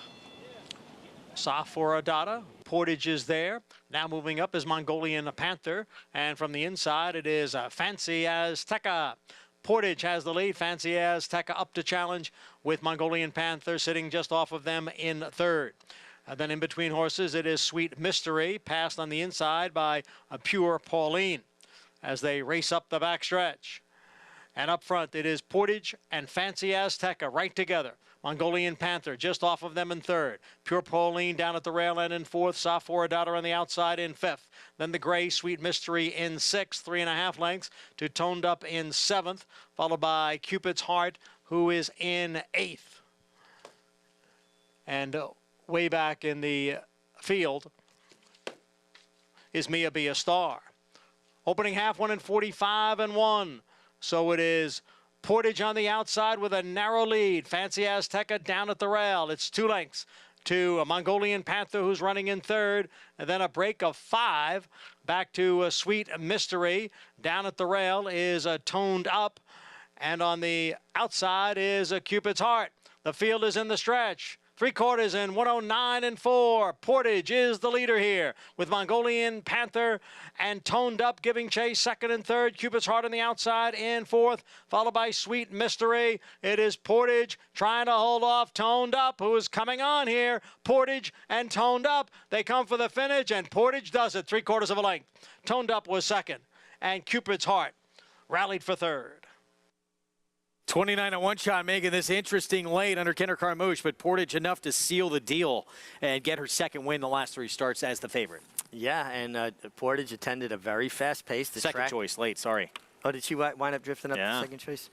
Safora Dada, Portage is there. Now moving up is Mongolian Panther. And from the inside, it is Fancy Azteca. Portage has the lead. Fancy Azteca up to challenge with Mongolian Panther sitting just off of them in 3rd. Then in between horses, it is Sweet Mystery, passed on the inside by Pure Pauline as they race up the backstretch. And up front, it is Portage and Fancy Azteca right together. Mongolian Panther just off of them in 3rd. Pure Pauline down at the rail end in 4th. Safora Dada on the outside in 5th. Then the gray Sweet Mystery in 6th, 3.5 lengths to Toned Up in 7th, followed by Cupid's Heart, who is in 8th. And way back in the field is Mia Be a Star. Opening half, 1:45.1. So it is Portage on the outside with a narrow lead. Fancy Azteca down at the rail. It's 2 lengths to a Mongolian Panther, who's running in 3rd. And then a break of 5 back to a Sweet Mystery. Down at the rail is Toned Up. And on the outside is Cupid's Heart. The field is in the stretch. 3/4 in 109.4. Portage is the leader here with Mongolian Panther and Toned Up giving chase 2nd and 3rd. Cupid's Heart on the outside in 4th, followed by Sweet Mystery. It is Portage trying to hold off Toned Up, who is coming on here. Portage and Toned Up, they come for the finish, and Portage does it, 3/4 of a length. Toned Up was 2nd, and Cupid's Heart rallied for 3rd. 29 to 1 shot, making this interesting late under Kinder Carmouche, but Portage enough to seal the deal and get her 2nd win the last 3 starts as the favorite. Yeah, and Portage attended a very fast pace. The second choice late, sorry. Oh, did she wind up drifting up to 2nd choice?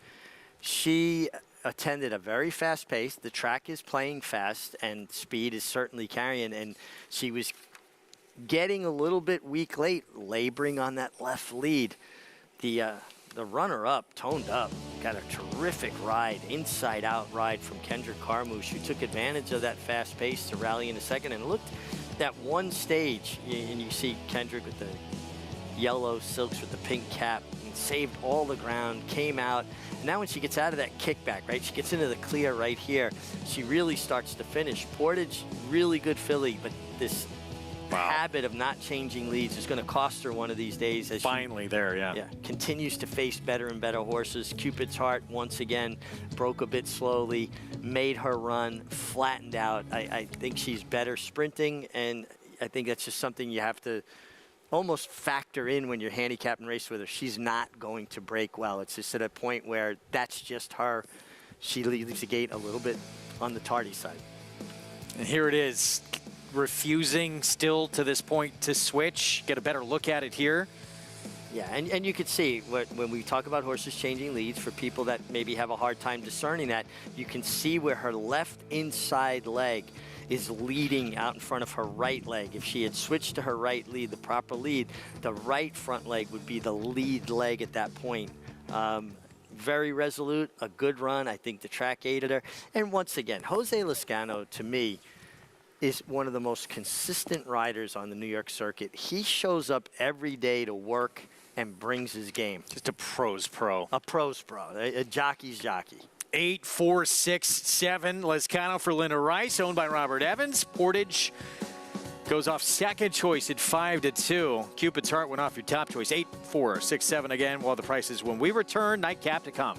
She attended a very fast pace. The track is playing fast, and speed is certainly carrying, and she was getting a little bit weak late, laboring on that left lead. The runner-up, Toned Up, got a terrific ride, inside-out ride from Kendrick Carmouche, who took advantage of that fast pace to rally in the 2nd and looked at one stage, and you see Kendrick with the yellow silks with the pink cap, and saved all the ground, came out. And now when she gets out of that kickback, right, she gets into the clear right here, she really starts to finish. Portage, really good filly, but this habit of not changing leads is going to cost her one of these days. As finally she, continues to face better and better horses. Cupid's Heart, once again, broke a bit slowly, made her run, flattened out. I think she's better sprinting, and I think that's just something you have to almost factor in when you're handicapping race with her. She's not going to break well. It's just at a point where that's just her. She leaves the gate a little bit on the tardy side. And here it is. Refusing still to this point to switch. Get a better look at it here. Yeah, and you could see when we talk about horses changing leads, for people that maybe have a hard time discerning that, you can see where her left inside leg is leading out in front of her right leg. If she had switched to her right lead, the proper lead, the right front leg would be the lead leg at that point. Very resolute, a good run. I think the track aided her. And once again, Jose Lezcano, to me, is one of the most consistent riders on the New York circuit. He shows up every day to work and brings his game. Just a pro's pro. A pro's pro, a jockey's jockey. 8, 4, 6, 7. Lezcano for Linda Rice, owned by Robert Evans. Portage goes off 2nd choice at 5-2. Cupid's Heart went off your top choice. 8, 4, 6, 7 again. While the prices when we return, nightcap to come.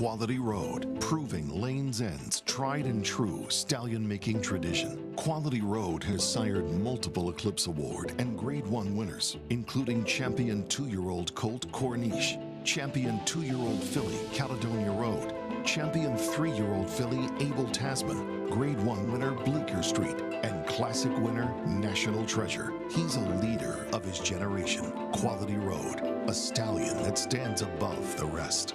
Quality Road, proving Lane's End's tried and true stallion-making tradition. Quality Road has sired multiple Eclipse Award and Grade 1 winners, including champion 2-year-old colt Corniche, champion 2-year-old filly Caledonia Road, champion 3-year-old filly Abel Tasman, Grade 1 winner Bleecker Street, and classic winner National Treasure. He's a leader of his generation. Quality Road, a stallion that stands above the rest.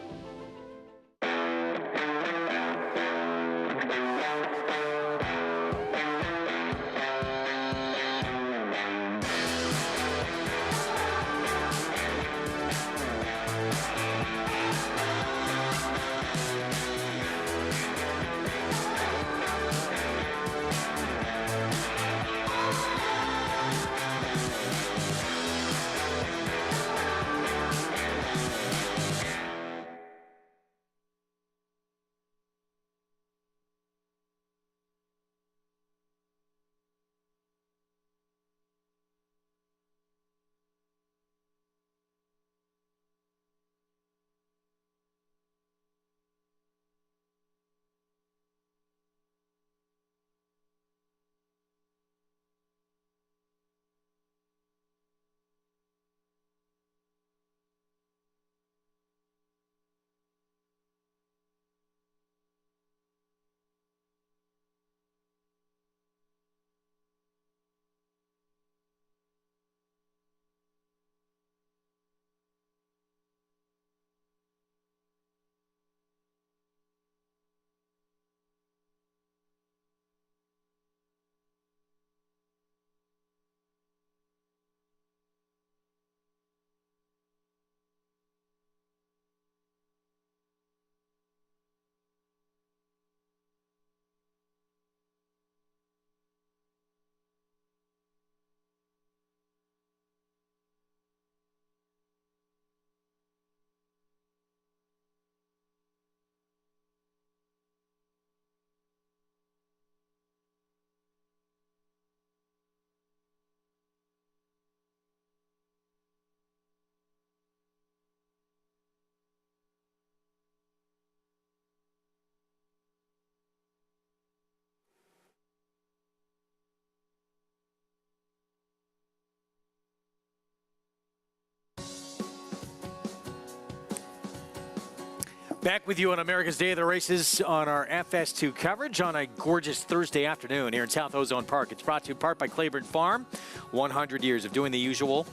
Back with you on America's Day of the Races on our FS2 coverage on a gorgeous Thursday afternoon here in South Ozone Park. It's brought to you in part by Claiborne Farm. 100 years of doing the usual,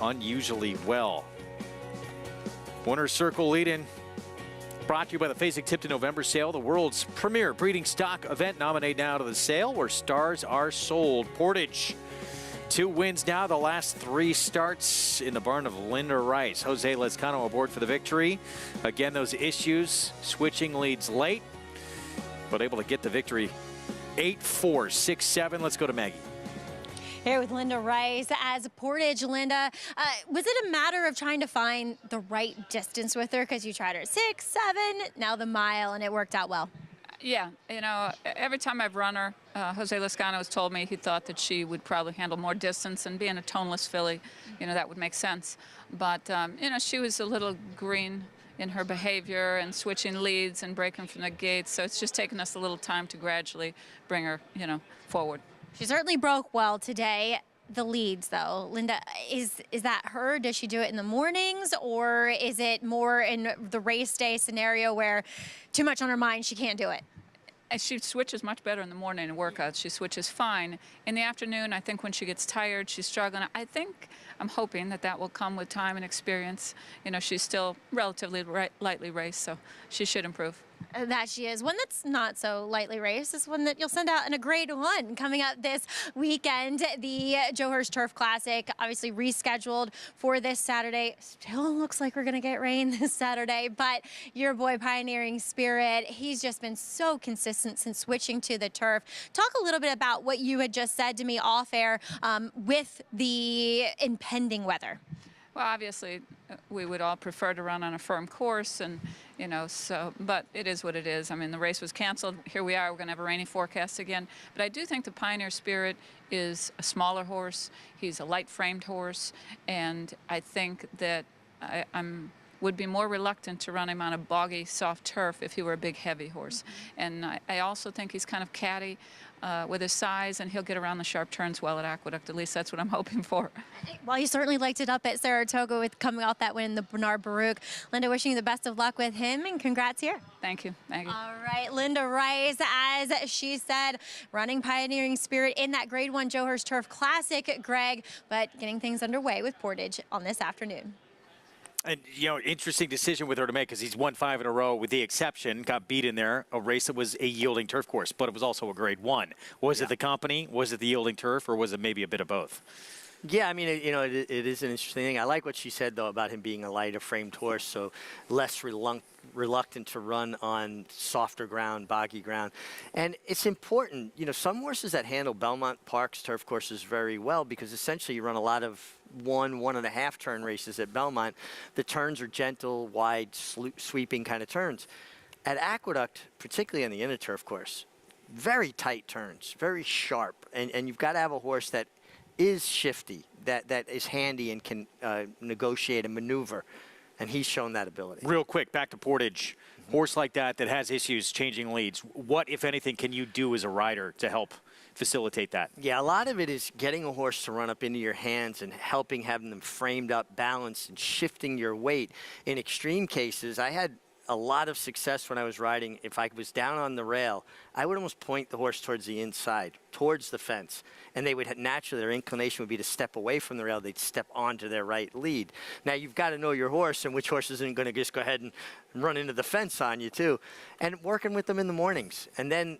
unusually well. Winner's Circle lead-in brought to you by the Fasig-Tipton November sale, the world's premier breeding stock event. Nominate now to the sale where stars are sold. Portage. 2 wins now, the last 3 starts in the barn of Linda Rice. Jose Lezcano aboard for the victory. Again, those issues, switching leads late, but able to get the victory 8-4, 6-7. Let's go to Maggie. Here with Linda Rice as Portage. Linda, was it a matter of trying to find the right distance with her? Because you tried her 6, 7, now the mile, and it worked out well. Yeah, you know, every time I've run her, Jose Lezcano has told me he thought that she would probably handle more distance, and being a toneless filly, you know, that would make sense. But, you know, she was a little green in her behavior and switching leads and breaking from the gates, so it's just taken us a little time to gradually bring her, you know, forward. She certainly broke well today. The leads, though, Linda, is that her? Does she do it in the mornings, or is it more in the race day scenario where too much on her mind, she can't do it? And she switches much better in the morning in workouts. She switches fine. In the afternoon, I think when she gets tired, she's struggling. I'm hoping that that will come with time and experience. You know, she's still relatively lightly raced, so she should improve. That she is. One that's not so lightly raced is one that you'll send out in a Grade 1 coming up this weekend. The Joe Hurst Turf Classic, obviously rescheduled for this Saturday. Still looks like we're going to get rain this Saturday, but your boy Pioneering Spirit, he's just been so consistent since switching to the turf. Talk a little bit about what you had just said to me off air with the impending weather. Well, obviously, we would all prefer to run on a firm course, and you know, so, but it is what it is. I mean, the race was canceled. Here we are. We're going to have a rainy forecast again. But I do think the Pioneer Spirit is a smaller horse. He's a light-framed horse, and I think that I'm would be more reluctant to run him on a boggy, soft turf if he were a big, heavy horse. And I also think he's kind of catty with his size, and he'll get around the sharp turns well at Aqueduct. At least that's what I'm hoping for. Well, you certainly liked it up at Saratoga with coming off that win in the Bernard Baruch. Linda, wishing you the best of luck with him, and congrats here. Thank you, Maggie. All right, Linda Rice, as she said, running pioneering spirit in that Grade 1 Joe Hurst Turf Classic, Greg, but getting things underway with Portage on this afternoon. And, you know, interesting decision with her to make because he's won 5 in a row with the exception, got beat in there, a race that was a yielding turf course, but it was also a Grade 1. Was it the company? Was it the yielding turf? Or was it maybe a bit of both? Yeah, I mean, it is an interesting thing. I like what she said, though, about him being a lighter framed horse, so less reluctant to run on softer ground, boggy ground. And it's important, you know, some horses that handle Belmont Park's turf courses very well because essentially you run a lot of 1.5 turn races at Belmont. The turns are gentle, wide, sweeping kind of turns. At Aqueduct, particularly on the inner turf course, very tight turns, very sharp. And you've got to have a horse that is shifty, that is handy and can negotiate and maneuver. And he's shown that ability. Real quick, back to Portage. Horse like that has issues changing leads. What, if anything, can you do as a rider to help facilitate that? Yeah, a lot of it is getting a horse to run up into your hands and helping having them framed up, balanced, and shifting your weight. In extreme cases, I had a lot of success when I was riding. If I was down on the rail, I would almost point the horse towards the inside, towards the fence. And they would naturally, their inclination would be to step away from the rail. They'd step onto their right lead. Now, you've got to know your horse and which horse isn't going to just go ahead and run into the fence on you, too. And working with them in the mornings. And then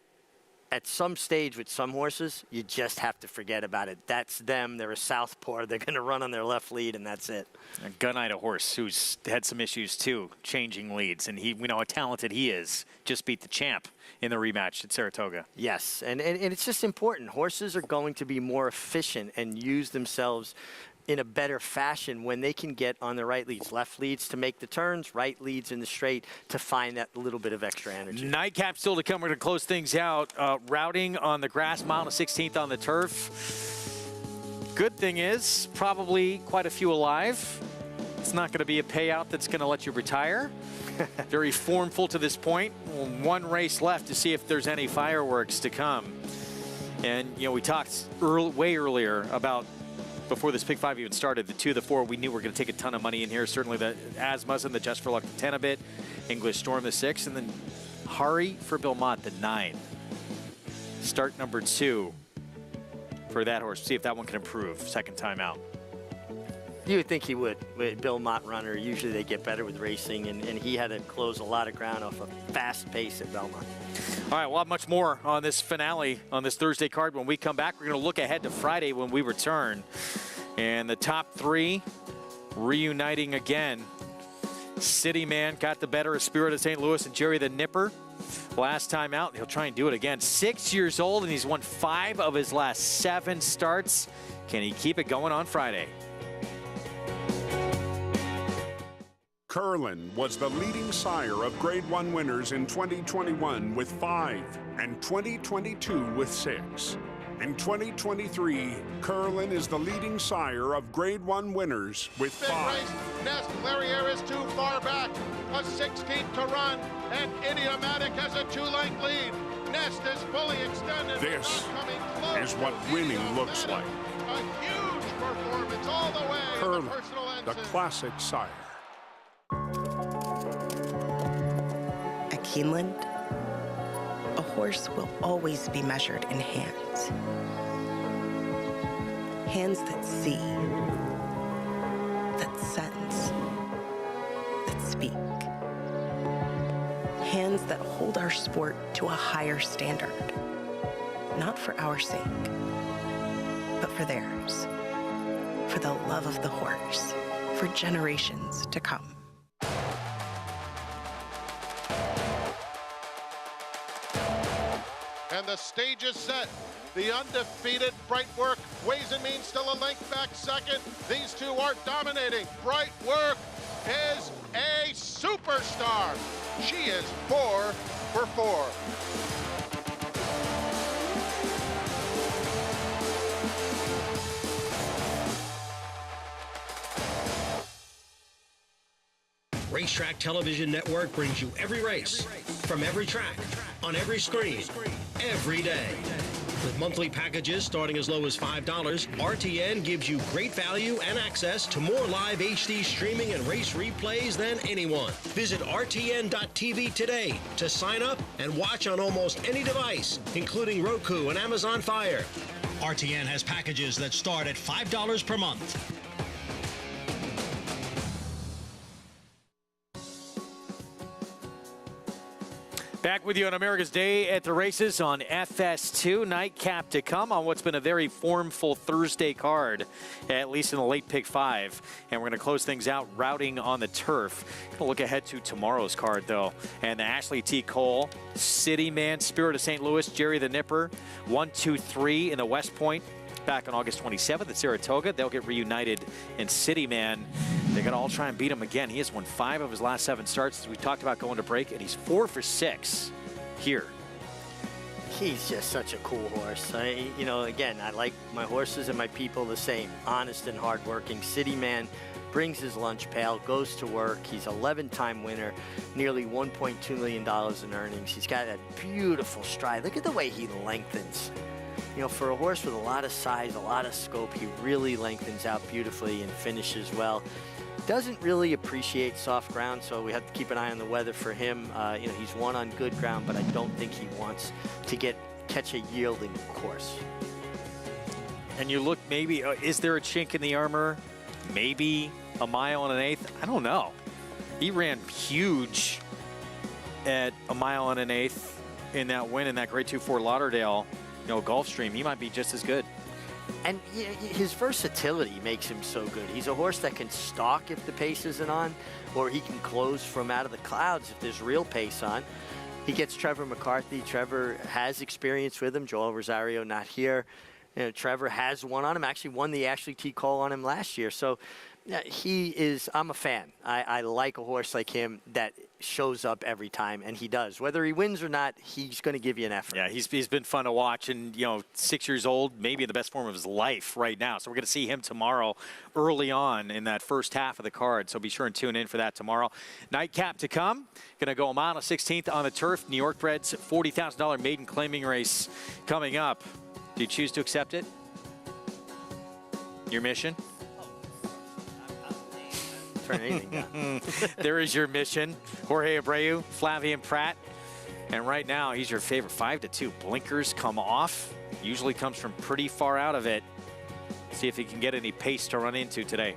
at some stage with some horses, you just have to forget about it. That's them. They're a southpaw. They're going to run on their left lead, and that's it. And Gunite, a horse who's had some issues, too, changing leads. And we know how talented he is. Just beat the champ in the rematch at Saratoga. Yes, and it's just important. Horses are going to be more efficient and use themselves in a better fashion when they can get on the right leads. Left leads to make the turns, right leads in the straight to find that little bit of extra energy. Nightcap still to come. We're going to close things out. Routing on the grass, mile and 16th on the turf. Good thing is, probably quite a few alive. It's not going to be a payout that's going to let you retire. Very formful to this point. One race left to see if there's any fireworks to come. And, you know, we talked way earlier about, before this Pick 5 even started, the 2, the 4, we knew we were going to take a ton of money in here. Certainly the Asmussen, the Just for Luck, the 10 a bit, English Storm, the 6, and then Hari for Belmont, the 9. Start number 2 for that horse. See if that one can improve second time out. You would think he would. Bill Mott runner, usually they get better with racing, and he had to close a lot of ground off a fast pace at Belmont. All right, we'll have much more on this finale on this Thursday card. When we come back, we're going to look ahead to Friday when we return. And the top 3 reuniting again. City Man got the better of Spirit of St. Louis and Jerry the Nipper. Last time out, he'll try and do it again. 6 years old, and he's won 5 of his last 7 starts. Can he keep it going on Friday? Curlin was the leading sire of Grade 1 winners in 2021 with 5 and 2022 with 6. In 2023, Curlin is the leading sire of Grade 1 winners with Big 5. race. Nest Clariere is too far back. A 16th to run, and Idiomatic has a 2-length lead. Nest is fully extended. This Coming close is what winning looks like. A huge performance all the way. Curlin, the personal the ensign. classic sire. At Keeneland, a horse will always be measured in hands. Hands that see, that sense, that speak. Hands that hold our sport to a higher standard. Not for our sake, but for theirs. For the love of the horse, for generations to come. And the stage is set. The undefeated Bright Work weighs and means still a length back second. These two are dominating. Bright Work is a superstar. She is 4 for 4. Racetrack Television Network brings you every race, from every track, on every screen, every day. With monthly packages starting as low as $5, RTN gives you great value and access to more live HD streaming and race replays than anyone. Visit RTN.tv today to sign up and watch on almost any device, including Roku and Amazon Fire. RTN has packages that start at $5 per month. Back with you on America's Day at the Races on FS2. Nightcap to come on what's been a very formful Thursday card, at least in the late pick 5. And we're going to close things out routing on the turf. Going to look ahead to tomorrow's card, though. And the Ashley T. Cole, City Man, Spirit of St. Louis, Jerry the Nipper, 1, 2, 3 in the West Point. Back on August 27th at Saratoga. They'll get reunited in City Man. They got to all try and beat him again. He has won 5 of his last 7 starts, as we talked about going to break, and he's 4 for 6 here. He's just such a cool horse. You know, again, I like my horses and my people the same. Honest and hardworking. City Man brings his lunch pail, goes to work. He's 11-time winner, nearly $1.2 million in earnings. He's got that beautiful stride. Look at the way he lengthens. You know, for a horse with a lot of size, a lot of scope, he really lengthens out beautifully and finishes well. Doesn't really appreciate soft ground, so we have to keep an eye on the weather for him. You know, he's won on good ground, but I don't think he wants to catch a yielding course. And you look, maybe, is there a chink in the armor? Maybe a mile and an eighth? I don't know. He ran huge at a mile and an eighth in that win in that Grade 2 Fort Lauderdale. You know, Gulfstream, he might be just as good. And his versatility makes him so good. He's a horse that can stalk if the pace isn't on, or he can close from out of the clouds if there's real pace on. He gets Trevor McCarthy. Trevor has experience with him. Joel Rosario not here. You know, Trevor has won on him, actually won the Ashley T. Cole on him last year. So he is, I'm a fan. I like a horse like him that shows up every time, and he does. Whether he wins or not, he's going to give you an effort. Yeah, he's been fun to watch, and, you know, 6 years old, maybe in the best form of his life right now. So we're going to see him tomorrow early on in that first half of the card. So be sure and tune in for that tomorrow. Nightcap to come. Going to go a mile and 16th on the turf. New York Bred's $40,000 maiden claiming race coming up. Do you choose to accept it? Your mission? Turn anything down. There is your mission. Jorge Abreu, Flavien Prat. And right now, he's your favorite. 5-2. Blinkers come off. Usually comes from pretty far out of it. See if he can get any pace to run into today.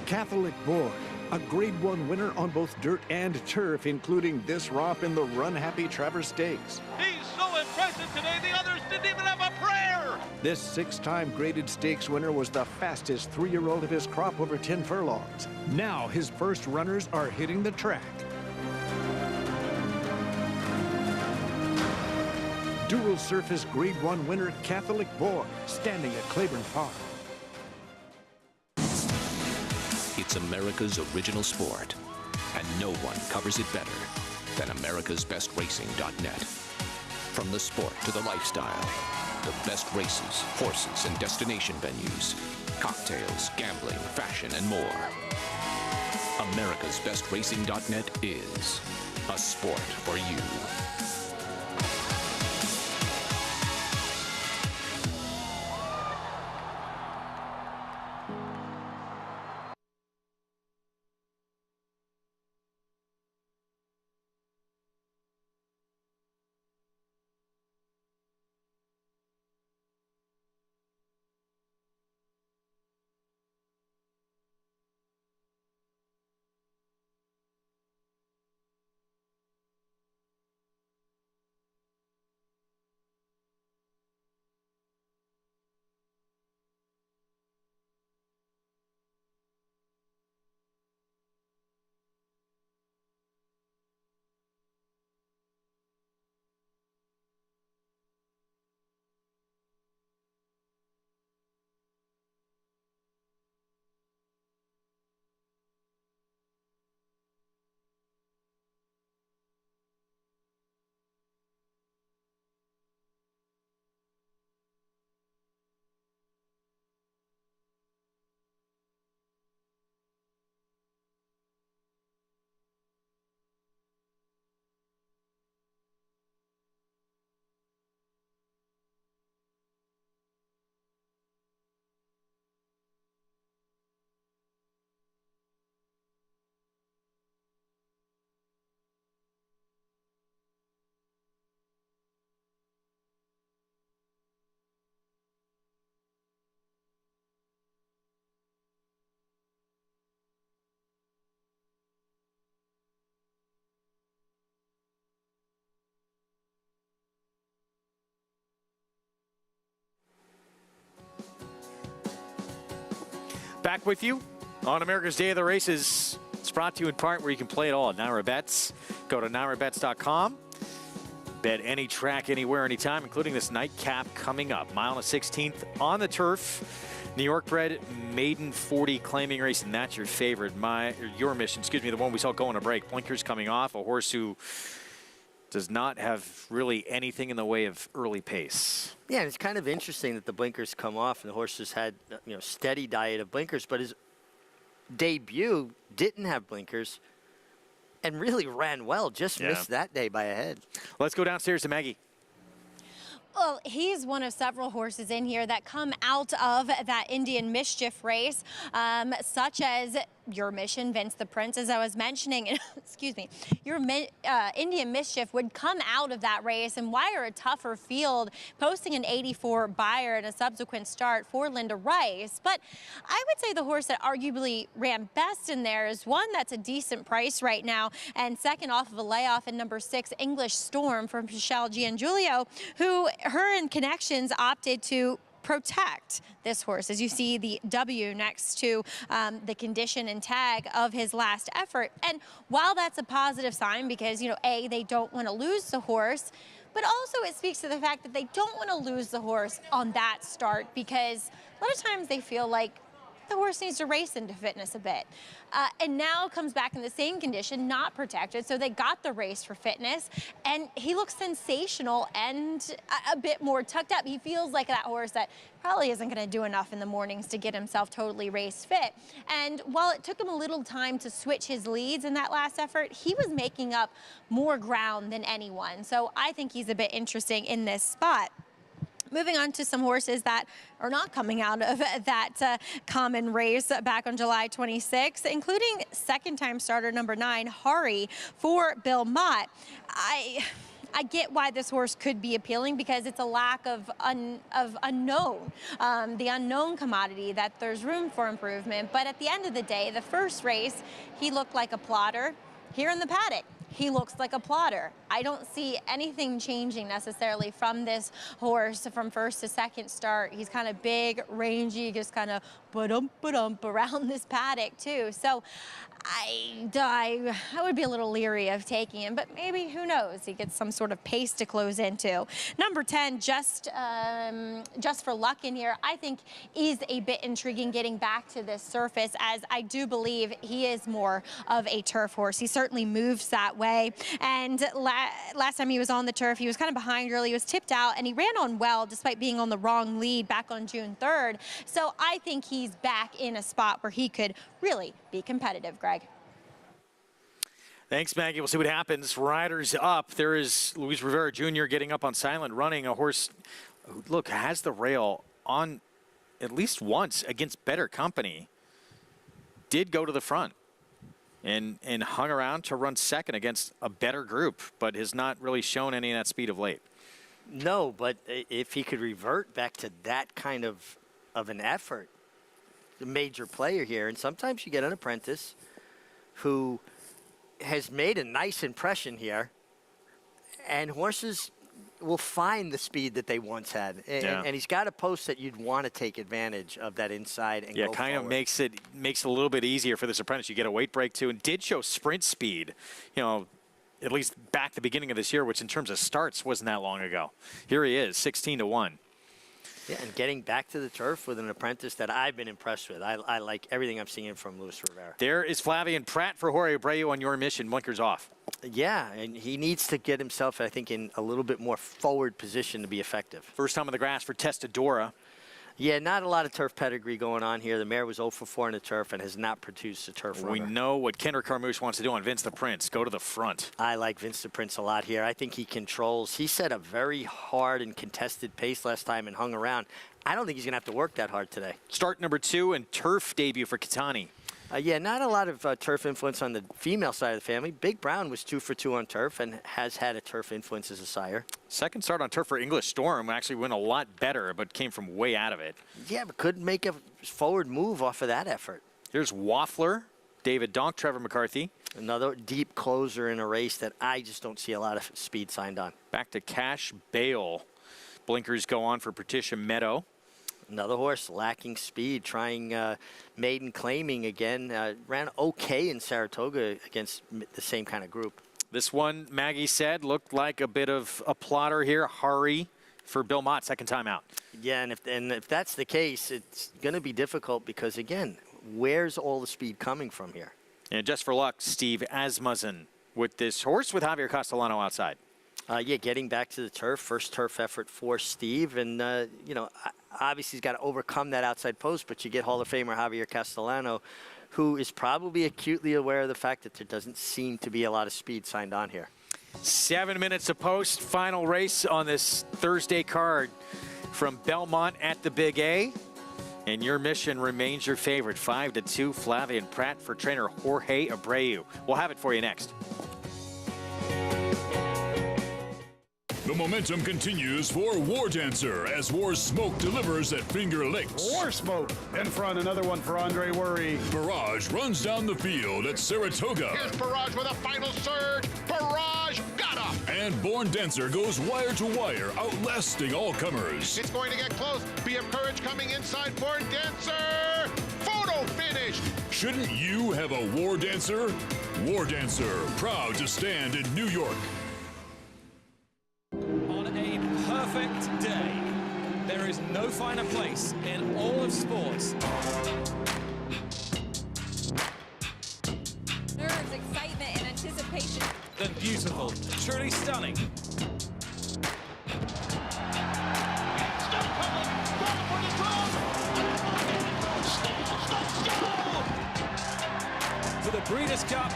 Catholic Boy, a Grade 1 winner on both dirt and turf, including this romp in the Run Happy Travers Stakes. He's so impressive today, the others didn't even have a prayer. This 6-time graded stakes winner was the fastest 3-year-old of his crop over 10 furlongs. Now his first runners are hitting the track. Dual surface Grade 1 winner Catholic Boy, standing at Claiborne Park. It's America's original sport, and no one covers it better than americasbestracing.net. From the sport to the lifestyle, the best races, horses, and destination venues, cocktails, gambling, fashion, and more. americasbestracing.net is a sport for you. Back with you on America's Day of the Races. It's brought to you in part where you can play it all at Naira Bets. Go to nairabets.com. Bet any track, anywhere, anytime, including this nightcap coming up. Mile and a 16th on the turf. New York bred maiden 40 claiming race, and that's your favorite. Your mission, the one we saw going to break. Blinkers coming off, a horse who does not have really anything in the way of early pace. Yeah, and it's kind of interesting that the blinkers come off and the horse has had, steady diet of blinkers, but his debut didn't have blinkers and really ran well, just missed that day by a head. Let's go downstairs to Maggie. Well, he's one of several horses in here that come out of that Indian Mischief race, such as Your Mission, Vince the Prince, as I was mentioning. Excuse me. Indian Mischief would come out of that race and wire a tougher field, posting an 84 Beyer in a subsequent start for Linda Rice. But I would say the horse that arguably ran best in there is one that's a decent price right now, and second off of a layoff in number 6, English Storm from Michelle Giangiulio, who her and Connections opted to protect this horse. As you see the W next to the condition and tag of his last effort. And while that's a positive sign because, A, they don't want to lose the horse, but also it speaks to the fact that they don't want to lose the horse on that start because a lot of times they feel like the horse needs to race into fitness a bit. And now comes back in the same condition, not protected, so they got the race for fitness, and he looks sensational and a bit more tucked up. He feels like that horse that probably isn't going to do enough in the mornings to get himself totally race fit. And while it took him a little time to switch his leads in that last effort, he was making up more ground than anyone. So I think he's a bit interesting in this spot. Moving on to some horses that are not coming out of that common race back on July 26, including second-time starter number 9, Hari, for Bill Mott. I get why this horse could be appealing because it's a lack of unknown, the unknown commodity that there's room for improvement. But at the end of the day, the first race, he looked like a plotter. Here in the paddock, he looks like a plotter. I don't see anything changing necessarily from this horse from first to second start. He's kind of big, rangy, just kind of ba-dump around this paddock too. So I would be a little leery of taking him, but maybe, who knows, he gets some sort of pace to close into. Number 10, just for luck in here, I think is a bit intriguing getting back to this surface, as I do believe he is more of a turf horse. He certainly moves that way. And last time he was on the turf, he was kind of behind early, he was tipped out, and he ran on well despite being on the wrong lead back on June 3rd. So I think he's back in a spot where he could really be competitive, Greg. Thanks, Maggie. We'll see what happens. Riders up. There is Luis Rivera Jr. getting up on silent, running a horse who, look, has the rail on at least once against better company. Did go to the front and hung around to run second against a better group, but has not really shown any of that speed of late. No, but if he could revert back to that kind of an effort, a major player here, and sometimes you get an apprentice who has made a nice impression here, and horses will find the speed that they once had. And he's got a post that you'd want to take advantage of that inside and go kind forward. of makes it a little bit easier for this apprentice. You get a weight break too, and did show sprint speed, at least back the beginning of this year, which in terms of starts wasn't that long ago. Here he is, 16-1. Yeah, and getting back to the turf with an apprentice that I've been impressed with. I like everything I'm seeing from Luis Rivera. There is Flavien Prat for Jorge Abreu on Your Mission. Blinkers off. Yeah, and he needs to get himself, I think, in a little bit more forward position to be effective. First time on the grass for Testadora. Yeah, not a lot of turf pedigree going on here. The mare was 0 for 4 in the turf and has not produced a turf runner. We know what Kendrick Carmouche wants to do on Vince the Prince. Go to the front. I like Vince the Prince a lot here. I think he controls. He set a very hard and contested pace last time and hung around. I don't think he's going to have to work that hard today. Start number 2 and turf debut for Kitani. Yeah, not a lot of turf influence on the female side of the family. Big Brown was 2 for 2 on turf and has had a turf influence as a sire. Second start on turf for English Storm. Actually went a lot better, but came from way out of it. Yeah, but couldn't make a forward move off of that effort. Here's Waffler, David Donk, Trevor McCarthy. Another deep closer in a race that I just don't see a lot of speed signed on. Back to Cash Bale. Blinkers go on for Patricia Meadow. Another horse lacking speed, trying maiden claiming again. Ran okay in Saratoga against the same kind of group. This one, Maggie said, looked like a bit of a plotter here. Hurry for Bill Mott, second time out. Yeah, and if that's the case, it's going to be difficult because, again, where's all the speed coming from here? And just for luck, Steve Asmussen with this horse with Javier Castellano outside. Yeah, getting back to the turf, first turf effort for Steve. And, you know, obviously he's got to overcome that outside post, but you get Hall of Famer Javier Castellano, who is probably acutely aware of the fact that there doesn't seem to be a lot of speed signed on here. 7 minutes of post, final race on this Thursday card from Belmont at the Big A. And your mission remains your favorite, 5-2 Flavien Prat for trainer Jorge Abreu. We'll have it for you next. The momentum continues for War Dancer as War Smoke delivers at Finger Lakes. War Smoke in front, another one for Andre Worry. Barrage runs down the field at Saratoga. Here's Barrage with a final surge. Barrage got him. And Born Dancer goes wire to wire, outlasting all comers. It's going to get close. BM Courage coming inside Born Dancer. Photo finish. Shouldn't you have a War Dancer? War Dancer, proud to stand in New York. On a perfect day, there is no finer place in all of sports. Nerves, excitement, and anticipation. Than beautiful, truly stunning. For the Breeders' Cup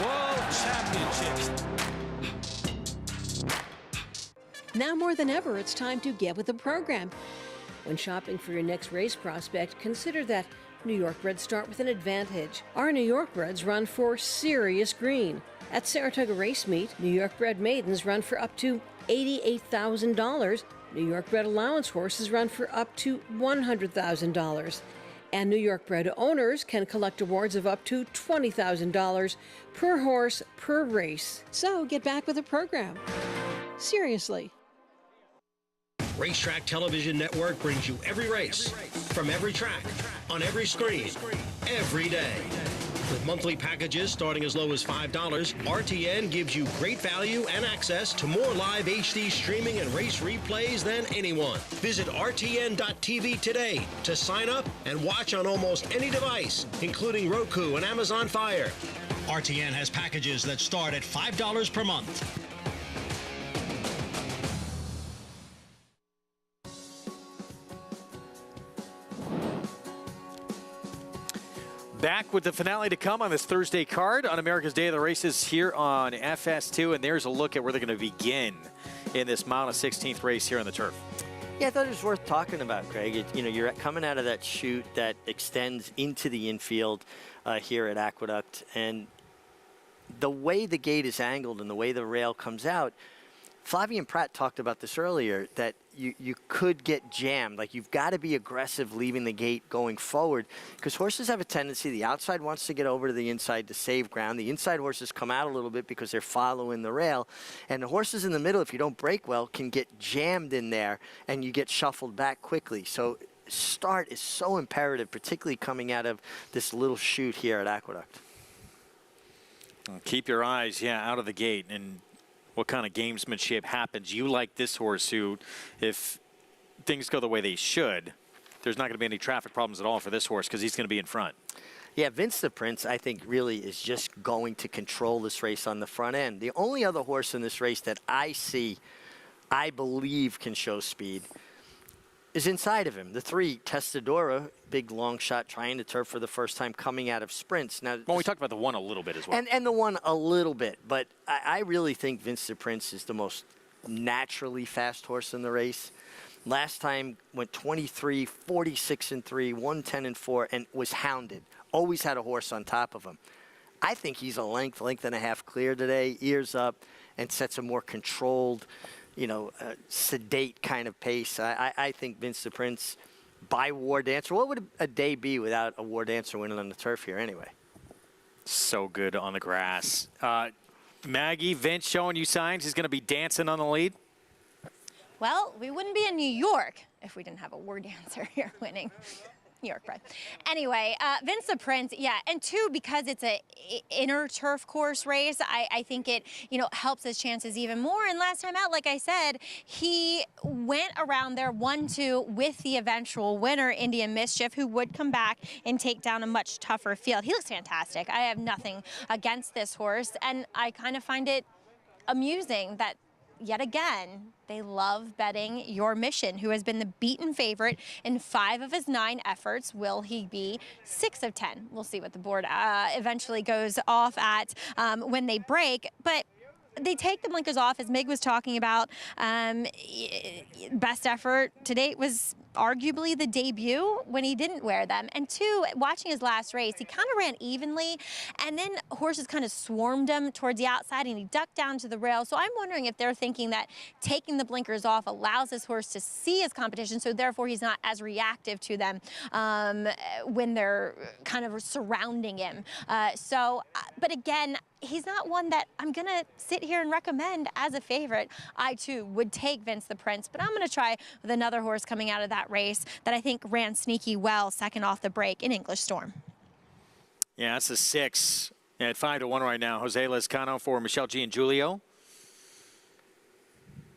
World Championships. Now more than ever, it's time to get with the program. When shopping for your next race prospect, consider that New York breds start with an advantage. Our New York breds run for serious green. At Saratoga Race Meet, New York bred maidens run for up to $88,000. New York bred allowance horses run for up to $100,000. And New York bred owners can collect awards of up to $20,000 per horse per race. So get back with the program. Seriously. Racetrack Television Network brings you every race, from every track, on every screen, every day. With monthly packages starting as low as $5, RTN gives you great value and access to more live HD streaming and race replays than anyone. Visit RTN.tv today to sign up and watch on almost any device, including Roku and Amazon Fire. RTN has packages that start at $5 per month. Back with the finale to come on this Thursday card on America's Day of the Races here on FS2. And there's a look at where they're going to begin in this mile and 16th race here on the turf. Yeah, I thought it was worth talking about, Greg. You know, you're coming out of that chute that extends into the infield here at Aqueduct. And the way the gate is angled and the way the rail comes out, Flavien Prat talked about this earlier, that you could get jammed. Like, you've got to be aggressive leaving the gate going forward, because horses have a tendency, the outside wants to get over to the inside to save ground. The inside horses come out a little bit because they're following the rail. And the horses in the middle, if you don't break well, can get jammed in there and you get shuffled back quickly. So start is so imperative, particularly coming out of this little chute here at Aqueduct. Keep your eyes, out of the gate. And what kind of gamesmanship happens. You like this horse who, if things go the way they should, there's not going to be any traffic problems at all for this horse because he's going to be in front. Yeah, Vince the Prince, I think, really is just going to control this race on the front end. The only other horse in this race that I believe can show speed is inside of him. The 3, Testadora, big long shot, trying to turf for the first time, coming out of sprints. Now, well, we talked about the 1 a little bit as well. And the 1 a little bit, but I really think Vince the Prince is the most naturally fast horse in the race. Last time went 23, 46-3, 110-4, and was hounded. Always had a horse on top of him. I think he's a length and a half clear today, ears up, and sets a more controlled, sedate kind of pace. I think Vince the Prince by War Dancer. What would a day be without a War Dancer winning on the turf here anyway? So good on the grass. Maggie, Vince showing you signs he's going to be dancing on the lead? Well, we wouldn't be in New York if we didn't have a war dancer here winning. New York bred. Anyway, Vince the Prince, yeah, and two, because it's a inner turf course race, I think it, helps his chances even more. And last time out, like I said, he went around there 1-2 with the eventual winner, Indian Mischief, who would come back and take down a much tougher field. He looks fantastic. I have nothing against this horse, and I kind of find it amusing that yet again, they love betting Your Mission, who has been the beaten favorite in 5 of his 9 efforts. Will he be 6 of 10? We'll see what the board eventually goes off at when they break. But they take the blinkers off, as Mig was talking about. Best effort to date was arguably the debut when he didn't wear them. And two, watching his last race, he kind of ran evenly, and then horses kind of swarmed him towards the outside, and he ducked down to the rail. So I'm wondering if they're thinking that taking the blinkers off allows this horse to see his competition, so therefore he's not as reactive to them when they're kind of surrounding him. But again, he's not one that I'm going to sit here and recommend as a favorite. I, too, would take Vince the Prince, but I'm going to try with another horse coming out of that race that I think ran sneaky well second off the break in English Storm. Yeah, that's a 6. Yeah, at 5-1 right now. Jose Lezcano for Michelle Giangiulio.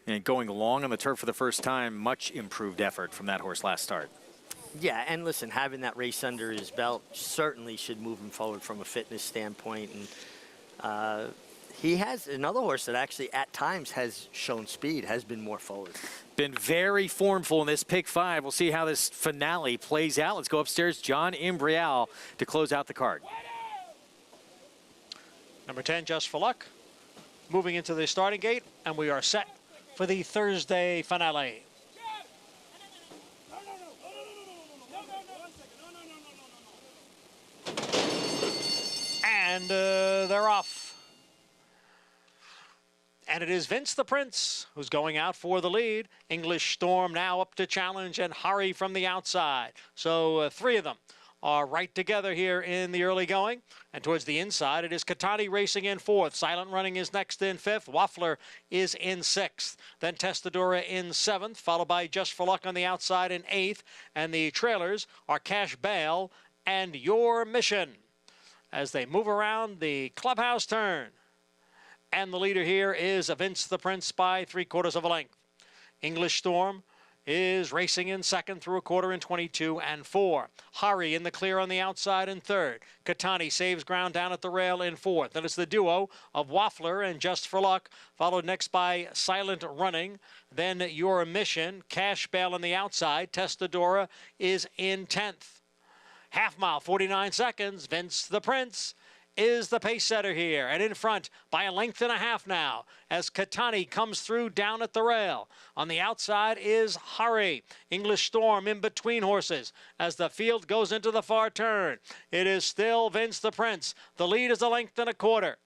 And going long on the turf for the first time, much improved effort from that horse last start. Yeah, and listen, having that race under his belt certainly should move him forward from a fitness standpoint. And he has another horse that actually at times has shown speed, has been more forward. Been very formful in this pick 5. We'll see how this finale plays out. Let's go upstairs. John Imbrial to close out the card. Number 10, Just for Luck, moving into the starting gate, and we are set for the Thursday finale. And they're off. And it is Vince the Prince who's going out for the lead. English Storm now up to challenge, and Hari from the outside. So 3 of them are right together here in the early going. And towards the inside, it is Katani racing in 4th. Silent Running is next in 5th. Waffler is in 6th. Then Testadora in 7th, followed by Just for Luck on the outside in 8th. And the trailers are Cash Bail and Your Mission as they move around the clubhouse turn. And the leader here is Vince the Prince by 3/4 of a length. English Storm is racing in 2nd through 1/4 in 22 and 4. Hari in the clear on the outside in 3rd. Katani saves ground down at the rail in 4th. Then it's the duo of Waffler and Just for Luck, followed next by Silent Running. Then Your Mission, Cash Bail on the outside. Testadora is in 10th. Half mile, 49 seconds. Vince the Prince is the pace setter here, and in front by a length and a half now as Katani comes through down at the rail. On the outside is Hari. English Storm in between horses as the field goes into the far turn. It is still Vince the Prince. The lead is a length and a quarter.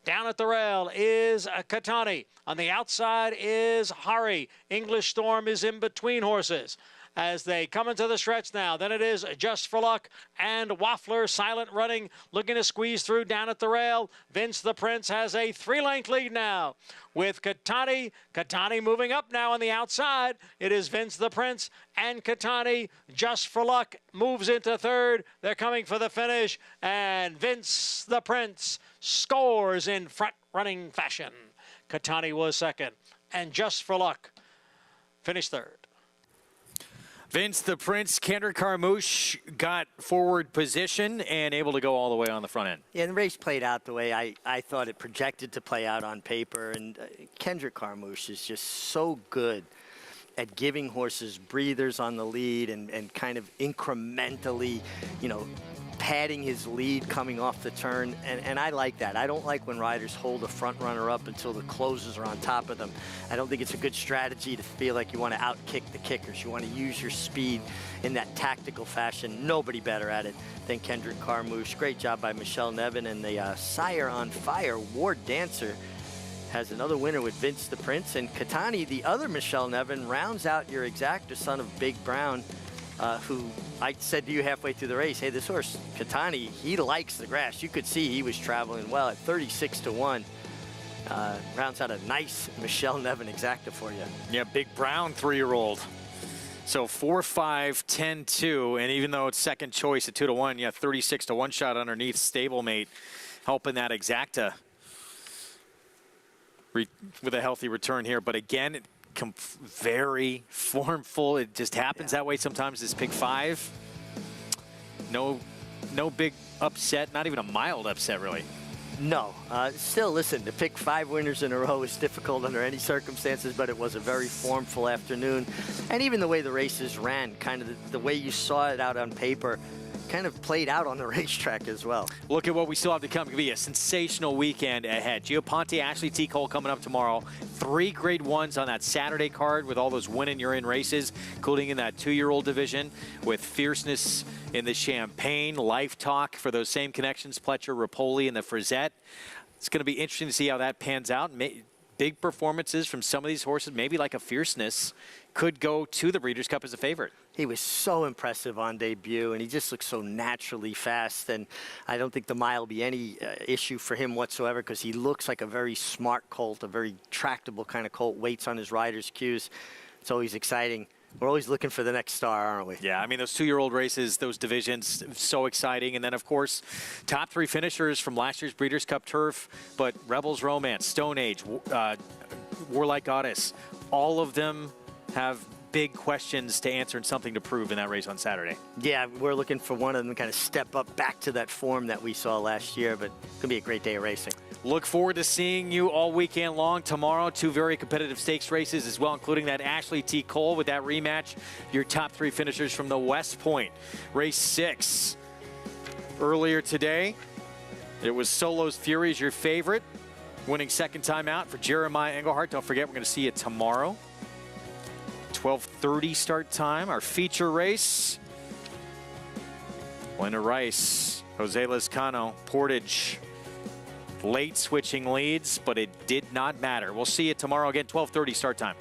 Down at the rail is Katani. On the outside is Hari. English Storm is in between horses as they come into the stretch now. Then it is Just for Luck and Waffler. Silent Running, looking to squeeze through down at the rail. Vince the Prince has a 3-length lead now with Katani. Katani moving up now on the outside. It is Vince the Prince and Katani. Just for Luck moves into 3rd. They're coming for the finish, and Vince the Prince scores in front-running fashion. Katani was 2nd, and Just for Luck finished 3rd. Vince the Prince, Kendrick Carmouche got forward position and able to go all the way on the front end. Yeah, the race played out the way I thought it projected to play out on paper. And Kendrick Carmouche is just so good at giving horses breathers on the lead and kind of incrementally, padding his lead coming off the turn, and I like that. I don't like when riders hold a front runner up until the closers are on top of them. I don't think it's a good strategy to feel like you want to outkick the kickers. You want to use your speed in that tactical fashion. Nobody better at it than Kendrick Carmouche. Great job by Michelle Nevin, and the Sire on Fire, Ward Dancer, has another winner with Vince the Prince. And Katani, the other Michelle Nevin, rounds out your exacta, son of Big Brown, who I said to you halfway through the race, hey, this horse, Katani, he likes the grass. You could see he was traveling well at 36-1. Rounds out a nice Michelle Nevin exacta for you. Yeah, Big Brown 3-year-old. So 4-5, 10-2, and even though it's second choice at 2-1, you have 36-1 shot underneath stablemate, helping that exacta with a healthy return here. But again, very formful. It just happens that way sometimes. This pick 5, no big upset, not even a mild upset really. No. Still, listen, to pick 5 winners in a row is difficult under any circumstances, but it was a very formful afternoon. And even the way the races ran, kind of the way you saw it out on paper, kind of played out on the racetrack as well. Look at what we still have to come. It could be a sensational weekend ahead. Gio Ponte, Ashley T. Cole coming up tomorrow. 3 Grade 1s on that Saturday card with all those win-and-you're-in races, including in that 2-year-old division with Fierceness in the Champagne, Life Talk for those same connections, Pletcher, Rapoli, and the Frizette. It's going to be interesting to see how that pans out. Big performances from some of these horses, maybe like a Fierceness, could go to the Breeders' Cup as a favorite. He was so impressive on debut, and he just looks so naturally fast. And I don't think the mile will be any issue for him whatsoever, because he looks like a very smart colt, a very tractable kind of colt, waits on his rider's cues. It's always exciting. We're always looking for the next star, aren't we? Yeah, I mean, those 2-year-old races, those divisions, so exciting. And then, of course, top 3 finishers from last year's Breeders' Cup turf, but Rebels Romance, Stone Age, Warlike Goddess, all of them have big questions to answer and something to prove in that race on Saturday. Yeah, we're looking for one of them to kind of step up back to that form that we saw last year, but it's going to be a great day of racing. Look forward to seeing you all weekend long. Tomorrow, 2 very competitive stakes races as well, including that Ashley T. Cole with that rematch. Your top 3 finishers from the West Point. Race 6. Earlier today, it was Solo's Fury's your favorite, winning second time out for Jeremiah Engelhardt. Don't forget, we're going to see it tomorrow. 12:30 start time. Our feature race. Winner Rice, Jose Lezcano, Portage. Late switching leads, but it did not matter. We'll see you tomorrow again, 12:30 start time.